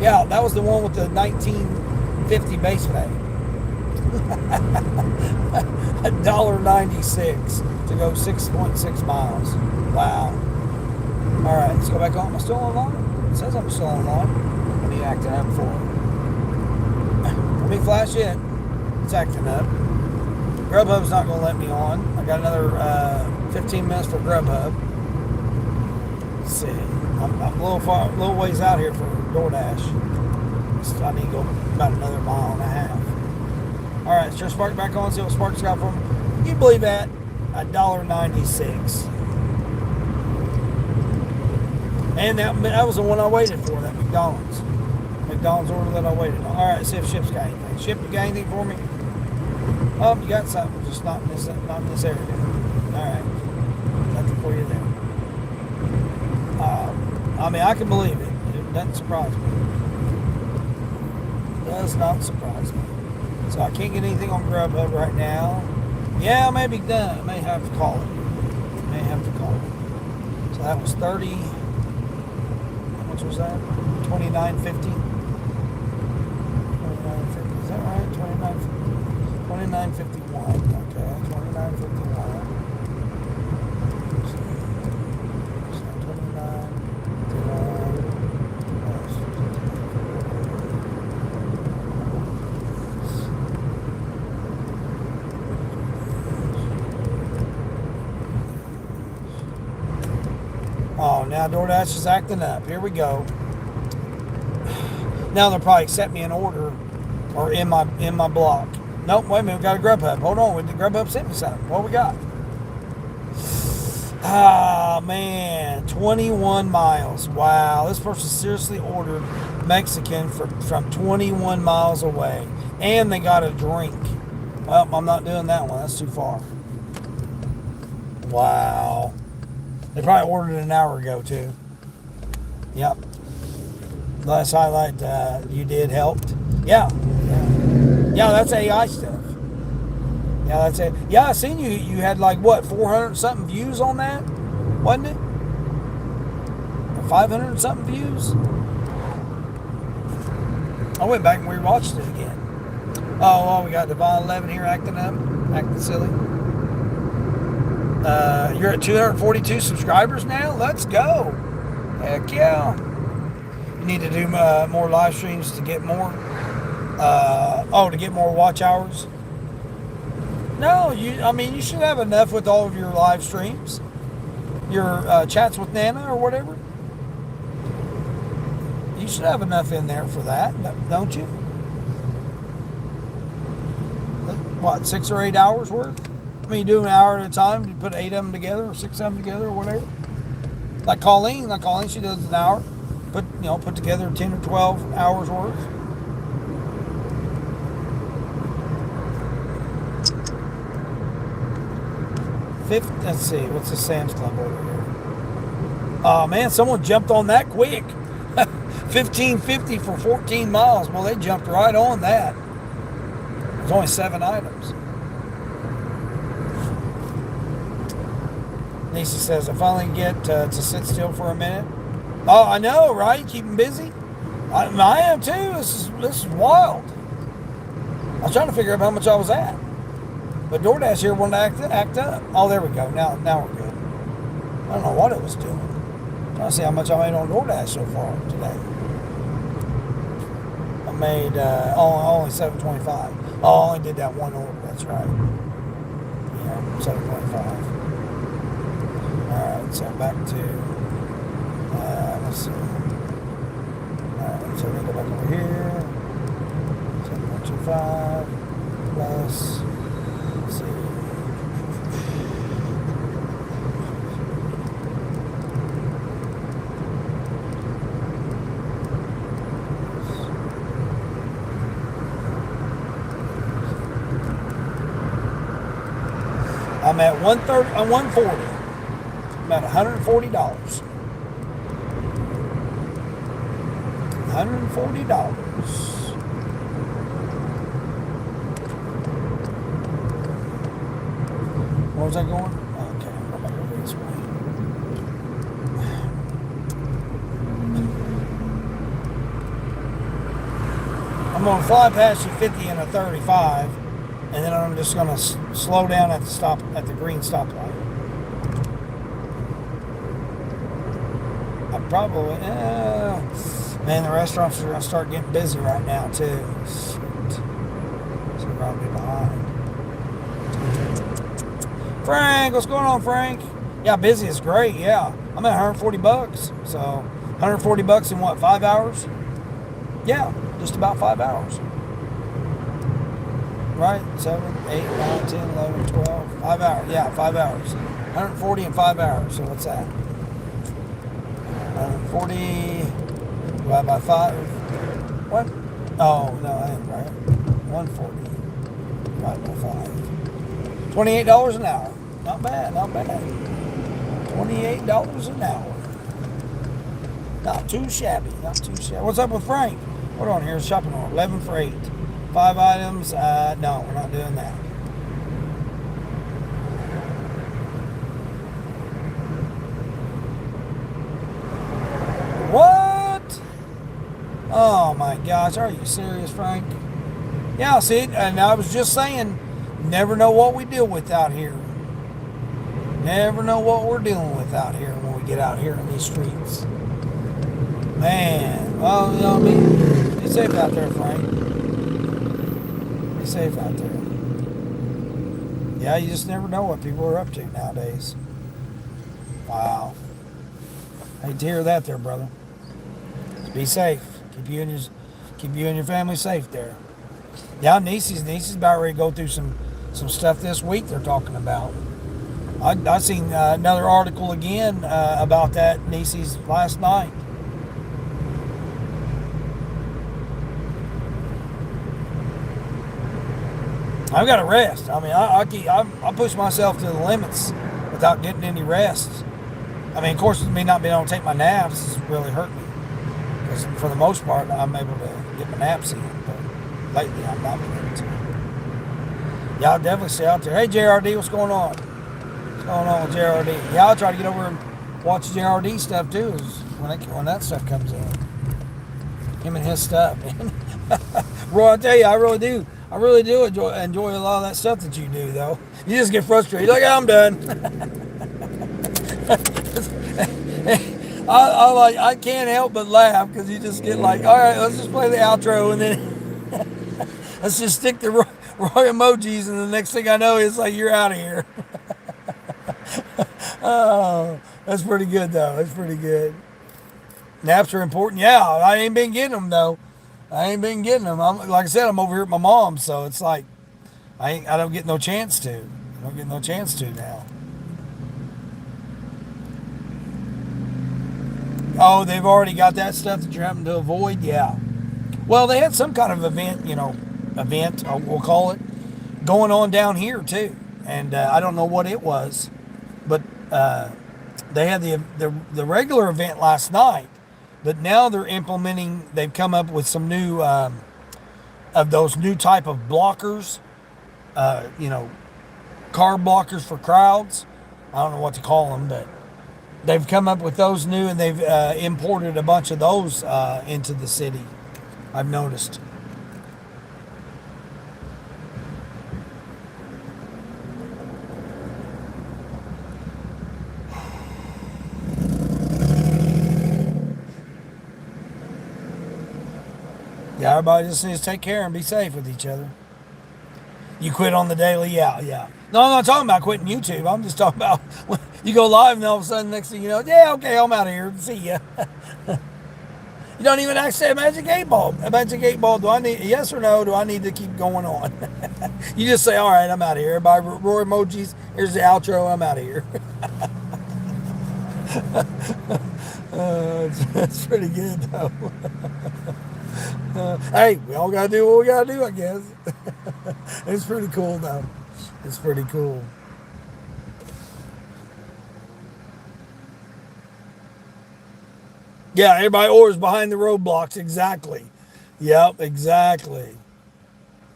A: Yeah, that was the one with the 1950 base pay. $1.96 to go 6.6 miles. Wow. All right, let's go back on. Am I still online? It says I'm still online. What are you acting up for? Let me flash it. It's acting up. Grubhub's not going to let me on. I got another 15 minutes for Grubhub. Let's see. I'm a little ways out here for DoorDash. I need to go about another mile and a half. All right, sure, Spark back on. See what Spark's got for me. Can you believe that? $1.96. And that was the one I waited for, that McDonald's order that I waited on. All right, see if Ship's got anything. Ship, you got anything for me? Oh, you got something, just not in this area. All right, nothing for you there. I mean, I can believe it. It doesn't surprise me. It does not surprise me. So I can't get anything on Grubhub right now. Yeah, I may be done. I may have to call it. So that was 30. How much was that? $29.50. $29.50. Is that right? $29.51. Okay, $29.51. Oh, now DoorDash is acting up. Here we go. Now they'll probably accept me an order or in my block. Nope, wait a minute, we got a Grubhub. Hold on, the Grubhub sent me something. What we got? Ah, man, 21 miles. Wow, this person seriously ordered Mexican from 21 miles away. And they got a drink. Well, I'm not doing that one. That's too far. Wow. They probably ordered it an hour ago, too. Yep. Last highlight you did helped. Yeah, that's AI stuff. Yeah, that's it. Yeah, I seen you had like, what, 400 something views on that? Wasn't it? Or 500 something views? I went back and rewatched it again. Oh, we got Divine 11 here acting silly. You're at 242 subscribers now? Let's go. Heck yeah. You need to do more live streams to get more. To get more watch hours. No, you should have enough with all of your live streams. Your chats with Nana or whatever. You should have enough in there for that, don't you? What, 6 or 8 hours worth? I mean, you do an hour at a time. You put 8 of them together or 6 of them together or whatever. Like Colleen, she does an hour. Put together 10 or 12 hours worth. Let's see, what's the Sam's Club over here? Oh man, someone jumped on that quick. $15.50 for 14 miles. Well, they jumped right on that. There's only 7 items. Nisa says, I finally get to sit still for a minute. Oh, I know, right? Keep them busy. I am too. This is wild. I was trying to figure out how much I was at. But DoorDash here wanted to act up. Oh, there we go. Now we're good. I don't know what it was doing. I'm trying to see how much I made on DoorDash so far today. I made only $7.25. Oh, I only did that one order. That's right. Yeah, $7.25. All right, so back to let's see. All right, so we go back over here. 7.25 plus. Let's see. I'm at 130, 140. I'm at $140. $140. Where was I going? Okay, I'm going back over this way. I'm going to fly past you 50 and a 35, and then I'm just going to slow down at the green stoplight. I probably, man, the restaurants are going to start getting busy right now too. Shoot. So we're probably behind. Frank, what's going on, Frank? Yeah, busy is great. Yeah, I'm at $140. So $140 in what, 5 hours? Yeah, just about 5 hours. Right? 7, 8, 9, 10, 11, 12. 5 hours. Yeah, 5 hours. 140 in 5 hours. So what's that? 140 divided by 5. What? Oh, no, that ain't right. 140 divided by 5. $28 an hour. Not bad, not bad. $28 an hour. Not too shabby, not too shabby. What's up with Frank? What on here? Shopping order. 11 for 8. 5 items. No, we're not doing that. What? Oh my gosh, are you serious, Frank? Yeah, see, and I was just saying, never know what we deal with out here. Never know what we're dealing with out here when we get out here in these streets. Man, well, you know what I mean? Be safe out there, Frank. Be safe out there. Yeah, you just never know what people are up to nowadays. Wow. Hate to hear that there, brother. Be safe. Keep you and your family safe there. Yeah, Niecy's about ready to go through some stuff this week they're talking about. I seen another article again about that Niecy's last night. I've got to rest. I mean, I push myself to the limits without getting any rest. I mean, of course, me not being able to take my naps has really hurt me. Because for the most part, I'm able to get my naps in. But lately, I'm not being able to. Yeah, I'll definitely stay out there. Hey, JRD, what's going on? What's going on with JRD? Yeah, I'll try to get over and watch JRD stuff too when that stuff comes in. Him and his stuff, man. Roy, I tell you, I really do enjoy a lot of that stuff that you do, though. You just get frustrated. You're like, I'm done. I can't help but laugh because you just get like, all right, let's just play the outro and then let's just stick the Roy emojis, and the next thing I know, it's like you're out of here. Oh, that's pretty good, though. That's pretty good. Naps are important. Yeah, I ain't been getting them, though. I like I said, I'm over here at my mom's, so it's like I don't get no chance to. I don't get no chance to now. Oh, they've already got that stuff that you're having to avoid? Yeah. Well, they had some kind of event, we'll call it, going on down here, too. And I don't know what it was, but they had the regular event last night, but now they've come up with some new, of those new type of blockers, car blockers for crowds. I don't know what to call them, but they've come up with those new, and they've imported a bunch of those into the city, I've noticed. Yeah, everybody just needs to take care and be safe with each other. You quit on the daily? Yeah. No, I'm not talking about quitting YouTube. I'm just talking about when you go live and all of a sudden, next thing you know, yeah, okay, I'm out of here. See ya. You don't even actually say a magic 8 ball. A magic 8 ball, do I need, yes or no, do I need to keep going on? You just say, all right, I'm out of here. Everybody, roar emojis. Here's the outro. I'm out of here. It's pretty good, though. Hey, we all got to do what we got to do, I guess. It's pretty cool, though. It's pretty cool. Yeah, everybody orders behind the roadblocks. Exactly. Yep, exactly.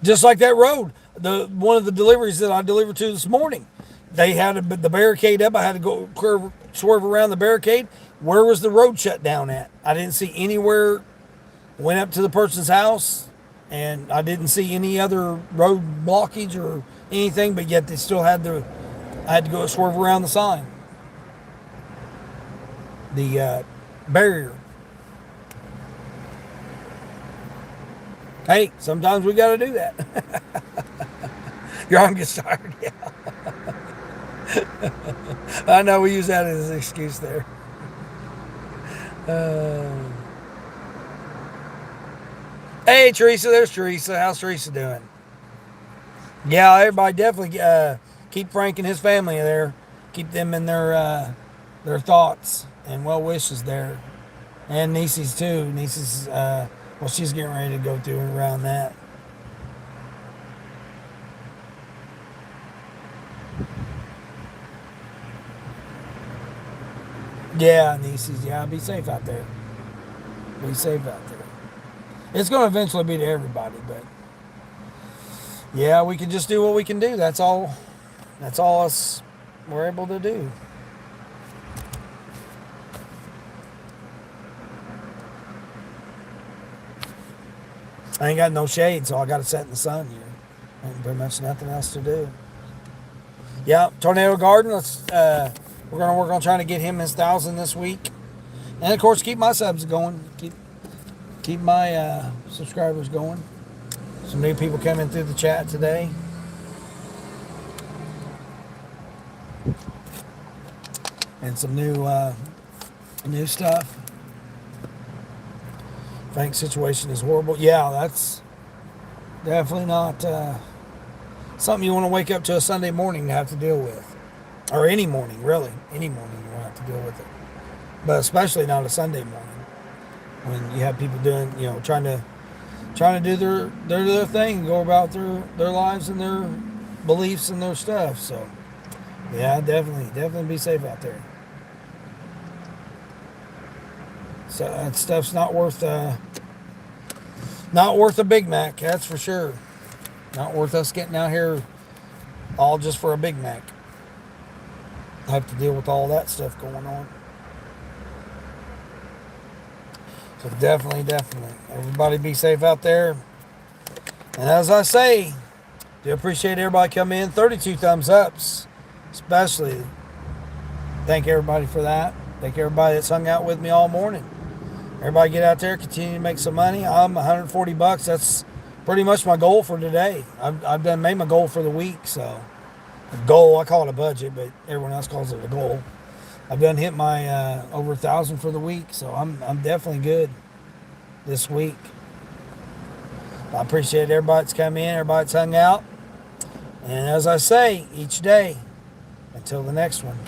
A: Just like that road, the one of the deliveries that I delivered to this morning, they had the barricade up. I had to go swerve around the barricade. Where was the road shut down at? I didn't see anywhere. Went up to the person's house, and I didn't see any other road blockage or anything. But yet they still had the. I had to go swerve around the sign, the barrier. Hey, sometimes we got to do that. Your arm gets tired. Yeah, I know we use that as an excuse there. Uh, hey, Teresa, there's Teresa. How's Teresa doing? Yeah, everybody definitely keep Frank and his family there. Keep them in their thoughts and well wishes there, and Nieces too. Nieces, well, she's getting ready to go through around that. Yeah, Nieces. Yeah, be safe out there. Be safe out there. It's going to eventually be to everybody, but yeah, we can just do what we can do. That's all. That's all us we're able to do. I ain't got no shade, so I got to sit in the sun here. Ain't pretty much nothing else to do. Yeah, Tornado Garden. We're gonna work on trying to get him his 1,000 this week, and of course keep my subs going. Keep my subscribers going. Some new people coming through the chat today, and some new stuff. Frank's situation is horrible. Yeah, that's definitely not something you want to wake up to a Sunday morning to have to deal with, or any morning really. Any morning you want to have to deal with it, but especially not a Sunday morning when you have people doing, trying to do their thing, go about their lives and their beliefs and their stuff. So yeah, definitely be safe out there. So that stuff's not worth a Big Mac, that's for sure. Not worth us getting out here all just for a Big Mac. Have to deal with all that stuff going on. So definitely, everybody be safe out there. And as I say, do appreciate everybody coming in. 32 thumbs ups, especially. Thank everybody for that. Thank everybody that's hung out with me all morning. Everybody get out there, continue to make some money. I'm 140 bucks. That's pretty much my goal for today. I've done made my goal for the week. So a goal, I call it a budget, but everyone else calls it a goal. I've done hit my over 1,000 for the week, so I'm definitely good this week. I appreciate everybody that's come in, everybody that's hung out, and as I say each day, until the next one.